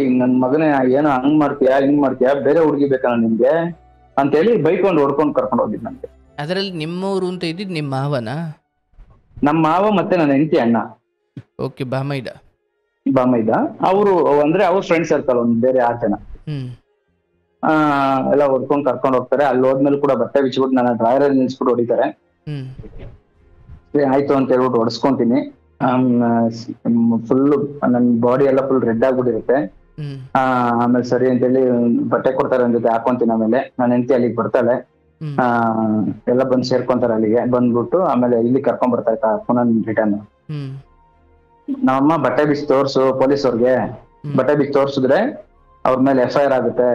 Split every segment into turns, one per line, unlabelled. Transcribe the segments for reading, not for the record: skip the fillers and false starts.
ನನ್ ಮಗನೇ ಏನೋ ಹಂಗ್ ಮಾಡ್ತೀಯಾ ಹಿಂಗ್ ಮಾಡ್ತೀಯಾ, ಬೇರೆ ಹುಡುಗಿ ಬೇಕಲ್ಲ ನಿಮ್ಗೆ ಅಂತ ಹೇಳಿ ಬೈಕೊಂಡು ಹೊಡ್ಕೊಂಡು ಕರ್ಕೊಂಡು ಹೋಗಿದ್ ನನ್ಗೆ.
ಅದರಲ್ಲಿ ನಿಮ್ಮವರು ಅಂತ ಇದ್ದಿದ್ದು ನಿಮ್ಮ ಮಾವನ?
ನಮ್ಮ ಮಾವ ಮತ್ತೆ ನನ್ನ ಹೆಂಡತಿ ಅಣ್ಣ
ಓಕೆ, ಬಾಮೈದ.
ಅವರು ಅಂದ್ರೆ ಅವ್ರ ಫ್ರೆಂಡ್ ಸರ್ಕಲ್ ಒಂದು ಬೇರೆ 6 ಜನ ಎಲ್ಲ ಹೊಡ್ಕೊಂಡು ಕರ್ಕೊಂಡು ಹೋಗ್ತಾರೆ. ಅಲ್ಲಿ ಹೋದ್ಮೇಲೆ ಕೂಡ ಬಟ್ಟೆ ಬಿಚ್ಬಿಟ್ಟು ನನ್ನ ಡ್ರೈವರ್ ನಿಲ್ಸ್ಬಿಟ್ಟು ಹೊಡಿತಾರೆ. ಆಯ್ತು ಅಂತ ಹೇಳ್ಬಿಟ್ಟು ಹೊಡ್ಸ್ಕೊಂತೀನಿ. ಫುಲ್ ನನ್ ಬಾಡಿ ಎಲ್ಲ ಫುಲ್ ರೆಡ್ ಆಗ್ಬಿಟ್ಟಿರುತ್ತೆ. ಆಮೇಲೆ ಸರಿ ಅಂತ ಹೇಳಿ ಬಟ್ಟೆ ಕೊಡ್ತಾರೆ, ಒಂದ್ ಜೊತೆ ಹಾಕೊಂತೀನಿ. ಆಮೇಲೆ ನನ್ನ ಹೆಂಡತಿ ಅಲ್ಲಿಗೆ ಬರ್ತಾಳೆ, ಎಲ್ಲ ಬಂದ್ ಸೇರ್ಕೊಂತಾರೆ. ಅಲ್ಲಿಗೆ ಬಂದ್ಬಿಟ್ಟು ಆಮೇಲೆ ಇಲ್ಲಿ ಕರ್ಕೊಂಡ್ ಬರ್ತಾ ಪುನಃ ರಿಟರ್ನ್. ನಮ್ಮಮ್ಮ ಬಟ್ಟೆ ಬಿಚ್ಚಿ ತೋರ್ಸು ಪೊಲೀಸವ್ರಿಗೆ, ಬಟ್ಟೆ ಬಿಚ್ಚಿ ತೋರ್ಸಿದ್ರೆ ಅವ್ರ ಮೇಲೆ FIR ಆಗುತ್ತೆ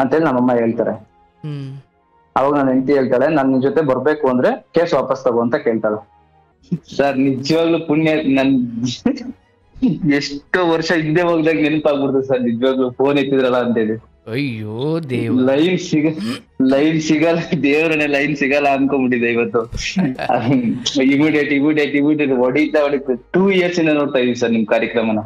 ಅಂತೇಳಿ ನಮ್ಮಮ್ಮ ಹೇಳ್ತಾರೆ. ಅವಾಗ ನನ್ನ ಹೆಂಡತಿ ಹೇಳ್ತಾಳೆ, ನನ್ನ ಜೊತೆ ಬರ್ಬೇಕು ಅಂದ್ರೆ ಕೇಸ್ ವಾಪಸ್ ತಗೋ ಅಂತ ಕೇಳ್ತಾಳೆ. ಸರ್ ನಿಜವಾಗ್ಲೂ ಪುಣ್ಯ, ನನ್ ಎಷ್ಟೋ ವರ್ಷ ಹಿಂದೆ ಹೋಗ್ದಾಗ ನೆನಪಾಗ್ಬಿಡ್ತು ಸರ್, ನಿಜವಾಗ್ಲೂ ಫೋನ್ ಎತ್ತಿದ್ರಲ್ಲ ಅಂತೇಳಿ.
ಅಯ್ಯೋ ದೇವ,
ಲೈನ್ ಸಿಗಲ್ಲ ದೇವ್ರನೆ, ಲೈನ್ ಸಿಗಲ್ಲ ಅನ್ಕೊಂಡ್ಬಿಟ್ಟಿದೆ ಇವತ್ತು. ಇಮಿಡಿಯೇಟ್ ಹೊಡಿತಾ 2 years ಇಂದ ನೋಡ್ತಾ ಇದೀವಿ ಸರ್ ನಿಮ್ ಕಾರ್ಯಕ್ರಮನ.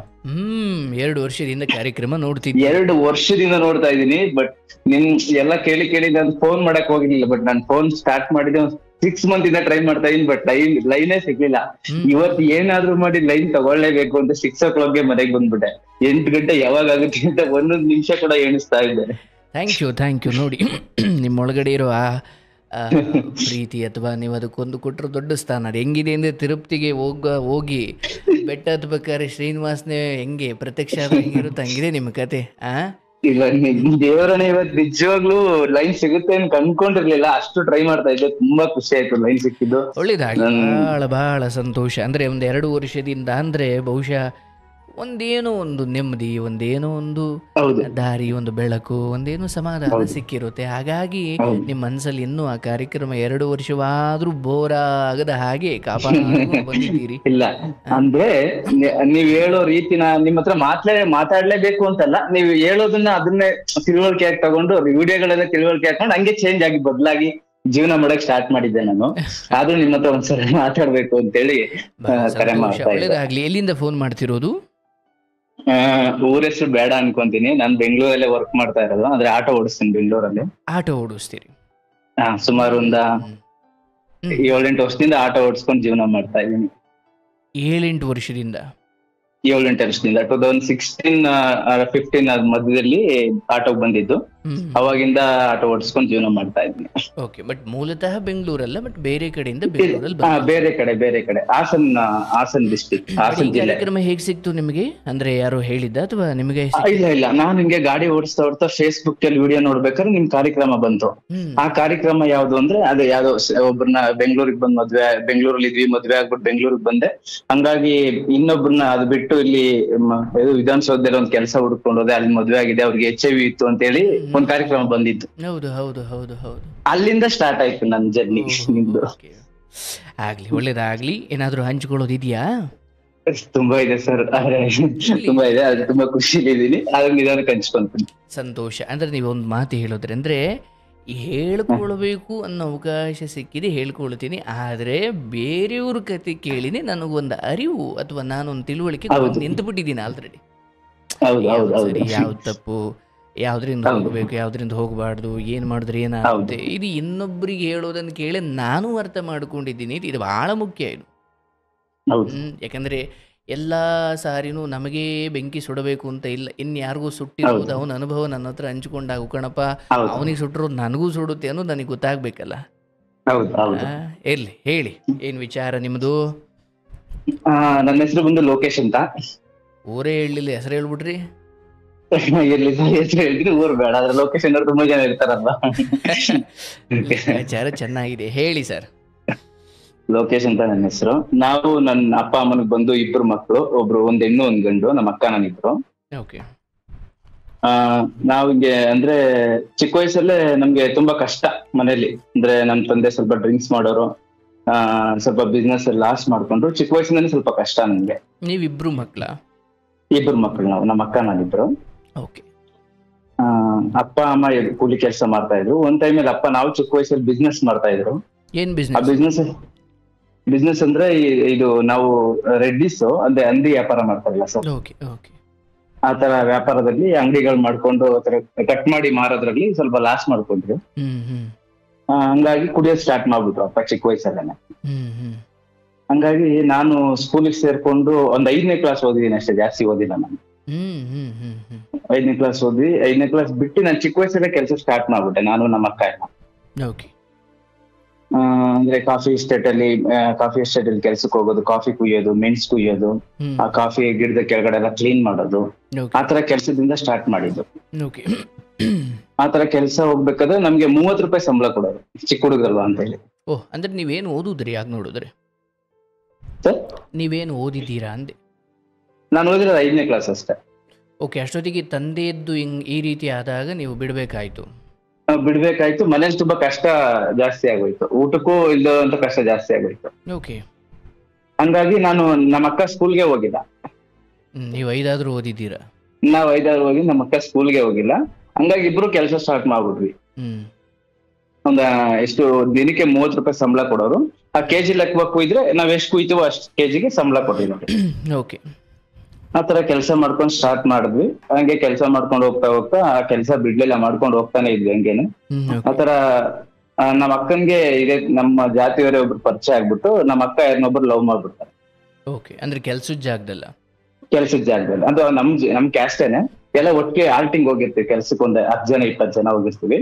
2 ವರ್ಷದಿಂದ ಕಾರ್ಯಕ್ರಮ ನೋಡ್ತಿದ್ದೆ.
2 ವರ್ಷದಿಂದ ನೋಡ್ತಾ ಇದೀನಿ. ಬಟ್ ನಿಮ್ ಎಲ್ಲ ಕೇಳಿ ನಾನು ಫೋನ್ ಮಾಡಕ್ ಹೋಗಿರ್ಲಿಲ್ಲ. ಬಟ್ ನಾನು ಫೋನ್ ಸ್ಟಾರ್ಟ್ ಮಾಡಿದೆ 6 month ಇಂದ ಟ್ರೈ ಮಾಡ್ತಾ ಇದೀನಿ. ಬಟ್ ಲೈನೇ ಸಿಗ್ಲಿಲ್ಲ. ಇವತ್ತು ಏನಾದ್ರು ಮಾಡಿ ಲೈನ್ ತಗೊಳ್ಳೇಬೇಕು ಅಂತ 6 o'clock ಮನೆಗೆ ಬಂದ್ಬಿಟ್ಟೆ. 8 ಗಂಟೆ ಯಾವಾಗ ಆಗುತ್ತೆ ಅಂತ 1 ನಿಮಿಷ ಕೂಡ ಎಣಿಸ್ತಾ ಇದ್ದೇನೆ.
Thank you. ನೋಡಿ, ನಿಮ್ಮೊಳಗಡೆ ಇರೋ ಆ ಪ್ರೀತಿ ಅಥವಾ ನೀವು ಅದಕ್ಕೊಂದು ಕೊಟ್ಟರು ದೊಡ್ಡ ಸ್ಥಾನ. ಅದು ಹೆಂಗಿದೆ ಅಂದ್ರೆ ತಿರುಪತಿಗೆ ಹೋಗಿ ಬೆಟ್ಟ ಹತ್ಬೇಕಾದ್ರೆ ಶ್ರೀನಿವಾಸನೇ ಹೆಂಗೆ ಪ್ರತ್ಯಕ್ಷ ಆದ್ರೆ ಹೆಂಗಿರುತ್ತೆ ಹಂಗಿದೆ ನಿಮ್ಮ ಕತೆ.
ದೇವರನೇ ಇವತ್ತು ನಿಜವಾಗ್ಲೂ ಲೈನ್ ಸಿಗುತ್ತೆ ಅಂತ ಅನ್ಕೊಂಡಿರ್ಲಿಲ್ಲ. ಅಷ್ಟು ಟ್ರೈ ಮಾಡ್ತಾ ಇದ್ದೆ. ತುಂಬಾ ಖುಷಿ ಆಯ್ತು ಲೈನ್ ಸಿಕ್ಕಿದ್ದು.
ಒಳ್ಳೇದಾಗಿ, ಬಹಳ ಸಂತೋಷ. ಅಂದ್ರೆ 2 ವರ್ಷದಿಂದ ಅಂದ್ರೆ ಬಹುಶಃ ಒಂದೇನೋ ಒಂದು ನೆಮ್ಮದಿ, ಒಂದೇನೋ ಒಂದು ದಾರಿ, ಒಂದು ಬೆಳಕು, ಒಂದೇನೋ ಸಮಾಧಾನ ಸಿಕ್ಕಿರುತ್ತೆ. ಹಾಗಾಗಿ ನಿಮ್ಮ ಮನಸ್ಸಲ್ಲಿ ಇನ್ನೂ ಆ ಕಾರ್ಯಕ್ರಮ 2 ವರ್ಷವಾದ್ರೂ ಬೋರ್ ಆಗದ ಹಾಗೆ ಕಾಪಾಡ್ಕೊಂಡು ಬಂದಿದ್ದೀರಿ.
ಇಲ್ಲ ಅಂದ್ರೆ ನೀವ್ ಹೇಳೋ ರೀತಿನ ನಿಮ್ಮ ಹತ್ರ ಮಾತಾಡ್ಲೇಬೇಕು ಅಂತಲ್ಲ, ನೀವು ಹೇಳೋದನ್ನ ಅದನ್ನೇ ತಿಳುವಳಿಕೆ ಆಗಿ ತಗೊಂಡು ವಿಡಿಯೋಗಳೆಲ್ಲ ತಿಳುವಳಿಕೆ ಹಾಕೊಂಡು ಹಂಗೆ ಚೇಂಜ್ ಆಗಿ ಬದಲಾಗಿ ಜೀವನ ಮಾಡಕ್ ಸ್ಟಾರ್ಟ್ ಮಾಡಿದ್ದೆ ನಾನು. ಆದ್ರೂ ನಿಮ್ಮ ಹತ್ರ ಒಂದ್ಸಲ ಮಾತಾಡ್ಬೇಕು ಅಂತೇಳಿ ಕರೆ ಮಾಡ್ತಾ ಇದ್ದೆ.
ಎಲ್ಲಿಂದ ಫೋನ್ ಮಾಡ್ತಿರೋದು?
ಊರ ಹೆಸರು ಬೇಡ ಅನ್ಕೊಂತೀನಿ. ನಾನು ಬೆಂಗಳೂರಲ್ಲೇ ವರ್ಕ್ ಮಾಡ್ತಾ ಇರೋದು. ಅಂದ್ರೆ ಆಟೋ ಓಡಿಸ್ತೀನಿ ಬೆಂಗಳೂರಲ್ಲಿ.
ಆಟೋ ಓಡಿಸ್ತೀರಿ?
ಸುಮಾರು ಒಂದು 7-8 ವರ್ಷದಿಂದ ಆಟೋ ಓಡಿಸ್ಕೊಂಡು ಜೀವನ ಮಾಡ್ತಾ ಇದ್ದೀನಿ.
7-8 ವರ್ಷದಿಂದ?
7-8 ವರ್ಷದಿಂದ 2016-15 ಮಧ್ಯದಲ್ಲಿ ಆಟೋಗೆ ಬಂದಿದ್ದು. ಅವಾಗಿಂದ ಆಟೋ ಓಡಿಸ್ಕೊಂಡು ಜೀವನ ಮಾಡ್ತಾ ಇದ್ದೀನಿ.
ಓಕೆ, ಬಟ್ ಮೂಲತಃ ಬೆಂಗಳೂರಲ್ಲ, ಬಟ್ ಬೇರೆ ಕಡೆಯಿಂದ
ಬೇರೆ ಕಡೆ ಹಾಸನ್ ಡಿಸ್ಟ್ರಿಕ್ಟ್, ಹಾಸನ್ ಜಿಲ್ಲೆ.
ಕಾರ್ಯಕ್ರಮ ಹೇಗ್ ಸಿಕ್ತು ನಿಮಗೆ? ಅಂದ್ರೆ ಯಾರು ಹೇಳಿದ್ದ ಅಥವಾ ನಿಮಗೆ?
ಇಲ್ಲ, ನಾನು ಹಿಂಗೆ ಗಾಡಿ ಓಡಿಸ್ತಾ ಫೇಸ್ಬುಕ್ ಅಲ್ಲಿ ವಿಡಿಯೋ ನೋಡ್ಬೇಕಾದ್ರೆ ನಿಮ್ ಕಾರ್ಯಕ್ರಮ ಬಂತು. ಆ ಕಾರ್ಯಕ್ರಮ ಯಾವ್ದು ಅಂದ್ರೆ ಅದೇ ಯಾವ್ದೋ ಒಬ್ಬರನ್ನ ಬೆಂಗಳೂರಿಗೆ ಬಂದ್ ಬೆಂಗಳೂರಲ್ಲಿ ಇದ್ವಿ, ಮದ್ವೆ ಆಗ್ಬಿಟ್ಟು ಬೆಂಗಳೂರಿಗೆ ಬಂದೆ. ಹಂಗಾಗಿ ಇನ್ನೊಬ್ರನ್ನ ಅದು ಬಿಟ್ಟು ಇಲ್ಲಿ ವಿಧಾನಸೌಧದಲ್ಲಿ ಒಂದ್ ಕೆಲಸ ಹುಡ್ಕೊಂಡು ಹೋದೆ. ಅಲ್ಲಿ ಮದ್ವೆ ಆಗಿದೆ, ಅವ್ರಿಗೆ HIV ಇತ್ತು ಅಂತ ಹೇಳಿ ಒಂದ್ ಕಾರ್ಯಕ್ರಮ ಬಂದಿತ್ತು.
ಹೌದು.
ಅಲ್ಲಿಂದ ಸ್ಟಾರ್ಟ್ ಆಯ್ತು ನನ್ನ ಜರ್ನಿ.
ಆಗ್ಲಿ, ಒಳ್ಳೇದಾಗ್ಲಿ. ಏನಾದ್ರು ಹಂಚ್ಕೊಳ್ಳೋದಿದ್ಯಾ?
ತುಂಬಾ ಇದೆ ಸರ್, ತುಂಬಾ ಇದೆ. ಅದು ತುಂಬಾ ಖುಷಿಲಿದ್ದೀನಿ. ಅದನ್ನ ನಿಧಾನಕ್ಕೆ ಹಂಚ್ಕೊಂತೀನಿ.
ಸಂತೋಷ. ಅಂದ್ರೆ ನೀವು ಒಂದು ಮಾತು ಹೇಳೋದ್ರೆ ಅಂದ್ರೆ ಹೇಳ್ಕೊಳ್ಬೇಕು ಅನ್ನೋ ಅವಕಾಶ ಸಿಕ್ಕಿದೆ, ಹೇಳ್ಕೊಳ್ತೀನಿ. ಆದ್ರೆ ಬೇರೆಯವ್ರ ಕತೆ ಕೇಳಿನೇ ನನಗೊಂದು ಅರಿವು ಅಥವಾ ನಾನೊಂದು ತಿಳುವಳಿಕೆ ನಿಂತು ಬಿಟ್ಟಿದ್ದೀನಿ ಆಲ್ರೆಡಿ. ಸರಿ, ಯಾವ್ದು ತಪ್ಪು, ಯಾವ್ದ್ರಿಂದ ಹೋಗ್ಬೇಕು, ಯಾವ್ದ್ರಿಂದ ಹೋಗಬಾರ್ದು, ಏನ್ ಮಾಡಿದ್ರೆ ಏನಾಗುತ್ತೆ, ಇದು ಇನ್ನೊಬ್ರಿಗೆ ಹೇಳೋದನ್ನ ಕೇಳಿ ನಾನು ಅರ್ಥ ಮಾಡ್ಕೊಂಡಿದ್ದೀನಿ. ಇದು ಬಹಳ ಮುಖ್ಯ. ಇದು ಯಾಕಂದ್ರೆ ಎಲ್ಲಾ ಸಾರಿನೂ ನಮಗೆ ಬೆಂಕಿ ಸುಡಬೇಕು ಅಂತ ಇಲ್ಲ. ಇನ್ಯಾರಿಗೂ ಸುಟ್ಟಿರೋದು ಅವನ ಅನುಭವ ನನ್ನ ಹತ್ರ ಹಂಚ್ಕೊಂಡಾಗು ಕಣಪ್ಪ, ಅವನಿಗೆ ಸುಟ್ಟಿರೋದು ನನಗೂ ಸುಡುತ್ತೆ ಅನ್ನೋದು ನನಗೆ ಗೊತ್ತಾಗ್ಬೇಕಲ್ಲ. ಎಲ್ಲಿ ಹೇಳಿ, ಏನ್ ವಿಚಾರ ನಿಮ್ದು?
ನನ್ನ ಹೆಸರು ಬಂದು ಲೋಕೇಶ್ ಅಂತ.
ಊರೇ ಹೇಳಲಿಲ್ಲ, ಹೆಸರು ಹೇಳ್ಬಿಟ್ರಿ.
ಹೆಸರು ಹೇಳಿದ್ರೆ ಊರು ಬೇಡ, ಆದ್ರೆ ಲೋಕೇಶ್ ಅನ್ನೋರು ತುಂಬಾ ಜನ ಇರ್ತಾರಲ್ಲ.
ವಿಚಾರ ಚೆನ್ನಾಗಿದೆ, ಹೇಳಿ ಸರ್.
ಲೋಕೇಶ್ ಅಂತ ನನ್ನ ಹೆಸರು. ನಾವು ನನ್ನ ಅಪ್ಪ ಅಮ್ಮನಿಗೆ ಬಂದು 2 ಮಕ್ಕಳು, ಒಬ್ರು ಒಂದ್ ಹೆಣ್ಣು ಒಂದ್ ಗಂಡು. ನಮ್ಮ ಅಕ್ಕ ನಾನಿಬ್ರು. ನಾವಿಗೆ ಅಂದ್ರೆ ಚಿಕ್ಕ ವಯಸ್ಸಲ್ಲೇ ನಮ್ಗೆ ತುಂಬಾ ಕಷ್ಟ ಮನೇಲಿ. ಅಂದ್ರೆ ನಮ್ ತಂದೆ ಸ್ವಲ್ಪ ಡ್ರಿಂಕ್ಸ್ ಮಾಡೋರು, ಸ್ವಲ್ಪ ಬಿಸ್ನೆಸ್ ಲಾಸ್ ಮಾಡ್ಕೊಂಡ್ರು. ಚಿಕ್ಕ ವಯಸ್ಸಿಂದಾನೆ ಸ್ವಲ್ಪ ಕಷ್ಟ ನಮ್ಗೆ.
ನೀವಿಬ್ರು ಮಕ್ಳ?
2 ಮಕ್ಕಳು ನಾವು, ನಮ್ಮ ಅಕ್ಕ ನಾನಿಬ್ರು. ಅಪ್ಪ ಅಮ್ಮ ಕೂಲಿ ಕೆಲಸ ಮಾಡ್ತಾ ಇದ್ರು. ಒಂದ್ ಟೈಮಲ್ಲಿ ಅಪ್ಪ ನಾವು ಚಿಕ್ಕ ವಯಸ್ಸಲ್ಲಿ ಬಿಸ್ನೆಸ್ ಮಾಡ್ತಾ ಇದ್ರು.
ಏನ್ ಬಿಸ್ನೆಸ್?
ಬಿಸ್ನೆಸ್ ಅಂದ್ರೆ ಇದು ನಾವು ರೆಡ್ಡಿಸ್ ಅಂದ್ರೆ ಹಂದಿ ವ್ಯಾಪಾರ ಮಾಡ್ತಾರಲ್ಲ ಸರ್, ಆ ತರ ವ್ಯಾಪಾರದಲ್ಲಿ ಅಂಗಡಿಗಳು ಮಾಡ್ಕೊಂಡು ಕಟ್ ಮಾಡಿ ಮಾರೋದ್ರಲ್ಲಿ ಸ್ವಲ್ಪ ಲಾಸ್ ಮಾಡ್ಕೊಂಡ್ರು. ಹಂಗಾಗಿ ಕುಡಿಯೋದು ಸ್ಟಾರ್ಟ್ ಮಾಡ್ಬಿಟ್ರು ಅಪ್ಪ ಚಿಕ್ಕ ವಯಸ್ಸಲ್ಲೇನೆ. ಹಂಗಾಗಿ ನಾನು ಸ್ಕೂಲಿಗೆ ಸೇರ್ಕೊಂಡು ಒಂದ್ 5ನೇ ಕ್ಲಾಸ್ ಓದಿದ್ದೀನಿ ಅಷ್ಟೇ, ಜಾಸ್ತಿ ಓದಿಲ್ಲ ನಾನು. 5ನೇ ಕ್ಲಾಸ್ ಓದಿ 5ನೇ ಕ್ಲಾಸ್ ಬಿಟ್ಟು ನಾನು ಚಿಕ್ಕ ವಯಸ್ಸಲ್ಲೇ ಕೆಲಸ ಸ್ಟಾರ್ಟ್ ಮಾಡ್ಬಿಟ್ಟೆ, ನಾನು ನಮ್ಮ ಅಕ್ಕ ಎಲ್ಲ. ಅಂದ್ರೆ ಕಾಫಿ ಎಸ್ಟೇಟ್ ಅಲ್ಲಿ ಕೆಲ್ಸಕ್ಕೆ ಹೋಗೋದು, ಕಾಫಿ ಕುಯ್ಯೋದು, ಮೆಣಸು ಕುಯ್ಯೋದು, ಆ ಕಾಫಿ ಗಿಡದ ಕೆಳಗಡೆ ಎಲ್ಲ ಕ್ಲೀನ್ ಮಾಡೋದು, ಆತರ ಕೆಲ್ಸದಿಂದ ಸ್ಟಾರ್ಟ್ ಮಾಡಿದ್ದು. ಆತರ ಕೆಲಸ ಹೋಗ್ಬೇಕಾದ್ರೆ ನಮ್ಗೆ 30 ರೂಪಾಯಿ ಸಂಬಳ ಕೊಡೋರು, ಚಿಕ್ಕ ಹುಡುಗರಲ್ವಾ ಅಂತ ಹೇಳಿ.
ಓಹ್, ಅಂದ್ರೆ ನೀವೇನು ಓದುದ್ರಿ ಆಗ ನೋಡಿದ್ರೆ? ನೀವೇನು ಓದಿದ್ದೀರಾ ಅಂದೆ?
ನಾನು ಓದಿರೋದು 5ನೇ ಕ್ಲಾಸ್ ಅಷ್ಟೇ.
ಓಕೆ, ಅಷ್ಟೊತ್ತಿಗೆ ತಂದೆಯದ್ದು ಈ ರೀತಿ ಆದಾಗ ನೀವು ಬಿಡ್ಬೇಕಾಯ್ತು?
ಮನೇಲಿ ತುಂಬಾ ಕಷ್ಟ ಜಾಸ್ತಿ ಆಗೋಯ್ತು, ಊಟಕ್ಕೂ ಇಲ್ಲದಂತ ಕಷ್ಟ ಜಾಸ್ತಿ ಆಗೋಯ್ತು.
ಓಕೆ.
ಹಂಗಾಗಿ ನಾನು ನಮ್ಮ ಅಕ್ಕ ಸ್ಕೂಲ್ಗೆ ಹೋಗಿಲ್ಲ.
ನೀವು 5 ಓದಿದ್ದೀರಾ?
ನಾವ್ 5 ಹೋಗಿ ನಮ್ಮ ಅಕ್ಕ ಸ್ಕೂಲ್ಗೆ ಹೋಗಿಲ್ಲ. ಹಂಗಾಗಿ ಇಬ್ರು ಕೆಲಸ ಸ್ಟಾರ್ಟ್ ಮಾಡ್ಬಿಟ್ವಿ. ಎಷ್ಟು ದಿನಕ್ಕೆ 30 ರೂಪಾಯಿ ಸಂಬಳ ಕೊಡೋರು. ಆ ಕೆಜಿ ಲೆಕ್ಕ ಕುಯ್ದ್ರೆ ನಾವ್ ಎಷ್ಟು ಕುಯ್ತೀವೋ ಅಷ್ಟು ಕೆಜಿಗೆ ಸಂಬಳ ಕೊಟ್ಟಿದ್ರು.
ಓಕೆ.
ಆತರ ಕೆಲಸ ಮಾಡ್ಕೊಂಡು ಸ್ಟಾರ್ಟ್ ಮಾಡಿದ್ವಿ. ಹಂಗೆ ಕೆಲಸ ಮಾಡ್ಕೊಂಡು ಹೋಗ್ತಾ ಆ ಕೆಲಸ ಬಿಡ್ಲಿಲ್ಲ, ಮಾಡ್ಕೊಂಡು ಹೋಗ್ತಾನೆ ಇದ್ವಿ ಹಂಗೇನೆ. ಆತರ ನಮ್ಮ ಅಕ್ಕನ್ಗೆ ಇದೆ ನಮ್ಮ ಜಾತಿಯವರೇ ಒಬ್ರು ಪರಿಚಯ ಆಗ್ಬಿಟ್ಟು ನಮ್ಮ ಅಕ್ಕ ಯಾರನ್ನೊಬ್ರು ಲವ್ ಮಾಡ್ಬಿಡ್ತಾರೆ.
ಓಕೆ, ಅಂದ್ರೆ ಕೆಲ್ಸದ ಜಾಗದಲ್ಲಿ
ಅಂದ್ರೆ ನಮ್ ಕ್ಯಾಸ್ಟೇನೆ ಎಲ್ಲ ಒಟ್ಟಿಗೆ ಆಲ್ಟಿಂಗ್ ಹೋಗಿರ್ತೀವಿ ಕೆಲ್ಸಕ್ಕೆ, ಒಂದ್ 10 ಜನ 20 ಜನ ಹೋಗಿರ್ತೀವಿ.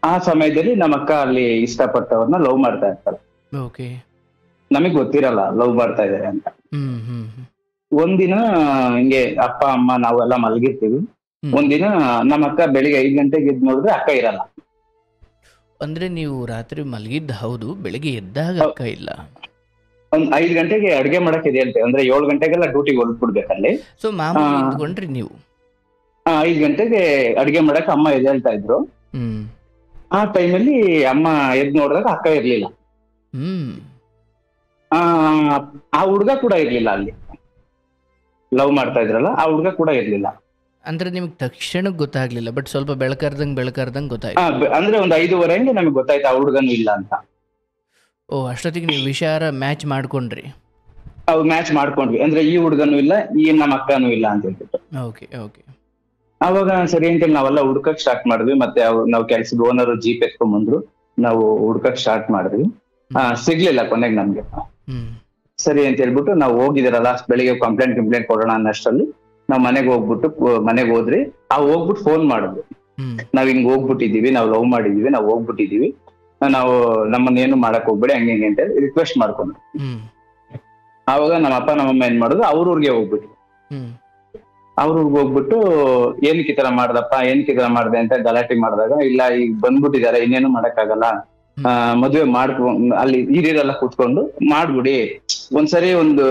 ಆ ಸಮಯದಲ್ಲಿ ನಮ್ಮ ಅಕ್ಕ ಅಲ್ಲಿ ಇಷ್ಟಪಟ್ಟವ್ರನ್ನ ಲವ್ ಮಾಡ್ತಾ ಇರ್ತಾರೆ. ನಮಗ್ ಗೊತ್ತಿರಲ್ಲ ಲವ್ ಮಾಡ್ತಾ ಇದಾರೆ ಅಂತ. ಒಂದಿನ ಹಿಂಗೆ ಅಪ್ಪ ಅಮ್ಮ ನಾವೆಲ್ಲ ಮಲಗಿರ್ತೀವಿ. ಒಂದಿನ ನಮ್ಮ ಅಕ್ಕ ಬೆಳಿಗ್ಗೆ 5 ಗಂಟೆಗೆ ಎದ್ದು ನೋಡಿದ್ರೆ ಅಕ್ಕ ಇರಲ್ಲ.
ಅಂದ್ರೆ ನೀವು ರಾತ್ರಿ ಮಲಗಿದ್ದ ಹೌದು, ಬೆಳಿಗ್ಗೆ ಎದ್ದಾಗ ಅಕ್ಕ ಇಲ್ಲ.
ಒಂದ್ 5 ಗಂಟೆಗೆ ಅಡ್ಗೆ ಮಾಡಕ್ ಇದೆ ಹೇಳ್ತೇವೆ, ಅಂದ್ರೆ 7 ಗಂಟೆಗೆಲ್ಲ ಡ್ಯೂಟಿಗೆ ಹೊರಟ್ಬಿಡ್ಬೇಕಲ್ಲಿ.
ಸೊ ಮಾಮೂಲಿ ಇದ್ಕೊಂಡ್ರಿ ನೀವು?
5 ಗಂಟೆಗೆ ಅಡ್ಗೆ ಮಾಡಕ್ ಅಮ್ಮ ಎದ್ದೇಳ್ತಾ ಇದ್ರು. ಆ ಟೈಮಲ್ಲಿ ಅಮ್ಮ ಎದ್ದು ನೋಡಿದಾಗ ಅಕ್ಕ ಇರ್ಲಿಲ್ಲ. ಆ ಹುಡ್ಗ ಕೂಡ ಇರ್ಲಿಲ್ಲ, ಅಲ್ಲಿ ಲವ್ ಮಾಡ್ತಾ ಇದ್ರಲ್ಲ ಆ ಹುಡ್ಗ ಕೂಡ ಇರ್ಲಿಲ್ಲ.
ಅಂದ್ರೆ ನಿಮ್ಗೆ ತಕ್ಷಣ ಗೊತ್ತಾಗ್ಲಿಲ್ಲ, ಬಟ್ ಸ್ವಲ್ಪ ಬೆಳಕರ್ದಂಗ್ ಗೊತ್ತಾಯ್ತು.
ಅಂದ್ರೆ ಒಂದ್ 5:30 ಹಂಗೆ ನಮಗ್ ಗೊತ್ತಾಯ್ತು ಆ ಹುಡ್ಗನು ಇಲ್ಲ ಅಂತ.
ಓ, ಅಷ್ಟೊತ್ತಿಗೆ ನೀವು ವಿಚಾರ ಮ್ಯಾಚ್ ಮಾಡ್ಕೊಂಡ್ರಿ?
ಮ್ಯಾಚ್ ಮಾಡ್ಕೊಂಡ್ವಿ, ಅಂದ್ರೆ ಈ ಹುಡ್ಗನು ಇಲ್ಲ, ಈ ನಮ್ಮ ಅಕ್ಕನೂ ಇಲ್ಲ ಅಂತ ಹೇಳ್ಬಿಟ್ಟು.
ಓಕೆ.
ಅವಾಗ ಸರಿ ಅಂತೇಳಿ ನಾವೆಲ್ಲ ಹುಡ್ಕಕ್ ಸ್ಟಾರ್ಟ್ ಮಾಡಿದ್ವಿ. ಮತ್ತೆ ನಾವು ಕೆಲ್ಸದ ಓನರ್ ಜೀಪ್ ಎತ್ಕೊಂಡ್ ಬಂದ್ರು, ನಾವು ಹುಡ್ಕಕ್ ಸ್ಟಾರ್ಟ್ ಮಾಡಿದ್ವಿ. ಸಿಗ್ಲಿಲ್ಲ ಕೊನೆಗೆ ನಮ್ಗೆ. ಸರಿ ಅಂತ ಹೇಳ್ಬಿಟ್ಟು ನಾವು ಹೋಗಿದಿರಲ್ಲ ಬೆಳಿಗ್ಗೆ ಕಂಪ್ಲೇಂಟ್ ಕೊಡೋಣ ಅನ್ನಷ್ಟರಲ್ಲಿ ನಾವ್ ಮನೆಗೆ ಹೋದ್ರಿ. ಹೋಗ್ಬಿಟ್ಟು ಫೋನ್ ಮಾಡಿದ್ವಿ, ನಾವ್ ಹಿಂಗ್ ಹೋಗ್ಬಿಟ್ಟಿದೀವಿ, ನಾವು ಲವ್ ಮಾಡಿದೀವಿ, ನಾವು ಹೋಗ್ಬಿಟ್ಟಿದೀವಿ, ನಾವು ನಮ್ಮನ್ನೇನು ಮಾಡಕ್ ಹೋಗ್ಬೇಡಿ ಹಂಗೆ ಅಂತ ರಿಕ್ವೆಸ್ಟ್ ಮಾಡ್ಕೊಂಡ್ರು. ಆವಾಗ ನಮ್ಮ ಅಪ್ಪ ನಮ್ಮಮ್ಮ ಏನ್ ಮಾಡಿದ್ರು, ಅವ್ರ ಊರ್ಗೆ ಹೋಗ್ಬಿಟ್ರು. ಅವ್ರ ಊರ್ಗೆ ಹೋಗ್ಬಿಟ್ಟು ಏನಕ್ಕೆ ಈ ತರ ಮಾಡ್ದೆ ಅಂತ ಗಲಾಟೆ ಮಾಡಿದಾಗ, ಇಲ್ಲ ಈಗ ಬಂದ್ಬಿಟ್ಟಿದಾರೆ ಇನ್ನೇನು ಮಾಡಕ್ಕಾಗಲ್ಲ, ಮದುವೆ ಅಲ್ಲಿ ಹಿರಿಯರೆಲ್ಲ ಕೂತ್ಕೊಂಡು ಮಾಡ್ಬಿಡಿ, ಒಂದ್ಸರಿ ಒಂದು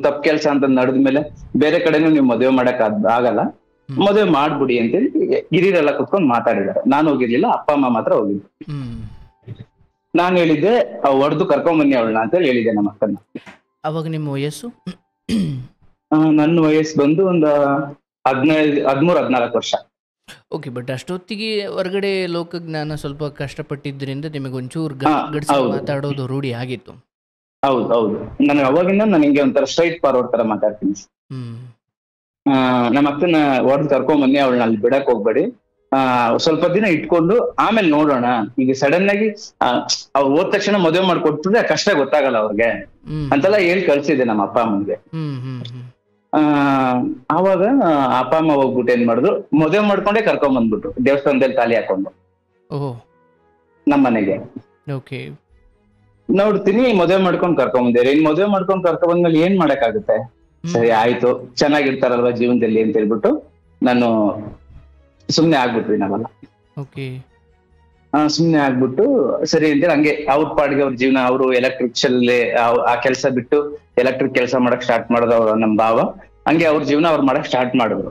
ತಪ್ಪು ಕೆಲ್ಸ ಅಂತ ನಡೆದ್ಮೇಲೆ ಬೇರೆ ಕಡೆನೂ ನೀವು ಮದುವೆ ಮಾಡಕ್ ಆಗಲ್ಲ, ಮದುವೆ ಮಾಡ್ಬಿಡಿ ಅಂತೇಳಿ ಹಿರಿಯರೆಲ್ಲ ಕೂತ್ಕೊಂಡು ಮಾತಾಡಿದಾರೆ. ನಾನು ಹೋಗಿರ್ಲಿಲ್ಲ, ಅಪ್ಪ ಅಮ್ಮ ಮಾತ್ರ ಹೋಗಿದ್ರು. ನಾನು ಹೇಳಿದ್ದೆ ಹೊಡೆದು ಕರ್ಕೊಂಬನ್ನಿ ಅವಳನ್ನ ಅಂತೇಳಿ ಹೇಳಿದ್ದೆ ನಮ್ಮ ಅಕ್ಕನ.
ಅವಾಗ ನಿಮ್ಮ ವಯಸ್ಸು?
ನನ್ನ ವಯಸ್ಸು ಬಂದು ಒಂದು 13-14 ವರ್ಷ.
ಓಕೆ, ಬಟ್ ಅಷ್ಟೊತ್ತಿಗೆ ಹೊರಗಡೆ ಲೋಕಜ್ಞಾನ ಸ್ವಲ್ಪ ಕಷ್ಟಪಟ್ಟಿದ್ರಿಂದ ನಿಮಗೆ ಒಂಚೂರು ಮಾತಾಡೋದು ರೂಢಿ ಆಗಿತ್ತು.
ಹೌದು. ನನಗೆ ಅವಾಗಿಂದ ನಾನು ಹಿಂಗೆ ಒಂಥರ ಸ್ಟ್ರೈಟ್ ಫಾರ್ವರ್ಡ್ ತರ ಮಾತಾಡ್ತೀನಿ. ನಮ್ಮ ಅಕ್ಕನ ಹೊಡೆದು ಕರ್ಕೊಂಬನ್ನಿ, ಅವಳನ್ನ ಅಲ್ಲಿ ಬಿಡಕ್ ಹೋಗ್ಬೇಡಿ, ಸ್ವಲ್ಪ ದಿನ ಇಟ್ಕೊಂಡು ಆಮೇಲೆ ನೋಡೋಣ, ಈಗ ಸಡನ್ ಆಗಿ ಅವ್ರು ಹೋದ ತಕ್ಷಣ ಮದುವೆ ಮಾಡ್ಕೊಟ್ಬಿಟ್ರೆ ಕಷ್ಟ ಗೊತ್ತಾಗಲ್ಲ ಅವ್ರಿಗೆ ಅಂತೆಲ್ಲ ಹೇಳಿ ಕಳ್ಸಿದೆ ನಮ್ಮ ಅಪ್ಪ ಅಮ್ಮಂಗೆ. ಆವಾಗ ಅಪ್ಪ ಅಮ್ಮ ಹೋಗ್ಬಿಟ್ಟು ಏನ್ ಮಾಡಿದ್ರು, ಮದುವೆ ಮಾಡ್ಕೊಂಡೆ ಕರ್ಕೊಂಡ್ ಬಂದ್ಬಿಟ್ರು ದೇವಸ್ಥಾನದಲ್ಲಿ ತಾಲಿ ಹಾಕೊಂಡು ನಮ್ಮ ಮನೆಗೆ. ನೋಡ್ತೀನಿ ಮದುವೆ ಮಾಡ್ಕೊಂಡ್ ಕರ್ಕೊಂಬಂದೇರಿ, ಮದುವೆ ಮಾಡ್ಕೊಂಡ್ ಕರ್ಕೊಂಡ್ಬಂದ್ಮೇಲೆ ಏನ್ ಮಾಡಕ್ಕಾಗುತ್ತೆ, ಸರಿ ಆಯ್ತು ಚೆನ್ನಾಗಿರ್ತಾರಲ್ವಾ ಜೀವನದಲ್ಲಿ ಅಂತ ಹೇಳ್ಬಿಟ್ಟು ನಾನು ಸುಮ್ನೆ ಆಗ್ಬಿಟ್ವಿ ನಾವೆಲ್ಲ. ಸುಮ್ನೆ ಆಗ್ಬಿಟ್ಟು ಸರಿ ಅಂತೇಳಿ ಹಂಗೆ ಅವ್ರ ಪಾಡಿಗೆ ಅವ್ರ ಜೀವನ, ಅವರು ಎಲೆಕ್ಟ್ರಿಷಿಯನ್ ಆ ಕೆಲಸ ಬಿಟ್ಟು ಎಲೆಕ್ಟ್ರಿಕ್ ಕೆಲಸ ಮಾಡಕ್ ಸ್ಟಾರ್ಟ್ ಮಾಡಿದ್ರು ಅವ್ರ ನಮ್ ಭಾವ. ಹಂಗೆ ಅವ್ರ ಜೀವನ ಅವ್ರು ಮಾಡಕ್ ಸ್ಟಾರ್ಟ್ ಮಾಡಿದ್ರು.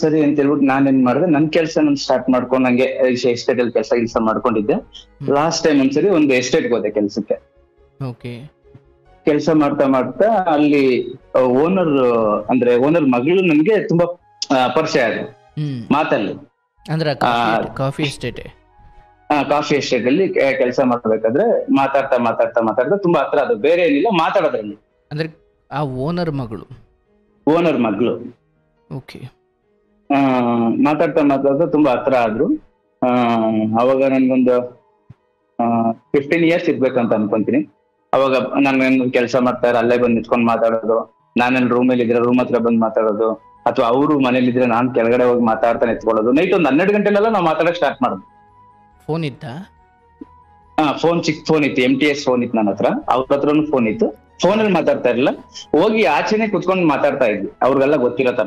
ಸರಿ ಅಂತ ಹೇಳ್ಬಿಟ್ಟು ನಾನೇನ್ ಮಾಡಿದೆ, ನನ್ ಕೆಲಸ ನಾನು ಸ್ಟಾರ್ಟ್ ಮಾಡ್ಕೊಂಡು ಹಂಗೆ ಎಸ್ಟೇಟ್ ಅಲ್ಲಿ ಕೆಲಸ ಮಾಡ್ಕೊಂಡಿದ್ದೆ. ಲಾಸ್ಟ್ ಟೈಮ್ ಒಂದ್ಸರಿ ಒಂದು ಎಸ್ಟೇಟ್ಗೆ ಹೋದೆ ಕೆಲ್ಸಕ್ಕೆ. ಕೆಲಸ ಮಾಡ್ತಾ ಅಲ್ಲಿ ಓನರ್ ಮಗಳು ನನ್ಗೆ ತುಂಬಾ ಪರಿಚಯ ಆದ್ರು ಮಾತಲ್ಲಿ.
ಕಾಫಿ ಎಸ್ಟೇಟ್
ಅಲ್ಲಿ ಕೆಲಸ ಮಾಡ್ಬೇಕಾದ್ರೆ ಮಾತಾಡ್ತಾ ತುಂಬಾ ಹತ್ರ, ಅದು ಬೇರೆ ಏನಿಲ್ಲ ಮಾತಾಡೋದ್ರಲ್ಲಿ.
ಅಂದ್ರೆ ಆ ಓನರ್ ಮಗಳು
ಓನರ್ ಮಗಳು.
ಓಕೆ.
ಮಾತಾಡ್ತಾ ತುಂಬಾ ಹತ್ರ ಆದ್ರು. ಅವಾಗ ನನ್ಗೊಂದು 15 years ಇರ್ಬೇಕಂತ ಅನ್ಕೊಂತೀನಿ. ಅವಾಗ ನಾನು ಕೆಲಸ ಮಾಡ್ತಾರೆ ಅಲ್ಲೇ ಬಂದ್ ನಿಂತ್ಕೊಂಡ್ ಮಾತಾಡೋದು, ನಾನೇನ್ ರೂಮಲ್ಲಿ ಇದ್ರೆ ರೂಮ್ ಹತ್ರ ಬಂದ್ ಮಾತಾಡೋದು, ಅಥವಾ ಅವರು ಮನೇಲಿ ಇದ್ರೆ ನಾನ್ ಕೆಳಗಡೆ ಹೋಗಿ ಮಾತಾಡ್ತಾ ನಿಂತ್ಕೊಳ್ಳೋದು. ನೈಟ್ ಒಂದು 12 ಗಂಟೆಲೆಲ್ಲ ನಾವು ಮಾತಾಡಕ್ ಸ್ಟಾರ್ಟ್ ಮಾಡೋದು.
ಫೋನ್ ಇತ್ತಾ?
ಫೋನ್ ಚಿಕ್ಕ ಫೋನ್ ಇತ್ತು, MTS ಫೋನ್ ಇತ್ತು ನನ್ನ ಹತ್ರ. ಅವ್ರ ಹತ್ರನು ಫೋನ್ ಇತ್ತು. ಫೋನಲ್ಲಿ ಮಾತಾಡ್ತಾ ಇರಲಿಲ್ಲ, ಹೋಗಿ ಆಚೆನೆ ಕುತ್ಕೊಂಡು ಮಾತಾಡ್ತಾ ಇದ್ವಿ, ಅವ್ರಿಗೆಲ್ಲ ಗೊತ್ತಿರೋ ತರ.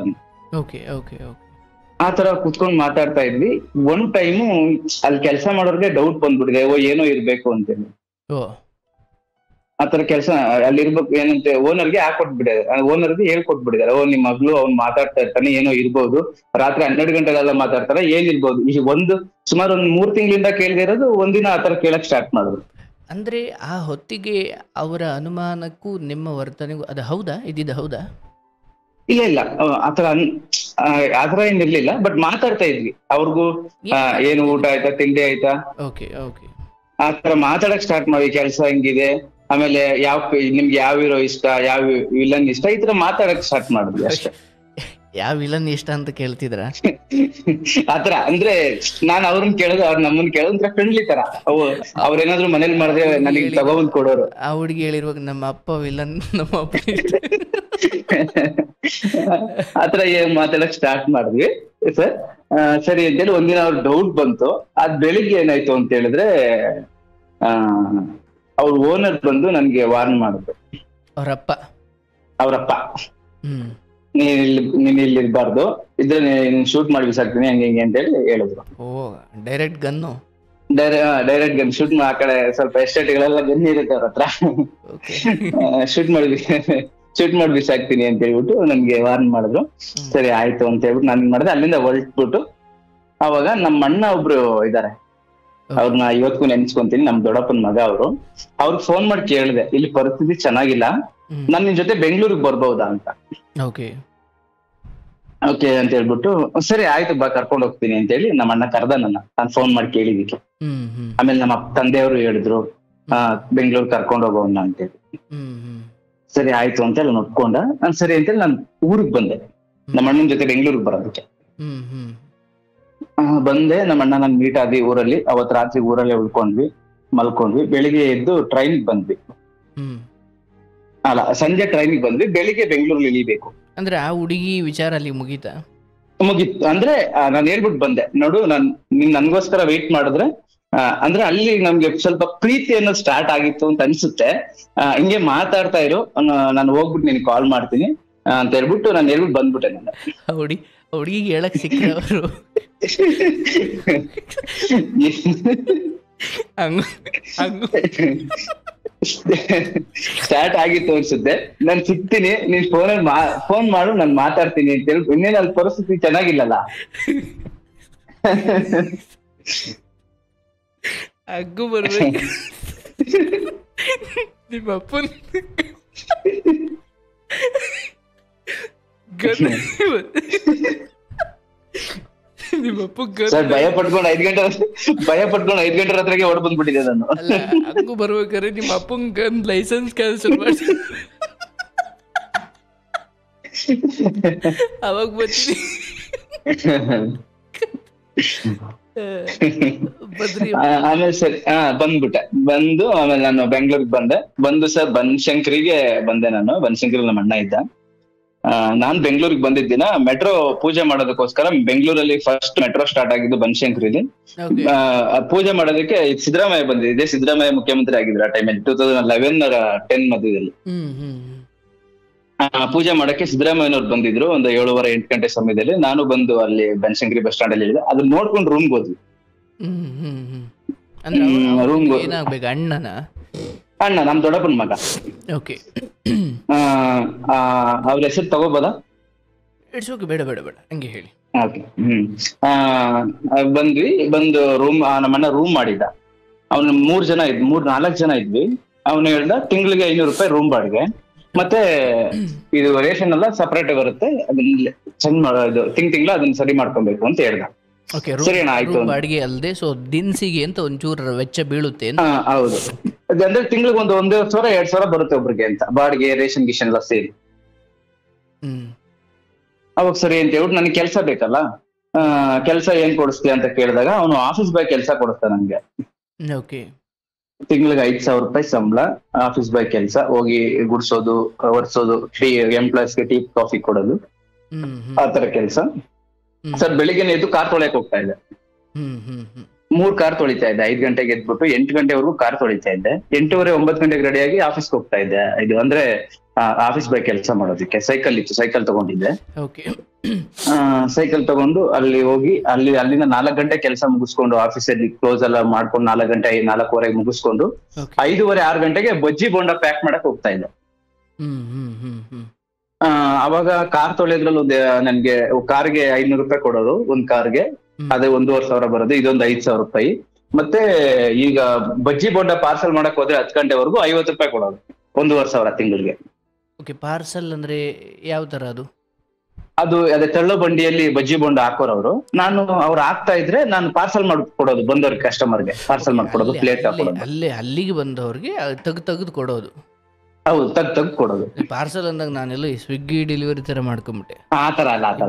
Okay okay okay.
ಆ ತರ ಕುತ್ಕೊಂಡು ಮಾತಾಡ್ತಾ ಇದ್ವಿ. ಒಂದ್ ಟೈಮು ಅಲ್ಲಿ ಕೆಲಸ ಮಾಡೋರ್ಗೆ ಡೌಟ್ ಬಂದ್ಬಿಟ್ಟಿದೆ, ಏನೋ ಇರ್ಬೇಕು ಅಂತೇಳಿ. ಆತರ ಕೆಲಸ ಅಲ್ಲಿ ಇರ್ಬೇಕು ಏನಂತೆ ಓನರ್ಗೆ ಹಾಕೊಟ್ಬಿಟ್ಟಿದ್ದಾರೆ, ಓನರ್ಗೆ ಹೇಳ್ಕೊಟ್ಬಿಟ್ಟಿದ್ದಾರೆ, ನಿಮ್ ಮಗಳು ಅವ್ನು ಮಾತಾಡ್ತಾ ಇರ್ತಾನೆ, ಏನೋ ಇರ್ಬೋದು, ರಾತ್ರಿ 12 ಗಂಟೆಗೆಲ್ಲ ಮಾತಾಡ್ತಾರೆ, ಏನಿರ್ಬೋದು. ಈ ಸುಮಾರು ಒಂದ್ 3 ತಿಂಗಳಿಂದ ಕೇಳದೆ ಇರೋದು, ಒಂದಿನ ಆತರ ಕೇಳಕ್ ಸ್ಟಾರ್ಟ್ ಮಾಡಿದ್ರು.
ಅಂದ್ರೆ ಆ ಹೊತ್ತಿಗೆ ಅವರ ಅನುಮಾನಕ್ಕೂ ನಿಮ್ಮ ವರ್ತನೆಗೂ ಅದು ಹೌದಾ? ಇದ್ದಿದ್ದು ಹೌದಾ?
ಇಲ್ಲ ಆತರ ಏನಿರ್ಲಿಲ್ಲ, ಬಟ್ ಮಾತಾಡ್ತಾ ಇದ್ವಿ. ಅವ್ರಿಗೂ ಏನು ಊಟ ಆಯ್ತಾ, ತಿಂಡಿ ಆಯ್ತಾ,
ಓಕೆ ಓಕೆ,
ಆತರ ಮಾತಾಡಕ್ ಸ್ಟಾರ್ಟ್ ಮಾಡಿ, ಕೆಲ್ಸ ಹೆಂಗಿದೆ, ಆಮೇಲೆ ನಿಮ್ಗೆ ಯಾವ ಹೀರೋ ಇಷ್ಟ, ಯಾವ ವಿಲನ್ ಇಷ್ಟ, ಈ ತರ ಮಾತಾಡಕ್ ಸ್ಟಾರ್ಟ್ ಮಾಡಿದ್ವಿ ಅಷ್ಟೇ.
ಯಾವ ವಿಲನ್ ಇಷ್ಟ ಅಂತ ಕೇಳ್ತಿದ್ರ?
ಆತರ ಅಂದ್ರೆ ನಾನ್ ಅವ್ರನ್ನ ಕೇಳೋದು, ಅವ್ರ ನಮ್ಮನ್ನ ಕೇಳೋದ್ರ ಫ್ರೆಂಡ್ಲಿ ತರ. ಅವ್ರೇನಾದ್ರು ಮನೇಲಿ ಮಾಡಿದ್ರೆ ನನಗೆ ತಗೊಂಡ್ ಕೊಡೋರು.
ಆ ಹುಡುಗಿ ಹೇಳಿರುವಾಗ ನಮ್ಮ ಅಪ್ಪ ವಿಲನ್, ನಮ್ಮ ಅಪ್ಪ
ಆತರ ಮಾತಾಡಕ್ ಸ್ಟಾರ್ಟ್ ಮಾಡಿದ್ವಿ ಸರ್. ಸರಿ ಅಂತೇಳಿ ಒಂದಿನ ಅವ್ರ ಡೌಟ್ ಬಂತು. ಅದ್ ಬೆಳಿಗ್ಗೆ ಏನಾಯ್ತು ಅಂತ ಹೇಳಿದ್ರೆ, ಅವ್ರ ಓನರ್ ಬಂದು ನನ್ಗೆ ವಾರ್ನ್ ಮಾಡಿದ್ರು. ಅವ್ರಪ್ಪ ನೀನ್ ಇಲ್ಲಿ ಇರ್ಬಾರ್ದು, ಇದ್ರೆ ನೀನ್ ಶೂಟ್ ಮಾಡಿ ಬಿಸಾಕ್ತೀನಿ, ಹಂಗೆ ಹಿಂಗೆ ಅಂತ ಹೇಳಿ ಹೇಳಿದ್ರು.
ಡೈರೆಕ್ಟ್ ಗನ್ನು
ಶೂಟ್ ಆ ಕಡೆ ಸ್ವಲ್ಪ ಎಸ್ಟೇಟ್ಗಳೆಲ್ಲ ಗನ್ ಇರುತ್ತೆ ಅವ್ರ ಹತ್ರ, ಶೂಟ್ ಮಾಡಿ ಬಿಸಾಕ್ತೀನಿ ಅಂತ ಹೇಳ್ಬಿಟ್ಟು ನನ್ಗೆ ವಾರ್ನ್ ಮಾಡಿದ್ರು. ಸರಿ ಆಯ್ತು ಅಂತ ಹೇಳ್ಬಿಟ್ಟು ನಾನು ಮಾಡಿದೆ, ಅಲ್ಲಿಂದ ಹೊರಟ್ಬಿಟ್ಟು. ಅವಾಗ ನಮ್ಮ ಅಣ್ಣ ಒಬ್ರು ಇದಾರೆ, ಅವ್ರನ್ನ ಇವತ್ತಿಗೂ ನೆನ್ಸ್ಕೊಂತೀನಿ, ನಮ್ ದೊಡ್ಡಪ್ಪನ ಮಗ ಅವರು. ಅವ್ರಿಗೆ ಫೋನ್ ಮಾಡಿ ಕೇಳಿದೆ, ಇಲ್ಲಿ ಪರಿಸ್ಥಿತಿ ಚೆನ್ನಾಗಿಲ್ಲ, ನಾನ್ ನಿನ್ ಜೊತೆ ಬೆಂಗಳೂರಿಗೆ ಬರ್ಬಹುದಾ ಅಂತ. ಓಕೆ ಅಂತ ಹೇಳ್ಬಿಟ್ಟು, ಸರಿ ಆಯ್ತು ಬಾ ಕರ್ಕೊಂಡ್ ಹೋಗ್ತೀನಿ ಅಂತ ಹೇಳಿ ನಮ್ಮ ಅಣ್ಣ ಕರ್ದ ನನ್ನ. ನಾನ್ ಫೋನ್ ಮಾಡಿ ಕೇಳಿದಿಕ್ಕೆ ಆಮೇಲೆ ನಮ್ಮ ತಂದೆಯವರು ಹೇಳಿದ್ರು, ಬೆಂಗಳೂರು ಕರ್ಕೊಂಡ್ ಹೋಗೋಣ ಅಂತೇಳಿ. ಸರಿ ಆಯ್ತು ಅಂತ ಹೇಳಿ ನೋಡ್ಕೊಂಡ. ನಾನ್ ಸರಿ ಅಂತೇಳಿ ನಾನು ಊರಿಗೆ ಬಂದೆ, ನಮ್ಮ ಅಣ್ಣನ ಜೊತೆ ಬೆಂಗಳೂರಿಗೆ ಬರೋದಕ್ಕೆ ಬಂದೆ. ನಮ್ಮ ಅಣ್ಣ ನನ್ ಮೀಟ್ ಆದಿ ಊರಲ್ಲಿ. ಅವತ್ ರಾತ್ರಿ ಊರಲ್ಲೇ ಮಲ್ಕೊಂಡ್ವಿ. ಬೆಳಿಗ್ಗೆ ಎದ್ದು ಟ್ರೈನ್ ಬಂದ್ವಿ. ಸಂಜೆ ಟ್ರೈನಿಗೆ ಬಂದ್ವಿ, ಬೆಳಿಗ್ಗೆ ಬೆಂಗಳೂರಲ್ಲಿ ಇಳಿಬೇಕು.
ಅಂದ್ರೆ ಆ ಹುಡುಗಿ ವಿಚಾರ ಅಲ್ಲಿ ಮುಗೀತು.
ಅಂದ್ರೆ ನಾನು ಹೇಳ್ಬಿಟ್ಟು ಬಂದೆ, ನೋಡು ನೀನ್ ನನ್ಗೋಸ್ಕರ ವೇಟ್ ಮಾಡಿದ್ರೆ, ಅಂದ್ರೆ ಅಲ್ಲಿ ನಮ್ಗೆ ಸ್ವಲ್ಪ ಪ್ರೀತಿ ಅನ್ನೋದು ಸ್ಟಾರ್ಟ್ ಆಗಿತ್ತು ಅಂತ ಅನ್ಸುತ್ತೆ. ಹಿಂಗೆ ಮಾತಾಡ್ತಾ ಇರು, ನಾನು ಹೋಗ್ಬಿಟ್ಟು ನಿನ್ ಕಾಲ್ ಮಾಡ್ತೀನಿ ಅಂತ ಹೇಳ್ಬಿಟ್ಟು ನಾನು ಹೇಳ್ಬಿಟ್ಟು ಬಂದ್ಬಿಟ್ಟೆ. ನಾನು
ಹುಡುಗಿಗೆ ಹೇಳಕ್ ಸಿಕ್ಕವರು
ಸ್ಟಾರ್ಟ್ ಆಗಿತ್ತು ಅನ್ಸುತ್ತೆ. ನಾನ್ ಸಿಗ್ತೀನಿ, ನೀನ್ ಫೋನ್ ಮಾಡು, ನಾನ್ ಮಾತಾಡ್ತೀನಿ ಅಂತ ಹೇಳಿ. ಇನ್ನೇನು ಅಲ್ಲಿ ಪರಿಸ್ಥಿತಿ ಚೆನ್ನಾಗಿಲ್ಲಲ್ಲ.
ಅಗ್ಗು ಬರ್ಬೇಕು ನಿಮ್ಮ ಅಪ್ಪನ
ಭಯ ಪಟ್ಕೊಂಡು 5 ಗಂಟೆ ರಾತ್ರಿಗೆ ಹೊಡ್ ಬಂದ್ಬಿಟ್ಟಿದೆ ನಾನು.
ಹಂಗು ಬರ್ಬೇಕಾದ್ರೆ ನಿಮ್ಮ ಅಪ್ಪಂಗ ಲೈಸೆನ್ಸ್ ಕ್ಯಾನ್ಸಲ್ ಮಾಡಿ ಅವಾಗ ಬರ್ತೀನಿ.
ಆಮೇಲೆ ಸರಿ ಬಂದ್ಬಿಟ್ಟೆ. ಆಮೇಲೆ ನಾನು ಬೆಂಗಳೂರಿಗೆ ಬಂದು ಸರ್ ಬನಶಂಕರಿಗೆ ಬಂದೆ. ನಾನು ಬನಶಂಕರಿ ನಮ್ಮ ಅಣ್ಣ ಇದ್ದ. ನಾನ್ ಬೆಂಗಳೂರಿಗೆ ಬಂದಿದ್ದಿನ ಮೆಟ್ರೋ ಪೂಜೆ ಮಾಡೋದಕ್ಕೋಸ್ಕರ. ಬೆಂಗಳೂರಲ್ಲಿ ಫಸ್ಟ್ ಮೆಟ್ರೋ ಸ್ಟಾರ್ಟ್ ಆಗಿದ್ದು ಬನಶಂಕರಿಲಿ. ಪೂಜೆ ಮಾಡೋದಕ್ಕೆ ಸಿದ್ದರಾಮಯ್ಯ ಬಂದಿದ್ದೆ. ಸಿದ್ದರಾಮಯ್ಯ ಮುಖ್ಯಮಂತ್ರಿ ಆಗಿದ್ರು ಆ ಟೈಮಲ್ಲಿ, 2011-10 ಮಧ್ಯದಲ್ಲಿ. ಪೂಜೆ ಮಾಡಕ್ಕೆ ಸಿದ್ದರಾಮಯ್ಯನವ್ರು ಬಂದಿದ್ರು ಒಂದು 7:30-8 ಗಂಟೆ ಸಮಯದಲ್ಲಿ. ನಾನು ಬಂದು ಅಲ್ಲಿ ಬನಶಂಕರಿ ಬಸ್ ಸ್ಟಾಂಡ್ ಅಲ್ಲಿ ಇಳಿದೆ. ಅದನ್ನ ನೋಡ್ಕೊಂಡು ರೂಮ್ಗೆ ಹೋದ್ವಿ. ಅಣ್ಣ ನಮ್ ದೊಡ್ಡಪ್ಪನ ಮಗ. ಅವ್ರ ಹೆಸರು ತಗೋಬೋದಾ?
ಬೇಡ ಬೇಡ ಬೇಡ ಹಂಗೆ ಹೇಳಿ.
ಬಂದು ರೂಮ್ ನಮ್ಮಣ್ಣ ರೂಮ್ ಮಾಡಿದ್ದ. ಅವ್ನು 4 ಜನ ಇದ್ವಿ. ಅವ್ನು ಹೇಳ್ದ ತಿಂಗಳಿಗೆ 500 ರೂಪಾಯಿ ರೂಮ್ ಬಾಡಿಗೆ, ಮತ್ತೆ ಇದು ರೇಷನ್ ಎಲ್ಲ ಸಪರೇಟ್ ಬರುತ್ತೆ, ಅದನ್ನ ಚೇಂಜ್ ಮಾಡೋದು ತಿಂಗಳ ಅದನ್ನ ಸರಿ ಮಾಡ್ಕೊಬೇಕು ಅಂತ ಹೇಳ್ದ. ಸರಿ ಅಣ್ಣ ಆಯ್ತು.
ಬಾಡಿಗೆ ಅಲ್ಲದೆ ಸೊ ದಿನಸಿಗೆ ಅಂತ ಒಂಚೂರು ವೆಚ್ಚ ಬೀಳುತ್ತೆ.
ಹೌದು, ಅಂದ್ರೆ ತಿಂಗಳಿಗೆ 1,500-2,000 ಬರುತ್ತೆ ಒಬ್ರಿಗೆ ಅಂತ, ಬಾಡಿಗೆ ರೇಷನ್ ಗಿಷನ್ ಎಲ್ಲ ಸೇರಿ. ಅವಾಗ ಸರಿ ಅಂತ ಹೇಳ್ಬಿಟ್ಟು ನನಗೆ ಕೆಲಸ ಬೇಕಲ್ಲ, ಕೆಲಸ ಏನ್ ಕೊಡಿಸ್ತೀಯ ಅಂತ ಕೇಳಿದಾಗ ಅವನು ಆಫೀಸ್ ಬಾಯ್ ಕೆಲಸ ಕೊಡಿಸ್ತಾನೆ ನನ್ಗೆ.
ಓಕೆ.
ತಿಂಗಳಿಗೆ 5,000 ರೂಪಾಯಿ ಸಂಬಳ, ಆಫೀಸ್ ಬಾಯ್ ಕೆಲಸ, ಹೋಗಿ ಗುಡ್ಸೋದು, ಒರ್ಸೋದು, ಎಂಪ್ಲಾಯ್ಸ್ಗೆ ಟೀ ಕಾಫಿ ಕೊಡೋದು, ಆ ತರ ಕೆಲಸ. ಸರ್ ಬೆಳಿಗ್ಗೆ ಎದ್ದು ಕಾರ್ ತೊಳೆಯಕ್ ಹೋಗ್ತಾ ಇದ್ದೆ. 3 ಕಾರ್ ತೊಳಿತಾ ಇದ್ದೆ. 5 ಗಂಟೆಗೆ ಎದ್ಬಿಟ್ಟು 8 ಗಂಟೆವರೆಗೂ ಕಾರ್ ತೊಳಿತಾ ಇದ್ದೆ. 8:30 9 ಗಂಟೆಗೆ ರೆಡಿಯಾಗಿ ಆಫೀಸ್ಗೆ ಹೋಗ್ತಾ ಇದ್ದೆ. ಇದು ಅಂದ್ರೆ ಆಫೀಸ್ ಬಾಯ್ ಕೆಲಸ ಮಾಡೋದಕ್ಕೆ ಸೈಕಲ್ ಇತ್ತು, ಸೈಕಲ್ ತಗೊಂಡಿದ್ದೆ. ಸೈಕಲ್ ತಗೊಂಡು ಅಲ್ಲಿ ಹೋಗಿ ಅಲ್ಲಿಂದ 4 ಗಂಟೆ ಕೆಲಸ ಮುಗಿಸ್ಕೊಂಡು, ಆಫೀಸಲ್ಲಿ ಕ್ಲೋಸ್ ಎಲ್ಲ ಮಾಡ್ಕೊಂಡು 4 ಗಂಟೆ 4:15 ಮುಗಿಸ್ಕೊಂಡು 5:30 6 ಗಂಟೆಗೆ ಬಜ್ಜಿ ಬೋಂಡ ಪ್ಯಾಕ್ ಮಾಡಕ್ ಹೋಗ್ತಾ ಇದ್ದೆ. ಅವಾಗ ಕಾರ್ ತೊಳೆಯೋದ್ರಲ್ಲಿ ನನ್ಗೆ ಕಾರ್ಗೆ 500 ರೂಪಾಯಿ ಕೊಡೋದು, ಒಂದ್ ಕಾರ್ಗೆ ಅದೇ 1,500 ಬರೋದು, ಇದೊಂದು 5,000 ರೂಪಾಯಿ. ಮತ್ತೆ ಈಗ ಬಜ್ಜಿ ಬೋಂಡ ಪಾರ್ಸಲ್ ಮಾಡಕ್ ಹೋದ್ರೆ 10 ಗಂಟೆವರೆಗೂ 50 ರೂಪಾಯಿ ಕೊಡೋದು, 1,500 ತಿಂಗಳಿಗೆ.
ಓಕೆ. ಪಾರ್ಸಲ್ ಅಂದ್ರೆ ಯಾವ ತರ ಅದು?
ಅದೇ ತಳ್ಳೋ ಬಂಡಿಯಲ್ಲಿ ಬಜ್ಜಿ ಬೋಂಡ ಹಾಕೋರವ್ರು. ನಾನು ಅವ್ರು ಹಾಕ್ತಾ ಇದ್ರೆ ನಾನು ಪಾರ್ಸಲ್ ಮಾಡ್ಕೊಡೋದು, ಬಂದವ್ರಿಗೆ ಕಸ್ಟಮರ್ಗೆ ಪಾರ್ಸಲ್ ಮಾಡ್ಕೊಡೋದು, ಪ್ಲೇಟ್ ಹಾಕೊಡೋದು.
ಅಲ್ಲಿಗೆ ಬಂದವ್ರಿಗೆ ತೆಗೆದು ಕೊಡೋದು.
ಹೌದು, ತೆಗ್ದು ಕೊಡೋದು.
ಪಾರ್ಸಲ್ ಅಂದಾಗ ನಾನೆಲ್ಲ ಸ್ವಿಗ್ಗಿ ಡೆಲಿವರಿ ತರ ಮಾಡ್ಕೊಂಬಿಟ್ಟೆ.
ಆತರ ಅಲ್ಲ, ಆತರ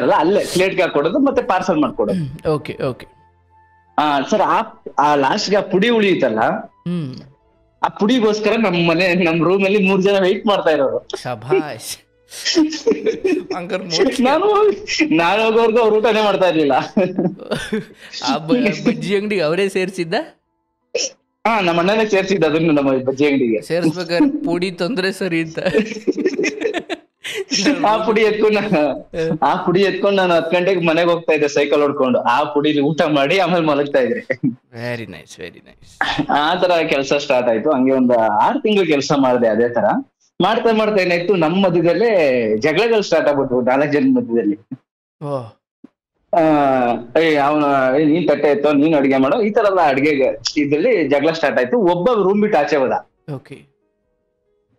ಅಲ್ಲ, ಅಲ್ಲೇ ಪ್ಲೇಟ್ಗೆ ಹಾಕೊಡೋದು ಮತ್ತೆ ಪಾರ್ಸಲ್ ಮಾಡ್ಕೊಡೋದು.
Okay okay.
ಸರ್ ಆ ಲಾಸ್ಟ್ಗೆ ಆ ಪುಡಿ ಉಳಿಯುತ್ತಲ್ಲ, ಆ ಪುಡಿಗೋಸ್ಕರ ನಮ್ ರೂಮ್ ಅಲ್ಲಿ 3 ಜನ ವೆಯ್ಟ್ ಮಾಡ್ತಾ ಇರೋರು.
ಶಭಾಷ್.
ನಾನು ಹೋಗೋರ್ಗು ಅವ್ರು ಊಟನೇ ಮಾಡ್ತಾ ಇರ್ಲಿಲ್ಲ.
ಆ ಬಜ್ಜಿ ಅಂಗಡಿಗೆ ಅವರೇ ಸೇರ್ಸಿದ್ದ?
ನಮ್ಮ ಅಣ್ಣನೇ ಸೇರ್ಸಿದ್ದ ಅದನ್ನು ನಮ್ಮ ಬಜ್ಜಿ ಅಂಗಡಿಗೆ.
ಸೇರ್ಸ್ಬೇಕಾದ್ರೆ ಪುಡಿ ತೊಂದ್ರೆ ಸರಿ ಅಂತ
ಆ ಪುಡಿ ಎತ್ಕೊಂಡು ನಾನು 10 ಗಂಟೆಗೆ ಮನೆಗೆ ಹೋಗ್ತಾ ಇದ್ದೆ ಸೈಕಲ್ ಹೊಡ್ಕೊಂಡು. ಆ ಪುಡಿಲಿ ಊಟ ಮಾಡಿ ಆಮೇಲೆ ಮಲಗ್ತಾ ಇದ್ರಿ.
Very nice, very nice.
ಆ ತರ ಕೆಲಸ ಸ್ಟಾರ್ಟ್ ಆಯ್ತು. ಹಂಗೆ ಒಂದು 6 ತಿಂಗಳು ಕೆಲಸ ಮಾಡಿದೆ ಅದೇ ತರ. ಮಾಡ್ತಾ ಏನಾಯ್ತು, ನಮ್ಮ ಮಧ್ಯದಲ್ಲೇ ಜಗಳಗಳು ಸ್ಟಾರ್ಟ್ ಆಗ್ಬಿಟ್ವು 4 ಜನ ಮಧ್ಯದಲ್ಲಿ. ಅವನು ನೀನ್ ತಟ್ಟೆ ಎತ್ತೋ, ನೀನ್ ಅಡ್ಗೆ ಮಾಡೋ, ಈ ತರ ಎಲ್ಲ ಅಡ್ಗೆಗೆ ಇದ್ರಲ್ಲಿ ಜಗಳ ಸ್ಟಾರ್ಟ್ ಆಯ್ತು. ಒಬ್ಬ ರೂಮ್ ಬಿಟ್ಟು ಆಚೆ ಹೋದ.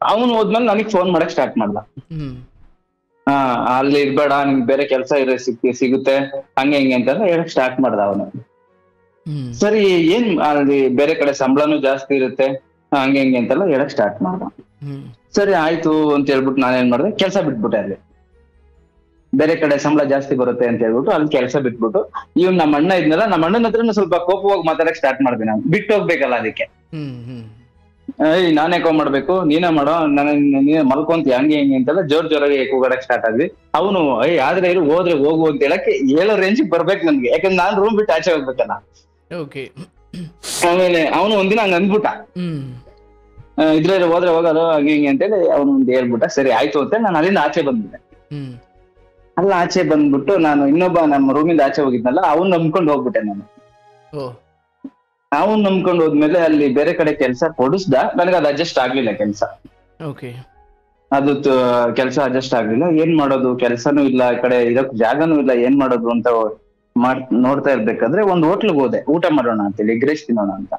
ಅವನು ಹೋದ್ಮೇಲೆ ನನಗ್ ಫೋನ್ ಮಾಡಕ್ ಸ್ಟಾರ್ಟ್ ಮಾಡ್ದ. ಅಲ್ಲಿ ಇರ್ಬೇಡ, ನಿಮ್ಗೆ ಬೇರೆ ಕೆಲಸ ಸಿಗುತ್ತೆ, ಹಂಗೆ ಹಿಂಗೆ ಅಂತೆಲ್ಲ ಹೇಳಕ್ ಸ್ಟಾರ್ಟ್ ಮಾಡ್ದ ಅವನು. ಸರಿ, ಏನ್ ಅಲ್ಲಿ ಬೇರೆ ಕಡೆ ಸಂಬಳನೂ ಜಾಸ್ತಿ ಇರುತ್ತೆ, ಹಂಗೆ ಹಿಂಗೆ ಅಂತೆಲ್ಲ ಹೇಳಕ್ ಸ್ಟಾರ್ಟ್ ಮಾಡ್ದ. ಸರಿ ಆಯ್ತು ಅಂತ ಹೇಳ್ಬಿಟ್ಟು ನಾನೇನ್ ಮಾಡ್ದೆ, ಕೆಲಸ ಬಿಟ್ಬಿಟ್ಟೆ. ಅಲ್ಲಿ ಬೇರೆ ಕಡೆ ಸಂಬಳ ಜಾಸ್ತಿ ಬರುತ್ತೆ ಅಂತ ಹೇಳ್ಬಿಟ್ಟು ಅಲ್ಲಿ ಕೆಲಸ ಬಿಟ್ಬಿಟ್ಟು, ಇವ್ನು ನಮ್ಮ ಅಣ್ಣ ಇದ್ನಲ್ಲ, ನಮ್ಮ ಅಣ್ಣನ ಹತ್ರನ ಸ್ವಲ್ಪ ಕೋಪವಾಗಿ ಮಾತಾಡಕ್ ಸ್ಟಾರ್ಟ್ ಮಾಡ್ದೆ. ನಾನು ಬಿಟ್ಟು ಹೋಗ್ಬೇಕಲ್ಲ ಅದಕ್ಕೆ, ನಾನೇ ಮಾಡ್ಬೇಕು, ನೀನೇ ಮಾಡೋ, ನೀನೇ ಮಲ್ಕೊಂತೀಯ, ಹಂಗೆ ಹಿಂಗೆ ಅಂತೆಲ್ಲ ಜೋರಾಗಿ ಕೂಗಾಡಕ್ ಸ್ಟಾರ್ಟ್ ಆದ್ವಿ. ಅವನು ಆದ್ರೆ ಇರು, ಹೋದ್ರೆ ಹೋಗು ಅಂತ ಹೇಳೋ ರೇಂಜಿಗೆ ಬರ್ಬೇಕು ನನ್ಗೆ, ಯಾಕಂದ್ರೆ ನಾನ್ ರೂಮ್ ಬಿಟ್ಟು ಆಚೆ ಹೋಗ್ಬೇಕಲ್ಲ. ಆಮೇಲೆ ಅವನು ಒಂದಿನ ಹಂಗ ಅಂದ್ಬಿಟ್ಟ, ಇದ್ರೆ ಹೋದ್ರೆ ಹೋಗೋದು ಹಂಗೆ ಹಿಂಗೆ ಅಂತೇಳಿ ಅವನು ಒಂದು ಹೇಳ್ಬಿಟ್ಟ. ಸರಿ ಆಯ್ತು ಅಂತ ನಾನು ಅಲ್ಲಿಂದ ಆಚೆ ಬಂದ್ಬಿಟ್ಟೆ. ಅಲ್ಲ ಆಚೆ ಬಂದ್ಬಿಟ್ಟು ನಾನು ಇನ್ನೊಬ್ಬ ನಮ್ಮ ರೂಮಿಂದ ಆಚೆ ಹೋಗಿದ್ನಲ್ಲ, ಅವ್ನು ನಂಬ್ಕೊಂಡು ಹೋಗ್ಬಿಟ್ಟೆ ನಾನು. ಅವ್ನು ನಂಬ್ಕೊಂಡು ಹೋದ್ಮೇಲೆ ಅಲ್ಲಿ ಬೇರೆ ಕಡೆ ಕೆಲಸ ಕೊಡಿಸ್ದ. ನನಗೆ ಅದು ಅಡ್ಜಸ್ಟ್ ಆಗ್ಲಿಲ್ಲ ಕೆಲಸ. ಅದು ಕೆಲಸ ಅಡ್ಜಸ್ಟ್ ಆಗ್ಲಿಲ್ಲ. ಏನ್ ಮಾಡೋದು, ಕೆಲಸನೂ ಇಲ್ಲ, ಈ ಕಡೆ ಇರೋಕ್ ಜಾಗನೂ ಇಲ್ಲ, ಏನ್ ಮಾಡೋದು ಅಂತ ನೋಡ್ತಾ ಇರ್ಬೇಕಾದ್ರೆ ಒಂದ್ ಹೋಟ್ಲಿಗೆ ಹೋದೆ, ಊಟ ಮಾಡೋಣ ಅಂತೇಳಿ, ಎಗ್ ರೈಸ್ ತಿನ್ನೋಣ ಅಂತ.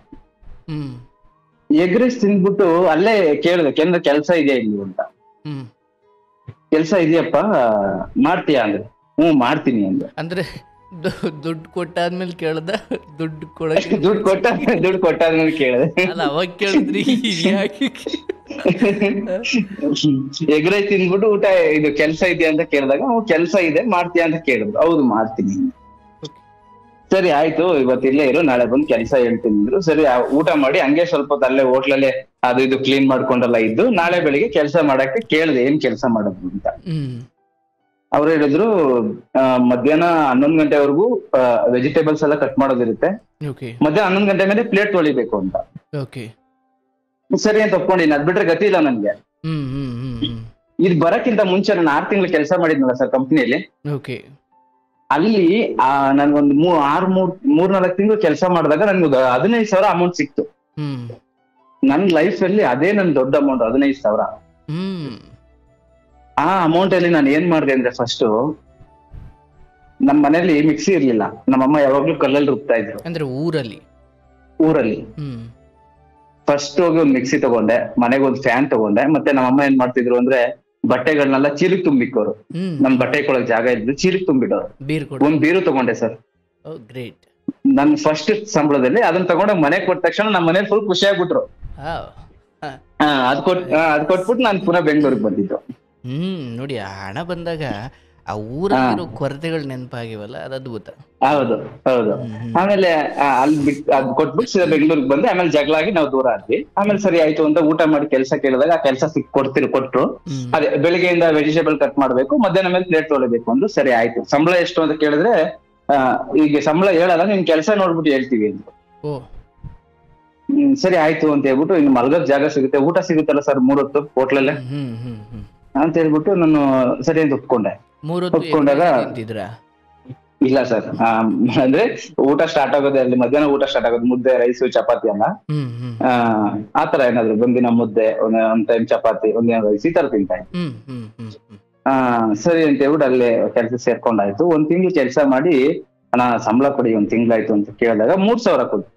ಎಗ್ ರೈಸ್ ತಿಂದ್ಬಿಟ್ಟು ಅಲ್ಲೇ ಕೇಳಿದೆ, ಕೇಂದ್ರ ಕೆಲಸ ಇದೆಯಾ ಇಲ್ಲಿ ಅಂತ. ಕೆಲ್ಸ ಇದೆಯಪ್ಪ, ಮಾಡ್ತೀಯಾ ಅಂದ್ರೆ, ಮಾಡ್ತೀನಿ ಅಂದ್ರೆ.
ಅಂದ್ರೆ ದುಡ್ಡು ಕೊಟ್ಟಾದ್ಮೇಲೆ ಕೇಳ್ದ? ದುಡ್ಡು
ಕೊಟ್ಟಾದ್ಮೇಲೆ ಕೇಳಿದೆ.
ಅವಾಗ ಕೇಳಿದ್ರಿ
ಎಗ್ ರೈಸ್ ತಿಂದ್ಬಿಟ್ಟು ಊಟ ಇದು ಕೆಲ್ಸ ಇದೆಯಾ ಅಂತ ಕೇಳಿದಾಗ ಕೆಲ್ಸ ಇದೆ, ಮಾಡ್ತೀಯಾ ಅಂತ ಕೇಳಿದ್ರು. ಹೌದು ಮಾಡ್ತೀನಿ. ಸರಿ ಆಯ್ತು, ಇವತ್ತು ಇಲ್ಲೇ ಇರು, ನಾಳೆ ಬಂದು ಕೆಲಸ ಹೇಳ್ತೀನಿ ಅಂದ್ರು. ಸರಿ ಊಟ ಮಾಡಿ ಹಂಗೆ ಸ್ವಲ್ಪ ಹೊತ್ತು ಅಲ್ಲೇ ಹೋಟ್ಲಲ್ಲೇ ಅದು ಇದು ಕ್ಲೀನ್ ಮಾಡ್ಕೊಂಡೆಲ್ಲ ಇದ್ದು, ನಾಳೆ ಬೆಳಿಗ್ಗೆ ಕೆಲಸ ಮಾಡಕ್ಕೆ ಕೇಳಿದೆ, ಏನ್ ಕೆಲಸ ಮಾಡೋದು ಅಂತ. ಅವ್ರು ಹೇಳಿದ್ರು, ಮಧ್ಯಾಹ್ನ 11 ಗಂಟೆವರೆಗೂ ವೆಜಿಟೇಬಲ್ಸ್ ಎಲ್ಲ ಕಟ್ ಮಾಡೋದಿರುತ್ತೆ, ಮಧ್ಯಾಹ್ನ 11 ಗಂಟೆ ಮೇಲೆ ಪ್ಲೇಟ್ ತೊಳಿಬೇಕು ಅಂತ. ಸರಿ ಅಂತ ಒಪ್ಕೊಂಡಿನಿ. ಅದ್ ಬಿಟ್ರೆ ಗತಿ ಇಲ್ಲ ನನ್ಗೆ. ಇದು ಬರಕ್ಕಿಂತ ಮುಂಚೆ ನಾನು 6 ತಿಂಗಳು ಕೆಲಸ ಮಾಡಿದ್ನಲ್ಲ ಸರ್ ಕಂಪ್ನಿಯಲ್ಲಿ. ಅಲ್ಲಿ ನನ್ಗೊಂದು 3-4 ತಿಂಗಳು ಕೆಲಸ ಮಾಡಿದಾಗ ನನ್ಗೆ 15,000 ಅಮೌಂಟ್ ಸಿಕ್ತು. ನನ್ ಲೈಫ್ ಅಲ್ಲಿ ಅದೇ ನನ್ ದೊಡ್ಡ ಅಮೌಂಟ್, 15,000. ಆ ಅಮೌಂಟ್ ಅಲ್ಲಿ ನಾನು ಏನ್ ಮಾಡಿದೆ ಅಂದ್ರೆ, ಫಸ್ಟ್ ನಮ್ ಮನೇಲಿ ಮಿಕ್ಸಿ ಇರ್ಲಿಲ್ಲ, ನಮ್ಮಮ್ಮ ಯಾವಾಗ್ಲೂ ಕಲ್ಲಲ್ಲಿ ರುಬ್ತಾ ಇದ್ರು.
ಅಂದ್ರೆ ಊರಲ್ಲಿ
ಫಸ್ಟ್ ಹೋಗಿ ಒಂದ್ ಮಿಕ್ಸಿ ತಗೊಂಡೆ, ಮನೆಗೆ ಒಂದ್ ಫ್ಯಾನ್ ತಗೊಂಡೆ. ಮತ್ತೆ ನಮ್ಮಮ್ಮ ಏನ್ ಮಾಡ್ತಿದ್ರು ಅಂದ್ರೆ, ಬಟ್ಟೆಗಳನ್ನೆಲ್ಲ ಚೀಲಿಗೆ ತುಂಬಿಕ್ಕೋರು. ನಮ್ ಬಟ್ಟೆ ಕೊಡಕ್ ಜಾಗ ಇದ್ರು, ಚೀಲಿಗೆ ತುಂಬಿಡೋರು. ಒಂದ್ ಬೀರು ತಗೊಂಡೆ ಸರ್. ನನ್ ಫಸ್ಟ್ ಸಂಬಳದಲ್ಲಿ ಅದನ್ನ ತಗೊಂಡ ಮನೆಗೆ ಕೊಟ್ಟ ತಕ್ಷಣ ನಮ್ಮ ಮನೇಲಿ ಫುಲ್ ಖುಷಿ ಆಗ್ಬಿಟ್ರು. ಅದ್ ಕೊಟ್ಬಿಟ್ಟು ನಾನು ಪುನಃ ಬೆಂಗಳೂರಿಗೆ ಬಂದಿದ್ದು.
ನೋಡಿ ಆ ಹಣ ಬಂದಾಗ ಆ ಊರಲ್ಲಿರೋ ಕೊರತೆಗಳು ನೆನಪಾಗಿವಲ್ಲ, ಅದು ಅದ್ಭುತ.
ಹೌದು ಹೌದು. ಆಮೇಲೆ ಅಲ್ಲಿ ಬಿಟ್ಟು ಅದ್ ಕೊಟ್ಬಿಟ್ಟು ಸೀದಾ ಬೆಂಗಳೂರಿಗೆ ಬಂದೆ. ಆಮೇಲೆ ಜಗಳ ಆಗಿ ನಾವು ದೂರ ಆದ್ವಿ. ಆಮೇಲೆ ಸರಿ ಆಯ್ತು ಅಂತ ಊಟ ಮಾಡಿ ಕೆಲಸ ಕೇಳಿದಾಗ ಆ ಕೆಲಸ ಕೊಟ್ರು. ಅದೇ ಬೆಳಿಗ್ಗೆಯಿಂದ ವೆಜಿಟೇಬಲ್ ಕಟ್ ಮಾಡ್ಬೇಕು, ಮಧ್ಯಾಹ್ನ ಮೇಲೆ ಪ್ಲೇಟ್ ತೊಳಿಬೇಕು ಅಂದ್ರು. ಸರಿ ಆಯ್ತು. ಸಂಬಳ ಎಷ್ಟು ಅಂತ ಕೇಳಿದ್ರೆ ಈಗ ಸಂಬಳ ಹೇಳಲ್ಲ, ನಿನ್ ಕೆಲಸ ನೋಡ್ಬಿಟ್ಟು ಹೇಳ್ತೀವಿ ಅಂತ. ಸರಿ ಆಯ್ತು ಅಂತ ಹೇಳ್ಬಿಟ್ಟು, ಇನ್ನು ಮಲ್ಗದ್ ಜಾಗ ಸಿಗುತ್ತೆ, ಊಟ ಸಿಗುತ್ತಲ್ಲ ಸರ್ 3 ಹೊತ್ತು ಹೋಟ್ಲಲ್ಲೇ ಅಂತ ಹೇಳ್ಬಿಟ್ಟು ನಾನು ಸರಿ ಅಂತ ಒಪ್ಕೊಂಡೆ. ಒಪ್ಕೊಂಡಾಗ ಇಲ್ಲ ಸರ್, ಅಂದ್ರೆ ಊಟ ಸ್ಟಾರ್ಟ್ ಆಗೋದೇ ಅಲ್ಲಿ, ಮಧ್ಯಾಹ್ನ ಊಟ ಸ್ಟಾರ್ಟ್ ಆಗೋದು ಮುದ್ದೆ, ರೈಸು, ಚಪಾತಿ ಅಲ್ಲ. ಆತರ ಏನಾದ್ರು ಒಂದಿನ ಮುದ್ದೆ, ಒಂದ್ ಟೈಮ್ ಚಪಾತಿ, ಒಂದಿನ ರೈಸ್, ಈ ತರ ತಿಂತಾ ಇದ್ದೆ. ಸರಿ ಅಂತ ಹೇಳ್ಬಿಟ್ಟು ಅಲ್ಲೇ ಕೆಲಸ ಸೇರ್ಕೊಂಡಾಯ್ತು. 1 ತಿಂಗಳು ಕೆಲಸ ಮಾಡಿ ಅಣ್ಣ ಸಂಬಳ ಕೊಡಿ, 1 ತಿಂಗಳಾಯ್ತು ಅಂತ ಕೇಳಿದಾಗ 3,000 ಕೊಟ್ಟು.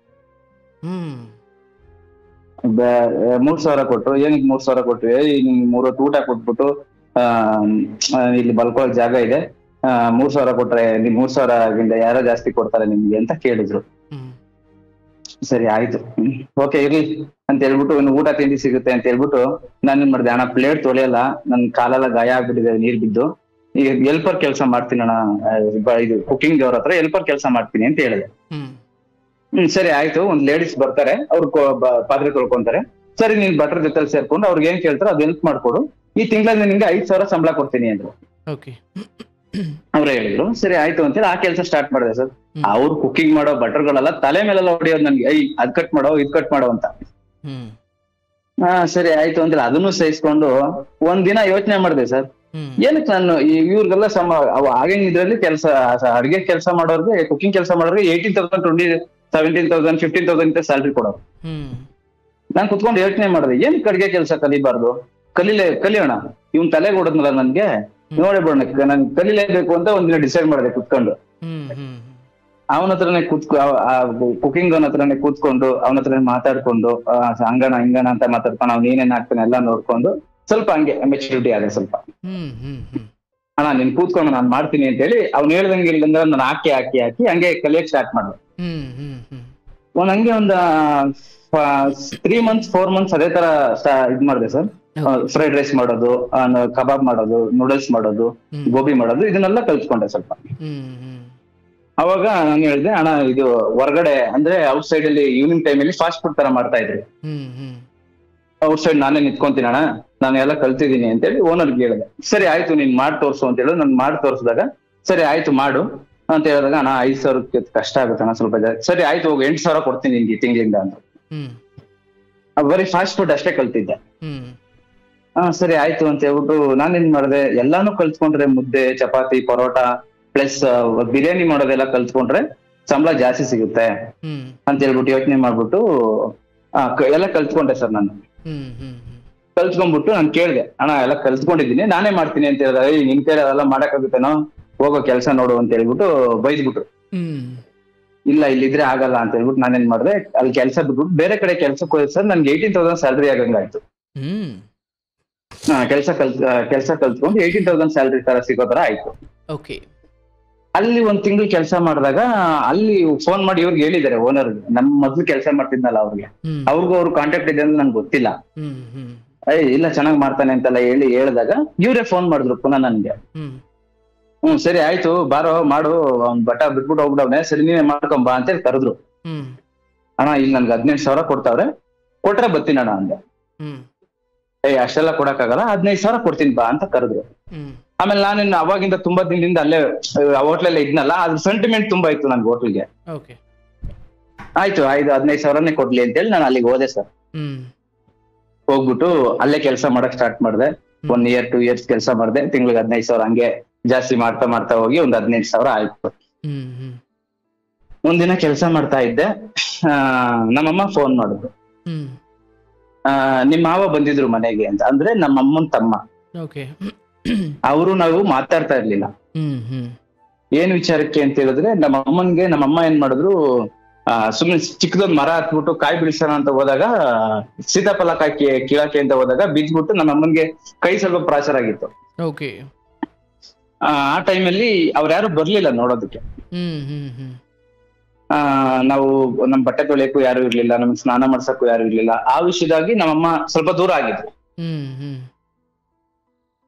3,000 ಕೊಟ್ರು. ಏನಕ್ಕೆ 3,000 ಕೊಟ್ವಿ? ನಿಮ್ಗೆ 3 ಹೊತ್ತು ಊಟ ಕೊಟ್ಬಿಟ್ಟು ಇಲ್ಲಿ ಬಲ್ಕೊಳ್ಳೋ ಜಾಗ ಇದೆ, 3,000 ಕೊಟ್ರೆ ನಿಮ್ 3,000ಗಿಂತ ಯಾರೋ ಜಾಸ್ತಿ ಕೊಡ್ತಾರೆ ನಿಮ್ಗೆ ಅಂತ ಕೇಳಿದ್ರು. ಸರಿ ಆಯ್ತು, ಓಕೆ ಇರ್ಲಿ ಅಂತ ಹೇಳ್ಬಿಟ್ಟು, ಇನ್ನು ಊಟ ತಿಂಡಿ ಸಿಗುತ್ತೆ ಅಂತ ಹೇಳ್ಬಿಟ್ಟು ನಾನು ಏನ್ ಮಾಡಿದೆ, ಅಣ್ಣ ಪ್ಲೇಟ್ ತೊಳೆಯಲ್ಲ, ನನ್ ಕಾಲೆಲ್ಲ ಗಾಯ ಆಗ್ಬಿಟ್ಟಿದೆ ನೀರ್ ಬಿದ್ದು, ಈಗ ಹೆಲ್ಪರ್ ಕೆಲಸ ಮಾಡ್ತೀನಿ ಅಣ್ಣ, ಇದು ಕುಕಿಂಗ್ ಅವ್ರ ಹತ್ರ ಹೆಲ್ಪರ್ ಕೆಲಸ ಮಾಡ್ತೀನಿ ಅಂತ ಹೇಳಿದೆ. ಸರಿ ಆಯ್ತು. ಒಂದ್ ಲೇಡೀಸ್ ಬರ್ತಾರೆ, ಅವ್ರು ಪಾತ್ರೆ ತೊಳ್ಕೊಂತಾರೆ. ಸರಿ ನೀನ್ ಭಟ್ರ ಜೊತೆ ಸೇರ್ಕೊಂಡು ಅವ್ರಿಗೆ ಏನ್ ಕೇಳ್ತಾರೋ ಅದು ಹೆಲ್ಪ್ ಮಾಡ್ಕೊಡು, ಈ ತಿಂಗಳಲ್ಲಿ ನಿಂಗೆ 5,000 ಸಂಬಳ ಕೊಡ್ತೀನಿ ಅಂದ್ರು. ಅವ್ರೇ ಹೇಳಿದ್ರು. ಸರಿ ಆಯ್ತು ಅಂತೇಳಿ ಆ ಕೆಲಸ ಸ್ಟಾರ್ಟ್ ಮಾಡಿದೆ ಸರ್. ಅವ್ರು ಕುಕಿಂಗ್ ಮಾಡೋ ಭಟ್ರುಗಳೆಲ್ಲ ತಲೆ ಮೇಲೆಲ್ಲ ಹೊಡಿಯೋದು ನನ್ಗೆ, ಅದ್ ಕಟ್ ಮಾಡೋ ಇದ್ ಕಟ್ ಮಾಡೋ ಅಂತ. ಸರಿ ಆಯ್ತು ಅಂತೇಳಿ ಅದನ್ನು ಸಹಿಸ್ಕೊಂಡು ಒಂದಿನ ಯೋಚನೆ ಮಾಡಿದೆ ಸರ್, ಏನಕ್ಕೆ ನಾನು ಇವ್ರಿಗೆಲ್ಲ ಆಗಿನ ಇದ್ರಲ್ಲಿ ಕೆಲಸ, ಅಡ್ಗೆ ಕೆಲಸ ಮಾಡೋರ್ಗೆ, ಕುಕಿಂಗ್ ಕೆಲಸ ಮಾಡೋರ್ಗೆ 18,000, 20,000, 17,000, 15,000 ಅಂತ ಸ್ಯಾಲ್ರಿ ಕೊಡೋರು. ನಾನ್ ಕುತ್ಕೊಂಡು ಯೋಚನೆ ಮಾಡಿದೆ, ಏನ್ ಅಡ್ಗೆ ಕೆಲಸ ಕಲಿಬಾರ್ದು, ಕಲಿಯೋಣ. ಇವ್ನ್ ತಲೆಗೆ ಹೊಡದ್ನಲ್ಲ ನನ್ಗೆ, ನೋಡೇ ಬಿಡೋಣ, ನನ್ ಕಲಿಲೇಬೇಕು ಅಂತ ಒಂದಿನ ಡಿಸೈಡ್ ಮಾಡಿದೆ ಕುತ್ಕೊಂಡು. ಅವನ ಹತ್ರನೇ ಕುಕಿಂಗ್ ಅವನ ಹತ್ರನೇ ಕೂತ್ಕೊಂಡು ಅವನ ಹತ್ರನೇ ಮಾತಾಡ್ಕೊಂಡು, ಹಂಗಣ ಹಿಂಗಣ ಅಂತ ಮಾತಾಡ್ಕೊಂಡು, ಅವ್ನು ಏನೇನ್ ಆಗ್ತಾನೆ ಎಲ್ಲ ನೋಡ್ಕೊಂಡು ಸ್ವಲ್ಪ ಹಂಗೆ ಮೆಚುರಿಟಿ ಆಗಿದೆ ಸ್ವಲ್ಪ. ಅಣ್ಣ ನೀನ್ ಕೂತ್ಕೊಂಡು ನಾನ್ ಮಾಡ್ತೀನಿ ಅಂತ ಹೇಳಿ ಅವ್ನು ಹೇಳ್ದಂಗೆ ಇಲ್ಲಂದ್ರೆ ನಾನು ಹಾಕಿ ಹಂಗೆ ಕಲಿಯಕ್ ಸ್ಟಾರ್ಟ್ ಮಾಡಿದೆ. ಹಂಗೆ ಒಂದು 3 months 4 months ಅದೇ ತರ ಇದ್ ಮಾಡಿದೆ ಸರ್. ಫ್ರೈಡ್ ರೈಸ್ ಮಾಡೋದು, ಕಬಾಬ್ ಮಾಡೋದು, ನೂಡಲ್ಸ್ ಮಾಡೋದು, ಗೋಬಿ ಮಾಡೋದು, ಇದನ್ನೆಲ್ಲ ಕಲ್ತ್ಕೊಂಡೆ ಸ್ವಲ್ಪ. ಅವಾಗ ನಾನು ಹೇಳಿದೆ, ಅಣ್ಣ ಇದು ಹೊರಗಡೆ ಅಂದ್ರೆ ಔಟ್ ಸೈಡ್ ಅಲ್ಲಿ ಈವ್ನಿಂಗ್ ಟೈಮ್ ಅಲ್ಲಿ ಫಾಸ್ಟ್ ಫುಡ್ ತರ ಮಾಡ್ತಾ ಇದ್ರಿ, ಔಟ್ ಸೈಡ್ ನಾನೇ ನಿಂತ್ಕೊಂತೀನಿ ಅಣ್ಣ, ನಾನು ಎಲ್ಲ ಕಲ್ತಿದ್ದೀನಿ ಅಂತೇಳಿ ಓನರ್ಗೆ ಹೇಳಿದೆ. ಸರಿ ಆಯ್ತು ನೀನ್ ಮಾಡಿ ತೋರ್ಸು ಅಂತ ಹೇಳಿ ನಾನು ಮಾಡಿ ತೋರ್ಸಿದಾಗ, ಸರಿ ಆಯ್ತು ಮಾಡು ಅಂತ ಹೇಳಿದಾಗ, ಅಣ್ಣ 5,000 ಕಷ್ಟ ಆಗುತ್ತೆ ಅಣ್ಣ ಸ್ವಲ್ಪ ಜಾಸ್ತಿ. ಸರಿ ಆಯ್ತು ಹೋಗಿ 8,000 ಕೊಡ್ತೀನಿ ನಿನ್ಗೆ ತಿಂಗಳಿಂದ ಅಂತ. ಬರೀ ಫಾಸ್ಟ್ ಫುಡ್ ಅಷ್ಟೇ ಕಲ್ತಿದ್ದೆ. ಸರಿ ಆಯ್ತು ಅಂತ ಹೇಳ್ಬಿಟ್ಟು ನಾನೇನ್ ಮಾಡಿದೆ, ಎಲ್ಲಾನು ಕಲ್ತ್ಕೊಂಡ್ರೆ ಮುದ್ದೆ, ಚಪಾತಿ, ಪರೋಟ ಪ್ಲಸ್ ಬಿರಿಯಾನಿ ಮಾಡೋದೆಲ್ಲ ಕಲ್ತ್ಕೊಂಡ್ರೆ ಸಂಬಳ ಜಾಸ್ತಿ ಸಿಗುತ್ತೆ ಅಂತ ಹೇಳ್ಬಿಟ್ಟು ಯೋಚನೆ ಮಾಡ್ಬಿಟ್ಟು ಎಲ್ಲ ಕಲ್ತ್ಕೊಂಡೆ ಸರ್. ನಾನು ಕಲ್ತ್ಕೊಂಡ್ಬಿಟ್ಟು ನಾನು ಕೇಳಿದೆ, ಅಣ್ಣ ಎಲ್ಲ ಕಲ್ತ್ಕೊಂಡಿದ್ದೀನಿ ನಾನೇ ಮಾಡ್ತೀನಿ ಅಂತ ಹೇಳಿದ್ರೆ, ನಿನ್ ಕೈಲಿ ಅದೆಲ್ಲ ಮಾಡಕ್ಕಾಗುತ್ತೇನೋ, ಹೋಗೋ ಕೆಲಸ ನೋಡು ಅಂತ ಹೇಳ್ಬಿಟ್ಟು ಬೈದ್ಬಿಟ್ರು. ಇಲ್ಲ ಇಲ್ಲಿದ್ರೆ ಆಗಲ್ಲ ಅಂತ ಹೇಳ್ಬಿಟ್ಟು ನಾನೇನ್ ಮಾಡಿದೆ, ಅಲ್ಲಿ ಕೆಲಸ ಬಿಟ್ಬಿಟ್ಟು ಬೇರೆ ಕಡೆ ಕೆಲ್ಸಕ್ಕೆ ಹೋಯ್ತು ಸರ್. ನನ್ಗೆ 18,000 ಸ್ಯಾಲ್ರಿ ಆಗಂಗಾಯ್ತು. ಕೆಲಸ ಕಲ್ತ್ಕೊಂಡು 18,000 ಸ್ಯಾಲ್ರಿ ತರ ಸಿಗೋ ತರ ಆಯ್ತು. ಅಲ್ಲಿ 1 ತಿಂಗಳು ಕೆಲಸ ಮಾಡಿದಾಗ ಅಲ್ಲಿ ಫೋನ್ ಮಾಡಿ ಇವ್ರಿಗೆ ಹೇಳಿದ್ದಾರೆ ಓನರ್, ನಮ್ ಮೊದ್ಲು ಕೆಲಸ ಮಾಡ್ತಿದ್ನಲ್ಲ ಅವ್ರಿಗೆ, ಅವ್ರು ಕಾಂಟ್ಯಾಕ್ಟ್ ಇದೆ ಅಂತ ನನ್ಗೆ ಗೊತ್ತಿಲ್ಲ. ಇಲ್ಲ ಚೆನ್ನಾಗ್ ಮಾಡ್ತಾನೆ ಅಂತೆಲ್ಲ ಹೇಳಿದಾಗ ಇವ್ರೇ ಫೋನ್ ಮಾಡಿದ್ರು ಪುನಃ ನನ್ಗೆ. ಸರಿ ಆಯ್ತು ಬಾರೋ ಮಾಡು, ಅವ್ನ್ ಬಟ್ಟ ಬಿಟ್ಬಿಟ್ಟು ಹೋಗ್ಬಿಡವ್ನೆ, ಸರಿ ನೀವೇ ಮಾಡ್ಕೊಂಬಾ ಅಂತೇಳಿ ಕರೆದ್ರು. ಅಣ್ಣ ಇಲ್ಲಿ ನನ್ಗೆ 18,000 ಕೊಡ್ತಾವ್ರೆ, ಕೊಟ್ರೆ ಬರ್ತೀನಿ ಅಣ್ಣ ಅಂದೆ. ಅಷ್ಟೆಲ್ಲ ಕೊಡಕ್ಕಾಗಲ್ಲ, 15,000 ಕೊಡ್ತೀನಿ ಬಾ ಅಂತ ಕರೆದ್ರು. ಆಮೇಲೆ ನಾನು ಅವಾಗಿಂದ ತುಂಬಾ ದಿನದಿಂದ ಅಲ್ಲೇ ಹೋಟ್ಲಲ್ಲೇ ಇದ್ನಲ್ಲ, ಅದ್ರ ಸೆಂಟಿಮೆಂಟ್ ತುಂಬಾ ಇತ್ತು ನನ್ಗೆ ಹೋಟ್ಲಿಗೆ. ಆಯ್ತು 15,000ನೇ ಕೊಡ್ಲಿ ಅಂತೇಳಿ ನಾನು ಅಲ್ಲಿಗೆ ಹೋದೆ ಸರ್. ಹೋಗ್ಬಿಟ್ಟು ಅಲ್ಲೇ ಕೆಲಸ ಮಾಡಕ್ ಸ್ಟಾರ್ಟ್ ಮಾಡಿದೆ. 1 year 2 years ಕೆಲಸ ಮಾಡಿದೆ. ತಿಂಗಳಿಗೆ 15,000 ಹಂಗೆ ಜಾಸ್ತಿ ಮಾಡ್ತಾ ಹೋಗಿ ಒಂದು 18,000 ಆಯ್ತು. ಒಂದಿನ ಕೆಲಸ ಮಾಡ್ತಾ ಇದ್ದೆ, ನಮ್ಮಮ್ಮ ಫೋನ್ ಮಾಡಿದ್ರು, ನಿಮ್ ಮಾವ ಬಂದಿದ್ರು ಮನೆಗೆ ಅಂತ. ಅಂದ್ರೆ ನಮ್ಮಮ್ಮನ್ ತಮ್ಮ. ಅವರು ನಾವು ಮಾತಾಡ್ತಾ ಇರ್ಲಿಲ್ಲ. ಏನ್ ವಿಚಾರಕ್ಕೆ ಅಂತ ಹೇಳಿದ್ರೆ, ನಮ್ಮಮ್ಮ ಏನ್ ಮಾಡಿದ್ರು, ಸುಮ್ನೆ ಚಿಕ್ಕದೊಂದ್ ಮರ ಹತ್ಬಿಟ್ಟು ಕಾಯಿ ಬಿಡಿಸೋಣ ಅಂತ ಹೋದಾಗ, ಸೀತಾಫಲ ಕಾಯಿ ಕೀಳಕ್ಕೆ ಅಂತ ಹೋದಾಗ ಬಿದ್ಬಿಟ್ಟು ನಮ್ಮಮ್ಮನ್ಗೆ ಕೈ ಸ್ವಲ್ಪ ಫ್ರಾಕ್ಚರ್ ಆಗಿತ್ತು. ಆ ಟೈಮಲ್ಲಿ ಅವ್ರು ಯಾರು ಬರ್ಲಿಲ್ಲ ನೋಡೋದಕ್ಕೆ. ನಾವು ನಮ್ ಬಟ್ಟೆ ತೊಳೆಯಕ್ಕೂ ಯಾರು ಇರ್ಲಿಲ್ಲ, ನಮ್ಗೆ ಸ್ನಾನ ಮಾಡ್ಸಕ್ಕೂ ಯಾರು ಇರ್ಲಿಲ್ಲ. ಆ ವಿಷಯದಾಗಿ ನಮ್ಮಮ್ಮ ಸ್ವಲ್ಪ ದೂರ ಆಗಿದ್ರು.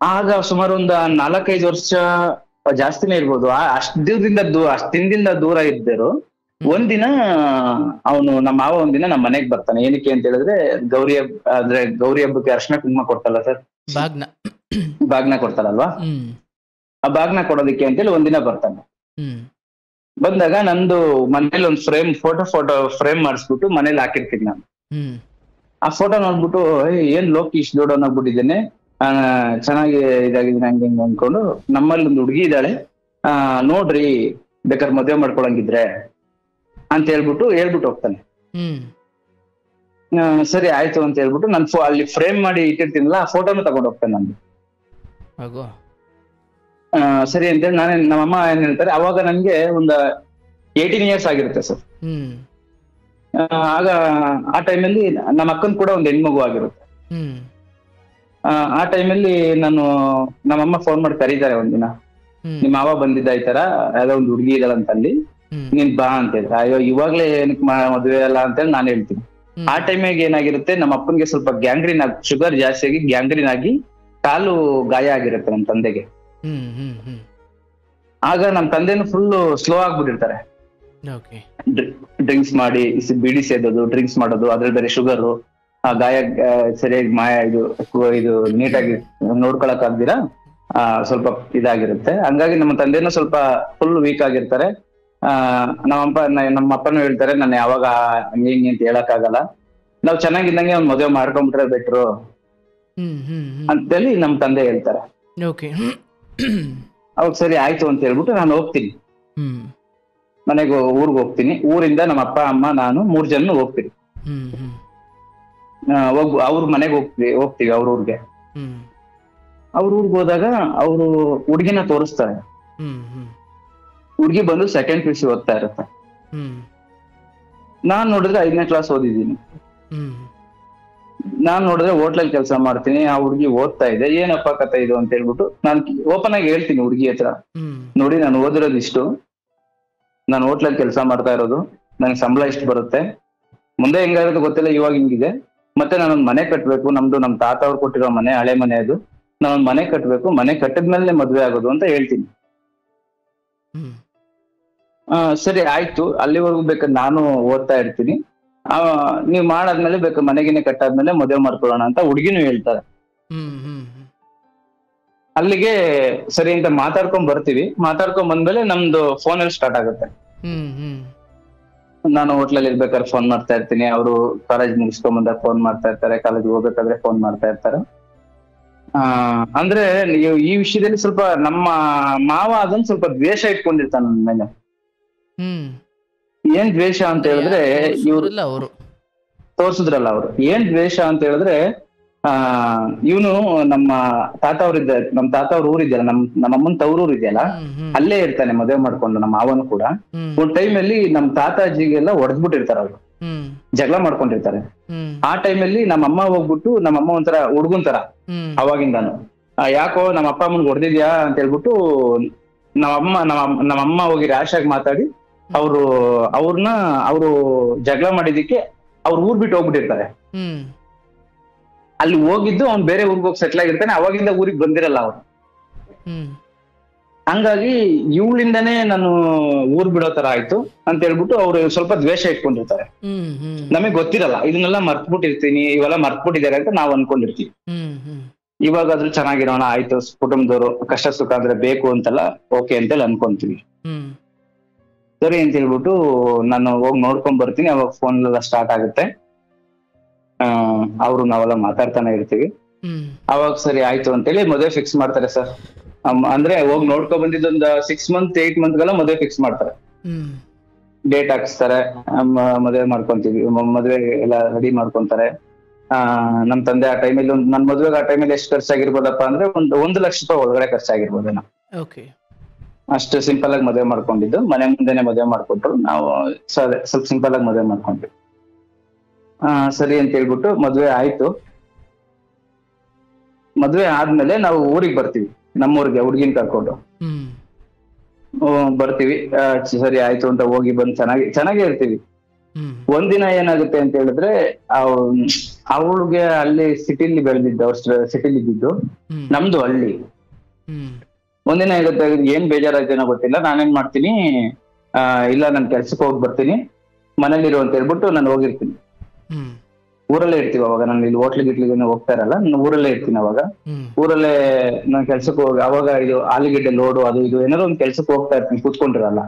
ಆಗ ಸುಮಾರು ಒಂದು 4-5 ವರ್ಷ ಜಾಸ್ತಿನೇ ಇರ್ಬೋದು. ಅಷ್ಟ್ ದಿನದಿಂದ ದೂರ ಇದ್ದರು. ಒಂದಿನ ಅವನು ನಮ್ಮ ಮಾವ ಒಂದಿನ ನಮ್ಮ ಮನೆಗ್ ಬರ್ತಾನೆ. ಏನಕ್ಕೆ ಅಂತ ಹೇಳಿದ್ರೆ ಗೌರಿ ಹಬ್ಬಕ್ಕೆ ಅರ್ಶಿನ ಕುಂಕುಮ ಕೊಡ್ತಲ್ಲ ಸರ್, ಬಾಗ್ನ ಕೊಡ್ತಾರಲ್ವಾ, ಆ ಬಾಗ್ನ ಕೊಡೋದಕ್ಕೆ ಅಂತೇಳಿ ಒಂದಿನ ಬರ್ತಾನೆ. ಬಂದಾಗ ನಂದು ಮನೇಲಿ ಒಂದು ಫೋಟೋ ಫ್ರೇಮ್ ಮಾಡಿಸ್ಬಿಟ್ಟು ಮನೇಲಿ ಹಾಕಿರ್ತೀನಿ ನಾನು. ಆ ಫೋಟೋ ನೋಡ್ಬಿಟ್ಟು ಏನ್ ಲೋಕಿ ಇಷ್ಟು ದೊಡ್ಡವನಾಗ್ಬಿಟ್ಟಿದ್ದೇನೆ, ಚೆನ್ನಾಗಿ ಇದಾಗಿದ್ದೀನಿ ಹಂಗೆ ಹಿಂಗೆ ಅನ್ಕೊಂಡು, ನಮ್ಮಲ್ಲಿ ಒಂದು ಹುಡುಗಿ ಇದ್ದಾಳೆ, ನೋಡ್ರಿ ಬೇಕಾದ್ರೆ ಮದುವೆ ಮಾಡ್ಕೊಳಂಗಿದ್ರೆ ಅಂತ ಹೇಳ್ಬಿಟ್ಟು ಹೋಗ್ತಾನೆ. ಸರಿ ಆಯ್ತು ಅಂತ ಹೇಳ್ಬಿಟ್ಟು ನಾನು ಅಲ್ಲಿ ಫ್ರೇಮ್ ಮಾಡಿ ಇಟ್ಟಿರ್ತೀನಲ್ಲ, ಆ ಫೋಟೋನು ತಗೊಂಡು ಹೋಗ್ತಾನೆ ನಾನು. ಸರಿ ಅಂತೇಳಿ ನಮ್ಮಮ್ಮ ಏನ್ ಹೇಳ್ತಾರೆ, ಅವಾಗ ನನ್ಗೆ ಒಂದು 18 years ಆಗಿರುತ್ತೆ ಸರ್. ಆಗ ಆ ಟೈಮಲ್ಲಿ ನಮ್ಮ ಅಕ್ಕನ್ ಕೂಡ ಒಂದು ಹೆಣ್ಮಗು ಆಗಿರುತ್ತೆ. ಆ ಟೈಮಲ್ಲಿ ನಮ್ಮಮ್ಮ ಫೋನ್ ಮಾಡಿ ಕರೀತಾರೆ ಒಂದಿನ, ನಿಮ್ಮ ಮಾವ ಬಂದಿದ್ದ ಈ ತರ ಯಾವ್ದೋ ಒಂದು ಹುಡುಗಿ ಇದಾಳಂತ ಅಲ್ಲಿ, ನೀನ್ ಬಾ ಅಂತ ಹೇಳಿದ್ರೆ. ಅಯ್ಯೋ ಇವಾಗ್ಲೇ ಏನಕ್ಕೆ ಮದುವೆ ಅಲ್ಲ ಅಂತೇಳಿ ನಾನು ಹೇಳ್ತೀನಿ. ಆ ಟೈಮಿಗೆ ಏನಾಗಿರುತ್ತೆ, ನಮ್ಮ ಅಪ್ಪನ್ಗೆ ಸ್ವಲ್ಪ ಗ್ಯಾಂಗ್ರೀನ್ ಆಗಿ, ಶುಗರ್ ಜಾಸ್ತಿ ಆಗಿ ಗ್ಯಾಂಗ್ರೀನ್ ಆಗಿ ಕಾಲು ಗಾಯ ಆಗಿರುತ್ತೆ ನಮ್ಮ ತಂದೆಗೆ. ಆಗ ನಮ್ಮ ತಂದೆನು ಫುಲ್ ಸ್ಲೋ ಆಗ್ಬಿಟ್ಟಿರ್ತಾರೆ. ಡ್ರಿಂಕ್ಸ್ ಮಾಡಿ ಬಿಡಿ ಸೇದೋದು, ಡ್ರಿಂಕ್ಸ್ ಮಾಡೋದು, ಅದ್ರಲ್ಲಿ ಬೇರೆ ಶುಗರು, ಆ ಗಾಯ ಸರಿಯಾಗಿ ಇದು ನೀಟಾಗಿ ನೋಡ್ಕೊಳಕ್ ಆಗ್ದಿರಾ ಸ್ವಲ್ಪ ಇದಾಗಿರುತ್ತೆ. ಹಂಗಾಗಿ ನಮ್ಮ ತಂದೆನೂ ಸ್ವಲ್ಪ ಫುಲ್ ವೀಕ್ ಆಗಿರ್ತಾರೆ. ನಮ್ಮ ಅಪ್ಪನೂ ಹೇಳ್ತಾರೆ, ನಾನು ಯಾವಾಗ ಹಂಗೆ ಹಿಂಗೆ ಅಂತ ಹೇಳಕ್ ಆಗಲ್ಲ, ನಾವ್ ಚೆನ್ನಾಗಿದ್ದಂಗೆ ಅವ್ನ್ ಮದುವೆ ಮಾಡ್ಕೊಂಡ್ಬಿಟ್ರೆ ಬೆಟ್ರು ಅಂತೇಳಿ ನಮ್ ತಂದೆ ಹೇಳ್ತಾರೆ. ಅವಾಗ ಸರಿ ಆಯ್ತು ಅಂತ ಹೇಳ್ಬಿಟ್ಟು ನಾನು ಹೋಗ್ತೀನಿ ಊರ್ಗ್ ಹೋಗ್ತೀನಿ. ಊರಿಂದ ನಮ್ಮ ಅಪ್ಪ ಅಮ್ಮ ನಾನು 3 ಜನ ಹೋಗ್ತೀನಿ. ಅವ್ರ ಮನೆಗೆ ಹೋಗ್ತೀವಿ ಅವ್ರ ಊರ್ಗೆ. ಅವ್ರ ಊರ್ಗ್ ಹೋದಾಗ ಅವರು ಹುಡ್ಗಿನ ತೋರಿಸ್ತಾರೆ. ಹುಡ್ಗಿ ಬಂದು 2nd PUC ಓದ್ತಾ ಇರುತ್ತೆ. ನಾನ್ ನೋಡಿದ್ರೆ 5ನೇ ಕ್ಲಾಸ್ ಓದಿದ್ದೀನಿ. ನಾನ್ ನೋಡಿದ್ರೆ ಹೋಟ್ಲಲ್ಲಿ ಕೆಲಸ ಮಾಡ್ತೀನಿ, ಆ ಹುಡ್ಗಿ ಓದ್ತಾ ಇದೆ. ಏನಪ್ಪ ಕತೆ ಇದು ಅಂತ ಹೇಳ್ಬಿಟ್ಟು ನಾನು ಓಪನ್ ಆಗಿ ಹೇಳ್ತೀನಿ ಹುಡ್ಗಿ ಹತ್ರ, ನೋಡಿ ನಾನು ಓದಿರೋದು ಇಷ್ಟು, ನಾನು ಹೋಟ್ಲಲ್ಲಿ ಕೆಲಸ ಮಾಡ್ತಾ ಇರೋದು, ನನ್ಗೆ ಸಂಬಳ ಇಷ್ಟು ಬರುತ್ತೆ, ಮುಂದೆ ಹೆಂಗಾಗಿರೋದು ಗೊತ್ತಿಲ್ಲ, ಇವಾಗ ಹಿಂಗಿದೆ, ಮತ್ತೆ ನಾನೊಂದ್ ಮನೆ ಕಟ್ಬೇಕು, ನಮ್ ತಾತ ಅವ್ರು ಕೊಟ್ಟಿರೋ ಮನೆ, ಹಳೆ ಮನೆ ಅದು, ನಾನೊಂದ್ ಮನೆ ಕಟ್ಬೇಕು, ಮನೆ ಕಟ್ಟಿದ್ಮೇಲೆ ಮದ್ವೆ ಆಗೋದು ಅಂತ ಹೇಳ್ತೀನಿ. ಸರಿ ಆಯ್ತು, ಅಲ್ಲಿವರೆಗೂ ಬೇಕಾದ್ರೆ ನಾನು ಓದ್ತಾ ಇರ್ತೀನಿ, ನೀವ್ ಮಾಡಾದ್ಮೇಲೆ ಬೇಕಾದ್ರೆ ಮನೆಗಿನೇ ಕಟ್ಟಾದ್ಮೇಲೆ ಮದುವೆ ಮಾಡ್ಕೊಳ್ಳೋಣ ಅಂತ ಹುಡ್ಗಿನೂ ಹೇಳ್ತಾರೆ. ಅಲ್ಲಿಗೆ ಸರಿ ಅಂತ ಮಾತಾಡ್ಕೊಂಡ್ ಬರ್ತೀವಿ. ಮಾತಾಡ್ಕೊಂಡ್ ಬಂದ್ಮೇಲೆ ನಮ್ದು ಫೋನಲ್ಲಿ ಸ್ಟಾರ್ಟ್ ಆಗುತ್ತೆ. ನಾನು ಹೋಟ್ಲಲ್ಲಿ ಇರ್ಬೇಕಾದ್ರೆ ಫೋನ್ ಮಾಡ್ತಾ ಇರ್ತೀನಿ, ಅವರು ಕಾಲೇಜ್ ಮುಗಿಸ್ಕೊಂಡ್ ಬಂದಾಗ ಫೋನ್ ಮಾಡ್ತಾ ಇರ್ತಾರೆ, ಕಾಲೇಜ್ ಹೋಗ್ಬೇಕಾದ್ರೆ ಫೋನ್ ಮಾಡ್ತಾ ಇರ್ತಾರೆ. ಅಂದ್ರೆ ಈ ವಿಷಯದಲ್ಲಿ ಸ್ವಲ್ಪ ನಮ್ಮ ಮಾವ ಅದನ್ನ ಸ್ವಲ್ಪ ದ್ವೇಷ ಇಟ್ಕೊಂಡಿರ್ತಾನೆ ನನ್ನ ಮೇಲೆ. ಏನ್ ದ್ವೇಷ ಅಂತ ಹೇಳಿದ್ರೆ, ಇವ್ರು ತೋರ್ಸಿದ್ರಲ್ಲ ಅವ್ರು, ಏನ್ ದ್ವೇಷ ಅಂತ ಹೇಳಿದ್ರೆ, ಇವನು ನಮ್ಮ ತಾತ ಅವ್ರ ಊರ್ ಇದೆಯಲ್ಲ, ನಮ್ಮಮ್ಮನ್ ತವ್ರೂರ್ ಇದೆಯಲ್ಲ, ಅಲ್ಲೇ ಇರ್ತಾನೆ ಮದುವೆ ಮಾಡ್ಕೊಂಡು. ನಮ್ಮ ಮಾವನು ಕೂಡ ಒಂದ್ ಟೈಮಲ್ಲಿ ನಮ್ ತಾತಾಜಿಗೆಲ್ಲ ಹೊಡೆದ್ಬಿಟ್ಟಿರ್ತಾರ, ಅವ್ರು ಜಗಳ ಮಾಡ್ಕೊಂಡಿರ್ತಾರೆ. ಆ ಟೈಮಲ್ಲಿ ನಮ್ಮಮ್ಮ ಹೋಗ್ಬಿಟ್ಟು, ನಮ್ಮಮ್ಮ ಒಂಥರ ಹುಡ್ಗುನ್ ತರ ಅವಾಗಿಂದಾನು, ಯಾಕೋ ನಮ್ಮ ಅಪ್ಪ ಅಮ್ಮನ್ ಹೊಡೆದಿದ್ಯಾ ಅಂತ ಹೇಳ್ಬಿಟ್ಟು ನಮ್ಮಮ್ಮ ಹೋಗಿ ರ್ಯಾಶ್ ಆಗಿ ಮಾತಾಡಿ ಅವರು ಜಗಳ ಮಾಡಿದಕ್ಕೆ ಅವ್ರ ಊರ್ ಬಿಟ್ಟು ಹೋಗ್ಬಿಟ್ಟಿರ್ತಾರೆ. ಅಲ್ಲಿ ಹೋಗಿದ್ದು ಅವ್ನು ಬೇರೆ ಊರಿಗೆ ಹೋಗಿ ಸೆಟ್ಲ್ ಆಗಿರ್ತಾನೆ, ಅವಾಗಿಂದ ಊರಿಗೆ ಬಂದಿರಲ್ಲ ಅವ್ರು. ಹಂಗಾಗಿ ಇವಳಿಂದಾನೇ ನಾನು ಊರ್ ಬಿಡೋ ತರ ಆಯ್ತು ಅಂತ ಹೇಳ್ಬಿಟ್ಟು ಅವ್ರು ಸ್ವಲ್ಪ ದ್ವೇಷ ಇಟ್ಕೊಂಡಿರ್ತಾರೆ. ನಮಗ್ ಗೊತ್ತಿರಲ್ಲ, ಇದನ್ನೆಲ್ಲ ಮರ್ತ್ಬಿಟ್ಟಿರ್ತೀನಿ, ಇವೆಲ್ಲ ಮರ್ತ್ಬಿಟ್ಟಿದ್ದಾರೆ ಅಂತ ನಾವ್ ಅನ್ಕೊಂಡಿರ್ತೀವಿ. ಇವಾಗಾದ್ರೂ ಚೆನ್ನಾಗಿರೋಣ, ಆಯ್ತು ಕುಟುಂಬದವರು ಕಷ್ಟ ಸುಖ ಅಂದ್ರೆ ಬೇಕು ಅಂತೆಲ್ಲ ಓಕೆ ಅಂತೇಳಿ ಅನ್ಕೊಂತೀವಿ. ಸರಿ ಅಂತ ಹೇಳ್ಬಿಟ್ಟು ನಾನು ಹೋಗಿ ನೋಡ್ಕೊಂಡ್ ಬರ್ತೀನಿ. ಅವಾಗ ಫೋನ್ ಎಲ್ಲ ಸ್ಟಾರ್ಟ್ ಆಗುತ್ತೆ. ಅವರು ನಾವೆಲ್ಲ ಮಾತಾಡ್ತಾನೆ ಇರ್ತೀವಿ. ಅವಾಗ ಸರಿ ಆಯ್ತು ಅಂತೇಳಿ ಮದುವೆ ಫಿಕ್ಸ್ ಮಾಡ್ತಾರೆ ಸರ್. ಅಂದ್ರೆ ಹೋಗಿ ನೋಡ್ಕೊಂಡ್ ಬಂದಿದ್ದೊಂದು 6 month 8 monthಗೆಲ್ಲ ಮದುವೆ ಫಿಕ್ಸ್ ಮಾಡ್ತಾರೆ, ಡೇಟ್ ಹಾಕಿಸ್ತಾರೆ, ಮದುವೆ ಮಾಡ್ಕೊಂತೀವಿ. ಮದುವೆ ಎಲ್ಲ ರೆಡಿ ಮಾಡ್ಕೊಂತಾರೆ. ನಮ್ ತಂದೆ ಆ ಟೈಮಲ್ಲಿ ನನ್ ಮದುವೆಗೆ ಆ ಟೈಮಲ್ಲಿ ಎಷ್ಟು ಖರ್ಚಾಗಿರ್ಬೋದಪ್ಪ ಅಂದ್ರೆ ಒಂದು 1 ಲಕ್ಷ ರೂಪಾಯಿ ಒಳಗಡೆ ಖರ್ಚಾಗಿರ್ಬೋದೇನೋ. ಅಷ್ಟು ಸಿಂಪಲ್ ಆಗಿ ಮದುವೆ ಮಾಡ್ಕೊಂಡಿದ್ದು, ಮನೆ ಮುಂದೆನೆ ಮದುವೆ ಮಾಡ್ಕೊಟ್ರು. ನಾವು ಸ್ವಲ್ಪ ಸಿಂಪಲ್ ಆಗಿ ಮದುವೆ ಮಾಡ್ಕೊಂಡ್ವಿ. ಸರಿ ಅಂತ ಹೇಳ್ಬಿಟ್ಟು ಮದುವೆ ಆಯ್ತು. ಮದುವೆ ಆದ್ಮೇಲೆ ನಾವು ಊರಿಗೆ ಬರ್ತೀವಿ, ನಮ್ಮೂರಿಗೆ ಹುಡ್ಗಿನ್ ಕರ್ಕೊಂಡು ಬರ್ತೀವಿ. ಸರಿ ಆಯ್ತು ಅಂತ ಹೋಗಿ ಬಂದು ಚೆನ್ನಾಗೇ ಇರ್ತೀವಿ. ಒಂದಿನ ಏನಾಗುತ್ತೆ ಅಂತ ಹೇಳಿದ್ರೆ ಅವಳಿಗೆ ಅಲ್ಲಿ ಸಿಟಿಲಿ ಬೆಳೆದಿದ್ದು, ಅವ್ರ ಸಿಟಿಲಿ ಇದ್ದಿದ್ದು, ನಮ್ದು ಹಳ್ಳಿ. ಒಂದಿನ ಏನಾಗುತ್ತೆ, ಏನ್ ಬೇಜಾರಾಯ್ತೇನೋ ಗೊತ್ತಿಲ್ಲ, ನಾನೇನ್ ಮಾಡ್ತೀನಿ, ಇಲ್ಲ ನನ್ ಕೆಲ್ಸಕ್ಕೆ ಹೋಗಿ ಬರ್ತೀನಿ, ಮನೇಲಿರು ಅಂತ ಹೇಳ್ಬಿಟ್ಟು ನಾನು ಹೋಗಿರ್ತೀನಿ. ಊರಲ್ಲೇ ಇರ್ತೀವಿ ಅವಾಗ, ನಾನು ಇಲ್ಲಿ ಹೋಟ್ಲಿಗೆ ಹೋಗ್ತಾ ಇರಲ್ಲ, ನಾನು ಊರಲ್ಲೇ ಇರ್ತೀನಿ ಅವಾಗ. ಊರಲ್ಲೇ ನಾನು ಕೆಲ್ಸಕ್ಕೆ ಹೋಗಿ ಅವಾಗ ಇದು ಆಲೂಗೆಡ್ಡೆ ಲೋಡು ಅದು ಇದು ಏನಾದ್ರು ಒಂದ್ ಕೆಲ್ಸಕ್ಕೆ ಹೋಗ್ತಾ ಇರ್ತೀನಿ, ಕೂತ್ಕೊಂಡಿರಲ್ಲ.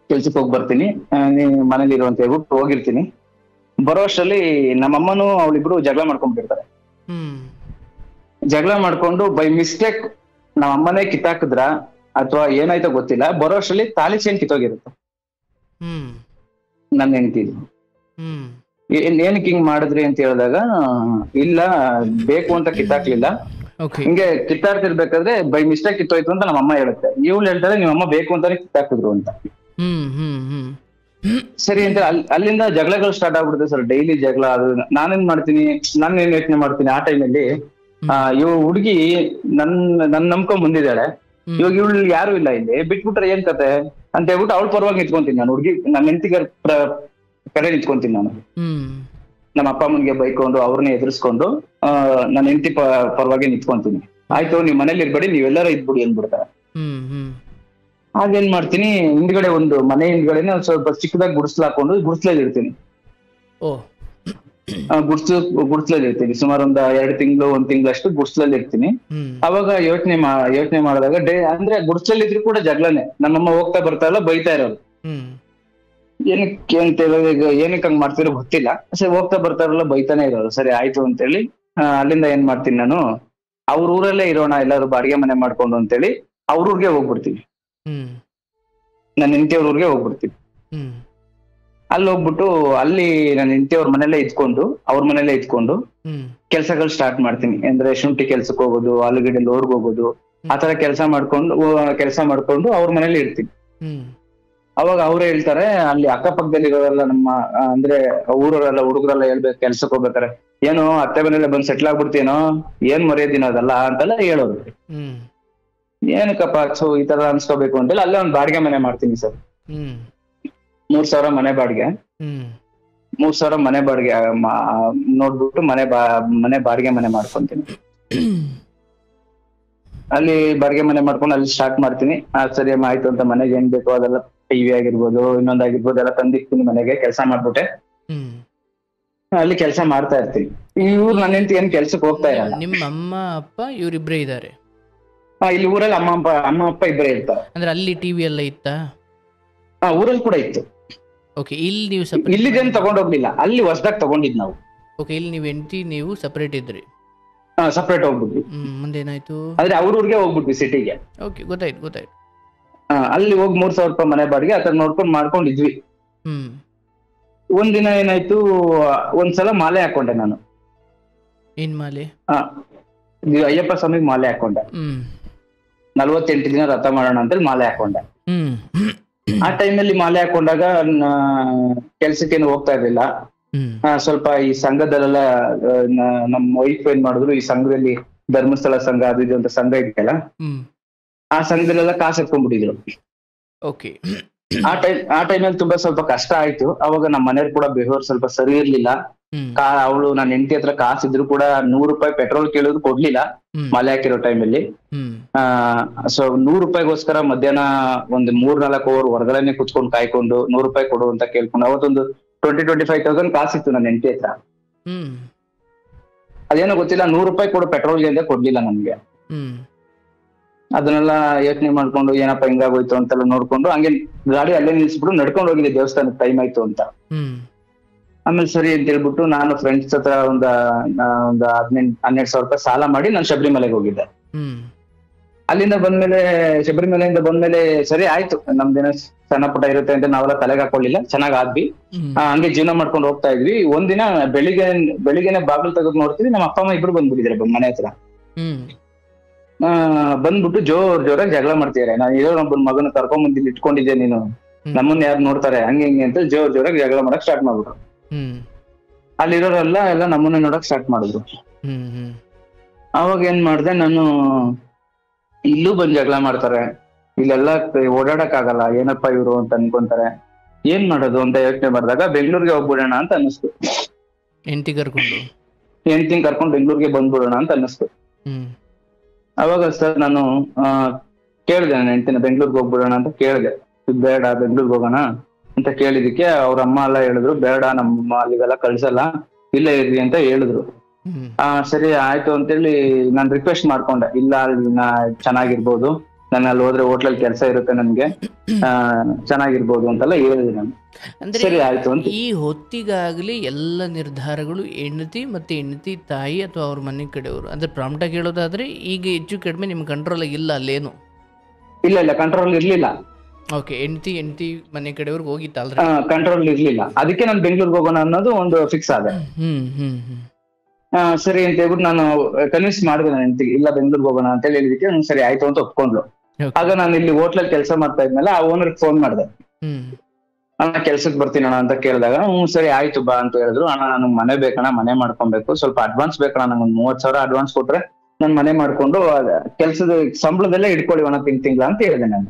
ಕೆಲ್ಸಕ್ಕೆ ಹೋಗಿ ಬರ್ತೀನಿ, ನೀನ್ ಮನೇಲಿ ಇರು ಅಂತ ಹೇಳ್ಬಿಟ್ಟು ಹೋಗಿರ್ತೀನಿ. ಬರೋ ಅಷ್ಟರಲ್ಲಿ ನಮ್ಮಮ್ಮನೂ ಅವಳಿಬ್ರು ಜಗಳ ಮಾಡ್ಕೊಂಡ್ಬಿಟ್ಟಿರ್ತಾರೆ. ಜಗಳ ಮಾಡ್ಕೊಂಡು ಬೈ ಮಿಸ್ಟೇಕ್ ನಮ್ಮಮ್ಮನೇ ಕಿತ್ತಾಕಿದ್ರ ಅಥವಾ ಏನಾಯ್ತೋ ಗೊತ್ತಿಲ್ಲ, ಬರೋ ಅಷ್ಟರಲ್ಲಿ ತಾಲಿ ಚೈನ್ ಕಿತ್ತೋಗಿರುತ್ತೆ ನನ್ನ ಹೆಂಡತಿದು. ಏನಕ್ಕೆ ಹಿಂಗ್ ಮಾಡಿದ್ರಿ ಅಂತ ಹೇಳಿದಾಗ, ಇಲ್ಲ ಬೇಕು ಅಂತ ಕಿತ್ತಾಕ್ಲಿಲ್ಲ, ಹಿಂಗೆ ಕಿತ್ತಾಡ್ತಿರ್ಬೇಕಾದ್ರೆ ಬೈ ಮಿಸ್ಟೇಕ್ ಕಿತ್ತೋಯ್ತು ಅಂತ ನಮ್ಮಮ್ಮ ಹೇಳುತ್ತೆ. ಇವಳು ಹೇಳ್ತಾರೆ ನಿಮ್ಮಮ್ಮ ಬೇಕು ಅಂತಾನೆ ಕಿತ್ತಾಕಿದ್ರು ಅಂತ. ಸರಿ ಅಂತ ಅಲ್ಲಿಂದ ಜಗಳಗಳು ಸ್ಟಾರ್ಟ್ ಆಗ್ಬಿಡುತ್ತೆ ಸರ್, ಡೈಲಿ ಜಗಳ. ಅದು ನಾನೇನ್ ಮಾಡ್ತೀನಿ, ನಾನೇನ್ ಯೋಚನೆ ಮಾಡ್ತೀನಿ ಆ ಟೈಮಲ್ಲಿ, ಇವ್ ಹುಡುಗಿ ನನ್ ನಂಬ್ಕೊಂಡ್ ಬಂದಿದ್ದಾಳೆ, ಇವಾಗ ಇವಳು ಯಾರು ಇಲ್ಲ ಇಲ್ಲಿ, ಬಿಟ್ಬಿಟ್ರೆ ಏನ್ ಕತೆ ಅಂತ ಹೇಳ್ಬಿಟ್ಟು ಅವಳ ಪರವಾಗಿ ನಿಂತ್ಕೊಂತೀನಿ ನಾನು. ಹುಡುಗಿ ನನ್ನ ಹೆಂಡತಿಗೆ ಕಡೆ ನಿಂತ್ಕೊಂತೀನಿ ನಾನು. ನಮ್ಮ ಅಪ್ಪ ಅಮ್ಮನ್ಗೆ ಬೈಕೊಂಡು ಅವ್ರನ್ನೇ ಎದುರಿಸ್ಕೊಂಡು ನನ್ನ ಹೆಂಡತಿ ಪರವಾಗಿ ನಿಂತ್ಕೊಂತೀನಿ. ಆಯ್ತು ನೀವ್ ಮನೇಲಿ ಇರ್ಬೇಡಿ, ನೀವೆಲ್ಲರ ಇದ್ಬಿಡಿ ಅಂದ್ಬಿಡ್ತಾರೆ. ಹಾಗೇನ್ ಮಾಡ್ತೀನಿ, ಹಿಂದ್ಗಡೆ ಒಂದು ಮನೆ ಹಿಂದ್ಗಡೆನೆ ಒಂದ್ ಸ್ವಲ್ಪ ಚಿಕ್ಕದಾಗಿ ಗುಡಿಸ್ಲು ಹಾಕೊಂಡು ಗುಡಿಸ್ಲಲ್ಲಿ ಇರ್ತೀನಿ. ಗುಡಿಸ್ಲಲ್ಲಿ ಇರ್ತೀನಿ ಸುಮಾರು ಒಂದ್ 2 ತಿಂಗಳು 1 ತಿಂಗಳಷ್ಟು ಗುಡಿಸ್ಲಲ್ಲಿ ಇರ್ತೀನಿ. ಅವಾಗ ಯೋಚನೆ ಮಾಡಿದಾಗ ಅಂದ್ರೆ ಗುಡಿಸ್ಲಲ್ಲಿ ಇದ್ರು ಕೂಡ ಜಗಳನೆ. ನಮ್ಮಮ್ಮ ಹೋಗ್ತಾ ಬರ್ತಾ ಇಲ್ಲ, ಬೈತಾ ಇರೋದು. ಏನಕ್ಕೆ ಅಂತ ಹೇಳಿದಾಗ ಏನಕ್ಕೆ ಹಂಗ್ ಮಾಡ್ತಿರೋ ಗೊತ್ತಿಲ್ಲ, ಸರಿ ಹೋಗ್ತಾ ಬರ್ತಾ ಇರಲ್ಲ, ಬೈತಾನೆ ಇರೋರು. ಸರಿ ಆಯ್ತು ಅಂತೇಳಿ ಅಲ್ಲಿಂದ ಏನ್ ಮಾಡ್ತೀನಿ ನಾನು, ಅವ್ರ ಊರಲ್ಲೇ ಇರೋಣ ಎಲ್ಲಾರು ಬಾಡಿಗೆ ಮನೆ ಮಾಡ್ಕೊಂಡು ಅಂತೇಳಿ ಅವ್ರ ಊರ್ಗೆ ಹೋಗ್ಬಿಡ್ತೀವಿ. ನನ್ನ ಹೆಂಡತಿಯವ್ರ ಊರ್ಗೆ ಹೋಗ್ಬಿಡ್ತೀವಿ. ಅಲ್ಲಿ ಹೋಗ್ಬಿಟ್ಟು ಅಲ್ಲಿ ನನ್ನ ಹೆಂಡತಿಯವ್ರ ಮನೇಲೆ ಇದ್ಕೊಂಡು ಕೆಲ್ಸಗಳು ಸ್ಟಾರ್ಟ್ ಮಾಡ್ತೀನಿ. ಅಂದ್ರೆ ಶುಂಠಿ ಕೆಲ್ಸಕ್ಕೆ ಹೋಗೋದು, ಆಲೂಗೆಡ್ಡೆ ಲೋಡ್ಗೆ ಹೋಗೋದು, ಆತರ ಕೆಲಸ ಮಾಡ್ಕೊಂಡು ಅವ್ರ ಮನೇಲಿ ಇರ್ತೀನಿ. ಅವಾಗ ಅವ್ರು ಹೇಳ್ತಾರೆ, ಅಲ್ಲಿ ಅಕ್ಕಪಕ್ಕದಲ್ಲಿ ಇರೋರೆಲ್ಲ ನಮ್ಮ ಅಂದ್ರೆ ಊರವರೆಲ್ಲ ಹುಡುಗರೆಲ್ಲ ಹೇಳ್ಬೇಕು, ಕೆಲ್ಸಕ್ಕೆ ಹೋಗ್ಬೇಕಾರೆ ಏನು ಅತ್ತೆ ಮನೇಲೆ ಬಂದ್ ಸೆಟ್ಲ್ ಆಗ್ಬಿಡ್ತೀನೋ, ಏನ್ ಮರ್ಯಾದಿನೋ ಅದಲ್ಲ ಅಂತೆಲ್ಲ ಹೇಳೋದು. ಏನಕ್ಕಪ್ಪ ಈ ತರ ಅನ್ಸ್ಕೋಬೇಕು ಅಂತೇಳಿ ಅಲ್ಲೇ ಒಂದ್ ಬಾಡಿಗೆ ಮನೆ ಮಾಡ್ತೀನಿ ಸರ್. 3,000 ಮನೆ ಬಾಡಿಗೆ. 3,000 ಮನೆ ಬಾಡಿಗೆ ನೋಡ್ಬಿಟ್ಟು ಮನೆ ಬಾಡಿಗೆ ಮನೆ ಮಾಡ್ಕೊಂತೀನಿ. ಅಲ್ಲಿ ಬಾಡಿಗೆ ಮನೆ ಮಾಡ್ಕೊಂಡು ಅಲ್ಲಿ ಸ್ಟಾರ್ಟ್ ಮಾಡ್ತೀನಿ. ಸರಿ ಆಯ್ತು ಅಂತ ಮನೆಗೆ ಏನ್ ಬೇಕೋ ಅದೆಲ್ಲ ಟಿವಿ ಆಗಿರ್ಬೋದು, ಇನ್ನೊಂದಾಗಿರ್ಬೋದು ಎಲ್ಲ ತಂದಿರ್ತೀನಿ ಮನೆಗೆ. ಕೆಲಸ ಮಾಡ್ಬಿಟ್ಟೆ ಅಲ್ಲಿ ಕೆಲಸ ಮಾಡ್ತಾ ಇರ್ತೀನಿ. ಇವ್ರು ನನ್ನ ಹೆಂಡತಿ ಏನ್ ಕೆಲ್ಸಕ್ಕೆ ಹೋಗ್ತಾ ಇರಲ್ಲ.
ನಿಮ್ಮ ಅಮ್ಮ ಅಪ್ಪ ಇವರಿಬ್ರೇ ಇದ್ದಾರೆ
ಇಲ್ಲಿ ಊರಲ್ಲಿ? ಅಮ್ಮ ಅಪ್ಪ ಇಬ್ಬರೇ ಇರ್ತಾರೆ.
ಅಂದ್ರೆ ಅಲ್ಲಿ ಟಿವಿ ಎಲ್ಲ ಇತ್ತಾ?
ಊರಲ್ಲಿ ಕೂಡ ಇತ್ತು.
ಓಕೆ, ಇಲ್ಲಿ ನೀವು
ಇಲ್ಲಿದೇನು ತಗೊಂಡೋಗ್ಲಿಲ್ಲ, ಅಲ್ಲಿ ಹೊಸದಾಗಿ ತಗೊಂಡಿದ್ ನಾವು.
ಓಕೆ, ಇಲ್ಲಿ ನೀವು ಹೆಂಡತಿ ನೀವು ಸಪರೇಟ್ ಇದ್ರಿ?
ಸಪರೇಟ್ ಹೋಗ್ಬಿಟ್ವಿ.
ಮುಂದೇನಾಯ್ತು?
ಆದ್ರೆ ಅವ್ರ ಊರಿಗೆ ಹೋಗ್ಬಿಟ್ವಿ, ಸಿಟಿಗೆ.
ಓಕೆ, ಗೊತ್ತಾಯ್ತು.
ಅಲ್ಲಿ ಹೋಗಿ 3,000 ರೂಪಾಯಿ ಮನೆ ಬಾಡಿಗೆ ಆತರ ನೋಡ್ಕೊಂಡು ಮಾಡ್ಕೊಂಡಿದ್ವಿ. ಒಂದಿನ ಏನಾಯ್ತು, ಒಂದ್ಸಲ ಮಾಲೆ ಹಾಕೊಂಡೆ ನಾನು.
ಏನ್ ಮಾಲೆ?
ಅಯ್ಯಪ್ಪ ಸ್ವಾಮಿಗೆ ಮಾಲೆ ಹಾಕೊಂಡೆ. 48 ದಿನ ವ್ರತ ಮಾಡೋಣ ಅಂತೇಳಿ ಮಾಲೆ ಹಾಕೊಂಡೆ. ಆ ಟೈಮಲ್ಲಿ ಮಾಲೆ ಹಾಕೊಂಡಾಗ ಕೆಲ್ಸಕ್ಕೇನು ಹೋಗ್ತಾ ಇರ್ಲಿಲ್ಲ. ಸ್ವಲ್ಪ ಈ ಸಂಘದಲ್ಲೆಲ್ಲ ನಮ್ಮ ವೈಫ್ ಏನ್ ಮಾಡಿದ್ರು, ಈ ಸಂಘದಲ್ಲಿ ಧರ್ಮಸ್ಥಳ ಸಂಘ ಅದು ಇದು ಅಂತ ಸಂಘ ಇದೆಯಲ್ಲ, ಆ ಸಂಘದಲ್ಲೆಲ್ಲ ಕಾಸು ಎತ್ಕೊಂಡ್ಬಿಟ್ಟಿದ್ರು. ಆ ಟೈಮಲ್ಲಿ ತುಂಬಾ ಸ್ವಲ್ಪ ಕಷ್ಟ ಆಯ್ತು. ಅವಾಗ ನಮ್ಮ ಮನೆಯವ್ರು ಕೂಡ ಬಿಹೇವಿಯರ್ ಸ್ವಲ್ಪ ಸರಿ ಇರ್ಲಿಲ್ಲ. ಅವಳು ನನ್ನ ಹೆಂಡತಿ ಹತ್ರ ಕಾಸಿದ್ರು ಕೂಡ 100 ರೂಪಾಯಿ ಪೆಟ್ರೋಲ್ ಕೇಳಿದ್ರು ಕೊಡ್ಲಿಲ್ಲ ಮಾಲೆ ಹಾಕಿರೋ ಟೈಮಲ್ಲಿ. ಸೊ 100 ರೂಪಾಯಿಗೋಸ್ಕರ ಮಧ್ಯಾಹ್ನ ಒಂದು 3-4 ಅವರ್ ಹೊರಗಡೆನೆ ಕುತ್ಕೊಂಡು ಕಾಯ್ಕೊಂಡು 100 ರೂಪಾಯಿ ಕೊಡು ಅಂತ ಕೇಳ್ಕೊಂಡು, ಅವತ್ತೊಂದು 20,000-25,000 ಕಾಸಿತ್ತು ನನ್ನ ಹೆಂಡತಿ ಹತ್ರ. ಅದೇನೋ ಗೊತ್ತಿಲ್ಲ, 100 ರೂಪಾಯಿ ಕೊಡು ಪೆಟ್ರೋಲ್ಗೆ ಅಂತ ಕೊಡ್ಲಿಲ್ಲ ನಮ್ಗೆ. ಅದನ್ನೆಲ್ಲ ಯೋಚನೆ ಮಾಡ್ಕೊಂಡು ಏನಪ್ಪಾ ಹಿಂಗಾಗೋಯ್ತು ಅಂತೆಲ್ಲ ನೋಡ್ಕೊಂಡು ಹಂಗೆ ಗಾಡಿ ಅಲ್ಲೇ ನಿಲ್ಸ್ಬಿಟ್ಟು ನಡ್ಕೊಂಡು ಹೋಗಿದ್ದೆ ದೇವಸ್ಥಾನಕ್ಕೆ, ಟೈಮ್ ಆಯ್ತು ಅಂತ. ಆಮೇಲೆ ಸರಿ ಅಂತ ಹೇಳ್ಬಿಟ್ಟು ನಾನು ಫ್ರೆಂಡ್ಸ್ ಹತ್ರ ಒಂದು 12,000 ರೂಪಾಯಿ ಸಾಲ ಮಾಡಿ ನಾನು ಶಬರಿಮಲೆಗೆ ಹೋಗಿದ್ದೆ. ಅಲ್ಲಿಂದ ಶಬರಿಮಲೆಯಿಂದ ಬಂದ್ಮೇಲೆ ಸರಿ ಆಯ್ತು, ನಮ್ದೇನೋ ಸಣ್ಣ ಪುಟ್ಟ ಇರುತ್ತೆ ಅಂತ ನಾವೆಲ್ಲ ತಲೆಗೆ ಹಾಕೊಳ್ಳಿಲ್ಲ, ಚೆನ್ನಾಗ್ ಆದ್ವಿ. ಹಂಗೆ ಜೀವನ ಮಾಡ್ಕೊಂಡು ಹೋಗ್ತಾ ಇದ್ವಿ. ಒಂದಿನ ಬೆಳಿಗ್ಗೆನೆ ಬಾಗಿಲು ತೆಗೆದು ನೋಡ್ತೀವಿ, ನಮ್ಮ ಅಪ್ಪ ಅಮ್ಮ ಇಬ್ರು ಬಂದ್ಬಿಟ್ಟಿದ್ದಾರೆ ಮನೆ ಹತ್ರ. ಬಂದ್ಬಿಟ್ಟು ಜೋರಾಗಿ ಜಗಳ ಮಾಡ್ತಿದಾರೆ. ನಾನು ಇರೋ ಒಬ್ಬನ ಮಗನ ಕರ್ಕೊಂಡ್ ಬಂದಿಲ್ಲಿ ಇಟ್ಕೊಂಡಿದ್ದೆ, ನೀನು ನಮ್ಮನ್ನ ಯಾರು ನೋಡ್ತಾರೆ ಹಂಗೆ ಹಿಂಗೆ ಅಂತ ಜೋರಾಗಿ ಜಗಳ ಮಾಡಕ್ ಸ್ಟಾರ್ಟ್ ಮಾಡ್ಬಿಟ್ರು. ಅಲ್ಲಿರೋರೆಲ್ಲ ನಮ್ಮನ್ನ ನೋಡಕ್ ಸ್ಟಾರ್ಟ್ ಮಾಡಿದ್ರು. ಅವಾಗ ಏನ್ ಮಾಡ್ದೆ ನಾನು, ಇಲ್ಲೂ ಬಂದ್ ಜಗಳ ಮಾಡ್ತಾರೆ, ಇಲ್ಲೆಲ್ಲ ಓಡಾಡಕ್ ಆಗಲ್ಲ, ಏನಪ್ಪಾ ಇವ್ರು ಅಂತ ಅನ್ಕೊಂತಾರೆ. ಏನ್ ಮಾಡೋದು ಅಂತ ಯೋಚನೆ ಮಾಡಿದಾಗ ಬೆಂಗಳೂರಿಗೆ ಹೋಗ್ಬಿಡೋಣ ಅಂತ ಅನ್ನಿಸ್ತು.
ಹೆಂಡತಿ ಕರ್ಕೊಂಡು
ಹೆಂಡ್ತಿನ ಕರ್ಕೊಂಡು ಬೆಂಗಳೂರಿಗೆ ಬಂದ್ಬಿಡೋಣ ಅಂತ ಅನ್ನಿಸ್ತು. ಅವಾಗ ಸರ್ ನಾನು ಕೇಳಿದೆ ನನ್ನ ಹೆಂಡ್ತಿನ ಬೆಂಗಳೂರಿಗೆ ಹೋಗ್ಬಿಡೋಣ ಅಂತ ಕೇಳಿದೆ. ಬೇಡ ಬೆಂಗಳೂರಿಗೆ ಹೋಗೋಣ ಅಂತ ಕೇಳಿದಕ್ಕೆ ಅವ್ರ ಅಮ್ಮ ಎಲ್ಲ ಹೇಳಿದ್ರು, ಬೇಡ ನಮ್ಮ ಅಲ್ಲಿಗೆಲ್ಲ ಕಳ್ಸಲ್ಲ, ಇಲ್ಲೇ ಇರ್ರಿ ಅಂತ ಹೇಳಿದ್ರು. ಸರಿ ಆಯ್ತು ಅಂತೇಳಿ ನಾನ್ ರಿಕ್ವೆಸ್ಟ್ ಮಾಡ್ಕೊಂಡೆ, ಇಲ್ಲ ಅಲ್ಲಿ ಚೆನ್ನಾಗಿರ್ಬೋದು, ನಾನು ಅಲ್ಲಿ ಹೋದ್ರೆ ಹೋಟ್ಲಲ್ಲಿ ಕೆಲಸ ಇರುತ್ತೆ ನನ್ಗೆ, ಚೆನ್ನಾಗಿರ್ಬೋದು ಅಂತೆಲ್ಲ ಹೇಳಿದೆ ನಾನು. ಸರಿ ಆಯ್ತು ಅಂತ.
ಈ ಹೊತ್ತಿಗಾಗ್ಲಿ ಎಲ್ಲ ನಿರ್ಧಾರಗಳು ಹೆಂಡತಿ ಮತ್ತೆ ಹೆಂಡತಿ ತಾಯಿ ಅಥವಾ ಅವ್ರ ಮನೆ ಕಡೆಯವರು, ಅಂದ್ರೆ ಪ್ರಾಂಪ್ಟ್ ಆಗಿ ಹೇಳೋದಾದ್ರೆ ಈಗ ಹೆಚ್ಚು ಕಡಿಮೆ ನಿಮ್ ಕಂಟ್ರೋಲ್ ಇಲ್ಲ ಅಲ್ಲೇನು?
ಇಲ್ಲ ಕಂಟ್ರೋಲ್ ಇರ್ಲಿಲ್ಲ.
ಓಕೆ, ಹೆಂಡತಿ ಮನೆ ಕಡೆಯವ್ರಿಗೆ ಹೋಗಿತ್ತಲ್ರಿ?
ಕಂಟ್ರೋಲ್ ಇರ್ಲಿಲ್ಲ. ಅದಕ್ಕೆ ನಾನು ಬೆಂಗಳೂರಿಗೆ ಹೋಗೋಣ ಅನ್ನೋದು ಒಂದು ಫಿಕ್ಸ್ ಆದ. ಸರಿ ಅಂತ ಹೇಳ್ಬಿಟ್ಟು ನಾನು ಕನ್ವಿನ್ಸ್ ಮಾಡಿದೆ ನನ್ನ ಹೆಂಡತಿಗೆ, ಇಲ್ಲ ಬೆಂಗಳೂರಿಗೆ ಹೋಗೋಣ ಅಂತ ಹೇಳಿದಕ್ಕೆ ಸರಿ ಆಯ್ತು ಅಂತ ಒಪ್ಕೊಂಡ್ಲು. ಆಗ ನಾನು ಇಲ್ಲಿ ಹೋಟ್ಲಲ್ಲಿ ಕೆಲಸ ಮಾಡ್ತಾ ಇದ್ಮೇಲೆ ಆ ಓನರ್ ಫೋನ್ ಮಾಡಿದೆ, ಅಣ್ಣ ಕೆಲ್ಸಕ್ಕೆ ಬರ್ತೀನಿ ಅಣ್ಣ ಅಂತ ಕೇಳಿದಾಗ, ಸರಿ ಆಯ್ತು ಬಾ ಅಂತ ಹೇಳಿದ್ರು. ಅಣ್ಣ ನನಗೆ ಮನೆ ಬೇಕಣ್ಣ, ಮನೆ ಮಾಡ್ಕೊಬೇಕು, ಸ್ವಲ್ಪ ಅಡ್ವಾನ್ಸ್ ಬೇಕಣ್ಣ, ನಂಗೊಂದು 30,000 ಅಡ್ವಾನ್ಸ್ ಕೊಟ್ರೆ ನಾನು ಮನೆ ಮಾಡ್ಕೊಂಡು ಕೆಲ್ಸದ ಸಂಬಳದಲ್ಲೇ ಇಟ್ಕೊಳ್ಳಿ ಅಣ್ಣ ತಿಂಗಳ ಅಂತ ಹೇಳಿದೆ ನಾನು.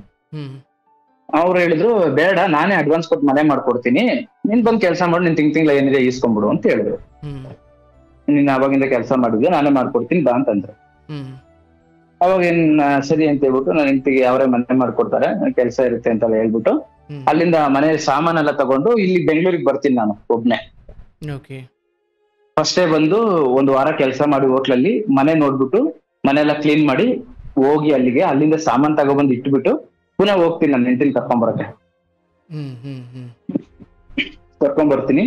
ಅವ್ರು ಹೇಳಿದ್ರು, ಬೇಡ ನಾನೇ ಅಡ್ವಾನ್ಸ್ ಕೊಟ್ಟು ಮನೆ ಮಾಡ್ಕೊಡ್ತೀನಿ, ನೀನ್ ಬಂದ್ ಕೆಲಸ ಮಾಡಿ ನಿನ್ ತಿಂಗಳ ಏನಿದೆ ಈಸ್ಕೊಂಡ್ಬಿಡು ಅಂತ ಹೇಳಿದ್ರು. ನೀನ್ ಅವಾಗಿಂದ ಕೆಲಸ ಮಾಡಿದ್ವಿ, ನಾನೇ ಮಾಡ್ಕೊಡ್ತೀನಿ ಬಾ ಅಂತಂದ್ರು. ಅವಾಗ ಸರಿ ಅಂತ ಹೇಳ್ಬಿಟ್ಟು ನನ್ನ ಹೆಂಡತಿಗೆ ಅವರೇ ಮನೆ ಮಾಡ್ಕೊಡ್ತಾರೆ, ಕೆಲಸ ಇರುತ್ತೆ ಅಂತೆಲ್ಲ ಹೇಳ್ಬಿಟ್ಟು ಅಲ್ಲಿಂದ ಮನೆ ಸಾಮಾನೆಲ್ಲ ತಗೊಂಡು ಇಲ್ಲಿ ಬೆಂಗಳೂರಿಗೆ ಬರ್ತೀನಿ ನಾನು ಒಬ್ನೇ. ಫಸ್ಟೇ ಬಂದು 1 ವಾರ ಕೆಲಸ ಮಾಡಿ ಹೋಟ್ಲಲ್ಲಿ ಮನೆ ನೋಡ್ಬಿಟ್ಟು ಮನೆಯೆಲ್ಲ ಕ್ಲೀನ್ ಮಾಡಿ ಹೋಗಿ ಅಲ್ಲಿಗೆ, ಅಲ್ಲಿಂದ ಸಾಮಾನ್ ತಗೊಬಂದು ಇಟ್ಬಿಟ್ಟು ಪುನಃ ಹೋಗ್ತೀನಿ ನನ್ನ ಹೆಂಡತಿನ ಕರ್ಕೊಂಡ್ಬರಕ್ಕೆ. ಕರ್ಕೊಂಡ್ಬರ್ತೀನಿ,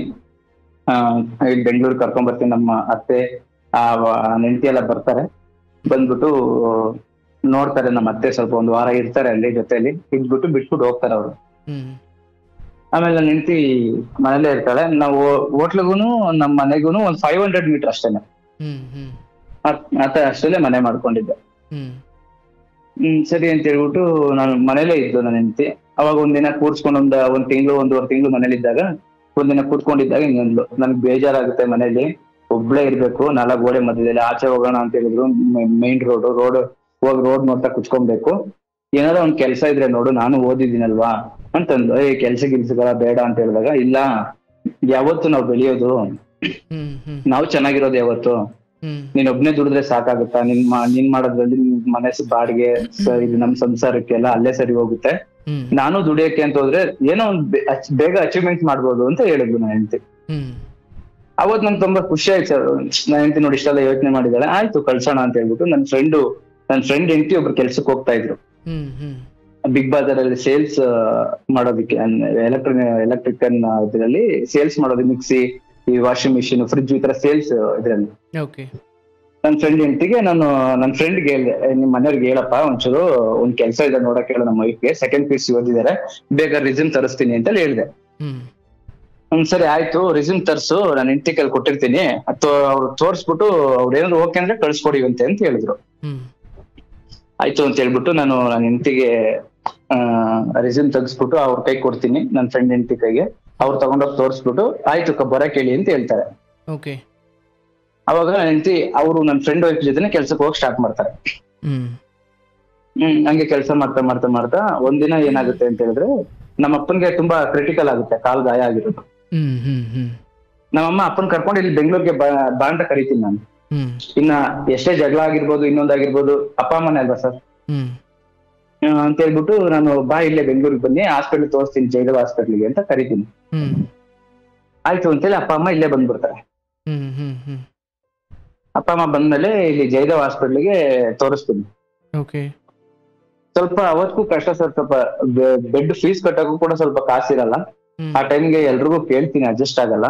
ಇಲ್ಲಿ ಬೆಂಗಳೂರಿಗೆ ಕರ್ಕೊಂಡ್ಬರ್ತೀನಿ. ನಮ್ಮ ಅತ್ತೆ ಹೆಂಡತಿ ಎಲ್ಲ ಬರ್ತಾರೆ, ಬಂದ್ಬಿಟ್ಟು ನೋಡ್ತಾರೆ ನಮ್ಮ ಅತ್ತೆ, ಸ್ವಲ್ಪ 1 ವಾರ ಇರ್ತಾರೆ ಅಲ್ಲಿ ಜೊತೆಯಲ್ಲಿ, ಇದ್ಬಿಟ್ಟು ಬಿಟ್ಬಿಟ್ಟು ಹೋಗ್ತಾರೆ ಅವರು. ಆಮೇಲೆ ನನ್ನ ಹೆಂಡತಿ ಮನೇಲೇ ಇರ್ತಾಳೆ. ನಾವು ಹೋಟ್ಲಿಗೂನು ನಮ್ಮ ಮನೆಗೂನು ಒಂದು 500 ಮೀಟರ್ ಅಷ್ಟೇನೆ, ಅಷ್ಟೇ ಮನೆ ಮಾಡ್ಕೊಂಡಿದ್ದೆ. ಸರಿ ಅಂತ ಹೇಳ್ಬಿಟ್ಟು ನಾನು ಮನೇಲೇ ಇದ್ದು ನನ್ನ ಹೆಂಡತಿ. ಅವಾಗ ಒಂದಿನ ಕೂರ್ಸ್ಕೊಂಡು ಒಂದ್ ತಿಂಗಳು 1.5 ತಿಂಗಳು ಮನೇಲಿ ಇದ್ದಾಗ ಒಂದಿನ ಕೂತ್ಕೊಂಡಿದ್ದಾಗ ಇನ್ನೊಂದು, ನನ್ಗೆ ಬೇಜಾರಾಗುತ್ತೆ ಮನೇಲಿ ಒಬ್ಳೇ ಇರ್ಬೇಕು, 4 ಗೋಡೆ ಮಧ್ಯದಲ್ಲಿ, ಆಚೆ ಹೋಗೋಣ ಅಂತ ಹೇಳಿದ್ರು, ಮೈನ್ ರೋಡ್ ಹೋಗಿ ನೋಡ್ತಾ ಕುತ್ಕೊಬೇಕು, ಏನಾರ ಒಂದ್ ಕೆಲ್ಸ ಇದ್ರೆ ನೋಡು, ನಾನು ಓದಿದ್ದೀನಲ್ವಾ ಅಂತಂದು. ಕೆಲ್ಸಗಳ ಬೇಡ ಅಂತ ಹೇಳಿದಾಗ, ಇಲ್ಲ ಯಾವತ್ತು ನಾವು ಬೆಳೆಯೋದು, ನಾವು ಚೆನ್ನಾಗಿರೋದು ಯಾವತ್ತು, ನೀನ್ ಒಬ್ನೇ ದುಡಿದ್ರೆ ಸಾಕಾಗುತ್ತಾ, ನೀನ್ ಮಾಡೋದ್ರಲ್ಲಿ ಮನೆ ಬಾಡಿಗೆ ಇದು ನಮ್ ಸಂಸಾರಕ್ಕೆಲ್ಲ ಅಲ್ಲೇ ಸರಿ ಹೋಗುತ್ತೆ, ನಾನು ದುಡಿಯಕ್ಕೆ ಅಂತ ಹೋದ್ರೆ ಏನೋ ಒಂದ್ ಬೇಗ ಅಚೀವ್ಮೆಂಟ್ ಮಾಡ್ಬೋದು ಅಂತ ಹೇಳಿದ್ಲು ನನ್ನ ಹೆಂಡತಿ. ಅವತ್ ನನ್ಗೆ ತುಂಬಾ ಖುಷಿ ಆಯ್ತು. ನನ್ನ ಹೆಂಡತಿ ನೋಡಿ ಇಷ್ಟೆಲ್ಲ ಯೋಚನೆ ಮಾಡಿದಾಳೆ, ಆಯ್ತು ಕಳ್ಸೋಣ ಅಂತ ಹೇಳ್ಬಿಟ್ಟು ನನ್ನ ಫ್ರೆಂಡ್ ಹೆಂಡತಿ ಒಬ್ರು ಕೆಲ್ಸಕ್ಕೆ ಹೋಗ್ತಾ ಇದ್ರು ಬಿಗ್ ಬಾಜಾರ್ ಅಲ್ಲಿ ಸೇಲ್ಸ್ ಮಾಡೋದಕ್ಕೆ, ಎಲೆಕ್ಟ್ರಿಕಲ್ ಇದರಲ್ಲಿ ಸೇಲ್ಸ್ ಮಾಡೋದು, ಮಿಕ್ಸಿ, ಈ ವಾಷಿಂಗ್ ಮಿಷಿನ್, ಫ್ರಿಡ್ಜ್, ಈ ತರ ಸೇಲ್ಸ್ ಇದ್ರಲ್ಲಿ. ನನ್ನ ಫ್ರೆಂಡ್ ಹೆಂಡತಿಗೆ ನನ್ನ ಫ್ರೆಂಡ್ಗೆ ಹೇಳಿದೆ, ನಿಮ್ ಮನೆಯವ್ರಿಗೆ ಹೇಳಪ್ಪ ಒಂಚೂರು ಒಂದ್ ಕೆಲಸ ಇದೆ ನೋಡಕ್ ಹೇಳ, ನಮ್ಮ ವೈಫ್ಗೆ ಸೆಕೆಂಡ್ PUC ಓದಿದ್ದಾರೆ, ಬೇಗ ರಿಸ್ಯೂಮ್ ತರಿಸ್ತೀನಿ ಅಂತ ಹೇಳಿದೆ. ಸರಿ ಆಯ್ತು ರಿಸ್ಯೂಮ್ ತರ್ಸು, ನಾನು ಹೆಂಡತಿ ಕೈಲಿ ಕೊಟ್ಟಿರ್ತೀನಿ, ಅಥವಾ ಅವ್ರು ತೋರ್ಸ್ಬಿಟ್ಟು ಅವ್ರು ಏನಾದ್ರು ಓಕೆ ಅಂದ್ರೆ ಕಳ್ಸ್ಕೊಡಿವಂತೆ ಅಂತ ಹೇಳಿದ್ರು. ಆಯ್ತು ಅಂತ ಹೇಳ್ಬಿಟ್ಟು ನಾನು ನನ್ನ ಹೆಂಡತಿಗೆ ರಿಸ್ಯೂಮ್ ತೆಗಿಸ್ಬಿಟ್ಟು ಅವ್ರ ಕೈ ಕೊಡ್ತೀನಿ, ನನ್ನ ಫ್ರೆಂಡ್ ಹೆಂಡತಿ ಕೈಗೆ. ಅವ್ರು ತಗೊಂಡೋಗಿ ತೋರಿಸ್ಬಿಟ್ಟು ಆಯ್ತು ಬರಕ್ ಹೇಳಿ ಅಂತ ಹೇಳ್ತಾರೆ. ಅವಾಗ ನನ್ನ ಹೆಂಡತಿ ನನ್ನ ಫ್ರೆಂಡ್ ವೈಫ್ ಜೊತೆ ಕೆಲ್ಸಕ್ಕೆ ಹೋಗಿ ಸ್ಟಾರ್ಟ್ ಮಾಡ್ತಾರೆ. ಹಂಗೆ ಕೆಲಸ ಮಾಡ್ತಾ ಒಂದಿನ ಏನಾಗುತ್ತೆ ಅಂತ ಹೇಳಿದ್ರೆ, ನಮ್ಮ ಅಪ್ಪನ್ಗೆ ತುಂಬಾ ಕ್ರಿಟಿಕಲ್ ಆಗುತ್ತೆ, ಕಾಲ್ ಗಾಯ ಆಗಿರೋದು. ನಮ್ಮಮ್ಮ ಅಪ್ಪನ್ ಕರ್ಕೊಂಡು ಇಲ್ಲಿ ಬೆಂಗಳೂರಿಗೆ ಬಾ ಅಂತ ಕರಿತೀನಿ ನಾನು. ಇನ್ನ ಎಷ್ಟೇ ಜಗಳ ಆಗಿರ್ಬೋದು, ಇನ್ನೊಂದಾಗಿರ್ಬೋದು, ಅಪ್ಪ ಅಮ್ಮನೇ ಅಲ್ವಾ ಸರ್ ಅಂತ ಹೇಳ್ಬಿಟ್ಟು ನಾನು ಬಾ ಇಲ್ಲೇ ಬೆಂಗಳೂರಿಗೆ ಬನ್ನಿ, ಹಾಸ್ಪಿಟ್ಲ್ ತೋರಿಸ್ತೀನಿ, ಜಯದೇವ ಹಾಸ್ಪಿಟ್ಲಿಗೆ ಅಂತ ಕರಿತೀನಿ. ಆಯ್ತು ಅಂತೇಳಿ ಅಪ್ಪ ಅಮ್ಮ ಇಲ್ಲೇ ಬಂದ್ಬಿಡ್ತಾರೆ. ಅಪ್ಪ ಅಮ್ಮ ಬಂದ್ಮೇಲೆ ಇಲ್ಲಿ ಜಯದೇವ ಹಾಸ್ಪಿಟ್ಲಿಗೆ ತೋರಿಸ್ತೀನಿ. ಸ್ವಲ್ಪ ಅವತ್ತಿಗೂ ಕಷ್ಟ ಸರ್, ಸ್ವಲ್ಪ ಬೆಡ್ ಫೀಸ್ ಕಟ್ಟೋಕ್ಕೂ ಕೂಡ ಸ್ವಲ್ಪ ಕಾಸಿರಲ್ಲ. ಆ ಟೈಮ್ಗೆ ಎಲ್ರಿಗೂ ಕೇಳ್ತೀನಿ, ಅಡ್ಜಸ್ಟ್ ಆಗಲ್ಲ.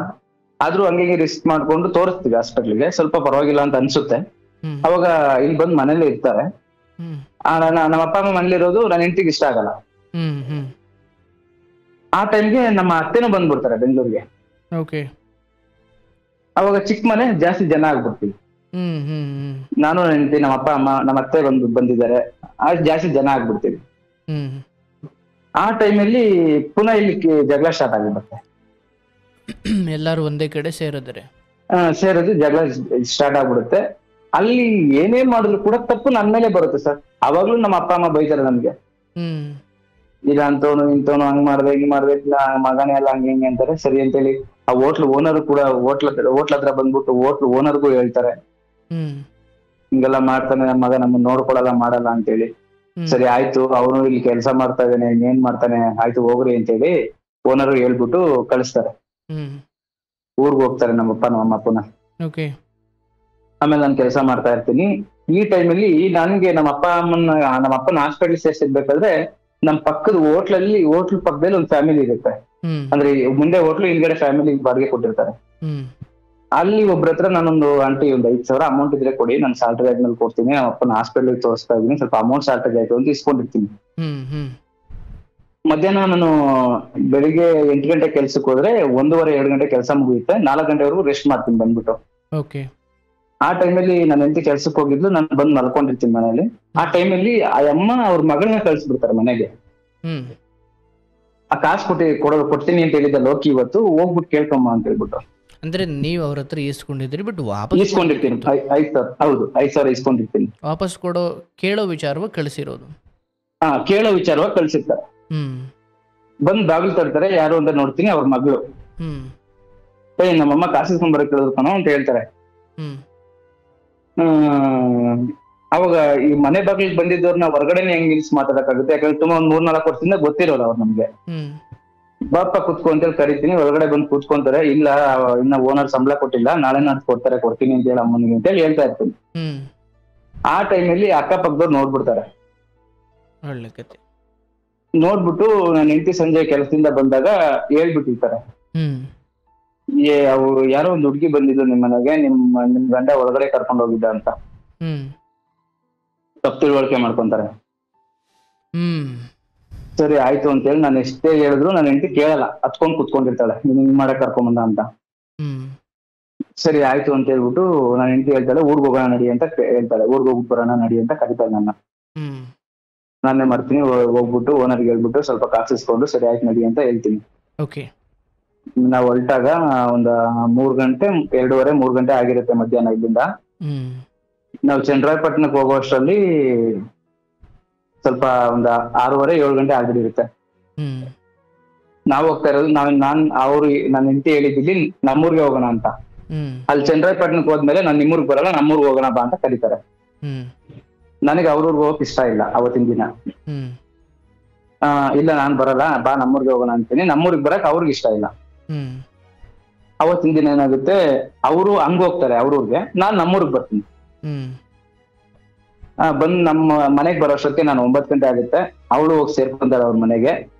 ಆದ್ರೂ ಹಂಗೆ ರಿಸ್ಕ್ ಮಾಡ್ಕೊಂಡು ತೋರಿಸ್ತೀವಿ ಹಾಸ್ಪಿಟ್ಲಿಗೆ, ಸ್ವಲ್ಪ ಪರವಾಗಿಲ್ಲ ಅಂತ ಅನ್ಸುತ್ತೆ. ಅವಾಗ ಇಲ್ಲಿ ಬಂದ್ ಮನೇಲಿ ಇರ್ತಾರೆ. ನಮ್ಮ ಅಪ್ಪ ಅಮ್ಮ ಮನೇಲಿರೋದು ನನ್ನ ಹೆಂಡತಿಗೆ ಇಷ್ಟ ಆಗಲ್ಲ. ಆ ಟೈಮ್ಗೆ ನಮ್ಮ ಅತ್ತೆನೂ ಬಂದ್ಬಿಡ್ತಾರೆ ಬೆಂಗಳೂರಿಗೆ. ಅವಾಗ ಚಿಕ್ಕ ಮನೆ, ಜಾಸ್ತಿ ಜನ ಆಗ್ಬಿಡ್ತೀವಿ. ನಾನು ನನ್ನ ಹೆಂಡತಿ, ನಮ್ಮ ಅಪ್ಪ ಅಮ್ಮ, ನಮ್ಮ ಅತ್ತೆ ಬಂದಿದ್ದಾರೆ, ಜಾಸ್ತಿ ಜನ ಆಗ್ಬಿಡ್ತೀವಿ. ಆ ಟೈಮಲ್ಲಿ ಪುನಃ ಇಲ್ಲಿ ಜಗಳ ಸ್ಟಾರ್ಟ್ ಆಗಿರುತ್ತೆ.
ಎಲ್ಲಾರು ಒಂದೇ ಕಡೆ
ಸೇರೋದು ಜಗಳ ಸ್ಟಾರ್ಟ್ ಆಗ್ಬಿಡುತ್ತೆ. ಅಲ್ಲಿ ಏನೇ ಮಾಡಿದ್ರು ಕೂಡ ತಪ್ಪು ನನ್ ಮೇಲೆ ಬರುತ್ತೆ ಸರ್. ಅವಾಗ್ಲೂ ನಮ್ಮ ಅಪ್ಪ ಅಮ್ಮ ಬೈತಾರೆ ನಮ್ಗೆ. ಇಲ್ಲ ಅಂತವನು ಇಂತವನು ಹಂಗ್ ಮಾಡ್ದೆ ಹಿಂಗ್ ಮಾಡ್ದೆ ಇಲ್ಲ ಮಗನೇ ಎಲ್ಲ ಹಂಗೆ ಹಿಂಗೆ ಅಂತಾರೆ. ಸರಿ ಅಂತೇಳಿ ಆ ಹೋಟ್ಲ್ ಓನರ್ ಕೂಡ ಹೋಟ್ಲ್ ಹತ್ರ ಬಂದ್ಬಿಟ್ಟು ಹೋಟ್ಲ್ ಓನರ್ಗೂ ಹೇಳ್ತಾರೆ,
ಹ್ಮ್
ಹಿಂಗೆಲ್ಲ ಮಾಡ್ತಾನೆ ನಮ್ಮ ಮಗ, ನಮ್ಮನ್ನ ನೋಡ್ಕೊಳಲ್ಲ ಮಾಡಲ್ಲ ಅಂತೇಳಿ.
ಹ್ಮ್
ಸರಿ ಆಯ್ತು, ಅವನು ಇಲ್ಲಿ ಕೆಲಸ ಮಾಡ್ತಾ ಇದ್ದಾನೆ, ಇನ್ನೇನ್ ಮಾಡ್ತಾನೆ, ಆಯ್ತು ಹೋಗ್ರಿ ಅಂತೇಳಿ ಓನರ್ ಹೇಳ್ಬಿಟ್ಟು ಕಳಿಸ್ತಾರೆ.
ಹ್ಮ್
ಊರ್ಗ್ ಹೋಗ್ತಾರೆ ನಮ್ಮಪ್ಪ ನಮ್ಮ ಪುನಃ.
ಓಕೆ.
ಆಮೇಲೆ ನಾನು ಕೆಲಸ ಮಾಡ್ತಾ ಇರ್ತೀನಿ. ಈ ಟೈಮಲ್ಲಿ ನನ್ಗೆ ನಮ್ಮ ಅಪ್ಪನ ಹಾಸ್ಪಿಟಲ್ ಸೇರ್ಸಿರ್ಬೇಕಾದ್ರೆ ನಮ್ ಪಕ್ಕದ ಹೋಟ್ಲ್ ಪಕ್ಕದಲ್ಲಿ ಒಂದು ಫ್ಯಾಮಿಲಿ ಇರುತ್ತೆ.
ಹ್ಮ್
ಅಂದ್ರೆ ಮುಂದೆ ಹೋಟ್ಲು, ಹಿಂದ್ಗಡೆ ಫ್ಯಾಮಿಲಿ ಬಾಡಿಗೆ ಕೊಟ್ಟಿರ್ತಾರೆ.
ಹ್ಮ್
ಅಲ್ಲಿ ಒಬ್ರ ಹತ್ರ ನಾನೊಂದು ಆಂಟಿ ಒಂದು 5,000 ಅಮೌಂಟ್ ಇದ್ರೆ ಕೊಡಿ, ನಾನು ಸ್ಯಾಲ್ರಿ ಆದ್ಮೇಲೆ ಕೊಡ್ತೀನಿ, ನಮ್ಮ ಅಪ್ಪನ ಹಾಸ್ಪಿಟಲ್ ತೋರಿಸ್ತಾ ಇದೀನಿ, ಸ್ವಲ್ಪ ಅಮೌಂಟ್ ಶಾರ್ಟೇಜ್ ಆಯ್ತು ಅಂತ ಇಸ್ಕೊಂಡಿರ್ತೀನಿ.
ಹ್ಮ್ ಹ್ಮ್
ಮಧ್ಯಾಹ್ನ ನಾನು ಬೆಳಿಗ್ಗೆ 8 ಗಂಟೆ ಕೆಲ್ಸಕ್ಕೆ ಹೋದ್ರೆ 1:30 2 ಗಂಟೆ ಕೆಲಸ ಮುಗಿಯುತ್ತೆ, 4 ಗಂಟೆವರೆಗೂ ರೆಸ್ಟ್ ಮಾಡ್ತೀನಿ ಬಂದ್ಬಿಟ್ಟು.
ಓಕೆ.
ಆ ಟೈಮಲ್ಲಿ ನನ್ನ ಹೆಂಡತಿ ಕೆಲ್ಸಕ್ಕೆ ಹೋಗಿದ್ಲು, ನಾನು ಬಂದು ಮಲ್ಕೊಂಡಿರ್ತೀನಿ ಮನೇಲಿ. ಆ ಟೈಮಲ್ಲಿ ಆ ಅಮ್ಮ ಅವ್ರ ಮಗಳನ್ನ ಕಳ್ಸಿಬಿಡ್ತಾರೆ ಮನೆಗೆ.
ಹ್ಮ್
ಆ ಕಾಸು ಕೊಡ್ತೀನಿ ಅಂತ ಹೇಳಿದ್ದ ಲೋಕಿ, ಇವತ್ತು ಹೋಗ್ಬಿಟ್ಟು ಕೇಳ್ಕೊಂಬ ಅಂತ ಹೇಳ್ಬಿಟ್ಟು.
ಅಂದ್ರೆ ನೀವು ಅವ್ರ ಹತ್ರ ಇಸ್ಕೊಂಡಿದ್ರಿ, ಬಟ್ ವಾಪಸ್
ಇಸ್ಕೊಂಡಿರ್ತೀನಿ. 5,000, ಹೌದು 5,000 ಇಸ್ಕೊಂಡಿರ್ತೀನಿ.
ವಾಪಸ್ ಕೇಳೋ ವಿಚಾರವಾಗಿ ಕಳಿಸಿರೋದು.
ಕೇಳೋ ವಿಚಾರವಾಗಿ ಕಳ್ಸಿರ್ತಾರೆ.
ಹ್ಮ್
ಬಂದ್ ಬಾಗಿಲು ತರ್ತಾರೆ, ಯಾರು ಅಂತ ನೋಡ್ತೀನಿ, ಅವ್ರ ಮಗಳು.
ಹ್ಮ್
ನಮ್ಮಮ್ಮ ಕಾಸು ಇಸ್ಕೊಂಡ್ ಬರಕ್ ಕೇಳಿದ್ರು ಕಣೋ ಅಂತ ಹೇಳ್ತಾರೆ.
ಹ್ಮ್
ಅವಾಗ ಈ ಮನೆ ಬಾಗಿಲಿಗೆ ಬಂದಿದ್ದವ್ರನ್ನ ಹೊರಗಡೆನೆ ಹೆಂಗ್ ನಿಲ್ಸಿ ಮಾತಾಡಕ್ಕಾಗುತ್ತೆ, ಯಾಕಂದ್ರೆ ತುಂಬಾ ಒಂದ್ 3-4 ವರ್ಷದಿಂದ ಗೊತ್ತಿರೋರು ಅವ್ರು ನಮ್ಗೆ. ಬಾಪ ಕುತ್ಕೊ ಅಂತೇಳಿ ಕರಿತೀನಿ, ಒಳಗಡೆ ಬಂದು ಕೂತ್ಕೊಂತಾರೆ. ಇಲ್ಲ ಇನ್ನ ಓನರ್ ಸಂಬಳ ಕೊಟ್ಟಿಲ್ಲ, ನಾಳೆ ನಾಡ್ದು ಕೊಡ್ತೀನಿ ಅಂತ ಹೇಳಿ ಅಮ್ಮನಿಗೆ ಅಂತೇಳಿ ಹೇಳ್ತಾ ಇರ್ತೀನಿ. ಆ ಟೈಮಲ್ಲಿ ಅಕ್ಕಪಕ್ಕದವ್ರು ನೋಡ್ಬಿಡ್ತಾರೆ.
ಒಳ್ಳೆ ಕತೆ.
ನೋಡ್ಬಿಟ್ಟು ನನ್ನ ಹೆಂಡತಿ ಸಂಜೆ ಕೆಲಸದಿಂದ ಬಂದಾಗ ಹೇಳ್ಬಿಟ್ಟಿರ್ತಾರೆ, ಅವ್ರು ಯಾರೋ ಒಂದು ಹುಡುಗಿ ಬಂದಿದ್ದು ನಿಮ್ ಮನೆಗೆ, ನಿಮ್ ಗಂಡ ಒಳಗಡೆ ಕರ್ಕೊಂಡು ಹೋಗಿದ್ದ ಅಂತ ತಪ್ಪು ತಿಳುವಳಿಕೆ ಮಾಡ್ಕೊಂತಾರೆ. ಸರಿ ಆಯ್ತು ಅಂತೇಳಿ ನಾನು ಎಷ್ಟೇ ಹೇಳಿದ್ರು ನನ್ನ ಹೆಂಡತಿ ಕೇಳಲ್ಲ, ಹತ್ಕೊಂಡ್ ಕುತ್ಕೊಂಡಿರ್ತಾಳೆ, ನೀನ್ ಹಿಂಗ್ ಮಾಡಕ್ ಕರ್ಕೊಂಬಂದ ಅಂತ. ಸರಿ ಆಯ್ತು ಅಂತ ಹೇಳ್ಬಿಟ್ಟು ನನ್ನ ಹೆಂಡತಿ ಹೇಳ್ತಾಳೆ, ಊರ್ಗ್ ಹೋಗೋಣ ನಡಿ ಅಂತ ಹೇಳ್ತಾಳೆ. ಊರ್ಗ್ ಹೋಗ್ಬಿಟ್ಟು ಬರೋಣ ನಡಿ ಅಂತ ಕರೀತಾಳೆ ನನ್ನ. ನಾನೇ ಮಾಡ್ತೀನಿ, ಹೋಗ್ಬಿಟ್ಟು ಓನರ್ಗೆ ಹೇಳ್ಬಿಟ್ಟು ಸ್ವಲ್ಪ ಕಾಸು ಇಸ್ಕೊಂಡು ಸರಿ ಆಯ್ತು ನಡಿ ಅಂತ ಹೇಳ್ತೀನಿ. ನಾವ್ ಹೊರಟಾಗ ಒಂದ್ 3 ಗಂಟೆ 2:30 3 ಗಂಟೆ ಆಗಿರುತ್ತೆ ಮಧ್ಯಾಹ್ನ. ಇಲ್ಲಿಂದ ನಾವು ಚನ್ನರಾಯಪಟ್ಟಣಕ್ಕೆ ಹೋಗೋ ಅಷ್ಟರಲ್ಲಿ ಸ್ವಲ್ಪ ಒಂದ್ 6:30 7 ಗಂಟೆ ಆಗಿರುತ್ತೆ. ನಾವ್ ಹೋಗ್ತಾ ಇರೋದು ನನ್ನ ಹೆಂಡತಿ ಹೇಳಿದ್ದಿಲ್ಲಿ ನಮ್ಮೂರ್ಗೆ ಹೋಗೋಣ ಅಂತ. ಅಲ್ಲಿ ಚನ್ನರಾಯಪಟ್ಟಣಕ್ಕೆ ಹೋದ್ಮೇಲೆ ನಾನು ನಿಮ್ಮೂರ್ಗ್ ಬರಲ್ಲ, ನಮ್ಮೂರ್ಗ್ ಹೋಗೋಣ ಬಾ ಅಂತ ಕರೀತಾರೆ. ನನಗೆ ಅವ್ರೂರ್ಗೆ ಹೋಗಕ್ ಇಷ್ಟ ಇಲ್ಲ ಅವತ್ತಿನ ದಿನ. ಇಲ್ಲ ನಾನ್ ಬರಲ್ಲ, ಬಾ ನಮ್ಮೂರ್ಗೆ ಹೋಗೋಣ ಅಂತೀನಿ. ನಮ್ಮೂರ್ಗ್ ಬರಕ್ ಅವ್ರಿಗೆ ಇಷ್ಟ ಇಲ್ಲ. ಅವತ್ತಿನ ದಿನ ಏನಾಗುತ್ತೆ, ಅವರು ಹಂಗ ಹೋಗ್ತಾರೆ ಅವ್ರೂರ್ಗೆ, ನಾನ್ ನಮ್ಮೂರ್ಗ್ ಬರ್ತೀನಿ. ಬಂದ್ ನಮ್ಮ ಮನೆಗ್ ಬರೋಷ್ಟಕ್ಕೆ ನಾನು 9 ಗಂಟೆ ಆಗುತ್ತೆ. ಅವಳು ಹೋಗಿ ಸೇರ್ಕೊಂತಾಳೆ ಅವ್ರ ಮನೆಗೆ,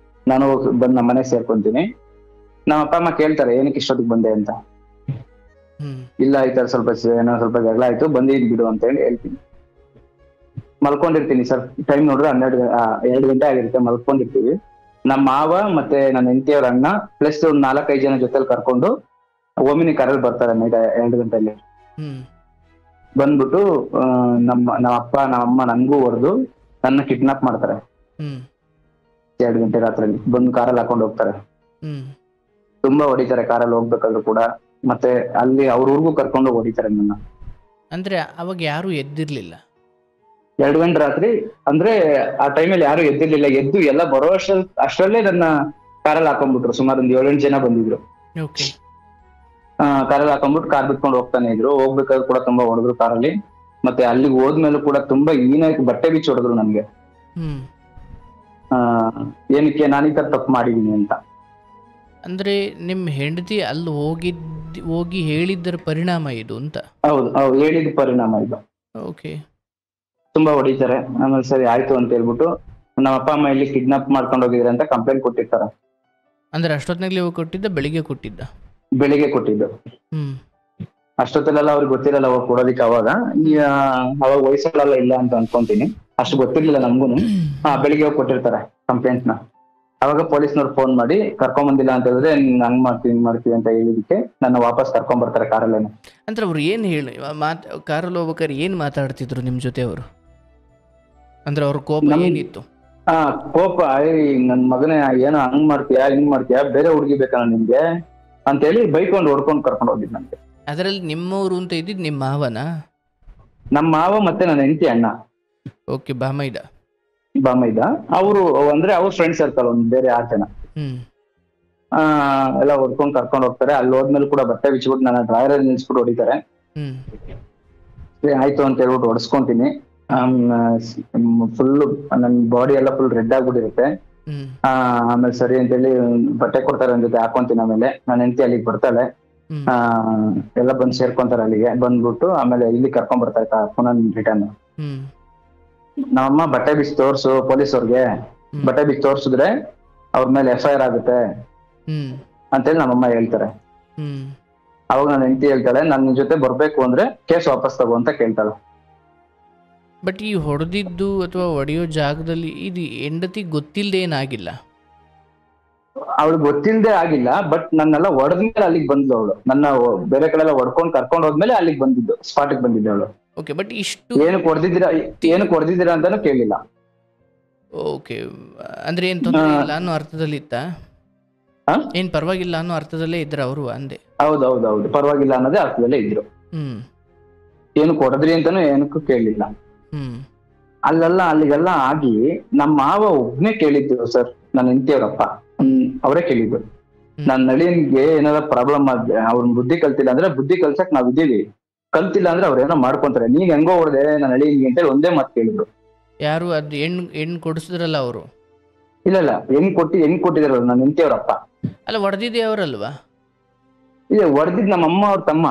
ನಾನು ಹೋಗಿ ಬಂದ್ ನಮ್ಮ ಮನೆಗ್ ಸೇರ್ಕೊಂತೀನಿ. ನಮ್ಮ ಅಪ್ಪ ಅಮ್ಮ ಕೇಳ್ತಾರೆ ಏನಕ್ಕೆ ಇಷ್ಟೊತ್ತಿಗೆ ಬಂದೆ ಅಂತ. ಇಲ್ಲ ಈ ತರ ಸ್ವಲ್ಪ ಜಗಳ ಆಯ್ತು, ಬಂದಿದ್ ಬಿಡು ಅಂತ ಹೇಳಿ ಹೇಳ್ತೀನಿ. ಮಲ್ಕೊಂಡಿರ್ತೀನಿ ಸರ್, ಟೈಮ್ ನೋಡ್ರೆ 2 ಗಂಟೆ ಆಗಿರುತ್ತೆ. ಮಲ್ಕೊಂಡಿರ್ತೀವಿ. ನಮ್ಮ ಮಾವ ಮತ್ತೆ ನನ್ನ ಹೆಂಡತಿಯವ್ರ ಅಣ್ಣ ಪ್ಲಸ್ ಒಂದು 4-5 ಜನ ಜೊತೆಲಿ ಕರ್ಕೊಂಡು ಓಮಿನಿ ಕಾರಲ್ಲಿ ಬರ್ತಾರೆ ನೈಟ್ 2 ಗಂಟೆಯಲ್ಲಿ. ಬಂದ್ಬಿಟ್ಟು ನಮ್ಮ ಅಪ್ಪ ನಮ್ಮ ಅಮ್ಮ ನನ್ಗೂ ಹೊಡೆದು ನನ್ನ ಕಿಡ್ನಾಪ್ ಮಾಡ್ತಾರೆ. 2 ಗಂಟೆ ರಾತ್ರಿ ಬಂದು ಕಾರಲ್ಲಿ ಹಾಕೊಂಡು ಹೋಗ್ತಾರೆ. ತುಂಬಾ ಹೊಡಿತಾರೆ ಕಾರಲ್ಲಿ ಹೋಗ್ಬೇಕಾದ್ರು ಕೂಡ. ಮತ್ತೆ ಅಲ್ಲಿ ಅವ್ರ ಊರ್ಗೂ ಕರ್ಕೊಂಡು ಹೊಡಿತಾರೆ ನನ್ನ.
ಅಂದ್ರೆ ಅವಾಗ ಯಾರು ಎದ್ದಿರ್ಲಿಲ್ಲ?
2 ಗಂಟೆ ರಾತ್ರಿ ಅಂದ್ರೆ ಆ ಟೈಮಲ್ಲಿ ಯಾರು ಎದ್ದಿರ್ಲಿಲ್ಲ. ಎದ್ದು ಎಲ್ಲ ಬರೋ ಅಷ್ಟರಲ್ಲೇ ನನ್ನ ಕಾರಲ್ಲಿ ಹಾಕೊಂಡ್ಬಿಟ್ರು. ಸುಮಾರು ಒಂದು 7-8 ಜನ ಬಂದಿದ್ರು. ಕಾರಲ್ಲಿ ಹಾಕೊಂಡ್ಬಿಟ್ಟು ಕಾರ್ ಬಿಟ್ಕೊಂಡು ಹೋಗ್ತಾನೆ ಇದ್ರು. ಹೋಗ್ಬೇಕಾದ್ರು ಕೂಡ ತುಂಬಾ ಹೊಡೆದ್ರು ಕಾರಲ್ಲಿ. ಮತ್ತೆ ಅಲ್ಲಿಗೆ ಹೋದ್ಮೇಲೂ ಕೂಡ ತುಂಬಾ ಬಟ್ಟೆ ಬಿಚ್ಚಿ ಹೊಡೆದ್ರು ನನ್ಗೆ. ಏನಕ್ಕೆ ನಾನು ಈ ತರ ತಪ್ಪು ಮಾಡಿದೀನಿ ಅಂತ.
ಅಂದ್ರೆ ನಿಮ್ ಹೆಂಡತಿ ಅಲ್ಲಿ ಹೋಗಿ ಹೇಳಿದ್ದರ ಪರಿಣಾಮ ಇದು ಅಂತ?
ಹೌದು, ಹೇಳಿದ ಪರಿಣಾಮ ಇದು. ತುಂಬಾ ಹೊಡಿತಾರೆ. ಆಮೇಲೆ ಸರಿ ಆಯ್ತು ಅಂತ ಹೇಳ್ಬಿಟ್ಟು ನಮ್ಮ ಅಪ್ಪ ಅಮ್ಮ ಇಲ್ಲಿ ಕಿಡ್ನಾಪ್ ಮಾಡ್ಕೊಂಡು ಹೋಗಿದ್ರೆ ಅಂತ ಕಂಪ್ಲೇಂಟ್ ಕೊಟ್ಟಿರ್ತಾರೆ.
ಅಂದ್ರೆ ಅಷ್ಟೊತ್ತಿನಾಗ್ಲೇ ಕೊಟ್ಟಿದ್ದ? ಬೆಳಿಗ್ಗೆ ಕೊಟ್ಟಿದ್ದ?
ಬೆಳಿಗ್ಗೆ ಕೊಟ್ಟಿದ್ದು. ಅಷ್ಟೊತ್ತಲ್ಲೆಲ್ಲ ಅವ್ರಿಗೆ ಗೊತ್ತಿರಲ್ಲ ಅವಾಗ ಕೊಡೋದಿಕ್ಕೆ. ಅವಾಗ ವಯಸ್ಸಲ್ಲ ಇಲ್ಲ ಅಂತ ಅನ್ಕೊಂತೀನಿ, ಅಷ್ಟು ಗೊತ್ತಿರ್ಲಿಲ್ಲ ನಮ್ಗೂನು. ಬೆಳಿಗ್ಗೆ ಹೋಗಿ ಕೊಟ್ಟಿರ್ತಾರೆ ಕಂಪ್ಲೇಂಟ್ ನ. ಅವಾಗ ಪೊಲೀಸ್ನವ್ರು ಫೋನ್ ಮಾಡಿ ಕರ್ಕೊಂಡ್ ಬಂದಿಲ್ಲ ಅಂತ ಹೇಳಿದ್ರೆ ಹಂಗ್ ಮಾಡ್ತೀವಿ ಅಂತ ಹೇಳಿದಕ್ಕೆ ನನ್ನ ವಾಪಸ್ ಕರ್ಕೊಂಡ್ ಬರ್ತಾರೆ ಕಾರಲ್ಲೇನೆ.
ಅಂದ್ರೆ ಅವ್ರು ಏನ್ ಕಾರಲ್ಲಿ ಹೋಗ್ಬೇಕಾದ್ರೆ ಏನ್ ಮಾತಾಡ್ತಿದ್ರು ನಿಮ್ ಜೊತೆ ಅವರು? ಅಂದ್ರೆ ಅವ್ರ ಕೋಪ ಏನಿತ್ತು?
ಕೋಪ, ನನ್ ಮಗನೇ ಏನೋ ಹಂಗ್ ಮಾಡ್ತೀಯಾ ಹಿಂಗ್ ಮಾಡ್ತೀಯಾ, ಬೇರೆ ಹುಡುಗಿ ಬೇಕಲ್ಲ ನಿಮ್ಗೆ ಅಂತ ಹೇಳಿ ಬೈಕೊಂಡು ಹೊಡ್ಕೊಂಡು ಕರ್ಕೊಂಡು ಹೋಗಿದ್ ನನ್ಗೆ.
ಅದರಲ್ಲಿ ನಿಮ್ಮವ್ರು ಅಂತ ಇದ್ದಿದ್ ನಿಮ್ಮ ಮಾವನ?
ನಮ್ಮ ಮಾವ ಮತ್ತೆ ನನ್ನ ಹೆಂಡತಿ ಅಣ್ಣ.
ಓಕೆ, ಬಾಮೈದ.
ಬಾಮೈದ ಅವರು ಅಂದ್ರೆ ಅವ್ರ ಫ್ರೆಂಡ್ ಸರ್ಕಲ್ ಒಂದು ಬೇರೆ 6 ಜನ
ಹ್ಮ್
ಆ ಎಲ್ಲ ಹೊಡ್ಕೊಂಡು ಕರ್ಕೊಂಡು ಹೋಗ್ತಾರೆ. ಅಲ್ಲಿ ಹೋದ್ಮೇಲೆ ಕೂಡ ಬಟ್ಟೆ ಬಿಚ್ಬಿಟ್ಟು ನನ್ನ ಡ್ರೈವರ್ ನಿಲ್ಸ್ಬಿಟ್ಟು ಹೊಡಿತಾರೆ.
ಹ್ಮ್
ಸರಿ ಆಯ್ತು ಅಂತ ಹೇಳ್ಬಿಟ್ಟು ಹೊಡ್ಸ್ಕೊಂತೀನಿ. ಫುಲ್ ನನ್ ಬಾಡಿ ಎಲ್ಲ ಫುಲ್ ರೆಡ್ ಆಗ್ಬಿಟ್ಟಿರುತ್ತೆ.
ಹ್ಮ್
ಆಮೇಲೆ ಸರಿ ಅಂತೇಳಿ ಬಟ್ಟೆ ಕೊಡ್ತಾರೆ ನನ್ನ ಜೊತೆ ಹಾಕೊಂತೀನಿ. ಆಮೇಲೆ ನನ್ನ ಹೆಂಡತಿ ಅಲ್ಲಿಗೆ ಬರ್ತಾಳೆ.
ಹ್ಮ್
ಎಲ್ಲ ಬಂದು ಸೇರ್ಕೊಂತಾರೆ ಅಲ್ಲಿಗೆ. ಬಂದ್ಬಿಟ್ಟು ಆಮೇಲೆ ಇಲ್ಲಿ ಕರ್ಕೊಂಡ್ ಬರ್ತಾರೆ ಪುನಃ ರಿಟರ್ನ್.
ಹ್ಮ್
ನಮ್ಮಮ್ಮ ಬಟ್ಟೆ ಬಿಚ್ಚಿ ತೋರ್ಸು ಪೊಲೀಸ್ ಅವ್ರಿಗೆ, ಬಟ್ಟೆ ಬಿಚ್ಚಿ ತೋರ್ಸಿದ್ರೆ ಅವ್ರ ಮೇಲೆ FIR ಆಗುತ್ತೆ
ಹ್ಮ್
ಅಂತೇಳಿ ನಮ್ಮಮ್ಮ ಹೇಳ್ತಾರೆ.
ಹ್ಮ್
ಅವಾಗ ನನ್ನ ಹೆಂಡತಿ ಹೇಳ್ತಾಳೆ, ನನ್ನ ಜೊತೆ ಬರ್ಬೇಕು ಅಂದ್ರೆ ಕೇಸ್ ವಾಪಸ್ ತಗೋ ಅಂತ ಕೇಳ್ತಾಳೆ.
ಬಟ್ ಈ ಹೊಡೆದಿದ್ದು ಅಥವಾ ಹೊಡೆಯೋ ಜಾಗದಲ್ಲಿ ಇದು ಹೆಂಡತಿ ಗೊತ್ತಿಲ್ಲದೆ ಏನಾಗಿಲ್ಲ?
ಅವಳಿಗೆ ಗೊತ್ತಿಲ್ಲದೆ ಆಗಿಲ್ಲ, ಬಟ್ ನನ್ನೆಲ್ಲ ಹೊಡೆದ್ಮೇಲೆ ಅಲ್ಲಿಗೆ ಬಂದ್ಲು ಅವಳು. ನನ್ನ ಬೇರೆ ಕಡೆ ಎಲ್ಲ ಹೊಡ್ಕೊಂಡು ಕರ್ಕೊಂಡು ಹೋದ್ಮೇಲೆ ಅಲ್ಲಿಗೆ ಬಂದಿದ್ದು, ಸ್ಪಾಟಿಗೆ ಬಂದಿದ್ದೆ ಅವಳು.
ಓಕೆ, ಬಟ್ ಇಷ್ಟು
ಏನಕ್ಕೆ ಹೊಡೆದಿದ್ದೀರಾ ಅಂತಾನು ಕೇಳಿಲ್ಲ.
ಓಕೆ, ಅಂದ್ರೆ ಏನ್ ತೊಂದರೆ ಇಲ್ಲ ಅನ್ನೋ ಅರ್ಥದಲ್ಲಿ ಇತ್ತಾ? ಏನ್ ಪರವಾಗಿಲ್ಲ ಅನ್ನೋ ಅರ್ಥದಲ್ಲೇ ಇದ್ರ ಅವರು ಅಂದೆ.
ಹೌದೌದೌದು, ಪರವಾಗಿಲ್ಲ ಅನ್ನೋದೇ ಅರ್ಥದಲ್ಲೇ ಇದ್ರು.
ಹ್ಮ್
ಏನು ಕೊಡದ್ರಿ ಅಂತಾನು ಏನಕ್ಕೂ ಕೇಳಲಿಲ್ಲ.
ಹ್ಮ್
ಅಲ್ಲಿಗೆಲ್ಲ ಆಗಿ ನಮ್ಮ ಮಾವ ಒಬ್ನೇ ಕೇಳಿದ್ದು ಸರ್, ನನ್ನ ಹೆಂಡತಿಯವರಪ್ಪ ಅವರೇ ಕೇಳಿದ್ದು. ನನ್ನ ನಳಿನ್ಗೆ ಏನಾರ ಪ್ರಾಬ್ಲಮ್ ಆದ್ರೆ, ಅವ್ರ ಬುದ್ಧಿ ಕಲ್ತಿಲ್ಲ ಅಂದ್ರೆ ಬುದ್ಧಿ ಕಲ್ಸಕ್ ನಾವ್ ಇದ್ದೀವಿ, ಕಲ್ತಿಲ್ಲ ಅಂದ್ರೆ ಅವ್ರ ಏನೋ ಮಾಡ್ಕೊಂತಾರೆ, ನೀನ್ ಹೆಂಗೋ ಹೊಡೆದೆ ನನ್ನ ನಳಿನ್ಗೆ ಅಂತೇಳಿ ಒಂದೇ ಮಾತು ಕೇಳಿದ್ರು.
ಯಾರು ಅದು ಹೆಣ್ಣು ಕೊಡಿಸಿದ್ರಲ್ಲ ಅವರು?
ಇಲ್ಲ ಹೆಂಗ್ ಕೊಟ್ಟಿದಾರಲ್ಲ ನನ್ನ ಹೆಂಡತಿಯವರಪ್ಪ.
ಅಲ್ಲ, ಹೊಡೆದಿದ್ದೆ ಅವರಲ್ವಾ?
ಇಲ್ಲ, ಹೊಡೆದಿದ್ ನಮ್ಮ ಅಮ್ಮ ಅವ್ರ ತಮ್ಮ.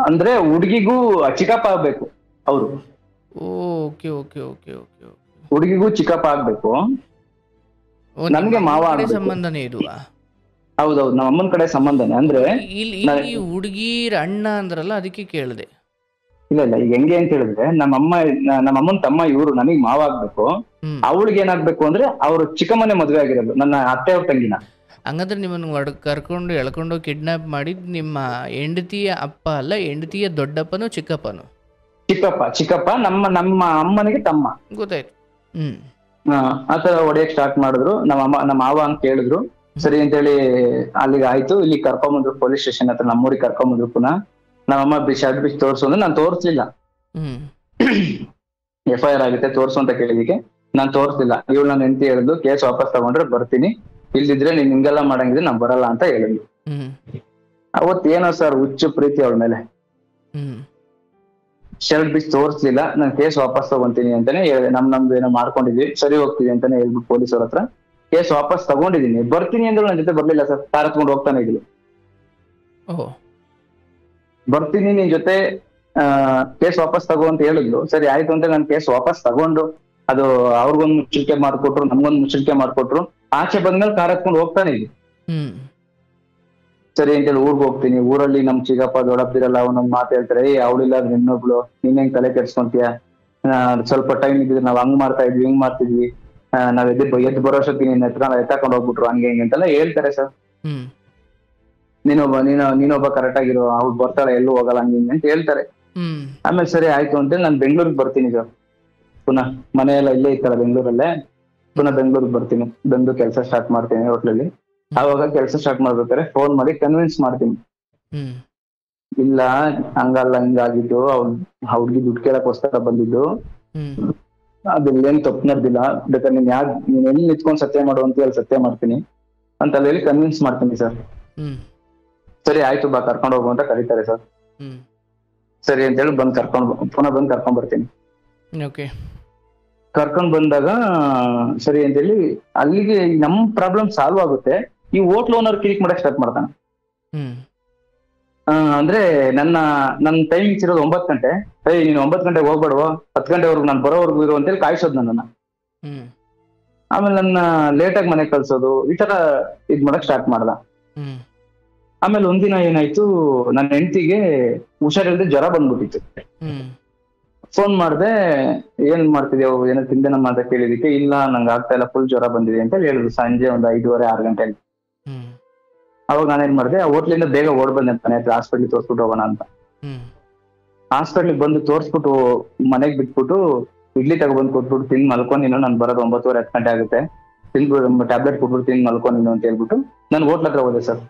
ಅಂದ್ರೆ ಹುಡುಗಿಗೂ ಚಿಕ್ಕಪ್ಪ ಆಗ್ಬೇಕು ಅವರು.
Okay okay okay okay okay.
ಹುಡುಗಿಗೂ ಚಿಕ್ಕಪ್ಪ ಆಗ್ಬೇಕು, ನನ್ಗೆ ಮಾವ
ಸಂಬಂಧನೇ ಇದುವಾ?
ಹೌದೌದು, ನಮ್ಮ ಅಮ್ಮನ ಕಡೆ ಸಂಬಂಧನೇ. ಅಂದ್ರೆ
ಇಲ್ಲಿ ಹುಡುಗಿರ ಅಣ್ಣ ಅಂದ್ರಲ್ಲ, ಅದಕ್ಕೆ ಕೇಳಿದೆ.
ಇಲ್ಲ ಈಗ ಹೆಂಗೆ ಅಂತ ಹೇಳಿದ್ರೆ, ನಮ್ಮಮ್ಮನ ತಮ್ಮ ಇವ್ರು ನನಗ್ ಮಾವ ಆಗ್ಬೇಕು, ಅವಳಿಗೆ ಏನಾಗ್ಬೇಕು ಅಂದ್ರೆ ಅವ್ರು ಚಿಕ್ಕಮ್ಮನೆ ಮದ್ವೆ ಆಗಿರೋದು, ನನ್ನ ಅತ್ತೆ ಅವ್ರ ತಂಗಿನ.
ಹಂಗಂದ್ರೆ ನಿಮ್ಮನ್ನು ಕರ್ಕೊಂಡು ಎಳ್ಕೊಂಡು ಕಿಡ್ನಾಪ್ ಮಾಡಿದ್ ನಿಮ್ಮ ಹೆಂಡತಿಯ ಅಪ್ಪ ಅಲ್ಲ, ಹೆಂಡತಿಯ ದೊಡ್ಡಪ್ಪನೂ ಚಿಕ್ಕಪ್ಪನು?
ಚಿಕ್ಕಪ್ಪ ನಮ್ಮ ಅಮ್ಮನಿಗೆ ತಮ್ಮ.
ಗೊತ್ತಾಯ್ತು.
ಆತರ ಹೊಡೆಯಕ್ ಸ್ಟಾರ್ಟ್ ಮಾಡಿದ್ರು. ನಮ್ಮ ಮಾವ ಅಂತ ಕೇಳಿದ್ರು. ಸರಿ ಅಂತೇಳಿ ಅಲ್ಲಿಗೆ ಆಯ್ತು. ಇಲ್ಲಿ ಕರ್ಕೊಂಬಂದ್ರು ಪೊಲೀಸ್ ಸ್ಟೇಷನ್ ಹತ್ರ, ನಮ್ಮೂರಿಗೆ ಕರ್ಕೊಂಬಂದ್ರು. ಪುನಃ ನಮ್ಮಮ್ಮ ಶರ್ಟ್ ಬಿಚ್ಚಿ ತೋರ್ಸು ಅಂದ್ರೆ ನಾನು ತೋರಿಸ್ಲಿಲ್ಲ. FIR ಆಗುತ್ತೆ ತೋರ್ಸು ಅಂತ ಕೇಳಿದಕ್ಕೆ ನಾನ್ ತೋರಿಸ್ಲಿಲ್ಲ. ಇವಳು ನನ್ನ ಹೆಂಡತಿ ಹೇಳಿದ್ಲು, ಕೇಸ್ ವಾಪಸ್ ತಗೊಂಡ್ರೆ ಬರ್ತೀನಿ, ಇಲ್ದಿದ್ರೆ ನೀನ್ ಹಿಂಗೆಲ್ಲ ಮಾಡಂಗಿದ್ರೆ ನಾನ್ ಬರಲ್ಲ ಅಂತ ಹೇಳಿದ್ಲು. ಅವತ್ತೇನೋ ಸರ್ ಹುಚ್ಚು ಪ್ರೀತಿ ಅವಳ ಮೇಲೆ. ಶರ್ಟ್ ಬಿಚ್ಚಿ ತೋರಿಸ್ಲಿಲ್ಲ, ನಾನು ಕೇಸ್ ವಾಪಸ್ ತಗೊಂತೀನಿ ಅಂತಾನೆ ಹೇಳಿದೆ. ನಮ್ದು ಏನೋ ಮಾಡ್ಕೊಂಡಿದ್ವಿ, ಸರಿ ಹೋಗ್ತೀವಿ ಅಂತಾನೆ ಹೇಳ್ಬಿಟ್ಟು ಪೊಲೀಸರ ಹತ್ರ ಕೇಸ್ ವಾಪಸ್ ತಗೊಂಡಿದೀನಿ. ಬರ್ತೀನಿ ಅಂದ್ರೆ ನನ್ನ ಜೊತೆ ಬರ್ಲಿಲ್ಲ ಸರ್, ಕಾರ್ ಹತ್ಕೊಂಡು ಹೋಗ್ತಾನೆ ಇದ್ಲು. ಬರ್ತೀನಿ ನಿನ್ ಜೊತೆ ಕೇಸ್ ವಾಪಸ್ ತಗೋ ಅಂತ ಹೇಳಿದ್ಲು. ಸರಿ ಆಯ್ತು ಅಂತ ನಾನು ಕೇಸ್ ವಾಪಸ್ ತಗೊಂಡು, ಅದು ಅವ್ರಿಗೊಂದು ಮುಚ್ಚಳಿಕೆ ಮಾಡ್ಕೊಟ್ರು, ನಮ್ಗೊಂದು ಮುಚ್ಚಳಿಕೆ ಮಾಡ್ಕೊಟ್ರು. ಆಚೆ ಬಂದ್ಮೇಲೆ ಕಾರ್ ಹತ್ಕೊಂಡು ಹೋಗ್ತಾನೆ ಇದ್ವಿ. ಸರಿ ಅಂತೇಳಿ ಊರ್ಗ್ ಹೋಗ್ತೀನಿ. ಊರಲ್ಲಿ ನಮ್ ಚಿಕ್ಕಪ್ಪ ದೊಡ್ಡಪ್ಪಿರಲ್ಲ, ಅವ್ನೊಂದ್ ಮಾತು ಹೇಳ್ತಾರೆ, ಅವಳಿಲ್ಲ ಇನ್ನೊಬ್ಳು, ನೀನ್ ಹೆಂಗ್ ತಲೆ ಕೆಡ್ಸ್ಕೊಂತೀಯ, ಸ್ವಲ್ಪ ಟೈಮ್ ಇದ್ದಿದ್ರೆ ನಾವ್ ಹಂಗ್ ಮಾಡ್ತಾ ಇದ್ವಿ, ಹಿಂಗ್ ಮಾಡ್ತಿದ್ವಿ, ನಾವ್ ಎದ್ದು ಬರೋಷ್ಟೊತ್ತಿಗೆ ನೀನ್ ಎತ್ತಾಕೊಂಡು ಹೋಗ್ಬಿಟ್ರು, ಹಂಗೆ ಹಿಂಗೆ ಅಂತೆಲ್ಲ ಹೇಳ್ತಾರೆ ಸರ್. ನೀನೊಬ್ಬ ಕರೆಕ್ಟ್ ಆಗಿರೋ, ಅವ್ಳು ಬರ್ತಾಳೆ, ಎಲ್ಲೂ ಹೋಗಲ್ಲ, ಹಂಗೆ ಹಿಂಗೆ ಅಂತ ಹೇಳ್ತಾರೆ. ಆಮೇಲೆ ಸರಿ ಆಯ್ತು ಅಂತೇಳಿ ನಾನು ಬೆಂಗ್ಳೂರಿಗೆ ಬರ್ತೀನಿ ಸರ್. ಪುನಃ ಮನೆಯೆಲ್ಲ ಇಲ್ಲೇ ಇತ್ತಲ್ಲ ಬೆಂಗ್ಳೂರಲ್ಲೇ, ಪುನಃ ಬೆಂಗ್ಳೂರಿಗೆ ಬರ್ತೀನಿ. ಬಂದು ಕೆಲಸ ಸ್ಟಾರ್ಟ್ ಮಾಡ್ತೀನಿ ಹೋಟ್ಲಲ್ಲಿ. ಆವಾಗ ಕೆಲಸ ಸ್ಟಾರ್ಟ್ ಮಾಡ್ಬೇಕಾದ್ರೆ ಫೋನ್ ಮಾಡಿ ಕನ್ವಿನ್ಸ್ ಮಾಡ್ತೀನಿ. ಇಲ್ಲ ಹಂಗಲ್ಲ, ಹಿಂಗಾಗಿದ್ದು, ಹುಡ್ಗಿ ದುಡ್ಡು ಕೇಳಕ್ಕೋಸ್ಕರ ಬಂದಿದ್ದು, ಅದೇನ್ ತಪ್ಪು ನಡೆದಿಲ್ಲ, ಬೇಕಾದ್ರೆ ನೀನ್ ಎಲ್ಲಿ ನಿಂತ್ಕೊಂಡ್ ಸತ್ಯ ಮಾಡು ಅಂತ ಹೇಳಿ ಸತ್ಯ ಮಾಡ್ತೀನಿ ಅಂತ ಹೇಳಿ ಕನ್ವಿನ್ಸ್ ಮಾಡ್ತೀನಿ ಸರ್. ಸರಿ ಆಯ್ತು ಬಾ ಕರ್ಕೊಂಡು ಹೋಗು ಅಂತ ಕರೀತಾರೆ ಸರ್. ಸರಿ ಅಂತ ಹೇಳಿ ಪುನಃ ಬಂದು ಕರ್ಕೊಂಡ್ ಬರ್ತೀನಿ. ಕರ್ಕೊಂಡ್ ಬಂದಾಗ ಸರಿ ಅಂತೇಳಿ ಅಲ್ಲಿಗೆ ನಮ್ ಪ್ರಾಬ್ಲಮ್ ಸಾಲ್ವ್ ಆಗುತ್ತೆ. ಈ ಹೋಟ್ಲ್ ಓನರ್ ಕಿರಿಕ್ ಮಾಡಕ್ ಸ್ಟಾರ್ಟ್ ಮಾಡ್ತಾನೆ. ಅಂದ್ರೆ ನನ್ನ ಟೈಮಿಂಗ್ಸ್ ಇರೋದು 9 ಗಂಟೆ. ನೀನು 9 ಗಂಟೆಗೆ ಹೋಗ್ಬೇಡವೋ, 10 ಗಂಟೆವರೆಗೂ ನಾನು ಬರೋವರೆಗೂ ಇರೋ ಅಂತೇಳಿ ಕಾಯಿಸೋದು ನನ್ನನ್ನ. ಆಮೇಲೆ ನನ್ನ ಲೇಟಾಗಿ ಮನೆಗೆ ಕಳ್ಸೋದು, ಈ ತರ ಇದ್ ಮಾಡಕ್ ಸ್ಟಾರ್ಟ್ ಮಾಡ್ದ. ಆಮೇಲೆ ಒಂದಿನ ಏನಾಯ್ತು, ನನ್ನ ಹೆಂಡತಿಗೆ ಹುಷಾರಿಲ್ಲದೆ ಜ್ವರ ಬಂದ್ಬಿಟ್ಟಿತ್ತು. ಫೋನ್ ಮಾಡ್ದೆ, ಏನ್ ಮಾಡ್ತಿದ್ಯೋ, ಏನೋ ತಿಂದೇನಮ್ಮ ಅಂತ ಕೇಳಿದಕ್ಕೆ, ಇಲ್ಲ ನಂಗೆ ಆಗ್ತಾ ಇಲ್ಲ, ಫುಲ್ ಜ್ವರ ಬಂದಿದೆ ಅಂತ ಹೇಳಿದ್ರು. ಸಂಜೆ ಒಂದು 5:30-6 ಗಂಟೆಗೆ. ಅವಾಗ ನಾನೇನ್ ಮಾಡಿದೆ, ಆ ಹೋಟ್ಲಿಂದ ಬೇಗ ಓಡ್ ಬಂದೆ ಮನೆ ಹತ್ರ, ಹಾಸ್ಪಿಟ್ಲಿಗೆ ತೋರ್ಸ್ಬಿಟ್ಟು ಹೋಗೋಣ ಅಂತ. ಹಾಸ್ಪಿಟ್ಲಿಗೆ ಬಂದು ತೋರ್ಸ್ಬಿಟ್ಟು ಮನೆಗ್ ಬಿಟ್ಬಿಟ್ಟು ಇಡ್ಲಿ ತಗೊಬಂದು ಕೊಟ್ಬಿಟ್ಟು ತಿಂದು ಮಲ್ಕೊಂಡಿನೋ, ನಾನು ಬರೋದು 9:30-10 ಗಂಟೆ ಆಗುತ್ತೆ, ಟ್ಯಾಬ್ಲೆಟ್ ಕೊಟ್ಬಿಟ್ಟು ತಿಂದು ಮಲ್ಕೊಂಡಿನೋ ಅಂತ ಹೇಳ್ಬಿಟ್ಟು ನಾನು ಹೋಟ್ಲ ಹತ್ರ ಹೋದೆ ಸರ್.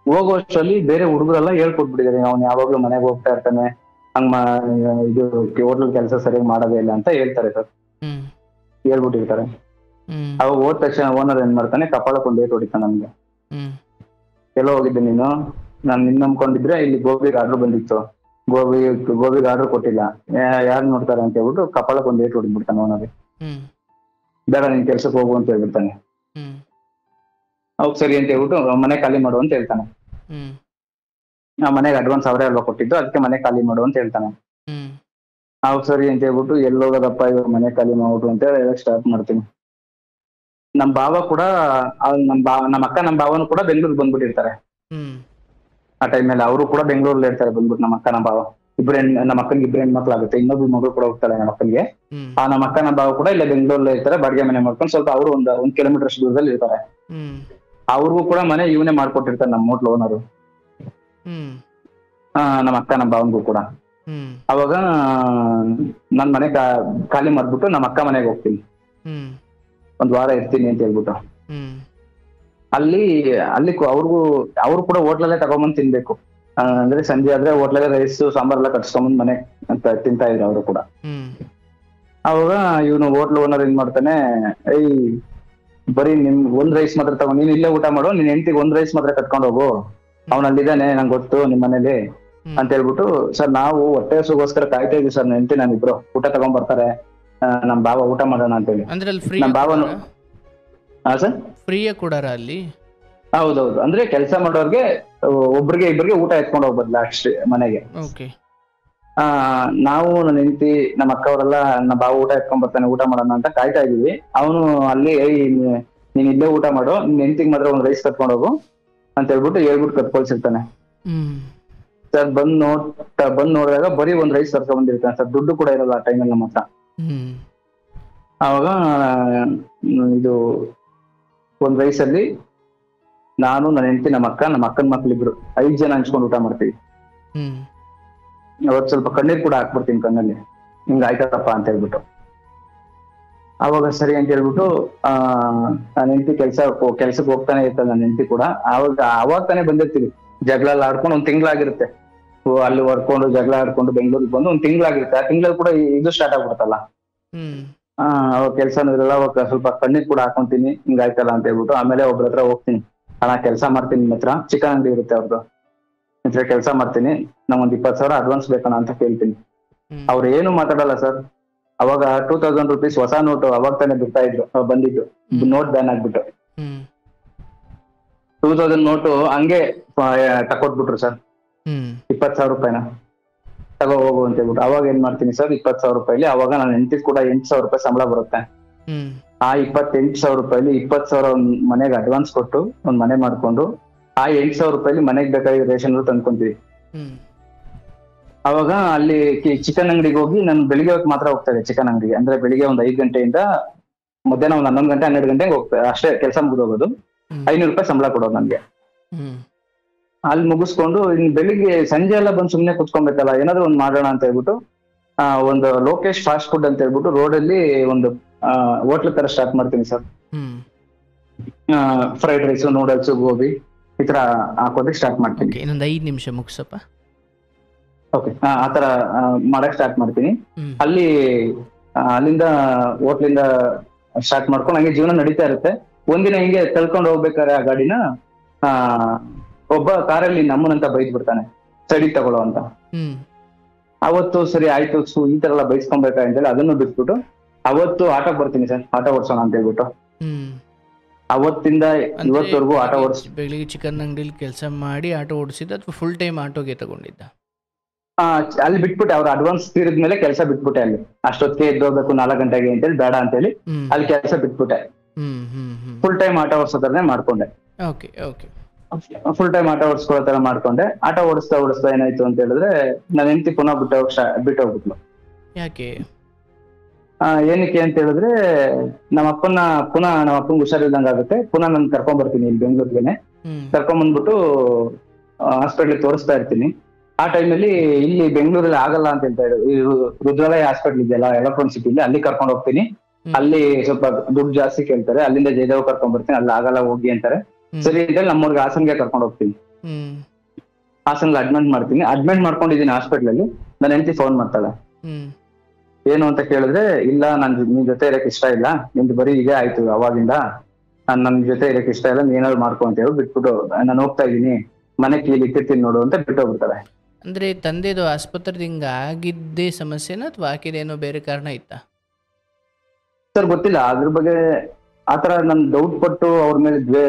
ಹೋಗುವಷ್ಟರಲ್ಲಿ ಬೇರೆ ಹುಡುಗರೆಲ್ಲ ಹೇಳ್ಕೊಟ್ಬಿಟ್ಟಿದ್ದಾರೆ, ಅವ್ನು ಯಾವಾಗ್ಲೂ ಮನೆಗೆ ಹೋಗ್ತಾ ಇರ್ತಾನೆ, ಹಂಗ ಇದು ಹೋಟ್ಲ್ ಕೆಲಸ ಸರಿಯಾಗಿ ಮಾಡೋದೇ ಇಲ್ಲ ಅಂತ ಹೇಳ್ತಾರೆ ಸರ್.
ಹ್ಮ್
ಹೇಳ್ಬಿಟ್ಟಿರ್ತಾರೆ.
ಹ್ಮ್
ಅವಾಗ ಹೋದ ತಕ್ಷಣ ಓನರ್ ಏನ್ ಮಾಡ್ತಾನೆ, ಕಪಾಳಕ್ಕೆ ಒಂದು ಏಟ್ ಹೊಡಿತಾನೆ ನಮ್ಗೆ.
ಹ್ಮ್
ಎಲ್ಲೋ ಹೋಗಿದ್ದೆ ನೀನು, ನಾನು ನಿನ್ನ ನಂಬ್ಕೊಂಡಿದ್ರೆ ಇಲ್ಲಿ ಗೋಬಿಗೆ ಆರ್ಡರ್ ಬಂದಿತ್ತು, ಗೋಬಿಗೆ ಆರ್ಡರ್ ಕೊಟ್ಟಿಲ್ಲ, ಯಾರು ನೋಡ್ತಾರೆ ಅಂತ ಹೇಳ್ಬಿಟ್ಟು ಕಪಾಳಕ್ಕೆ ಒಂದು ಏಟ್ ಹೊಡಿದ್ಬಿಡ್ತಾನೆ ಓನರ್.
ಹ್ಮ್
ಬೇಡ ನಿನ್ ಕೆಲ್ಸಕ್ಕೆ ಹೋಗು ಅಂತ ಹೇಳ್ಬಿಡ್ತಾನೆ.
ಹ್ಮ್
ಅವಾಗ ಸರಿ ಅಂತ ಹೇಳ್ಬಿಟ್ಟು ಮನೆ ಖಾಲಿ ಮಾಡು ಅಂತ ಹೇಳ್ತಾನೆ.
ಹ್ಮ್
ಆ ಮನೆಗೆ ಅಡ್ವಾನ್ಸ್ ಅವರೇ ಅಲ್ವಾ ಕೊಟ್ಟಿದ್ದು, ಅದಕ್ಕೆ ಮನೆ ಖಾಲಿ ಮಾಡು ಅಂತ ಹೇಳ್ತಾನೆ.
ಹ್ಮ್
ಅವಾಗ ಸರಿ ಅಂತ ಹೇಳ್ಬಿಟ್ಟು ಎಲ್ಲೋಗದಪ್ಪ ಇವಾಗ ಮನೆ ಖಾಲಿ ಮಾಡ್ಬಿಟ್ಟು ಅಂತ ಹೇಳಕ್ ಸ್ಟಾರ್ಟ್ ಮಾಡ್ತೀನಿ. ನಮ್ ಭಾವ ಕೂಡ ನಮ್ಮ ಅಕ್ಕ ನಮ್ಮ ಭಾವನು ಕೂಡ ಬೆಂಗಳೂರಿಗೆ ಬಂದ್ಬಿಟ್ಟಿರ್ತಾರೆ.
ಹ್ಮ್
ಆ ಟೈಮಲ್ಲಿ ಅವರು ಕೂಡ ಬೆಂಗಳೂರಲ್ಲಿ ಇರ್ತಾರೆ ಬಂದ್ಬಿಟ್ಟು. ನಮ್ಮ ಅಕ್ಕ ನಮ್ಮ ಭಾವ ನಮ್ಮ ಅಕ್ಕನಿಗೆ ಇಬ್ರು ಹೆಣ್ಮಕ್ಳಾಗುತ್ತೆ, ಇನ್ನೊಬ್ರು ಮಗಳು ಕೂಡ ಹೋಗ್ತಾಳೆ ನಮ್ಮ ಅಕ್ಕನಿಗೆ.
ಹ್ಮ್
ಆ ನಮ್ಮ ಅಕ್ಕ ನಮ್ಮ ಭಾವ ಕೂಡ ಇಲ್ಲ ಬೆಂಗಳೂರಲ್ಲಿ ಇರ್ತಾರೆ, ಬಾಡಿಗೆ ಮನೆ ಮಾಡ್ಕೊಂಡು ಸ್ವಲ್ಪ ಅವರು ಒಂದ್ ಕಿಲೋಮೀಟರ್ ಅಷ್ಟು ದೂರದಲ್ಲಿ ಇರ್ತಾರೆ.
ಹ್ಮ್
ಅವ್ರಿಗೂ ಕೂಡ ಮನೆ ಇವನೇ ಮಾಡ್ಕೊಟ್ಟಿರ್ತಾರೆ ನಮ್ಮ ಹೋಟ್ಲ್ ಓನರು,
ಹ್ಮ್
ನಮ್ಮ ಅಕ್ಕ ನಮ್ಮ ಭಾವನ್ಗೂ ಕೂಡ.
ಹ್ಮ್
ಅವಾಗ ನನ್ ಮನೆ ಖಾಲಿ ಮಾಡ್ಬಿಟ್ಟು ನಮ್ಮ ಅಕ್ಕ ಮನೆಗೆ ಹೋಗ್ತೀನಿ,
ಹ್ಮ್
ಒಂದ್ ವಾರ ಇರ್ತೀನಿ ಅಂತ ಹೇಳ್ಬಿಟ್ಟು.
ಹ್ಮ್
ಅಲ್ಲಿ ಅವ್ರು ಕೂಡ ಹೋಟ್ಲಲ್ಲೇ ತಗೊಂಬಂದ್ ತಿನ್ಬೇಕು. ಅಂದ್ರೆ ಸಂಜೆ ಆದ್ರೆ ಹೋಟ್ಲಲ್ಲೇ ರೈಸ್ ಸಾಂಬಾರ್ ಎಲ್ಲ ಕಟ್ಸ್ಕೊಂಬಂದ್ ಮನೆ ಅಂತ ತಿಂತಾ ಇದ್ರು ಅವರು ಕೂಡ.
ಹ್ಮ್
ಅವಾಗ ಇವನು ಹೋಟ್ಲ್ ಓನರ್ ಏನ್ ಮಾಡ್ತಾನೆ, ಬರೀ ಒಂದ್ ರೈಸ್ ಮಾತ್ರ ತಗೊಂಡು ನೀನ್ ಇಲ್ಲೇ ಊಟ ಮಾಡು, ನಿನ್ ಹೆಂಡತಿಗೆ ಒಂದ್ ರೈಸ್ ಮಾತ್ರ ಕಟ್ಕೊಂಡು ಹೋಗು, ಅವನಲ್ಲಿದ್ದಾನೆ ನಂಗೆ ಗೊತ್ತು ನಿಮ್ ಮನೇಲಿ ಅಂತ ಹೇಳ್ಬಿಟ್ಟು. ಸರ್ ನಾವು ಹೊಟ್ಟೆ ಹಸುಗೋಸ್ಕರ ಕಾಯ್ತಾ ಇದೀವಿ ಸರ್, ಹೆಂಡತಿ ನಾನಿಬ್ರು ಊಟ ತಗೊಂಡ್ ಬರ್ತಾರೆ, ನಮ್ ಭಾವ ಊಟ ಮಾಡೋಣ ಅಂತ ಹೇಳಿ.
ಅಂದ್ರೆ ಅಲ್ಲಿ ಫ್ರೀ
ನಮ್ ಭಾವನು ಸರ್
ಫ್ರೀಯ ಕೊಡಾರ ಅಲ್ಲಿ?
ಹೌದೌದು, ಅಂದ್ರೆ ಕೆಲಸ ಮಾಡೋರ್ಗೆ ಒಬ್ರಿಗೆ ಇಬ್ಬರಿಗೆ ಊಟ ಎತ್ಕೊಂಡು ಹೋಗ್ಬದ್ಲ ಅಷ್ಟೇ ಮನೆಗೆ.
ಓಕೆ.
ನಾವು ನನ್ನ ಹೆಂಡತಿ ನಮ್ಮ ಅಕ್ಕ ಅವರೆಲ್ಲ ನಮ್ಮ ಭಾವ ಊಟ ಎತ್ಕೊಂಡ್ ಬರ್ತಾನೆ ಊಟ ಮಾಡೋಣ ಅಂತ ಕಾಯ್ತಾ ಇದೀವಿ. ಅವನು ಅಲ್ಲಿ ನೀನ್ ಇಲ್ಲೇ ಊಟ ಮಾಡು, ನಿನ್ ಹೆಂಡತಿಗೆ ಮಾತ್ರ ಒಂದ್ ರೈಸ್ ಕಟ್ಕೊಂಡು ಹೋಗು ಅಂತ ಹೇಳ್ಬಿಟ್ಟು ಕಟ್ಕೊಳ್ಸಿರ್ತಾನೆ. ಸರ್ ಬಂದ್ ನೋಡಿದಾಗ ಬರೀ ಒಂದ್ ರೈಸ್ ಕರ್ಕೊಂಡ್ ಬಂದಿರ್ತಾನೆ ಸರ್, ದುಡ್ಡು ಕೂಡ ಇರಲ್ಲ ಆ ಟೈಮಲ್ಲಿ ನಮ್ಮ ಹತ್ರ. ಅವಾಗ ಇದು ಒಂದ್ ರೈಸ್ ಅಲ್ಲಿ ನಾನು ನನ್ನ ಹೆಂಡತಿ ನಮ್ಮ ಅಕ್ಕನ ಮಕ್ಳಿಬ್ರು 5 ಜನ ಹಂಚ್ಕೊಂಡು ಊಟ ಮಾಡ್ತೀವಿ. ಅವತ್ತು ಸ್ವಲ್ಪ ಕಣ್ಣೀರ್ ಕೂಡ ಹಾಕ್ಬಿಡ್ತೀನಿ ಕಣ್ಣಲ್ಲಿ, ಹಿಂಗ ಆಯ್ತದಪ್ಪ ಅಂತ ಹೇಳ್ಬಿಟ್ಟು. ಅವಾಗ ಸರಿ ಅಂತ ಹೇಳ್ಬಿಟ್ಟು ನನ್ನ ಹೆಂಡತಿ ಕೆಲ್ಸಕ್ಕೆ ಹೋಗ್ತಾನೆ ಇರ್ತದೆ ನನ್ನ ಹೆಂಡತಿ ಕೂಡ. ಅವಾಗ ತಾನೇ ಬಂದಿರ್ತೀವಿ, ಜಗಳ ಎಲ್ಲ ಆಡ್ಕೊಂಡು ಒಂದ್ ತಿಂಗಳಾಗಿರುತ್ತೆ. ಅಲ್ಲಿ ಹೊಡ್ಕೊಂಡು ಜಗಳ ಆಡ್ಕೊಂಡು ಬೆಂಗಳೂರಿಗೆ ಬಂದು ಒಂದ್ ತಿಂಗಳಾಗಿರುತ್ತೆ. ಆ ತಿಂಗಳಲ್ಲಿ ಕೂಡ ಇದು ಸ್ಟಾರ್ಟ್ ಆಗ್ಬಿಡುತ್ತಲ್ಲ, ಅವಾಗ ಕೆಲ್ಸನೂ ಇರಲ್ಲ. ಅವಾಗ ಸ್ವಲ್ಪ ಕಣ್ಣೀರ್ ಕೂಡ ಹಾಕೊಂತೀನಿ, ಹಿಂಗಾಯ್ತಲ್ಲ ಅಂತ ಹೇಳ್ಬಿಟ್ಟು. ಆಮೇಲೆ ಒಬ್ರ ಹತ್ರ ಹೋಗ್ತೀನಿ, ಅಣ್ಣ ಕೆಲಸ ಮಾಡ್ತೀನಿ, ನಿಮ್ಮ ಹತ್ರ ಚಿಕನ್ ಅಂಗಡಿ ಇರುತ್ತೆ ಅವ್ರದ್ದು, ಹತ್ರ ಕೆಲಸ ಮಾಡ್ತೀನಿ, ನಂಗೊಂದ್ 20,000 ಅಡ್ವಾನ್ಸ್ ಬೇಕಣ್ಣ ಅಂತ ಕೇಳ್ತೀನಿ. ಅವ್ರು ಏನು ಮಾತಾಡಲ್ಲ ಸರ್. ಅವಾಗ 2000 ರೂಪೀಸ್ ಹೊಸ ನೋಟು ಅವಾಗ ತಾನೇ ಬಿಡ್ತಾ ಇದ್ರು, ಬಂದಿದ್ದು ನೋಟ್ ಬ್ಯಾನ್ ಆಗ್ಬಿಟ್ಟು 2000 ನೋಟು ಹಂಗೆ ತಕೊಟ್ಬಿಟ್ರು ಸರ್. 20,000 ರೂಪಾಯಿನ ತಗೋ ಹೋಗು ಅಂತ ಹೇಳ್ಬಿಟ್ಟು. ಅವಾಗ ಏನ್ ಮಾಡ್ತೀನಿ ಸರ್, 20,000 ರೂಪಾಯಿಲಿ ಅವಾಗ ನನ್ನ ಹೆಂಡತಿ ಕೂಡ 8,000 ರೂಪಾಯಿ ಸಂಬಳ ಬರುತ್ತೆ. ಆ 28,000 ರೂಪಾಯಿಲಿ 20,000 ಮನೆಗೆ ಅಡ್ವಾನ್ಸ್ ಕೊಟ್ಟು ಒಂದ್ ಮನೆ ಮಾಡ್ಕೊಂಡು, ಆ 8,000 ರೂಪಾಯಿಲಿ ಮನೆಗೆ ಬೇಕಾಗಿರೋ ರೇಷನ್ ತಂದ್ಕೊಂತೀವಿ. ಅವಾಗ ಅಲ್ಲಿ ಚಿಕನ್ ಅಂಗಡಿಗೆ ಹೋಗಿ ನಾನು ಬೆಳಿಗ್ಗೆ ಹೊತ್ತು ಮಾತ್ರ ಹೋಗ್ತಾ ಇದೆ ಚಿಕನ್ ಅಂಗಡಿಗೆ. ಅಂದ್ರೆ ಬೆಳಿಗ್ಗೆ ಒಂದ್ 5 ಗಂಟೆಯಿಂದ ಮಧ್ಯಾಹ್ನ ಒಂದ್ 11 ಗಂಟೆ 12 ಗಂಟೆಗೆ ಹೋಗ್ತೇವೆ ಅಷ್ಟೇ, ಕೆಲಸ ಮುಗಿದೋಗೋದು. 500 ರೂಪಾಯಿ ಸಂಬಳ ಕೊಡೋದು ನನ್ಗೆ. ಅಲ್ಲಿ ಮುಗಿಸ್ಕೊಂಡು ಇನ್ನು ಬೆಳಿಗ್ಗೆ ಸಂಜೆ ಎಲ್ಲ ಬಂದು ಸುಮ್ನೆ ಕುತ್ಕೊಬೇಕಲ್ಲ, ಏನಾದ್ರು ಒಂದ್ ಮಾಡೋಣ ಅಂತ ಹೇಳ್ಬಿಟ್ಟು ಒಂದು ಲೋಕೇಶ್ ಫಾಸ್ಟ್ ಫುಡ್ ಅಂತ ಹೇಳ್ಬಿಟ್ಟು ರೋಡಲ್ಲಿ ಒಂದು ಹೋಟ್ಲ್ ತರ ಸ್ಟಾರ್ಟ್ ಮಾಡ್ತೀನಿ sir. Fried rice, noodles, gobi ಈ ತರ ಹಾಕೋದಕ್ಕೆ ಸ್ಟಾರ್ಟ್ ಮಾಡ್ತೀನಿ.
ಇನ್ನೊಂದು 5 ನಿಮಿಷ ಮುಗಿಸಪ್ಪ.
ಓಕೆ, ಆತರ ಮಾಡಕ್ ಸ್ಟಾರ್ಟ್ ಮಾಡ್ತೀನಿ. ಅಲ್ಲಿಂದ ಹೋಟ್ಲಿಂದ ಸ್ಟಾರ್ಟ್ ಮಾಡ್ಕೊಂಡು ಹಂಗೆ ಜೀವನ ನಡೀತಾ ಇರುತ್ತೆ. ಒಂದಿನ ಹಿಂಗೆ ತಳ್ಕೊಂಡು ಹೋಗ್ಬೇಕಾದ್ರೆ ಆ ಗಾಡಿನ ಒಬ್ಬ ಕಾರಲ್ಲಿ ನಮ್ಮನಂತ ಬೈದ್ ಬಿಡ್ತಾನೆ, ಸೈಡಿಗೆ ತಗೊಳ್ಳೋ ಅಂತ. ಅವತ್ತು ಸರಿ ಆಯ್ತು, ಈ ತರ ಎಲ್ಲ ಬೈಸ್ಕೊಬೇಕಾಂತೇಳಿ ಅದನ್ನು ಬಿಟ್ಬಿಟ್ಟು ಅವತ್ತು ಆಟೋಕ್ ಬರ್ತೀನಿ ಸರ್, ಆಟೋ ಓಡಿಸೋಣ ಅಂತ ಹೇಳ್ಬಿಟ್ಟು. ಅವತ್ತಿಂದ ಇವತ್ತವರೆಗೂ ಆಟೋ ಓಡಿಸ್.
ಬೆಳಿಗ್ಗೆ ಚಿಕನ್ ಅಂಗಡಿಲಿ ಕೆಲಸ ಮಾಡಿ ಆಟೋ ಓಡಿಸಿದ ಅಥವಾ ಫುಲ್ ಟೈಮ್ ಆಟೋಗೆ ತಗೊಂಡಿದ್ದ?
ಅಲ್ಲಿ ಬಿಟ್ಬಿಟ್ಟೆ, ಅವ್ರ ಅಡ್ವಾನ್ಸ್ ತೀರಿದ್ಮೇಲೆ ಕೆಲಸ ಬಿಟ್ಬಿಟ್ಟೆ. ಅಲ್ಲಿ ಅಷ್ಟೊತ್ತಿಗೆ ಎದ್ದೋಗ್ಬೇಕು 4 ಗಂಟೆಗೆ ಅಂತೇಳಿ ಬೇಡ ಅಂತೇಳಿ ಅಲ್ಲಿ ಕೆಲಸ ಬಿಟ್ಬಿಟ್ಟೆ. ಫುಲ್ ಟೈಮ್ ಆಟೋ ಓಡಿಸೋ ತರನೇ ಮಾಡ್ಕೊಂಡೆ. ಫುಲ್ ಟೈಮ್ ಆಟೋ ಓಡಿಸ್ಕೊಳ್ಳೋ ತರ ಮಾಡ್ಕೊಂಡೆ. ಆಟೋ ಓಡಿಸ್ತಾ ಏನಾಯ್ತು ಅಂತ ಹೇಳಿದ್ರೆ ನನ್ನ ಹೆಂಡತಿ ಪುನಃ ಬಿಟ್ಟೋಗ್ಬಿಟ್ಲು.
ಯಾಕೆ?
ಏನಕ್ಕೆ ಅಂತ ಹೇಳಿದ್ರೆ ನಮ್ಮ ಅಪ್ಪಂಗೆ ಹುಷಾರಿಲ್ದಂಗ ಆಗುತ್ತೆ. ಪುನಃ ನಾನು ಕರ್ಕೊಂಡ್ ಬರ್ತೀನಿ ಇಲ್ಲಿ ಬೆಂಗಳೂರಿಗೆನೆ. ಕರ್ಕೊಂಡ್ ಬಂದ್ಬಿಟ್ಟು ಹಾಸ್ಪಿಟ್ಲಿಗೆ ತೋರಿಸ್ತಾ ಇರ್ತೀನಿ. ಆ ಟೈಮಲ್ಲಿ ಇಲ್ಲಿ ಬೆಂಗಳೂರಲ್ಲಿ ಆಗಲ್ಲ ಅಂತ ಹೇಳ್ತಾ ಇದ್ರು. ಈ ರುದ್ರಾಲಯ ಹಾಸ್ಪಿಟ್ಲ್ ಇದೆಯಲ್ಲ ಎಲೆಕ್ಟ್ರಾನಿಕ್ ಸಿಟಿಲಿ, ಅಲ್ಲಿ ಕರ್ಕೊಂಡು ಹೋಗ್ತೀನಿ. ಅಲ್ಲಿ ಸ್ವಲ್ಪ ದುಡ್ಡು ಜಾಸ್ತಿ ಕೇಳ್ತಾರೆ. ಅಲ್ಲಿಂದ ಜಯದೇವ್ ಕರ್ಕೊಂಡ್ ಬರ್ತೀನಿ, ಅಲ್ಲಿ ಆಗಲ್ಲ ಹೋಗಿ ಅಂತಾರೆ. ಸರಿ ಅಂತ ನಮ್ಮೂರ್ಗೆ ಹಾಸನ್ಗೆ ಕರ್ಕೊಂಡು ಹೋಗ್ತೀನಿ. ಹಾಸನ್ಗೆ ಅಡ್ಮಿಟ್ ಮಾಡ್ತೀನಿ. ಅಡ್ಮಿಟ್ ಮಾಡ್ಕೊಂಡಿದ್ದೀನಿ ಹಾಸ್ಪಿಟ್ಲಲ್ಲಿ. ನನ್ನ ಹೆಂಡತಿ ಫೋನ್ ಮಾಡ್ತಾಳೆ. ಏನು ಅಂತ ಕೇಳಿದ್ರೆ, ಇಲ್ಲ ನನ್ ನಿನ್ ಜೊತೆ ಇರಕ್ ಇಷ್ಟ ಇಲ್ಲ, ನಿಮ್ದು ಬರೀ ಹೀಗೆ ಆಯ್ತು ಅವಾಗಿಂದ, ನನ್ ಜೊತೆ ಇರಕ್ ಇಷ್ಟ ಇಲ್ಲ, ನೀ ಏನಾದ್ರು ಮಾಡ್ಕೊ ಅಂತ ಹೇಳಿ ಬಿಟ್ಬಿಟ್ಟು ನಾನು ಹೋಗ್ತಾ ಇದೀನಿ, ಮನೆ ಕೀಲಿ ಇಟ್ಟಿರ್ತೀನಿ ನೋಡು ಅಂತ ಬಿಟ್ಟು ಹೋಗ್ಬಿಡ್ತಾರೆ.
ಅಂದ್ರೆ ತಂದೆದು ಆಸ್ಪತ್ರೆದು ಹಿಂಗ ಆಗಿದ್ದೇ ಸಮಸ್ಯೆನ ಅಥವಾ ಆಕಿದೇನೋ ಬೇರೆ ಕಾರಣ ಇತ್ತಾ
ಸರ್? ಗೊತ್ತಿಲ್ಲ ಅದ್ರ ಬಗ್ಗೆ. ಆತರ ನನ್ ಡೌಟ್ ಪಟ್ಟು ಅವ್ರ ಮೇಲೆ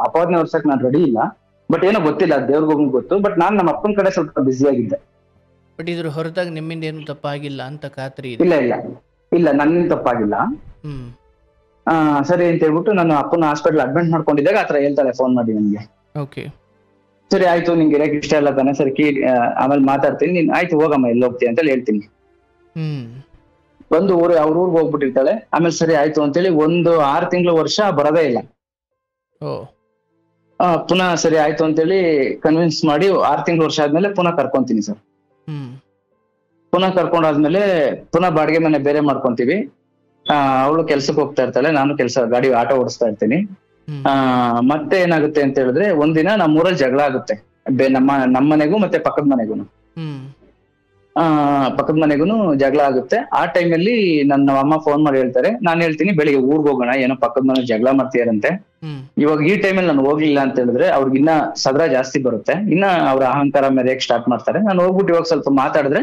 ಅಪವಾದನೆ ಹೊರ್ಸಕ್ ನಾನು ರೆಡಿ ಇಲ್ಲ. ಬಟ್ ಏನೋ ಗೊತ್ತಿಲ್ಲ, ದೇವ್ರಿಗೂ ಗೊತ್ತು. ಬಟ್ ನಾನ್ ನಮ್ಮ ಅಪ್ಪನ ಕಡೆ ಸ್ವಲ್ಪ ಬ್ಯುಸಿ ಆಗಿದ್ದೆ.
ಬಟ್ ಇದ್ರ ಹೊರತಾಗಿ ನಿಮ್ಮಿಂದ ಏನು ತಪ್ಪಾಗಿಲ್ಲ ಅಂತ ಖಾತ್ರಿ ಇದೆ?
ಇಲ್ಲ ಇಲ್ಲ ಇಲ್ಲ, ನನ್ನಿಂದ ತಪ್ಪಾಗಿಲ್ಲ. ಸರಿ ಅಂತ ಹೇಳ್ಬಿಟ್ಟು ನಾನು ಅಪ್ಪನ ಹಾಸ್ಪಿಟಲ್ ಅಡ್ಮಿಟ್ ಮಾಡ್ಕೊಂಡಿದ್ದಾಗ ಆತರ ಹೇಳ್ತಾಳೆ ಫೋನ್ ಮಾಡಿ ನನ್ಗೆ.
ಓಕೆ,
ಸರಿ ಆಯ್ತು, ನಿಂಗೆ ಇರಕ್ ಇಷ್ಟ ಇಲ್ಲ ತಾನೆ, ಸರಿ ಆಮೇಲೆ ಮಾತಾಡ್ತೀನಿ, ನೀನ್ ಆಯ್ತು ಹೋಗಮ್ಮ ಎಲ್ಲಿ ಹೋಗ್ತೀಯ ಅಂತ ಹೇಳ್ತೀನಿ. ಬಂದು ಅವ್ರ ಊರ್ಗ್ ಹೋಗ್ಬಿಟ್ಟಿರ್ತಾಳೆ. ಆಮೇಲೆ ಸರಿ ಆಯ್ತು ಅಂತೇಳಿ ಒಂದು 6 ತಿಂಗಳು ವರ್ಷ ಬರೋದೇ ಇಲ್ಲ. ಪುನಃ ಸರಿ ಆಯ್ತು ಅಂತೇಳಿ ಕನ್ವಿನ್ಸ್ ಮಾಡಿ 6 ತಿಂಗಳು ವರ್ಷ ಆದ್ಮೇಲೆ ಪುನಃ ಕರ್ಕೊಂತೀನಿ ಸರ್. ಪುನಃ ಕರ್ಕೊಂಡಾದ್ಮೇಲೆ ಪುನಃ ಬಾಡಿಗೆ ಮನೆ ಬೇರೆ ಮಾಡ್ಕೊಂತೀವಿ. ಅವಳು ಕೆಲ್ಸಕ್ಕೆ ಹೋಗ್ತಾ ಇರ್ತಾಳೆ, ನಾನು ಗಾಡಿ ಆಟೋ ಓಡಿಸ್ತಾ ಇರ್ತೀನಿ. ಮತ್ತೆ ಏನಾಗುತ್ತೆ ಅಂತ ಹೇಳಿದ್ರೆ, ಒಂದಿನ ನಮ್ಮೂರಲ್ಲಿ ಜಗಳ ಆಗುತ್ತೆ, ನಮ್ಮ ಮನೆಗೂ ಮತ್ತೆ ಪಕ್ಕದ ಮನೆಗೂನು ಜಗಳ ಆಗುತ್ತೆ. ಆ ಟೈಮಲ್ಲಿ ನನ್ನ ಅಮ್ಮ ಫೋನ್ ಮಾಡಿ ಹೇಳ್ತಾರೆ, ನಾನ್ ಹೇಳ್ತೀನಿ ಬೆಳಿಗ್ಗೆ ಊರ್ಗ್ ಹೋಗೋಣ, ಏನೋ ಪಕ್ಕದ ಮನೆ ಜಗಳ ಮಾಡ್ತೀಯಾರಂತೆ. ಇವಾಗ ಈ ಟೈಮಲ್ಲಿ ನಾನು ಹೋಗ್ಲಿಲ್ಲ ಅಂತ ಹೇಳಿದ್ರೆ ಅವ್ರಿಗೆ ಇನ್ನ ಸದಾ ಜಾಸ್ತಿ ಬರುತ್ತೆ, ಇನ್ನ ಅವ್ರ ಅಹಂಕಾರ ಮೆರೆಯಕ್ ಸ್ಟಾರ್ಟ್ ಮಾಡ್ತಾರೆ. ನಾನು ಹೋಗ್ಬಿಟ್ಟು ಇವಾಗ ಸ್ವಲ್ಪ ಮಾತಾಡಿದ್ರೆ,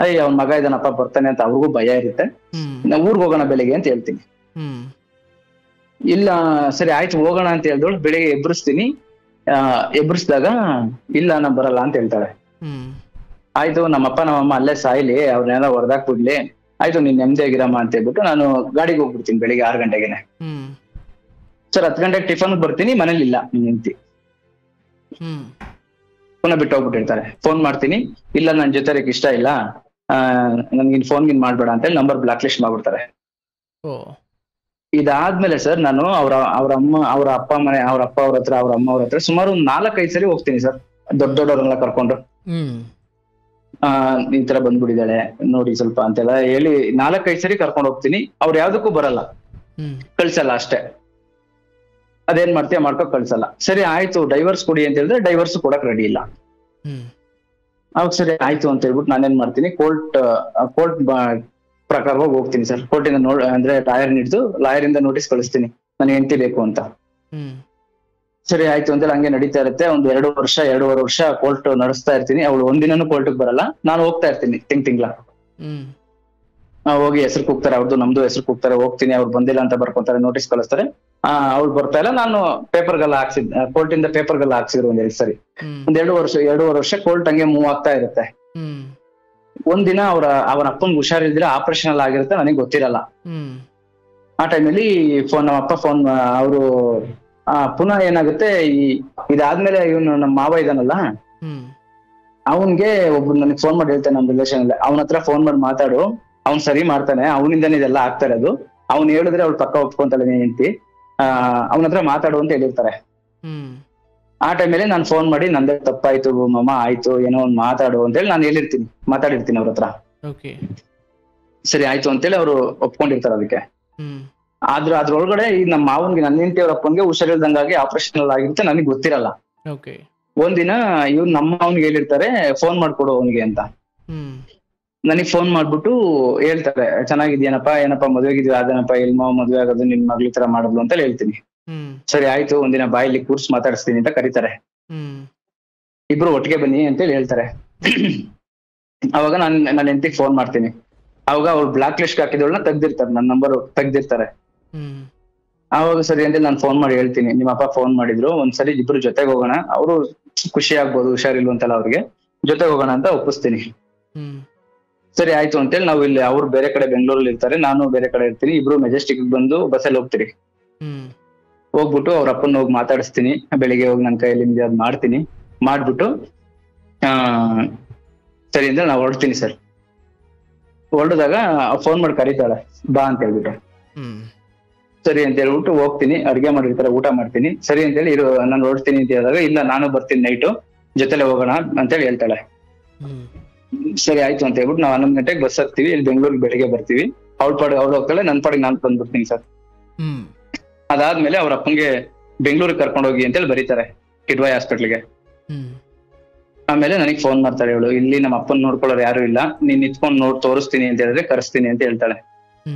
ಅಯ್ಯ ಅವ್ನ ಮಗ ಇದನ್ನಪ್ಪ ಬರ್ತಾನೆ ಅಂತ ಅವ್ರಿಗೂ ಭಯ ಇರುತ್ತೆ. ನಾ ಊರ್ಗ್ ಹೋಗೋಣ ಬೆಳಿಗ್ಗೆ ಅಂತ ಹೇಳ್ತೀನಿ. ಇಲ್ಲ ಸರಿ ಆಯ್ತು ಹೋಗೋಣ ಅಂತ ಹೇಳಿದವಳು ಬೆಳಿಗ್ಗೆ ಎಬ್ಬಿಸ್ತೀನಿ. ಎಬ್ಬಿಸ್ದಾಗ ಇಲ್ಲ ನಾ ಬರಲ್ಲ ಅಂತ ಹೇಳ್ತಾಳೆ. ಆಯ್ತು, ನಮ್ಮಪ್ಪ ನಮ್ಮಮ್ಮ ಅಲ್ಲೇ ಸಾಯ್ಲಿ, ಅವ್ರನ್ನೆಲ್ಲ ಹೊಡೆದಾಕ್ಬಿಡ್ಲಿ, ಆಯ್ತು ನೀನ್ ನೆಮ್ಮದಿಯಾಗಿರಮ್ಮ ಅಂತ ಹೇಳ್ಬಿಟ್ಟು ನಾನು ಗಾಡಿಗೆ ಹೋಗ್ಬಿಡ್ತೀನಿ ಬೆಳಿಗ್ಗೆ 6 ಗಂಟೆಗೆನೆ. ಸರ್ 10 ಗಂಟೆಗೆ ಟಿಫನ್ ಬರ್ತೀನಿ, ಮನೇಲಿ ಇಲ್ಲ ನಿಂತಿ. ಪುನಃ ಬಿಟ್ಟು ಹೋಗ್ಬಿಟ್ಟಿರ್ತಾರೆ. ಫೋನ್ ಮಾಡ್ತೀನಿ, ಇಲ್ಲ ನನ್ ಜೊತೆ ಇರಕ್ ಇಷ್ಟ ಇಲ್ಲ, ನನ್ಗಿನ್ ಫೋನ್ಗಿನ್ ಮಾಡ್ಬೇಡ ಅಂತೇಳಿ ನಂಬರ್ ಬ್ಲಾಕ್ ಲಿಸ್ಟ್ ಮಾಡ್ಬಿಡ್ತಾರೆ. ಇದಾದ್ಮೇಲೆ ಸರ್ ನಾನು ಅವ್ರ ಅಪ್ಪ ಅವ್ರ ಹತ್ರ ಅವ್ರ ಅಮ್ಮ ಅವ್ರ ಹತ್ರ ಸುಮಾರು 4-5 ಸರಿ ಹೋಗ್ತೀನಿ ಸರ್, ದೊಡ್ಡವ್ರನ್ನೆಲ್ಲ ಕರ್ಕೊಂಡು. ಈ ತರ ಬಂದ್ಬಿಟ್ಟಿದ್ದಾಳೆ ನೋಡಿ ಸ್ವಲ್ಪ ಅಂತೆಲ್ಲ ಹೇಳಿ 4-5 ಸರಿ ಕರ್ಕೊಂಡು ಹೋಗ್ತೀನಿ. ಅವ್ರು ಯಾವ್ದಕ್ಕೂ ಬರಲ್ಲ, ಕಳ್ಸಲ್ಲ ಅಷ್ಟೇ. ಅದೇನ್ ಮಾಡ್ತೀಯ ಮಾಡ್ಕೊ, ಕಳ್ಸಲ್ಲ. ಸರಿ ಆಯ್ತು ಡೈವರ್ಸ್ ಕೊಡಿ ಅಂತ ಹೇಳಿದ್ರೆ ಡೈವರ್ಸ್ ಕೊಡಕ್ ರೆಡಿ ಇಲ್ಲ. ಅವಾಗ ಸರಿ ಆಯ್ತು ಅಂತ ಹೇಳ್ಬಿಟ್ಟು ನಾನೇನ್ ಮಾಡ್ತೀನಿ, ಕೋರ್ಟ್ ಪ್ರಕಾರವಾಗಿ ಹೋಗ್ತೀನಿ ಸರ್. ಕೋರ್ಟಿಂದ ಅಂದ್ರೆ ಲಾಯರ್ ಇಂದ ನೋಟಿಸ್ ಕಳಿಸ್ತೀನಿ, ನನಗೆ ಹೆಂಡತಿ ಬೇಕು ಅಂತ. ಸರಿ ಆಯ್ತು ಅಂತೇಳಿ ಹಂಗೆ ನಡೀತಾ ಇರುತ್ತೆ. ಒಂದು 2-2.5 ವರ್ಷ ಕೋರ್ಟ್ ನಡೆಸ್ತಾ ಇರ್ತೀನಿ. ಅವಳು ಒಂದಿನೂ ಕೋರ್ಟ್ಗೆ ಬರಲ್ಲ, ನಾನು ಹೋಗ್ತಾ ಇರ್ತೀನಿ ತಿಂಗ್ಳ. ಹೋಗಿ ಹೆಸರು ಕೂಗ್ತಾರೆ, ಅವ್ರದ್ದು ನಮ್ದು ಹೆಸರು ಕೂಗ್ತಾರೆ, ಹೋಗ್ತೀನಿ. ಅವ್ರು ಬಂದಿಲ್ಲ ಅಂತ ಬರ್ಕೊಂತಾರೆ, ನೋಟಿಸ್ ಕಳಿಸ್ತಾರೆ. ಅವ್ಳು ಬರ್ತಾ ಇಲ್ಲ, ನಾನು ಪೇಪರ್ಗೆಲ್ಲ ಕೋರ್ಟಿಂದ ಪೇಪರ್ಗೆಲ್ಲ ಹಾಕ್ಸಿದ್ರು 1-2 ಸರಿ. 2 ವರ್ಷ ಕೋರ್ಟ್ ಹಂಗೆ ಮೂವ್ ಆಗ್ತಾ ಇರುತ್ತೆ. ಒಂದಿನ ಅವರ ಅಪ್ಪನ್ಗೆ ಹುಷಾರಿಲ್ದಿರ ಆಪರೇಷನ್ ಎಲ್ಲ ಆಗಿರುತ್ತೆ, ನನಗೆ ಗೊತ್ತಿರಲ್ಲ. ಆ ಟೈಮಲ್ಲಿ ನಮ್ಮ ಅಪ್ಪ ಫೋನ್ ಅವರು ಪುನಃ ಏನಾಗುತ್ತೆ, ಇದಾದ್ಮೇಲೆ ಇವನು ನಮ್ಮ ಮಾವ ಇದಾನಲ್ಲ, ಅವನ್ಗೆ ಒಬ್ರು ನನಗೆ ಫೋನ್ ಮಾಡಿ ಹೇಳ್ತಾನೆ, ನಮ್ಮ ರಿಲೇಷನ್ ಅಲ್ಲೇ, ಅವನ ಹತ್ರ ಫೋನ್ ಮಾಡಿ ಮಾತಾಡು, ಅವ್ನ್ ಸರಿ ಮಾಡ್ತಾನೆ, ಅವನಿಂದಾನೆ ಇದೆಲ್ಲ ಆಗ್ತಾ ಇರೋದು, ಅವ್ನು ಹೇಳಿದ್ರೆ ಅವ್ಳು ಪಕ್ಕ ಒಪ್ಕೊಂತಾಳೆ ನೀನ್ ಹೆಂಡ್ತಿ, ಅವನ ಹತ್ರ ಮಾತಾಡು ಅಂತ ಹೇಳಿರ್ತಾರೆ. ಆ ಟೈಮಲ್ಲಿ ನಾನು ಫೋನ್ ಮಾಡಿ ನಂದೇ ತಪ್ಪಾಯ್ತು ಮಾಮ, ಆಯ್ತು ಏನೋ ಒಂದ್ ಮಾತಾಡು ಅಂತೇಳಿ ನಾನು ಮಾತಾಡಿರ್ತೀನಿ ಅವ್ರ ಹತ್ರ. ಸರಿ ಆಯ್ತು ಅಂತೇಳಿ ಅವ್ರು ಒಪ್ಕೊಂಡಿರ್ತಾರೆ ಅದಕ್ಕೆ. ಅದ್ರೊಳಗಡೆ ಈ ನಮ್ಮ ಮಾವನ್ಗೆ, ನನ್ನ ಹೆಂಡತಿ ಅವ್ರ ಅಪ್ಪನ್ಗೆ ಹುಷಾರಿಲ್ದಂಗಾಗಿ ಆಪರೇಷನ್ ಎಲ್ಲ ಆಗಿರುತ್ತೆ, ನನಗೆ ಗೊತ್ತಿರಲ್ಲ. ಒಂದಿನ ಇವ್ರು ನಮ್ಮ ಅವನ್ಗೆ ಹೇಳಿರ್ತಾರೆ, ಫೋನ್ ಮಾಡ್ಕೊಡು ಅವನಿಗೆ ಅಂತ. ನನಗ್ ಫೋನ್ ಮಾಡ್ಬಿಟ್ಟು ಹೇಳ್ತಾರೆ, ಏನಪ್ಪಾ ಮದ್ವೆಗಿದ್ವಿ ಆದನಪ್ಪ, ಎಲ್ಮ ಮದ್ವೆ ಆಗೋದು, ನಿನ್ ಮಗ್ಳ ತರ ಮಾಡಿದ್ಲು ಅಂತ ಹೇಳ್ತೀನಿ. ಸರಿ ಆಯ್ತು, ಒಂದಿನ ಬಾಯಲ್ಲಿ ಕೂರ್ಸ್ ಮಾತಾಡಿಸ್ತೀನಿ ಅಂತ ಕರೀತಾರೆ. ಇಬ್ರು ಒಟ್ಟಿಗೆ ಬನ್ನಿ ಅಂತೇಳಿ ಹೇಳ್ತಾರೆ. ಅವಾಗ ನನ್ನ ಹೆಂಡತಿಗೆ ಫೋನ್ ಮಾಡ್ತೀನಿ. ಅವಾಗ ಅವ್ರು ಬ್ಲಾಕ್ ಲಿಸ್ಟ್ ಹಾಕಿದವಳನ್ನ ತೆಗ್ದಿರ್ತಾರೆ, ನನ್ನ ನಂಬರ್ ತೆಗ್ದಿರ್ತಾರೆ. ಅವಾಗ ಸರಿ ಅಂತೇಳಿ ನಾನು ಫೋನ್ ಮಾಡಿ ಹೇಳ್ತೀನಿ, ನಿಮ್ಮಪ್ಪ ಫೋನ್ ಮಾಡಿದ್ರು, ಒಂದ್ಸರಿ ಇಬ್ರು ಜೊತೆಗೆ ಹೋಗೋಣ, ಅವರು ಖುಷಿ ಆಗ್ಬೋದು, ಹುಷಾರಿಲ್ವ ಅಂತಲ್ಲ ಅವ್ರಿಗೆ, ಜೊತೆಗೆ ಹೋಗೋಣ ಅಂತ ಒಪ್ಪಿಸ್ತೀನಿ. ಸರಿ ಆಯ್ತು ಅಂತೇಳಿ ನಾವು ಇಲ್ಲಿ, ಅವ್ರು ಬೇರೆ ಕಡೆ ಬೆಂಗಳೂರಲ್ಲಿ ಇರ್ತಾರೆ, ನಾನು ಬೇರೆ ಕಡೆ ಇರ್ತೀನಿ. ಇಬ್ರು ಮೆಜೆಸ್ಟಿಕ್ ಬಂದು ಬಸ್ಸಲ್ಲಿ ಹೋಗ್ತೀರಿ. ಹೋಗ್ಬಿಟ್ಟು ಅವ್ರ ಅಪ್ಪನ ಹೋಗಿ ಮಾತಾಡಿಸ್ತೀನಿ. ಬೆಳಿಗ್ಗೆ ಹೋಗಿ ನನ್ನ ಕೈಯಲ್ಲಿ ಅದ್ ಮಾಡ್ತೀನಿ. ಮಾಡ್ಬಿಟ್ಟು ಸರಿ ಅಂದ್ರೆ ನಾವು ಹೊರಡ್ತೀನಿ ಸರ್. ಹೊರಡಿದಾಗ ಫೋನ್ ಮಾಡಿ ಕರೀತಾಳೆ, ಬಾ ಅಂತ ಹೇಳ್ಬಿಟ್ಟು. ಸರಿ ಅಂತ ಹೇಳ್ಬಿಟ್ಟು ಹೋಗ್ತೀನಿ. ಅಡ್ಗೆ ಮಾಡಿರ್ತಾರೆ, ಊಟ ಮಾಡ್ತೀನಿ. ಸರಿ ಅಂತೇಳಿ ನಾನು ಹೊರಡ್ತೀನಿ ಅಂತ ಹೇಳಿದಾಗ, ಇಲ್ಲ ನಾನು ಬರ್ತೀನಿ ನೈಟು, ಜೊತೆಲೆ ಹೋಗೋಣ ಅಂತೇಳಿ ಹೇಳ್ತಾಳೆ. ಸರಿ ಆಯ್ತು ಅಂತ ಹೇಳ್ಬಿಟ್ಟು ನಾವು 11 ಗಂಟೆಗೆ ಬಸ್ ಹತ್ತೀವಿ. ಇಲ್ಲಿ ಬೆಂಗಳೂರಿಗೆ ಬೆಳಿಗ್ಗೆ ಬರ್ತೀವಿ. ಅವ್ಳು ಹೋಗ್ತಾಳೆ, ನನ್ನ ಪಾಡಿಗೆ ನಾನು ಬಂದ್ಬಿಡ್ತೀನಿ ಸರ್. ಅದಾದ್ಮೇಲೆ ಅವ್ರ ಅಪ್ಪಂಗೆ ಬೆಂಗಳೂರಿಗೆ ಕರ್ಕೊಂಡೋಗಿ ಅಂತೇಳಿ ಬರೀತಾರೆ, ಕಿಡ್ವಾಯಿ ಹಾಸ್ಪಿಟ್ಲಿಗೆ. ಆಮೇಲೆ ನನಗೆ ಫೋನ್ ಮಾಡ್ತಾಳೆ ಇವಳು, ಇಲ್ಲಿ ನಮ್ಮ ಅಪ್ಪನ್ ನೋಡ್ಕೊಳ್ಳೋರು ಯಾರು ಇಲ್ಲ, ನೀನ್ ನಿಂತ್ಕೊಂಡು ತೋರಿಸ್ತೀನಿ ಅಂತ ಹೇಳಿದ್ರೆ ಕರೆಸ್ತೀನಿ ಅಂತ ಹೇಳ್ತಾಳೆ.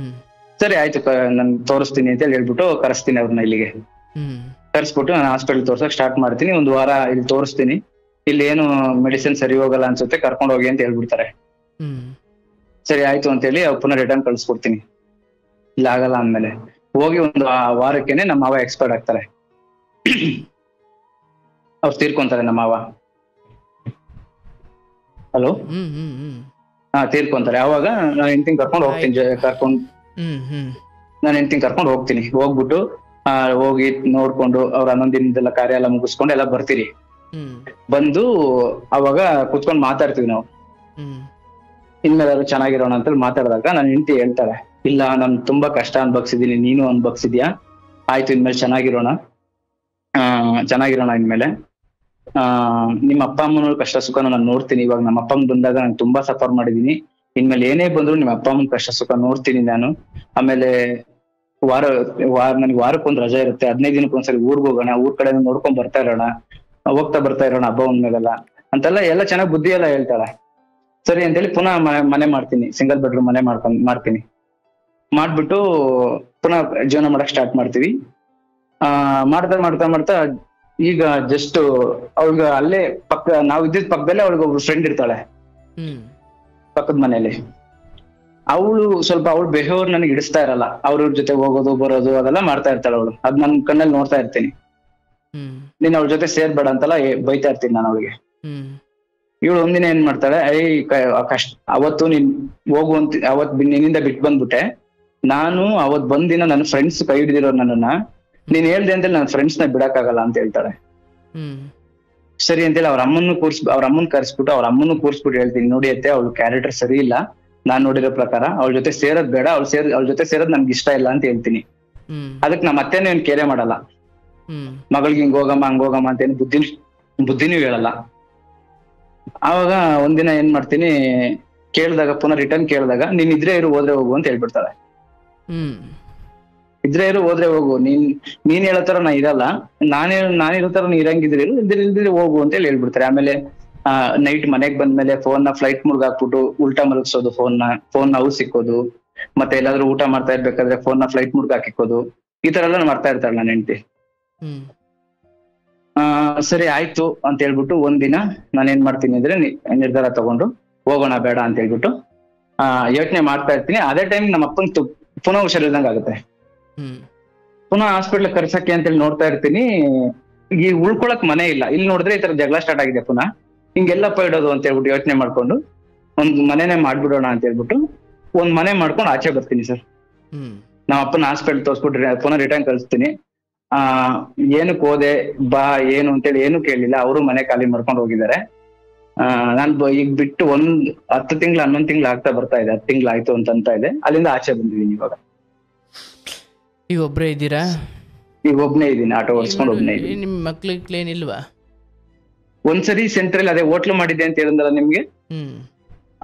ಸರಿ ಆಯ್ತು ನನ್ ತೋರಿಸ್ತೀನಿ ಅಂತ ಹೇಳಿ ಹೇಳ್ಬಿಟ್ಟು ಕರೆಸ್ತೀನಿ ಅವ್ರನ್ನ ಇಲ್ಲಿಗೆ. ಕರೆಸ್ಬಿಟ್ಟು ನಾನು ಹಾಸ್ಪಿಟಲ್ ತೋರ್ಸಕ್ ಸ್ಟಾರ್ಟ್ ಮಾಡ್ತೀನಿ. 1 ವಾರ ಇಲ್ಲಿ ತೋರಿಸ್ತೀನಿ, ಇಲ್ಲಿ ಏನು ಮೆಡಿಸಿನ್ ಸರಿ ಹೋಗಲ್ಲ ಅನ್ಸುತ್ತೆ, ಕರ್ಕೊಂಡು ಹೋಗಿ ಅಂತ ಹೇಳ್ಬಿಡ್ತಾರೆ. ಸರಿ ಆಯ್ತು ಅಂತ ಹೇಳಿ ಪುನಃ ರಿಟರ್ನ್ ಕಳ್ಸ್ಕೊಡ್ತೀನಿ. ಇಲ್ಲ ಆಗಲ್ಲ ಅಂದ್ಮೇಲೆ ಹೋಗಿ 1 ವಾರಕ್ಕೇನೆ ನಮ್ಮ ಮಾವ ಎಕ್ಸ್ಪೈರ್ಡ್ ಆಗ್ತಾರೆ. ಅವ್ರು ತೀರ್ಕೊಂತಾರೆ ನಮ್ಮ ಮಾವ. ಹಲೋ, ತೀರ್ಕೊಂತಾರೆ. ಅವಾಗ ನಾನು ಹೆಂಡ್ತಿನ ಕರ್ಕೊಂಡು ಹೋಗ್ತೀನಿ. ನಾನು ಹೆಂಡ್ತಿನ ಕರ್ಕೊಂಡು ಹೋಗ್ತೀನಿ. ಹೋಗ್ಬಿಟ್ಟು ಹೋಗಿ ನೋಡ್ಕೊಂಡು ಅವ್ರ 11 ದಿನದೆಲ್ಲ ಕಾರ್ಯ ಎಲ್ಲ ಮುಗಿಸ್ಕೊಂಡು ಎಲ್ಲ ಬರ್ತೀರಿ. ಬಂದು ಅವಾಗ ಕುತ್ಕೊಂಡ್ ಮಾತಾಡ್ತೀವಿ ನಾವು, ಇನ್ಮೇಲಾದ್ರು ಚೆನ್ನಾಗಿರೋಣ ಅಂತ ಮಾತಾಡಿದಾಗ ನನ್ನ ಹೆಂಡ್ತಿ ಹೇಳ್ತಾಳೆ, ಇಲ್ಲ ನಾನು ತುಂಬಾ ಕಷ್ಟ ಅನ್ಭವಿಸಿದೀನಿ, ನೀನು ಅನ್ಭವಿಸಿದ್ಯಾ, ಆಯ್ತು ಇನ್ಮೇಲೆ ಚೆನ್ನಾಗಿರೋಣ ಇನ್ಮೇಲೆ ನಿಮ್ಮ ಅಪ್ಪ ಅಮ್ಮನ ಕಷ್ಟ ಸುಖ ನಾನು ನೋಡ್ತೀನಿ. ಇವಾಗ ನಮ್ಮ ಅಪ್ಪ ಅಮ್ಮ ಬಂದಾಗ ನಾನು ತುಂಬಾ ಸಫರ್ ಮಾಡಿದೀನಿ, ಇನ್ಮೇಲೆ ಏನೇ ಬಂದ್ರು ನಿಮ್ಮ ಅಪ್ಪ ಅಮ್ಮನ ಕಷ್ಟ ಸುಖ ನೋಡ್ತೀನಿ ನಾನು. ಆಮೇಲೆ ನನಗೆ ವಾರಕ್ಕೊಂದ್ ರಜೆ ಇರುತ್ತೆ, 15 ದಿನಕ್ಕೊಂದ್ಸರಿ ಊರ್ಗ್ ಹೋಗೋಣ, ಊರ್ ಕಡೆ ನೋಡ್ಕೊಂಡ್ ಬರ್ತಾ ಇರೋಣ, ಬರ್ತಾ ಇರೋಣ ಹಬ್ಬ ಒಂದ್ಮೇಲೆಲ್ಲ ಅಂತೆಲ್ಲ ಎಲ್ಲ ಚೆನ್ನಾಗ್ ಬುದ್ಧಿ ಎಲ್ಲ ಹೇಳ್ತಾಳೆ. ಸರಿ ಅಂತೇಳಿ ಪುನಃ ಮನೆ ಮಾಡ್ತೀನಿ, ಸಿಂಗಲ್ ಬೆಡ್ರೂಮ್ ಮನೆ ಮಾಡ್ತೀನಿ. ಮಾಡ್ಬಿಟ್ಟು ಪುನಃ ಜೀವನ ಮಾಡಕ್ ಸ್ಟಾರ್ಟ್ ಮಾಡ್ತೀವಿ. ಮಾಡ್ತಾ ಈಗ ಜಸ್ಟ್ ಅವಳಿಗೆ ಅಲ್ಲೇ ನಾವು ಇದ್ದಿದ್ ಪಕ್ಕದಲ್ಲೇ ಅವಳಿಗೆ ಒಬ್ರು ಫ್ರೆಂಡ್ ಇರ್ತಾಳೆ ಪಕ್ಕದ ಮನೇಲಿ. ಅವಳು ಬಿಹೇವಿಯರ್ ನನಗೆ ಇಡಿಸ್ತಾ ಇರಲ್ಲ, ಅವ್ರ ಜೊತೆ ಹೋಗೋದು ಬರೋದು ಅದೆಲ್ಲ ಮಾಡ್ತಾ ಇರ್ತಾಳೆ ಅವಳು. ಅದ್ ನನ್ ಕಣ್ಣಲ್ಲಿ ನೋಡ್ತಾ ಇರ್ತೀನಿ. ನೀನ್ ಅವ್ರ ಜೊತೆ ಸೇರ್ಬೇಡ ಅಂತೆಲ್ಲ ಬೈತಾ ಇರ್ತೀನಿ ನಾನು ಅವಳಿಗೆ. ಇವಳು ಒಂದಿನ ಏನ್ ಮಾಡ್ತಾಳೆ, ಅವತ್ತು ನೀನ್ ಹೋಗುವಂತ ನಿನ್ನಿಂದ ಬಿಟ್ಟು ಬಂದ್ಬಿಟ್ಟೆ, ನಾನು ಅವತ್ ಬಂದಿನ ನನ್ನ ಫ್ರೆಂಡ್ಸ್ ಕೈ ಹಿಡಿದಿರೋ ನನ್ನನ್ನ ನೀನ್ ಹೇಳ್ದೆ ಅಂತೇಳಿ ನನ್ನ ಫ್ರೆಂಡ್ಸ್ ನ ಬಿಡಕ್ಕಾಗಲ್ಲ ಅಂತ ಹೇಳ್ತಾಳೆ. ಸರಿ ಅಂತೇಳಿ ಅವ್ರ ಅಮ್ಮನ್ ಕರ್ಸ್ಬಿಟ್ಟು ಹೇಳ್ತೀನಿ, ನೋಡಿ ಅತ್ತೆ ಅವಳು ಕ್ಯಾರೆಕ್ಟರ್ ಸರಿ ಇಲ್ಲ, ನಾನ್ ನೋಡಿರೋ ಪ್ರಕಾರ ಅವಳ ಜೊತೆ ಸೇರೋದ್ ಬೇಡ, ಅವಳ ಜೊತೆ ಸೇರೋದ್ ನನ್ಗೆ ಇಷ್ಟ ಇಲ್ಲ ಅಂತ ಹೇಳ್ತೀನಿ. ಅದಕ್ಕೆ ನಮ್ಮ ಅತ್ತೆನೂ ಏನ್ ಕೇರೆ ಮಾಡಲ್ಲ, ಮಗಳಿಗೆ ಹಿಂಗ್ ಹೋಗಮ್ಮ ಅಂತ ಏನು ಬುದ್ಧಿನೂ ಹೇಳಲ್ಲ. ಆವಾಗ ಒಂದಿನ ಏನ್ ಮಾಡ್ತೀನಿ, ಪುನಃ ರಿಟರ್ನ್ ಕೇಳಿದಾಗ ನೀನ್ ಇದ್ರೆ ಇರು ಹೋದ್ರೆ ಹೋಗು ಅಂತ ಹೇಳ್ಬಿಡ್ತಾಳೆ. ಇದ್ರೆ ಇರು ಹೋದ್ರೆ ಹೋಗು, ನೀನ್ ಹೇಳೋ ತರ ನಾ ಇರಲ್ಲ, ನಾನಿರೋ ತರ ನೀ ಇರಂಗಿದ್ರೆ ಇಲ್ದಿದ್ರೆ ಹೋಗು ಅಂತ ಹೇಳ್ಬಿಡ್ತಾರೆ. ಆಮೇಲೆ ನೈಟ್ ಮನೆಗ್ ಬಂದ್ಮೇಲೆ ಫೋನ್ ನ ಫ್ಲೈಟ್ ಮುರ್ಗ್ ಹಾಕ್ಬಿಟ್ಟು ಉಲ್ಟಾ ಮಲಗಿಸೋದು, ಫೋನ್ ನ ಸಿಕ್ಕೋದು, ಮತ್ತೆ ಎಲ್ಲಾದ್ರೂ ಊಟ ಮಾಡ್ತಾ ಇರ್ಬೇಕಾದ್ರೆ ಫೋನ್ ನ ಫ್ಲೈಟ್ ಮುರ್ಗ್ ಹಾಕಿಕ್ಕೋದು, ಈ ತರ ಎಲ್ಲ ಮಾಡ್ತಾ ಇರ್ತಾಳೆ ನನ್ನ ಹೆಂಡತಿ. ಸರಿ ಆಯ್ತು ಅಂತ ಹೇಳ್ಬಿಟ್ಟು ಒಂದಿನ ನಾನು ಏನ್ ಮಾಡ್ತೀನಿ ಅಂದ್ರೆ ನಿರ್ಧಾರ ತಗೊಂಡು ಹೋಗೋಣ ಬೇಡ ಅಂತ ಹೇಳ್ಬಿಟ್ಟು ಯೋಚನೆ ಮಾಡ್ತಾ ಇರ್ತೀನಿ. ಅದೇ ಟೈಮ್ ನಮ್ಮ ಅಪ್ಪನ್ ಪುನಃ ಹುಷಾರಿಲ್ದಂಗ ಆಗುತ್ತೆ. ಪುನಃ ಹಾಸ್ಪಿಟ್ಲ್ ಕರ್ಸಕ್ಕೆ ಅಂತೇಳಿ ನೋಡ್ತಾ ಇರ್ತೀನಿ. ಈ ಉಳ್ಕೊಳಕ್ ಮನೆ ಇಲ್ಲ, ಇಲ್ಲಿ ನೋಡಿದ್ರೆ ಈ ತರ ಜಗಳ ಸ್ಟಾರ್ಟ್ ಆಗಿದೆ. ಪುನಃ ಹಿಂಗೆಲ್ಲಪ್ಪ ಇಡೋದು ಅಂತ ಹೇಳ್ಬಿಟ್ಟು ಯೋಚನೆ ಮಾಡ್ಕೊಂಡು ಒಂದ್ ಮನೆನೇ ಮಾಡ್ಬಿಡೋಣ ಅಂತ ಹೇಳ್ಬಿಟ್ಟು ಒಂದ್ ಮನೆ ಮಾಡ್ಕೊಂಡು ಆಚೆ ಬರ್ತೀನಿ ಸರ್. ನಮ್ಮ ಅಪ್ಪನ ಹಾಸ್ಪಿಟಲ್ ತೋರಿಸ್ಬಿಟ್ಟು ಪುನಃ ರಿಟರ್ನ್ ಕಳಿಸ್ತೀನಿ. ಏನಕ್ಕೆ ಹೋದೆ ಬಾ ಏನು ಅಂತೇಳಿ ಏನು ಕೇಳಿಲ್ಲ, ಅವರು ಮನೆ ಖಾಲಿ ಮಾಡ್ಕೊಂಡು ಹೋಗಿದ್ದಾರೆ. ನಾನು ಈಗ ಬಿಟ್ಟು 10 ತಿಂಗಳು 11 ತಿಂಗಳು ಆಗ್ತಾ ಬರ್ತಾ ಇದೆ, 10 ತಿಂಗಳು ಆಯ್ತು ಅಂತ ಇದೆ. ಅಲ್ಲಿಂದ ಆಚೆ ಬಂದಿದ್ದೀನಿ. ಇವಾಗ
ಈಗ ಒಬ್ಬರೇ ಇದ್ದೀರಾ?
ಈಗ ಒಬ್ನೇ ಇದ್ದೀನಿ, ಆಟೋ ಓಡಿಸ್ಕೊಂಡು ಒಬ್ನೇ ಇದ್ದೀನಿ.
ನಿಮ್ ಮಕ್ಳಿಗೆ ಏನಿಲ್ವಾ?
ಒಂದ್ಸರಿ ಸೆಂಟ್ರಲ್ ಅದೇ ಹೋಟ್ಲು ಮಾಡಿದ್ದೆ ಅಂತ ಹೇಳಿದ್ರಲ್ಲ ನಿಮ್ಗೆ,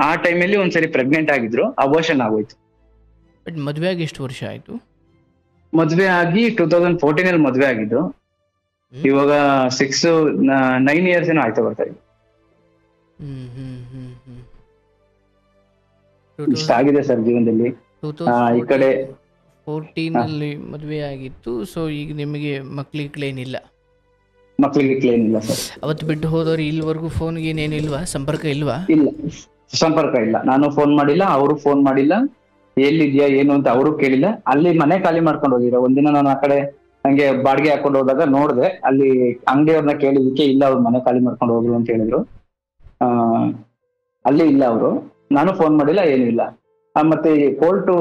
ಆ ಟೈಮಲ್ಲಿ ಒಂದ್ಸರಿ ಪ್ರೆಗ್ನೆಂಟ್ ಆಗಿದ್ರು, ಅಬೋರ್ಷನ್ ಆಗೋಯ್ತು.
ಬಟ್ ಮದ್ವೆ ಆಗಿ ಎಷ್ಟು ವರ್ಷ ಆಯ್ತು?
ಮದ್ವೆ ಆಗಿ 2014 ಅಲ್ಲಿ ಮದ್ವೆ ಆಗಿದ್ದು, ಇವಾಗ 9 ಇಯರ್ಸ್ ಏನೋ ಆಯ್ತು ಬರ್ತಾ ಇದೆ. ಇಷ್ಟ ಆಗಿದೆ ಸರ್ ಜೀವನದಲ್ಲಿ. ಈ ಕಡೆ
14 ಅಲ್ಲಿ ಮದ್ವೆ ಆಗಿತ್ತು. ಸೊ ಈಗ ನಿಮಗೆ ಮಕ್ಳಿಗೆ ಕ್ಲೇನ್ ಇಲ್ಲ ಸರ್. ಅವತ್ತು ಬಿಟ್ಟು ಹೋದವ್ರು ಇಲ್ಲಿವರೆಗೂ ಫೋನ್ಗೆ ಏನೇನಿಲ್ವಾ, ಸಂಪರ್ಕ ಇಲ್ವಾ?
ಇಲ್ಲ, ಸಂಪರ್ಕ ಇಲ್ಲ. ನಾನು ಫೋನ್ ಮಾಡಿಲ್ಲ, ಅವರು ಫೋನ್ ಮಾಡಿಲ್ಲ, ಎಲ್ಲಿದ್ಯಾ ಏನು ಅಂತ ಅವರು ಕೇಳಿಲ್ಲ. ಅಲ್ಲಿ ಮನೆ ಖಾಲಿ ಮಾಡ್ಕೊಂಡು ಹೋಗಿರೋ. ಒಂದಿನ ನಾನು ಆ ಕಡೆ ಹಂಗೆ ಬಾಡಿಗೆ ಹಾಕೊಂಡು ಹೋದಾಗ ನೋಡ್ದೆ, ಅಲ್ಲಿ ಅಂಗಡಿಯವ್ರನ್ನ ಕೇಳಿದಕ್ಕೆ ಇಲ್ಲ ಅವ್ರು ಮನೆ ಖಾಲಿ ಮಾಡ್ಕೊಂಡು ಹೋಗ್ರು ಅಂತ ಹೇಳಿದ್ರು. ಅಲ್ಲಿ ಇಲ್ಲ ಅವರು, ನಾನು ಫೋನ್ ಮಾಡಿಲ್ಲ, ಏನೂ ಇಲ್ಲ. ಮತ್ತೆ ಕೋರ್ಟು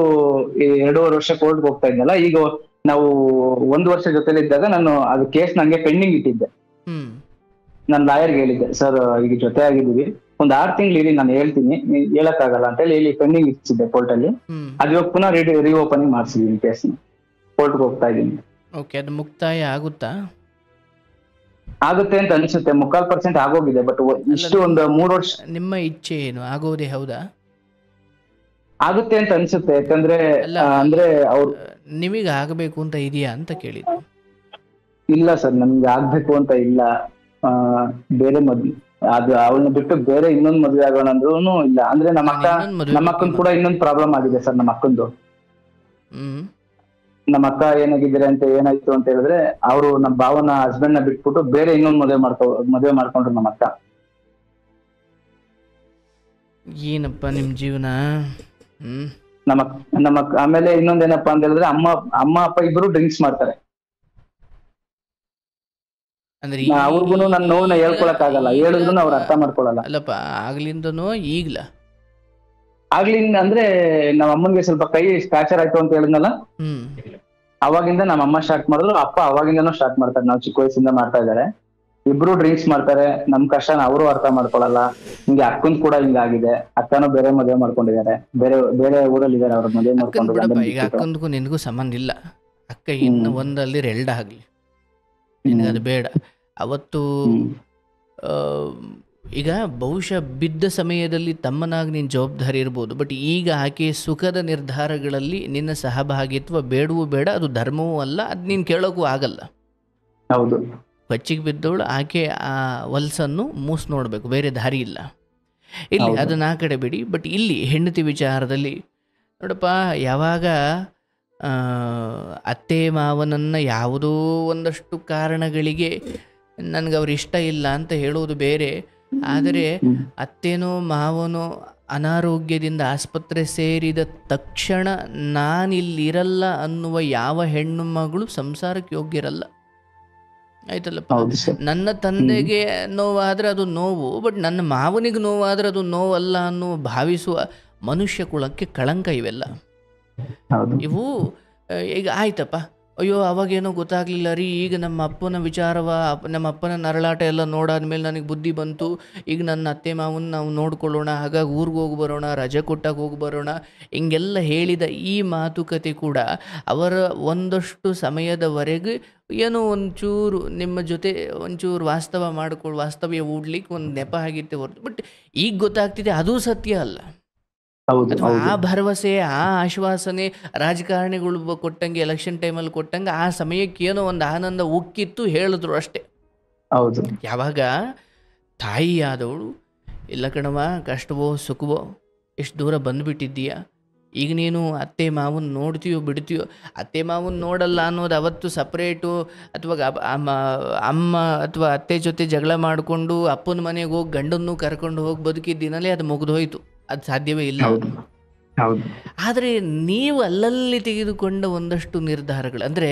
2.5 ವರ್ಷ ಕೋರ್ಟ್ಗೆ ಹೋಗ್ತಾ ಇದ್ನಲ್ಲ, ಈಗ ನಾವು 1 ವರ್ಷ ಜೊತೆಲಿ ಇದ್ದಾಗ ನಾನು ಅದು ಕೇಸ್ ನಂಗೆ ಪೆಂಡಿಂಗ್ ಇಟ್ಟಿದ್ದೆ. ನಾನು ಲಾಯರ್ಗೆ ಹೇಳಿದ್ದೆ, ಸರ್ ಈಗ ಜೊತೆ ಆಗಿದ್ದೀವಿ, ಒಂದ್ 6 ತಿಂಗಳು ಇರಿ, ನಾನು ಹೇಳ್ತೀನಿ, ಹೇಳಕ್ಕಾಗಲ್ಲ ಅಂತ ಹೇಳಿ ಪೆಂಡಿಂಗ್ ಇಟ್ಟಿದ್ದೆ ಕೋರ್ಟ್ ಅಲ್ಲಿ. ಅದು ಇವಾಗ ಪುನಃ ರಿಓಪನಿಂಗ್ ಮಾಡ್ಸಿದೀನಿ ಕೇಸ್ನ, ಕೋರ್ಟ್ಗೆ ಹೋಗ್ತಾ ಇದ್ದೀನಿ.
ಓಕೆ, ಅದು ಮುಕ್ತಾಯ
ಆಗುತ್ತೆ ಅಂತ ಅನ್ಸುತ್ತೆ. 3% ಆಗೋಗಿದೆ. ಬಟ್ ಇಷ್ಟು ಒಂದು 3 ವರ್ಷ.
ನಿಮ್ಮ ಇಚ್ಛೆ ಏನು, ಆಗೋದೇ ಹೌದಾ?
ಆಗುತ್ತೆ ಅಂತ ಅನ್ಸುತ್ತೆ. ಯಾಕಂದ್ರೆ ಅಂದ್ರೆ ಅವ್ರು
ನಿಮಗೆ ಆಗಬೇಕು ಅಂತ ಇದೆಯಾ ಅಂತ ಕೇಳಿದ್ದು.
ಇಲ್ಲ ಸರ್, ನಮ್ಗೆ ಆಗ್ಬೇಕು ಅಂತ ಇಲ್ಲ. ಬೇರೆ ಅದು ಅವಳನ್ನ ಬಿಟ್ಟು ಬೇರೆ ಇನ್ನೊಂದ್ ಮದ್ವೆ ಆಗೋಣ ಅಂದ್ರೂ ಇಲ್ಲ. ಅಂದ್ರೆ ನಮ್ಮ ಅಕ್ಕನ್ ಕೂಡ ಇನ್ನೊಂದ್ ಪ್ರಾಬ್ಲಮ್ ಆಗಿದೆ ಸರ್. ನಮ್ಮ ಅಕ್ಕಂದು ನಮ್ಮ ಅಕ್ಕ ಏನಾಗಿದ್ದಾರೆ ಅಂತ ಏನಾಯ್ತು ಅಂತ ಹೇಳಿದ್ರೆ, ಅವರು ನಮ್ಮ ಭಾವನ ಹಸ್ಬೆಂಡ್ ನ ಬಿಟ್ಬಿಟ್ಟು ಬೇರೆ ಇನ್ನೊಂದ್ ಮದುವೆ ಮಾಡ್ಕೊಂಡ್ರು ನಮ್ಮ ಅಕ್ಕ.
ಏನಪ್ಪ ನಿಮ್ ಜೀವನ.
ನಮ್ಮ ಆಮೇಲೆ ಇನ್ನೊಂದೇನಪ್ಪಾ ಅಂತ ಹೇಳಿದ್ರೆ, ಅಮ್ಮ ಅಪ್ಪ ಇಬ್ರು ಡ್ರಿಂಕ್ಸ್ ಮಾಡ್ತಾರೆ.
ಅಂದ್ರೆ
ಅವ್ರಿಗೂ ನನ್ನ ನೋವನ್ನ ಹೇಳ್ಕೊಳಕ್ ಆಗಲ್ಲ, ಹೇಳಿದ್ರು ಅವ್ರು ಅರ್ಥ ಮಾಡ್ಕೊಳಲ್ಲ.
ಅಲ್ಲಪ್ಪ, ಆಗ್ಲಿಂದನೋ ಈಗ್ಲ?
ಆಗ್ಲಿಂದ ಅಂದ್ರೆ ನಮ್ಮ ಅಮ್ಮನ್ಗೆ ಸ್ವಲ್ಪ ಕೈ ಸ್ಕ್ರಾಚರ್ ಆಯ್ತು ಅಂತ ಹೇಳಿದ್ನಲ್ಲ, ಅವಾಗಿಂದ ನಮ್ಮ ಅಮ್ಮ ಸ್ಟಾರ್ಟ್ ಮಾಡಿದ್ರು, ಅಪ್ಪ ಅವಾಗಿಂದನೂ ಸ್ಟಾರ್ಟ್ ಮಾಡ್ತಾರೆ. ನಾವು ಚಿಕ್ಕ ವಯಸ್ಸಿಂದ ಮಾಡ್ತಾ ಇದಾರೆ. ಇಬ್ರು ಡ್ರಿಂಕ್ಸ್ ಮಾಡ್ತಾರೆ. ನಮ್ ಕಷ್ಟನ ಅವರು ಅರ್ಥ ಮಾಡ್ಕೊಳಲ್ಲ. ಹಿಂಗೆ ಅಕ್ಕಂದ್ ಕೂಡ ಹಿಂಗಾಗಿದೆ. ಅಕ್ಕನೂ ಬೇರೆ ಮದುವೆ ಮಾಡ್ಕೊಂಡಿದ್ದಾರೆ, ಬೇರೆ ಊರಲ್ಲಿ ಇದಾರೆ. ಅವ್ರ ಮದುವೆ ಮಾಡ್ಕೊಂಡು
ಈಗ ಅಕ್ಕಂದಕ್ಕೂ ನಿನ್ಗೂ ಸಂಬಂಧ ಇಲ್ಲ. ಅಕ್ಕ ಇನ್ನು ಒಂದಲ್ಲಿ ಎರಡ ಆಗ್ಲಿ, ನಿನಗದು ಬೇಡ. ಅವತ್ತು ಈಗ ಬಹುಶಃ ಬಿದ್ದ ಸಮಯದಲ್ಲಿ ತಮ್ಮನಾಗಿ ನಿನ್ನ ಜವಾಬ್ದಾರಿ ಇರ್ಬೋದು, ಬಟ್ ಈಗ ಆಕೆ ಸುಖದ ನಿರ್ಧಾರಗಳಲ್ಲಿ ನಿನ್ನ ಸಹಭಾಗಿತ್ವ ಬೇಡವೂ ಬೇಡ, ಅದು ಧರ್ಮವೂ ಅಲ್ಲ, ಅದು ನೀನು ಕೇಳೋಕ್ಕೂ ಆಗಲ್ಲ.
ಹೌದು.
ಬಚ್ಚಿಗೆ ಬಿದ್ದವಳು ಆಕೆ ಆ ವಲ್ಸನ್ನು ಮೂಸ್ ನೋಡಬೇಕು, ಬೇರೆ ದಾರಿ ಇಲ್ಲ. ಇಲ್ಲಿ ಅದನ್ನ ಆ ಕಡೆ ಬಿಡಿ. ಬಟ್ ಇಲ್ಲಿ ಹೆಂಡತಿ ವಿಚಾರದಲ್ಲಿ ನೋಡಪ್ಪ, ಯಾವಾಗ ಅತ್ತೆ ಮಾವನನ್ನು ಯಾವುದೋ ಒಂದಷ್ಟು ಕಾರಣಗಳಿಗೆ ನನಗೆ ಅವ್ರು ಇಷ್ಟ ಇಲ್ಲ ಅಂತ ಹೇಳೋದು ಬೇರೆ, ಆದರೆ ಅತ್ತೇನೋ ಮಾವನೋ ಅನಾರೋಗ್ಯದಿಂದ ಆಸ್ಪತ್ರೆ ಸೇರಿದ ತಕ್ಷಣ ನಾನಿಲ್ಲಿರಲ್ಲ ಅನ್ನುವ ಯಾವ ಹೆಣ್ಣು ಮಗಳು ಸಂಸಾರಕ್ಕೆ ಯೋಗ್ಯರಲ್ಲ. ಆಯ್ತಲ್ಲಪ್ಪ. ನನ್ನ ತಂದೆಗೆ ನೋವಾದರೆ ಅದು ನೋವು, ಬಟ್ ನನ್ನ ಮಾವನಿಗೆ ನೋವಾದರೆ ಅದು ನೋವಲ್ಲ ಅನ್ನೋ ಭಾವಿಸುವ ಮನುಷ್ಯ ಕುಲಕ್ಕೆ ಕಳಂಕ ಇವೆಲ್ಲ. ಇವು ಈಗ ಆಯ್ತಪ್ಪ, ಅಯ್ಯೋ ಅವಾಗೇನೋ ಗೊತ್ತಾಗ್ಲಿಲ್ಲ ರೀ, ಈಗ ನಮ್ಮ ಅಪ್ಪನ ವಿಚಾರವ, ನಮ್ಮ ಅಪ್ಪನ ನರಳಾಟ ಎಲ್ಲ ನೋಡಾದ್ಮೇಲೆ ನನಗೆ ಬುದ್ಧಿ ಬಂತು, ಈಗ ನನ್ನ ಅತ್ತೆ ಮಾವನ್ನ ನಾವು ನೋಡ್ಕೊಳ್ಳೋಣ, ಹಾಗಾಗಿ ಊರಿಗೆ ಹೋಗಿ ಬರೋಣ, ರಜೆ ಕೊಟ್ಟಾಗ ಹೋಗಿ ಬರೋಣ, ಹಿಂಗೆಲ್ಲ ಹೇಳಿದ ಈ ಮಾತುಕತೆ ಕೂಡ ಅವರ ಒಂದಷ್ಟು ಸಮಯದವರೆಗೆ ಏನೋ ಒಂಚೂರು ನಿಮ್ಮ ಜೊತೆ ಒಂಚೂರು ವಾಸ್ತವ್ಯ ಹೂಡ್ಲಿಕ್ಕೆ ಒಂದು ನೆಪ ಆಗಿತ್ತೆ ಹೊರತು, ಬಟ್ ಈಗ ಗೊತ್ತಾಗ್ತಿದೆ ಅದು ಸತ್ಯ ಅಲ್ಲ. ಆ ಭರವಸೆ, ಆ ಆಶ್ವಾಸನೆ ರಾಜಕಾರಣಿಗಳು ಕೊಟ್ಟಂಗೆ, ಎಲೆಕ್ಷನ್ ಟೈಮಲ್ಲಿ ಕೊಟ್ಟಂಗೆ ಆ ಸಮಯಕ್ಕೆ ಏನೋ ಒಂದು ಆನಂದ ಉಕ್ಕಿತ್ತು, ಹೇಳಿದ್ರು ಅಷ್ಟೇ. ಯಾವಾಗ ತಾಯಿ ಆದವಳು, ಇಲ್ಲ ಕಣವ, ಕಷ್ಟವೋ ಸುಖವೋ ಎಷ್ಟು ದೂರ ಬಂದುಬಿಟ್ಟಿದ್ದೀಯ, ಈಗ ನೀನು ಅತ್ತೆ ಮಾವನ್ ನೋಡ್ತೀಯೋ ಬಿಡ್ತೀಯೋ, ಅತ್ತೆ ಮಾವನ್ ನೋಡಲ್ಲ ಅನ್ನೋದು ಅವತ್ತು ಸಪ್ರೇಟು, ಅಥವಾ ಅಮ್ಮ ಅಥವಾ ಅತ್ತೆ ಜೊತೆ ಜಗಳ ಮಾಡಿಕೊಂಡು ಅಪ್ಪನ ಮನೆಗೆ ಹೋಗಿ ಗಂಡನ್ನು ಕರ್ಕೊಂಡು ಹೋಗಿ ಬದುಕಿದ್ದಿನಲ್ಲೇ ಅದು ಮುಗಿದೋಯ್ತು, ಅದು ಸಾಧ್ಯವೇ ಇಲ್ಲ. ಆದರೆ ನೀವು ಅಲ್ಲಲ್ಲಿ ತೆಗೆದುಕೊಂಡ ಒಂದಷ್ಟು ನಿರ್ಧಾರಗಳು, ಅಂದರೆ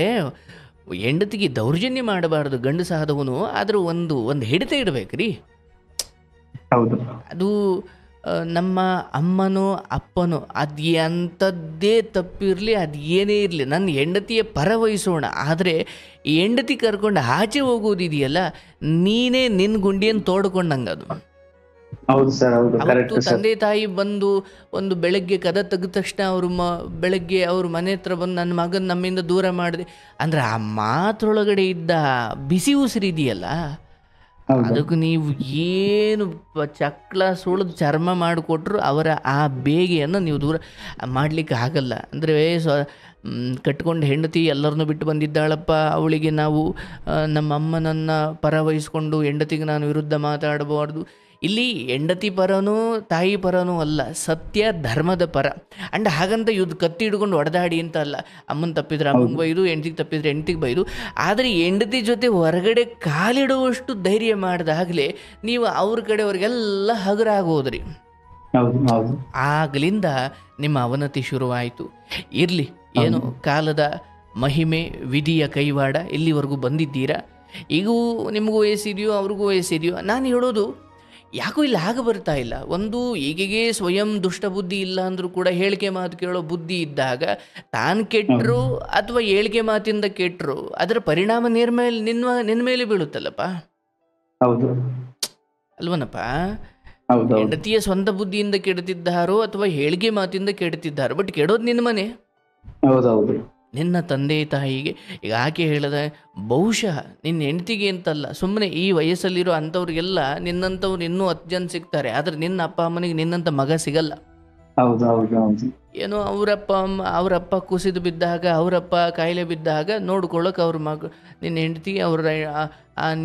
ಹೆಂಡತಿಗೆ ದೌರ್ಜನ್ಯ ಮಾಡಬಾರ್ದು ಗಂಡಸಾದವನು, ಆದರೂ ಒಂದು ಹಿಡಿತ ಇಡಬೇಕ್ರಿ. ಅದು ನಮ್ಮ ಅಮ್ಮನೋ ಅಪ್ಪನೋ ಅದು ಎಂಥದ್ದೇ ತಪ್ಪಿರಲಿ, ಅದು ಏನೇ ಇರಲಿ, ನನ್ನ ಹೆಂಡತಿಯ ಪರ ವಹಿಸೋಣ. ಆದರೆ ಈ ಹೆಂಡತಿ ಕರ್ಕೊಂಡು ಆಚೆ ಹೋಗೋದಿದೆಯಲ್ಲ, ನೀನೇ ನಿನ್ನ ಗುಂಡಿಯನ್ನು ತೋಡ್ಕೊಂಡಂಗೆ ಅದು. ಅವತ್ತು ತಂದೆ ತಾಯಿ ಬಂದು ಒಂದು ಬೆಳಗ್ಗೆ ಕದ ತೆಗೆದ ತಕ್ಷಣ ಬೆಳಗ್ಗೆ ಅವ್ರ ಮನೆ ಹತ್ರ ಬಂದು ನನ್ನ ಮಗನ ನಮ್ಮಿಂದ ದೂರ ಮಾಡಿದೆ ಅಂದ್ರೆ ಆ ಮಾತ್ರೊಳಗಡೆ ಇದ್ದ ಬಿಸಿ ಉಸಿರಿದೆಯಲ್ಲ, ಅದಕ್ಕೆ ನೀವು ಏನು ಚಕ್ಲ ಸುಳಿದು ಚರ್ಮ ಮಾಡಿಕೊಟ್ರು ಅವರ ಆ ಬೇಗೆಯನ್ನು ನೀವು ದೂರ ಮಾಡಲಿಕ್ಕೆ ಆಗಲ್ಲ. ಅಂದರೆ ಕಟ್ಕೊಂಡು ಹೆಂಡತಿ ಎಲ್ಲರನ್ನೂ ಬಿಟ್ಟು ಬಂದಿದ್ದಾಳಪ್ಪ, ಅವಳಿಗೆ ನಾವು ನಮ್ಮ ಅಮ್ಮನನ್ನು ಪರ ವಹಿಸ್ಕೊಂಡು ಹೆಂಡತಿಗೆ ನಾನು ವಿರುದ್ಧ ಮಾತಾಡಬಾರ್ದು. ಇಲ್ಲಿ ಹೆಂಡತಿ ಪರನೂ ತಾಯಿ ಪರನೂ ಅಲ್ಲ, ಸತ್ಯ ಧರ್ಮದ ಪರ. ಅಂಡ್ ಹಾಗಂತ ಕತ್ತಿ ಹಿಡ್ಕೊಂಡು ಹೊಡೆದಾಡಿ ಅಂತ ಅಲ್ಲ. ಅಮ್ಮನ ತಪ್ಪಿದ್ರೆ ಅಮ್ಮಂಗೆ ಬೈದು, ಹೆಂಡತಿಗೆ ತಪ್ಪಿದ್ರೆ ಹೆಂಡತಿಗೆ ಬೈದು. ಆದರೆ ಹೆಂಡತಿ ಜೊತೆ ಹೊರಗಡೆ ಕಾಲಿಡುವಷ್ಟು ಧೈರ್ಯ ಮಾಡಿದಾಗಲೇ ನೀವು ಅವ್ರ ಕಡೆಯವ್ರಿಗೆಲ್ಲ ಹಗುರಾಗೋದ್ರಿ. ಆಗ್ಲಿಂದ ನಿಮ್ಮ ಅವನತಿ ಶುರುವಾಯಿತು. ಇರಲಿ, ಏನು ಕಾಲದ ಮಹಿಮೆ, ವಿಧಿಯ ಕೈವಾಡ, ಇಲ್ಲಿವರೆಗೂ ಬಂದಿದ್ದೀರಾ. ಈಗೂ ನಿಮಗೂ ವಯಸ್ಸಿದೆಯೋ ಅವ್ರಿಗೂ ವಯಸ್ಸಿದೆಯೋ, ನಾನು ಹೇಳೋದು ಯಾಕೋ ಇಲ್ಲಿ ಆಗ ಬರ್ತಾ ಇಲ್ಲ. ಒಂದು ಈಗೆಗೆ ಸ್ವಯಂ ದುಷ್ಟಬುದ್ಧಿ ಇಲ್ಲ ಅಂದರೂ ಕೂಡ ಹೇಳಿಕೆ ಮಾತು ಕೇಳೋ ಬುದ್ಧಿ ಇದ್ದಾಗ ತಾನು ಕೆಟ್ಟರು ಅಥವಾ ಹೇಳಿಕೆ ಮಾತಿಂದ ಕೆಟ್ಟರು ಅದರ ಪರಿಣಾಮ ನಿನ್ನ ಮೇಲೆ ಬೀಳುತ್ತಲ್ಲಪ್ಪ, ಅಲ್ವನಪ್ಪ? ಹೆಂಡತಿಯ ಸ್ವಂತ ಬುದ್ಧಿಯಿಂದ ಕೆಡುತ್ತಿದ್ದಾರೋ ಅಥವಾ ಹೇಳಿಕೆ ಮಾತಿಂದ ಕೆಡುತ್ತಿದ್ದಾರೋ, ಬಟ್ ಕೆಡೋದು ನಿನ್ನ ಮನೆ, ನಿನ್ನ ತಂದೆ ತಾಯಿಗೆ. ಈಗ ಆಕೆ ಹೇಳಿದ ಬಹುಶಃ ನಿನ್ನ ಹೆಂಡತಿಗೆ ಅಂತಲ್ಲ, ಸುಮ್ಮನೆ ಈ ವಯಸ್ಸಲ್ಲಿರೋ ಅಂಥವ್ರಿಗೆಲ್ಲ ನಿನ್ನಂಥವ್ರು ಇನ್ನೂ 10 ಜನ ಸಿಗ್ತಾರೆ, ಆದರೆ ನಿನ್ನ ಅಪ್ಪ ಅಮ್ಮನಿಗೆ ನಿನ್ನಂಥ ಮಗ ಸಿಗಲ್ಲ. ಏನೋ ಅವರಪ್ಪ ಕುಸಿದು ಬಿದ್ದಾಗ, ಅವರಪ್ಪ ಕಾಯಿಲೆ ಬಿದ್ದಾಗ ನೋಡ್ಕೊಳ್ಳೋಕೆ ಅವ್ರ ನಿನ್ನ ಹೆಂಡತಿ,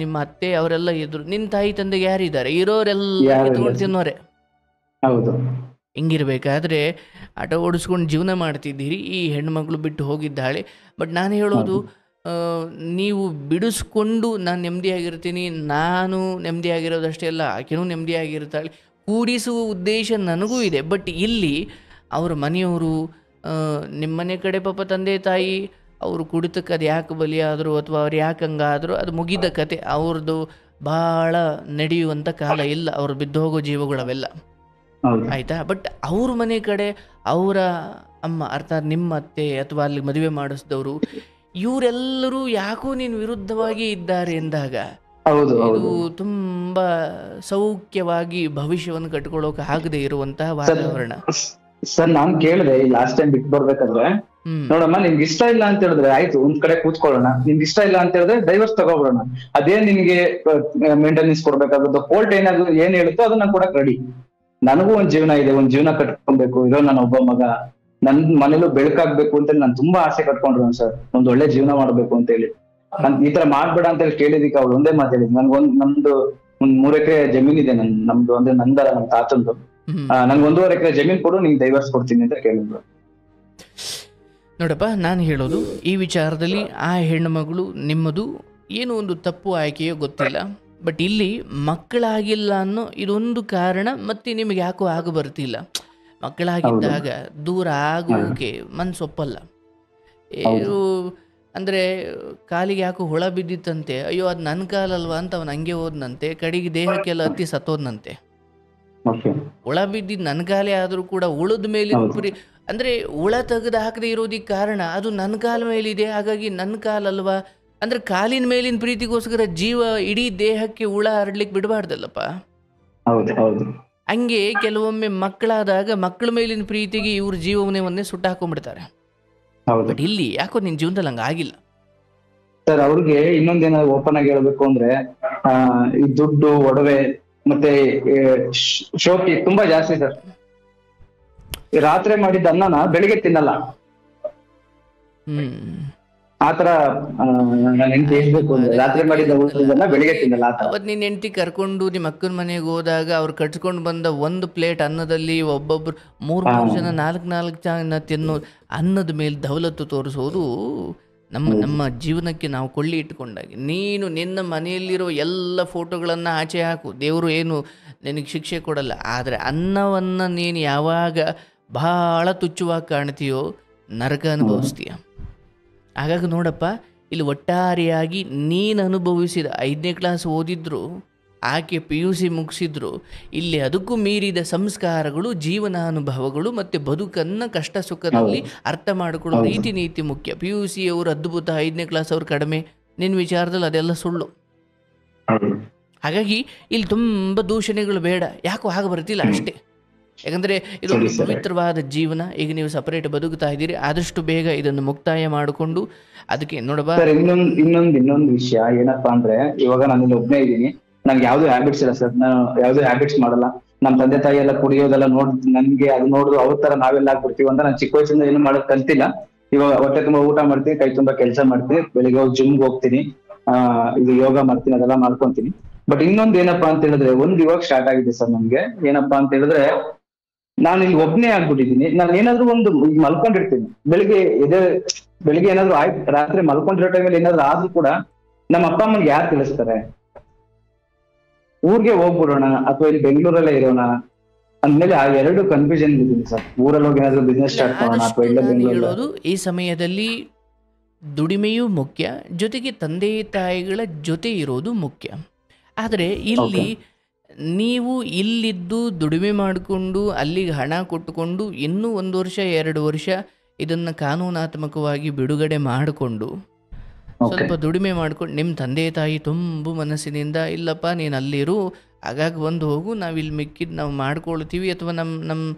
ನಿಮ್ಮ ಅತ್ತೆ ಅವರೆಲ್ಲ ಇದ್ರು. ನಿನ್ನ ತಾಯಿ ತಂದೆಗೆ ಯಾರಿದ್ದಾರೆ? ಇರೋರೆಲ್ಲ ಕಿತ್ಕೊಂಡು ತಿನ್ನೋರೆ.
ಹೌದು.
ಹಿಂಗಿರ್ಬೇಕಾದ್ರೆ ಆಟ ಓಡಿಸ್ಕೊಂಡು ಜೀವನ ಮಾಡ್ತಿದ್ದೀರಿ, ಈ ಹೆಣ್ಮಗಳು ಬಿಟ್ಟು ಹೋಗಿದ್ದಾಳೆ. ಬಟ್ ನಾನು ಹೇಳೋದು, ನೀವು ಬಿಡಿಸ್ಕೊಂಡು ನಾನು ನೆಮ್ಮದಿಯಾಗಿರ್ತೀನಿ, ನಾನು ನೆಮ್ಮದಿಯಾಗಿರೋದಷ್ಟೇ ಅಲ್ಲ, ಆಕೆನೂ ನೆಮ್ಮದಿಯಾಗಿರ್ತಾಳೆ, ಕೂಡಿಸುವ ಉದ್ದೇಶ ನನಗೂ ಇದೆ. ಬಟ್ ಇಲ್ಲಿ ಅವ್ರ ಮನೆಯವರು, ನಿಮ್ಮ ಮನೆ ಕಡೆ ಪಾಪ ತಂದೆ ತಾಯಿ ಅವರು ಕುಡಿತಕ್ಕೆ ಅದು ಯಾಕೆ ಬಲಿಯಾದರು ಅಥವಾ ಅವ್ರು ಯಾಕೆ ಹಂಗಾದರು, ಅದು ಮುಗಿದ ಕತೆ. ಅವ್ರದ್ದು ಭಾಳ ನಡೆಯುವಂಥ ಕಾಲ ಇಲ್ಲ, ಅವ್ರು ಬಿದ್ದೋಗೋ ಜೀವಗಳವೆಲ್ಲ, ಆಯಿತಾ. ಬಟ್ ಅವ್ರ ಮನೆ ಕಡೆ ಅವರ ಅಮ್ಮ, ಅರ್ಥಾತ್ ನಿಮ್ಮ ಅತ್ತೆ ಅಥವಾ ಅಲ್ಲಿ ಮದುವೆ ಮಾಡಿಸಿದವರು, ಇವರೆಲ್ಲರೂ ಯಾಕೋ ನೀನು ವಿರುದ್ಧವಾಗಿ ಇದ್ದಾರೆ ಎಂದಾಗ ಇದು ತುಂಬಾ ಸೌಖ್ಯವಾಗಿ ಭವಿಷ್ಯವನ್ನು ಕಟ್ಕೊಳ್ಳೋಕೆ ಆಗದೆ ಇರುವಂತಹ ವಾತಾವರಣ.
ಸರ್ ನಾನ್ ಕೇಳಿದೆ ಲಾಸ್ಟ್ ಟೈಮ್ ಬಿಟ್ಟು ಬರ್ಬೇಕಾದ್ರೆ, ನೋಡಮ್ಮ ನಿಮ್ಗೆ ಇಷ್ಟ ಇಲ್ಲ ಅಂತ ಹೇಳಿದ್ರೆ ಆಯ್ತು, ಒಂದ್ ಕಡೆ ಕೂತ್ಕೊಳ್ಳೋಣ, ನಿಮ್ಗೆ ಇಷ್ಟ ಇಲ್ಲ ಅಂತ ಹೇಳಿದ್ರೆ ಡೈವರ್ಸ್ ತಗೋಬಿಡೋಣ, ಅದೇನ್ ನಿನ್ಗೆ ಮೇಂಟೆನೆನ್ಸ್ ಕೊಡ್ಬೇಕಾಗುತ್ತೆ, ಕೋರ್ಟ್ ಏನ್ ಹೇಳುತ್ತೋ ಅದನ್ನ ಕೊಡಕ್ ರೆಡಿ. ನನಗೂ ಒಂದ್ ಜೀವನ ಇದೆ, ಒಂದ್ ಜೀವನ ಕಟ್ಕೊಬೇಕು, ಇರೋ ನನ್ನ ಒಬ್ಬ ಮಗ, ನನ್ ಮನೇಲೂ ಬೆಳಕಾಗ್ಬೇಕು ಅಂತ ನಾನು ತುಂಬಾ ಆಸೆ ಕಟ್ಕೊಂಡ್ರು ಸರ್, ಒಂದ್ ಒಳ್ಳೆ ಜೀವನ ಮಾಡ್ಬೇಕು ಅಂತ ಹೇಳಿ. ನನ್ ಈ ತರ ಮಾಡ್ಬೇಡ ಅಂತ ಹೇಳಿ ಕೇಳಿದಿಕ್ಕೆ ಅವ್ಳು ಒಂದೇ ಮಾತು ಹೇಳಿದ್, ನಮ್ದು ಒಂದ್ 3 ಎಕರೆ ಜಮೀನ್ ಇದೆ, ನಮ್ದು ಅಂದ್ರೆ ನಂದಲ್ಲ, ನಮ್ ತಾತಂದು, ನನ್ಗೆ 1.5 ಎಕರೆ ಜಮೀನ್ ಕೊಡು, ನಿಂಗೆ ಡೈವರ್ಸ್ ಕೊಡ್ತೀನಿ ಅಂತ ಕೇಳಿದ್ರು.
ನೋಡಪ್ಪ, ನಾನು ಹೇಳೋದು ಈ ವಿಚಾರದಲ್ಲಿ ಆ ಹೆಣ್ಣುಮಗಳು ನಿಮ್ಮದು ಏನು ಒಂದು ತಪ್ಪು ಆಯ್ಕೆಯೋ ಗೊತ್ತಿಲ್ಲ, ಬಟ್ ಇಲ್ಲಿ ಮಕ್ಕಳಾಗಿಲ್ಲ ಅನ್ನೋ ಇದೊಂದು ಕಾರಣ. ಮತ್ತೆ ನಿಮಗೆ ಯಾಕೋ ಆಗ ಬರ್ತಿಲ್ಲ. ಮಕ್ಕಳಾಗಿದ್ದಾಗ ದೂರ ಆಗೋಕೆ ಮನ್ಸೊಪ್ಪಲ್ಲ. ಏನು ಅಂದರೆ ಕಾಲಿಗೆ ಯಾಕೋ ಹುಳ ಬಿದ್ದಿತ್ತಂತೆ, ಅಯ್ಯೋ ಅದು ನನ್ನ ಕಾಲಲ್ವಾ ಅಂತ ಅವನು ಹಂಗೆ ಹೋದ್ನಂತೆ, ಕಡೆಗೆ ದೇಹಕ್ಕೆಲ್ಲ ಹತ್ತಿ ಸತ್ತೋದ್ನಂತೆ. ಹುಳ ಬಿದ್ದಿದ್ದು ನನ್ನ ಕಾಲೇ ಆದರೂ ಕೂಡ ಉಳದ ಮೇಲೆ ಅಂದರೆ ಹುಳ ತೆಗೆದು ಹಾಕದೆ ಇರೋದಕ್ಕೆ ಕಾರಣ ಅದು ನನ್ನ ಕಾಲ ಮೇಲಿದೆ, ಹಾಗಾಗಿ ನನ್ನ ಕಾಲಲ್ವಾ. ಅಂದರೆ ಕಾಲಿನ ಮೇಲಿನ ಪ್ರೀತಿಗೋಸ್ಕರ ಜೀವ ಇಡೀ ದೇಹಕ್ಕೆ ಹುಳ ಹರಡ್ಲಿಕ್ಕೆ ಬಿಡಬಾರ್ದಲ್ಲಪ್ಪ. ಹಂಗೆ ಕೆಲವೊಮ್ಮೆ ಮಕ್ಕಳಾದಾಗ ಮಕ್ಕಳ ಮೇಲಿನ ಪ್ರೀತಿಗೆ ಇವ್ರ ಜೀವನವನ್ನೇ ಸುಟ್ಟಾಕೊಂಡ್ಬಿಡ್ತಾರೆ. ಬಟ್ ಇಲ್ಲಿ ಯಾಕೋ ನಿನ್ ಜೀವನದಲ್ಲಿ ಹಂಗ ಆಗಿಲ್ಲ
ಸರ್. ಅವ್ರಿಗೆ ಇನ್ನೊಂದೇನ ಓಪನ್ ಆಗಿ ಹೇಳ್ಬೇಕು ಅಂದ್ರೆ, ಈ ದುಡ್ಡು, ಒಡವೆ ಮತ್ತೆ ಶೋಕಿ ತುಂಬಾ ಜಾಸ್ತಿ ಸರ್. ರಾತ್ರಿ ಮಾಡಿದ ಅನ್ನನ ಬೆಳಿಗ್ಗೆ ತಿನ್ನಲ್ಲ, ಆತರ ರಾತ್ರಿ ಮಾಡಿದ ಬೆಳಿಗ್ಗೆ ತಿನ್ನಲ್ಲ.
ಅವತ್ ನಿನ್ ಹೆಂಡತಿ ಕರ್ಕೊಂಡು ನಿಮ್ಮ ಅಕ್ಕನ ಮನೆಗೆ ಹೋದಾಗ ಅವ್ರು ಕಟ್ಕೊಂಡು ಬಂದ 1 ಪ್ಲೇಟ್ ಅನ್ನದಲ್ಲಿ ಒಬ್ಬೊಬ್ರು 3 ಜನ 4 ಜನ ತಿನ್ನೋ ಅನ್ನದ ಮೇಲೆ ದೌಲತ್ತು ತೋರಿಸೋದು ನಮ್ಮ ಜೀವನಕ್ಕೆ ನಾವು ಕೊಳ್ಳಿ ಇಟ್ಕೊಂಡಾಗ. ನೀನು ನಿನ್ನ ಮನೆಯಲ್ಲಿರೋ ಎಲ್ಲ ಫೋಟೋಗಳನ್ನು ಆಚೆ ಹಾಕು, ದೇವರು ಏನು ನಿನಗೆ ಶಿಕ್ಷೆ ಕೊಡಲ್ಲ. ಆದರೆ ಅನ್ನವನ್ನು ನೀನು ಯಾವಾಗ ಬಹಳ ತುಚ್ಛವಾಗಿ ಕಾಣ್ತೀಯೋ ನರಕ ಅನುಭವಿಸ್ತೀಯ. ಹಾಗಾಗಿ ನೋಡಪ್ಪ, ಇಲ್ಲಿ ಒಟ್ಟಾರೆಯಾಗಿ ನೀನು ಅನುಭವಿಸಿದ 5ನೇ ಕ್ಲಾಸ್ ಓದಿದ್ರು, ಆಕೆ PUC ಮುಗಿಸಿದ್ರು, ಇಲ್ಲಿ ಅದಕ್ಕೂ ಮೀರಿದ ಸಂಸ್ಕಾರಗಳು, ಜೀವನಾನುಭವಗಳು ಮತ್ತು ಬದುಕನ್ನು ಕಷ್ಟ ಸುಖದಲ್ಲಿ ಅರ್ಥ ಮಾಡಿಕೊಳ್ಳೋ ರೀತಿ ನೀತಿ ಮುಖ್ಯ. PUC ಅವರು ಅದ್ಭುತ, 5ನೇ ಕ್ಲಾಸ್ ಅವ್ರು ಕಡಿಮೆ, ನಿನ್ನ ವಿಚಾರದಲ್ಲಿ ಅದೆಲ್ಲ ಸುಳ್ಳು. ಹಾಗಾಗಿ ಇಲ್ಲಿ ತುಂಬ ದೂಷಣೆಗಳು ಬೇಡ, ಯಾಕೋ ಆಗ ಬರ್ತಿಲ್ಲ ಅಷ್ಟೇ. ಯಾಕಂದರೆ ಇದೊಂದು ಪವಿತ್ರವಾದ ಜೀವನ. ಈಗ ನೀವು ಸಪರೇಟ್ ಬದುಕ್ತಾ ಇದ್ದೀರಿ, ಆದಷ್ಟು ಬೇಗ ಇದನ್ನು ಮುಕ್ತಾಯ ಮಾಡಿಕೊಂಡು ಅದಕ್ಕೆ ನೋಡಬಾ.
ಇನ್ನೊಂದು ವಿಷಯ ಏನಪ್ಪಾ ಅಂದ್ರೆ, ಇವಾಗ ನಾನು ಒಬ್ಬನೇ ಇದ್ದೀನಿ, ನನ್ಗೆ ಯಾವ್ದು ಹ್ಯಾಬಿಟ್ಸ್ ಇಲ್ಲ ಸರ್, ನಾನು ಯಾವ್ದು ಹ್ಯಾಬಿಟ್ಸ್ ಮಾಡಲ್ಲ. ನಮ್ ತಂದೆ ತಾಯಿ ಎಲ್ಲ ಕುಡಿಯೋದೆಲ್ಲ ನನ್ಗೆ ಅದು ನೋಡುದು ಅವ್ರ ತರ ನಾವೆಲ್ಲ ಆಗ್ಬಿಡ್ತೀವಿ ಅಂತ ನಾನು ಚಿಕ್ಕ ವಯಸ್ಸಿಂದ ಏನು ಮಾಡೋದು ಕಲ್ತಿಲ್ಲ. ಇವಾಗ ಹೊಟ್ಟೆ ತುಂಬಾ ಊಟ ಮಾಡ್ತೀನಿ, ಕೈ ತುಂಬಾ ಕೆಲಸ ಮಾಡ್ತೀನಿ, ಬೆಳಿಗ್ಗೆ ಹೋಗಿ ಜಿಮ್ಗೆ ಹೋಗ್ತೀನಿ, ಇದು ಯೋಗ ಮಾಡ್ತೀನಿ, ಅದೆಲ್ಲ ಮಾಡ್ಕೊಂತೀನಿ. ಬಟ್ ಇನ್ನೊಂದು ಏನಪ್ಪಾ ಅಂತ ಹೇಳಿದ್ರೆ, ಇವಾಗ ಸ್ಟಾರ್ಟ್ ಆಗಿದೆ ಸರ್ ನಮ್ಗೆ. ಏನಪ್ಪಾ ಅಂತ ಹೇಳಿದ್ರೆ, ನಾನು ಇಲ್ಲಿ ಒಬ್ನೇ ಆಗ್ಬಿಟ್ಟಿದ್ದೀನಿ. ನಾನು ಏನಾದ್ರು ಒಂದು ಮಲ್ಕೊಂಡಿರ್ತೀನಿ, ಬೆಳಿಗ್ಗೆ ಏನಾದ್ರು ಆಯ್ತು, ರಾತ್ರಿ ಮಲ್ಕೊಂಡಿರೋ ಟೈಮಲ್ಲಿ ಏನಾದ್ರು ಆದ್ರೂ ಕೂಡ ನಮ್ಮ ಅಪ್ಪ ಅಮ್ಮನಿಗೆ ಯಾರು ತಿಳಿಸ್ತಾರೆ? ಊರ್ಗೆ ಹೋಗ್ಬಿಡೋಣ ಅಥವಾ ಇಲ್ಲಿ ಬೆಂಗಳೂರಲ್ಲೇ ಇರೋಣ ಅಂದ್ಮೇಲೆ ಆ 2 ಕನ್ಫ್ಯೂಷನ್ ಇದ್ದೀನಿ ಸರ್. ಊರಲ್ಲಿ ಹೋಗಿ ಏನಾದ್ರು ಬಿಸ್ನೆಸ್ ಸ್ಟಾರ್ಟ್ ಮಾಡೋಣ ಅಥವಾ ಇಲ್ಲ ಬೆಂಗಳೂರು.
ಈ ಸಮಯದಲ್ಲಿ ದುಡಿಮೆಯೂ ಮುಖ್ಯ, ಜೊತೆಗೆ ತಂದೆ ತಾಯಿಗಳ ಜೊತೆ ಇರೋದು ಮುಖ್ಯ. ಆದರೆ ಇಲ್ಲಿ ನೀವು ಇಲ್ಲಿದ್ದು ದುಡಿಮೆ ಮಾಡಿಕೊಂಡು ಅಲ್ಲಿಗೆ ಹಣ ಕೊಟ್ಟುಕೊಂಡು ಇನ್ನೂ 1 ವರ್ಷ 2 ವರ್ಷ ಇದನ್ನು ಕಾನೂನಾತ್ಮಕವಾಗಿ ಬಿಡುಗಡೆ ಮಾಡಿಕೊಂಡು ಸ್ವಲ್ಪ ದುಡಿಮೆ ಮಾಡ್ಕೊಂಡು ನಿಮ್ಮ ತಂದೆ ತಾಯಿ ತುಂಬ ಮನಸ್ಸಿನಿಂದ ಇಲ್ಲಪ್ಪ ನೀನು ಅಲ್ಲಿರು, ಹಾಗಾಗಿ ಬಂದು ಹೋಗು, ನಾವಿಲ್ಲಿ ಮಿಕ್ಕಿದ್ದು ನಾವು ಮಾಡ್ಕೊಳ್ತೀವಿ ಅಥವಾ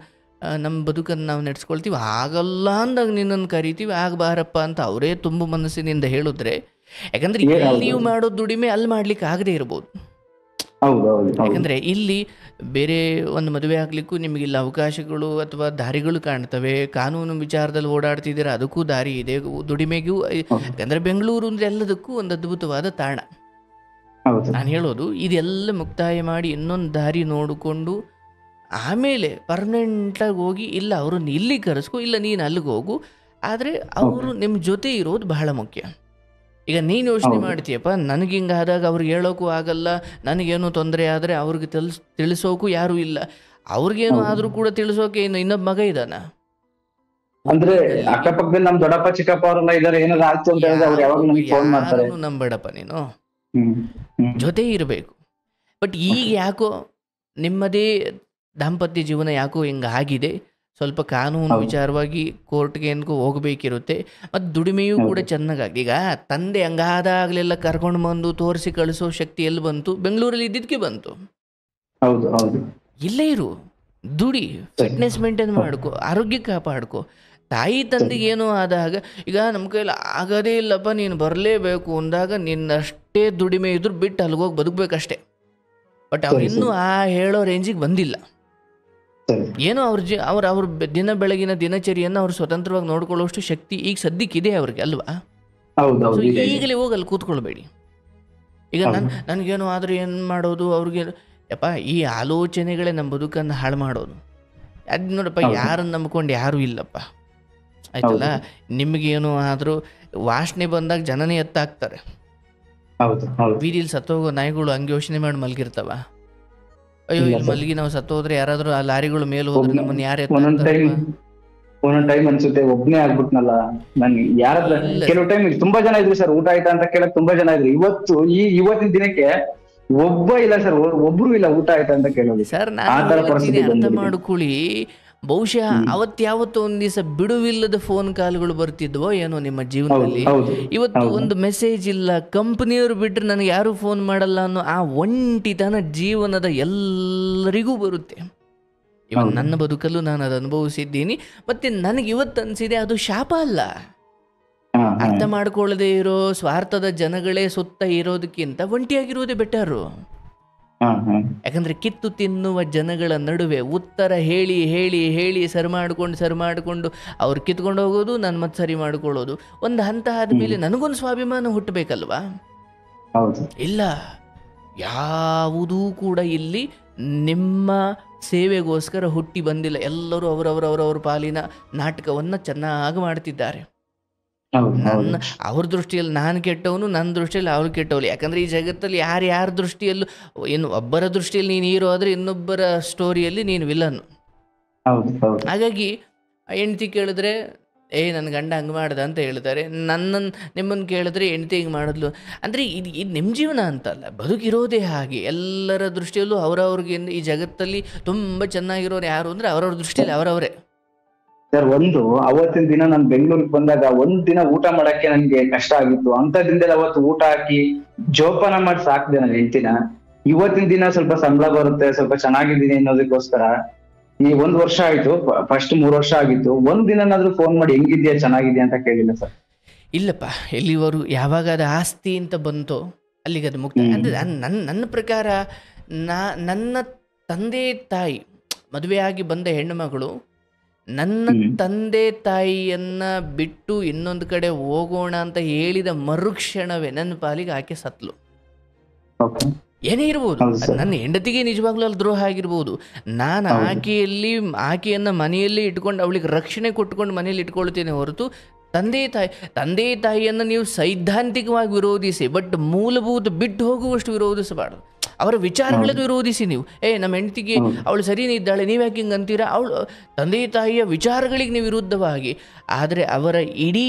ನಮ್ಮ ಬದುಕನ್ನು ನಾವು ನಡೆಸ್ಕೊಳ್ತೀವಿ, ಆಗಲ್ಲ ಅಂದಾಗ ನಿನ್ನನ್ನು ಕರಿತೀವಿ, ಆಗಬಾರಪ್ಪ ಅಂತ ಅವರೇ ತುಂಬ ಮನಸ್ಸಿನಿಂದ ಹೇಳಿದ್ರೆ, ಯಾಕಂದ್ರೆ ಇಲ್ಲಿ ನೀವು ಮಾಡೋ ದುಡಿಮೆ ಅಲ್ಲಿ ಮಾಡ್ಲಿಕ್ಕೆ ಆಗದೆ ಇರ್ಬೋದು.
ಹೌದು ಹೌದು ಹೌದು
ಯಾಕಂದರೆ ಇಲ್ಲಿ ಬೇರೆ ಒಂದು ಮದುವೆ ಆಗಲಿಕ್ಕೂ ನಿಮಗಿಲ್ಲ ಅವಕಾಶಗಳು ಅಥವಾ ದಾರಿಗಳು ಕಾಣ್ತವೆ. ಕಾನೂನು ವಿಚಾರದಲ್ಲಿ ಓಡಾಡ್ತಿದ್ದೀರಾ, ಅದಕ್ಕೂ ದಾರಿ ಇದೆ. ದುಡಿಮೆಗೂ
ಹೌದು
ಯಾಕಂದರೆ ಬೆಂಗಳೂರು ಅಂದರೆ ಎಲ್ಲದಕ್ಕೂ ಒಂದು ಅದ್ಭುತವಾದ ತಾಣ.
ಹೌದು
ನಾನು ಹೇಳೋದು ಇದೆಲ್ಲ ಮುಕ್ತಾಯ ಮಾಡಿ ಇನ್ನೊಂದು ದಾರಿ ನೋಡಿಕೊಂಡು ಆಮೇಲೆ ಪರ್ಮನೆಂಟಾಗಿ ಹೋಗಿ, ಇಲ್ಲ ಅವ್ರನ್ನ ಇಲ್ಲಿ ಕರೆಸ್ಕೊ, ಇಲ್ಲ ನೀನು ಅಲ್ಲಿಗೆ ಹೋಗು, ಆದರೆ ಅವರು ನಿಮ್ಮ ಜೊತೆ ಇರೋದು ಬಹಳ ಮುಖ್ಯ. ಈಗ ನೀನು ಯೋಚನೆ
ಹೌದು
ಮಾಡ್ತೀಯಪ್ಪ, ನನಗೆ ಹಿಂಗೆ ಆದಾಗ ಅವ್ರಿಗೆ ಹೇಳೋಕ್ಕೂ ಆಗಲ್ಲ, ನನಗೇನು ತೊಂದರೆ ಆದರೆ ಅವ್ರಿಗೆ ತಿಳಿಸೋಕ್ಕೂ ಯಾರೂ ಇಲ್ಲ. ಅವ್ರಿಗೇನು
ಹೌದು
ಆದರೂ ಕೂಡ ತಿಳಿಸೋಕೆ ಇನ್ನೊಬ್ಬ ಮಗ ಇದ್ದಾನ
ಅಂದ್ರೆ
ಒಟ್ಟಿನಲ್ಲಿ.
ಅಕ್ಕಪಕ್ಕದಲ್ಲಿ ನಮ್ ದೊಡ್ಡಪ್ಪ ಚಿಕ್ಕಪ್ಪ ಅವರೆಲ್ಲ ಇದಾರೆ, ಏನಾದ್ರು ಆಯ್ತು ಅಂತ ಹೇಳಿದ್ರೆ ಅವ್ರು ಯಾವಾಗ ನಮ್ಗೆ ಫೋನ್ ಮಾಡ್ತಾರೆ.
ಯಾರನ್ನು ನಂಬೇಡಪ್ಪ ನೀನು,
ಹ್ಮ್ ಹ್ಮ್
ಜೊತೆ ಇರಬೇಕು. ಬಟ್ ಈಗ
ಓಕೆ
ಯಾಕೋ ನಿಮ್ಮದೇ ದಾಂಪತ್ಯ ಜೀವನ ಯಾಕೋ ಹಿಂಗೆ ಆಗಿದೆ. ಸ್ವಲ್ಪ ಕಾನೂನು
ಹೌದು
ವಿಚಾರವಾಗಿ ಕೋರ್ಟ್ಗೆ ಏನ್ಕೋ ಹೋಗಬೇಕಿರುತ್ತೆ. ಮತ್ತು ದುಡಿಮೆಯೂ ಕೂಡ
ಹೌದು
ಚೆನ್ನಾಗಾಗಿ. ಈಗ ತಂದೆ ಹಂಗಾದಾಗಲೆಲ್ಲ ಕರ್ಕೊಂಡು ಬಂದು ತೋರಿಸಿ ಕಳಿಸೋ ಶಕ್ತಿ ಎಲ್ಲಿ ಬಂತು? ಬೆಂಗಳೂರಲ್ಲಿ ಇದ್ದಿದ್ದಕ್ಕೆ ಬಂತು.
ಹೌದು ಹೌದು
ಇಲ್ಲೇ ಇರು, ದುಡಿ,
ಸರಿ
ಫಿಟ್ನೆಸ್ ಮೇಂಟೈನ್
ಹೌದು
ಮಾಡ್ಕೊ, ಆರೋಗ್ಯ ಕಾಪಾಡ್ಕೊ. ತಾಯಿ
ಸರಿ
ತಂದೆಗೆ ಏನೋ ಆದಾಗ, ಈಗ ನಮ್ಮ ಕೈಲಿ ಆಗೋದೇ ಇಲ್ಲಪ್ಪ ನೀನು ಬರಲೇಬೇಕು ಅಂದಾಗ ನಿನ್ನಷ್ಟೇ ದುಡಿಮೆ ಇದ್ರು ಬಿಟ್ಟು ಅಲ್ಲಿಗೋಗಿ ಬದುಕಬೇಕಷ್ಟೇ. ಬಟ್ ಅವ್ರು
ಸರಿ
ಇನ್ನೂ
ಸರಿ
ಆ ಹೇಳೋ ರೇಂಜಿಗೆ ಬಂದಿಲ್ಲ.
ಸರಿ
ಏನೋ ಅವ್ರ ದಿನ ಬೆಳಗಿನ ದಿನಚರಿಯನ್ನು ಅವ್ರು ಸ್ವತಂತ್ರವಾಗಿ ನೋಡ್ಕೊಳ್ಳೋಷ್ಟು ಶಕ್ತಿ ಈಗ ಸದ್ಯಕ್ಕಿದೆ ಅವ್ರಿಗೆ ಅಲ್ವಾ?
ಹೌದು
ಸೊ
ಹೌದು ಇದೆ ಇದೆ
ಈಗಲೇ ಹೋಗಿ ಅಲ್ಲಿ ಕೂತ್ಕೊಳ್ಬೇಡಿ. ಈಗ
ಹೌದು
ನನಗೇನೋ ಆದರೂ ಏನು ಮಾಡೋದು ಅವ್ರಿಗೆ, ಯಪ್ಪ ಈ ಆಲೋಚನೆಗಳೇ ನಮ್ಮ ಬದುಕನ್ನು ಹಾಳು ಮಾಡೋದು. ಅದು ನೋಡಪ್ಪ,
ಹೌದು
ಯಾರನ್ನು ನಂಬ್ಕೊಂಡು ಯಾರೂ ಇಲ್ಲಪ್ಪ, ಆಯ್ತಲ್ಲ?
ಹೌದು
ನಿಮಗೇನು ಆದರೂ ವಾಸನೆ ಬಂದಾಗ ಜನನೇ ಎತ್ತಾಕ್ತಾರೆ.
ಹೌದು ಹೌದು
ಬೀದಿಲಿ ಸತ್ತೋಗೋ ನಾಯಿಗಳು ಹಂಗೆ ಯೋಚನೆ ಮಾಡಿ ಮಲಗಿರ್ತಾವ. ಅಯ್ಯೋ
ಇಲ್ಲ
ಇಲ್ಲಿ
ಸರ್.
ಮಲಗಿ ನಾವು ಸತ್ತೋದ್ರೆ ಯಾರಾದರೂ ಆ ಲಾರಿಗಳು ಮೇಲೆ ಹೋದ್ರೆ
ಒಬ್ನೇ
ನಮ್ಮನ್ನು ಯಾರು
ಒಂದೊಂದ್ ಟೈಮ್
ಎತ್ತಾಕ್ತಾರಪ್ಪ?
ಒಂದೊಂದ್ ಟೈಮ್ ಅನ್ಸುತ್ತೆ ಒಬ್ನೇ ಆಗ್ಬಿಟ್ನಲ್ಲ. ನನ್ ಯಾರತ್ರ
ಇಲ್ಲ
ಕೆಲವು ಟೈಮ್ ತುಂಬಾ ಜನ ಇದ್ರು ಸರ್, ಊಟ ಆಯ್ತಾ ಅಂತ ಕೇಳಕ್ ತುಂಬಾ ಜನ ಇದ್ರು. ಇವತ್ತಿನ ದಿನಕ್ಕೆ ಒಬ್ಬ ಇಲ್ಲ ಸರ್, ಒಬ್ರು ಇಲ್ಲ ಊಟ ಆಯ್ತಾ ಅಂತ ಕೇಳೋದು.
ಸರ್,
ಆ
ನಾನು
ತರ
ಹೇಳ್ತೀನಿ,
ಪರಿಸ್ಥಿತಿ
ಅರ್ಥ
ಬಂದ್ಬಿಟ್ಟಿದೆ.
ಮಾಡ್ಕೊಳ್ಳಿ. ಬಹುಶಃ
ಹ್ಮ್
ಅವತ್ತಾವತ್ತು ಒಂದು ದಿವಸ ಬಿಡುವಿಲ್ಲದ ಫೋನ್ ಕಾಲ್ಗಳು ಬರ್ತಿದ್ವೋ ಏನೋ ನಿಮ್ಮ
ಹೌದು
ಜೀವನದಲ್ಲಿ.
ಹೌದು
ಇವತ್ತು
ಹೌದು
ಒಂದು ಮೆಸೇಜ್ ಇಲ್ಲ, ಕಂಪ್ನಿಯವರು ಬಿಟ್ಟರೆ ನನಗೆ ಯಾರೂ ಫೋನ್ ಮಾಡಲ್ಲ ಅನ್ನೋ ಆ ಒಂಟಿತನ ಜೀವನದ ಎಲ್ಲರಿಗೂ ಬರುತ್ತೆ. ಇವನ್
ಹೌದು
ನನ್ನ ಬದುಕಲ್ಲೂ ನಾನು ಅದು ಅನುಭವಿಸಿದ್ದೀನಿ. ಮತ್ತು ನನಗೆ ಇವತ್ತು ಅನಿಸಿದೆ, ಅದು ಶಾಪ ಅಲ್ಲ.
ಹಾ ಹಾ
ಅರ್ಥ ಮಾಡ್ಕೊಳ್ಳದೆ ಇರೋ ಸ್ವಾರ್ಥದ ಜನಗಳೇ ಸುತ್ತ ಇರೋದಕ್ಕಿಂತ ಒಂಟಿಯಾಗಿರೋದೇ ಬೆಟರು.
ಹಾ ಹಾ
ಯಾಕಂದರೆ ಕಿತ್ತು ತಿನ್ನುವ ಜನಗಳ ನಡುವೆ ಉತ್ತರ ಹೇಳಿ ಹೇಳಿ ಹೇಳಿ ಸರಿ ಮಾಡಿಕೊಂಡು ಅವ್ರು ಕಿತ್ಕೊಂಡು ಹೋಗೋದು, ನಾನು ಮತ್ತೆ ಸರಿ ಮಾಡ್ಕೊಳ್ಳೋದು. ಒಂದು ಹಂತ ಆದಮೇಲೆ ನನಗೊಂದು ಸ್ವಾಭಿಮಾನ ಹುಟ್ಟಬೇಕಲ್ವಾ?
ಹೌದು
ಇಲ್ಲ, ಯಾವುದೂ ಕೂಡ ಇಲ್ಲಿ ನಿಮ್ಮ ಸೇವೆಗೋಸ್ಕರ ಹುಟ್ಟಿ ಬಂದಿಲ್ಲ. ಎಲ್ಲರೂ ಅವರವರವರವರ ಪಾಲಿನ ನಾಟಕವನ್ನು ಚೆನ್ನಾಗಿ ಮಾಡ್ತಿದ್ದಾರೆ.
ಹೌದು ಹೌದು
ಅವ್ರ ದೃಷ್ಟಿಯಲ್ಲಿ ನಾನು ಕೆಟ್ಟವನು, ನನ್ನ ದೃಷ್ಟಿಯಲ್ಲಿ ಅವ್ರು ಕೆಟ್ಟವಳು. ಯಾಕಂದರೆ ಈ ಜಗತ್ತಲ್ಲಿ ಯಾರ ದೃಷ್ಟಿಯಲ್ಲೂ, ಇನ್ನು ಒಬ್ಬರ ದೃಷ್ಟಿಯಲ್ಲಿ ನೀನು ಹೀರೋ ಆದರೆ ಇನ್ನೊಬ್ಬರ ಸ್ಟೋರಿಯಲ್ಲಿ ನೀನು ವಿಲನ್ನು.
ಹೌದು ಹೌದು
ಹಾಗಾಗಿ ಹೆಂಡ್ತಿ ಕೇಳಿದ್ರೆ ನನ್ನ ಗಂಡ ಹಂಗೆ ಮಾಡ್ದ ಅಂತ ಹೇಳ್ತಾರೆ. ನಿಮ್ಮನ್ನು ಕೇಳಿದ್ರೆ ಹೆಂಡ್ತಿ ಹಿಂಗೆ ಮಾಡಿದ್ಲು ಅಂದರೆ ಇದು ನಿಮ್ಮ ಜೀವನ ಅಂತಲ್ಲ, ಬದುಕಿರೋದೇ ಹಾಗೆ. ಎಲ್ಲರ ದೃಷ್ಟಿಯಲ್ಲೂ ಅವ್ರವ್ರಿಗೆ ಈ ಜಗತ್ತಲ್ಲಿ ತುಂಬ ಚೆನ್ನಾಗಿರೋರು ಯಾರು ಅಂದರೆ ಅವ್ರವ್ರ ದೃಷ್ಟಿಯಲ್ಲಿ ಅವರವರೇ.
ಸರ್, ಅವತ್ತಿನ ದಿನ ನಾನು ಬೆಂಗಳೂರಿಗೆ ಬಂದಾಗ ಒಂದ್ ದಿನ ಊಟ ಮಾಡಕ್ಕೆ ನನ್ಗೆ ಕಷ್ಟ ಆಗಿತ್ತು. ಅಂತ ದಿನದಲ್ಲಿ ಅವತ್ತು ಊಟ ಹಾಕಿ ಜೋಪಾನ ಮಾಡಿ ಸಾಕಿದೆ ನನ್ನ ಹೆಂಡತಿನ. ಇವತ್ತಿನ ದಿನ ಸ್ವಲ್ಪ ಸಂಬಳ ಬರುತ್ತೆ, ಸ್ವಲ್ಪ ಚೆನ್ನಾಗಿದ್ದೀನಿ ಅನ್ನೋದಕ್ಕೋಸ್ಕರ ಈ 1 ವರ್ಷ ಆಯ್ತು, ಫಸ್ಟ್ 3 ವರ್ಷ ಆಗಿತ್ತು, ಒಂದ್ ದಿನನಾದ್ರೂ ಫೋನ್ ಮಾಡಿ ಹೆಂಗಿದ್ಯಾ ಚೆನ್ನಾಗಿದ್ಯಾ ಅಂತ ಕೇಳಿಲ್ಲ ಸರ್.
ಇಲ್ಲಪ್ಪ, ಎಲ್ಲಿವರು ಯಾವಾಗ ಅದು ಆಸ್ತಿ ಅಂತ ಬಂತೋ ಅಲ್ಲಿಗೆ ಅದು ಮುಕ್ತ. ಅಂದರೆ ನನ್ನ ಪ್ರಕಾರ ನನ್ನ ತಂದೆ ತಾಯಿ ಮದುವೆ ಆಗಿ ಬಂದ ಹೆಣ್ಣು ಮಗಳು ನನ್ನ ತಂದೆ ತಾಯಿಯನ್ನು ಬಿಟ್ಟು ಇನ್ನೊಂದು ಕಡೆ ಹೋಗೋಣ ಅಂತ ಹೇಳಿದ ಮರುಕ್ಷಣವೇ ನನ್ನ ಪಾಲಿಗೆ ಆಕೆ ಸತ್ಲು.
ಓಕೆ
ಏನೇ ಇರ್ಬೋದು,
ಹೌದು ಸರ್.
ನನ್ನ ಹೆಂಡತಿಗೆ ನಿಜವಾಗ್ಲೂ ಅಲ್ಲಿ ದ್ರೋಹ ಆಗಿರ್ಬೋದು. ನಾನು
ಹೌದು
ಆಕೆಯನ್ನು ಮನೆಯಲ್ಲಿ ಇಟ್ಕೊಂಡು ಅವಳಿಗೆ ರಕ್ಷಣೆ ಕೊಟ್ಕೊಂಡು ಮನೇಲಿ ಇಟ್ಕೊಳ್ತೇನೆ ಹೊರತು ತಂದೆ ತಾಯಿಯನ್ನು ನೀವು ಸೈದ್ಧಾಂತಿಕವಾಗಿ ವಿರೋಧಿಸಿ, ಬಟ್ ಮೂಲಭೂತ ಬಿಟ್ಟು ಹೋಗುವಷ್ಟು ವಿರೋಧಿಸಬಾರ್ದು. ಅವರ ವಿಚಾರಗಳನ್ನು ವಿರೋಧಿಸಿ ನೀವು. ನಮ್ಮ ಹೆಂಡತಿಗೆ
ಹೌದು
ಅವಳು ಸರಿನೇ ಇದ್ದಾಳೆ, ನೀವು ಯಾಕೆ ಹಿಂಗೆ ಅಂತೀರಾ? ಅವಳು ತಂದೆ ತಾಯಿಯ ವಿಚಾರಗಳಿಗೆ ನೀವು ವಿರುದ್ಧವಾಗಿ. ಆದರೆ ಅವರ ಇಡೀ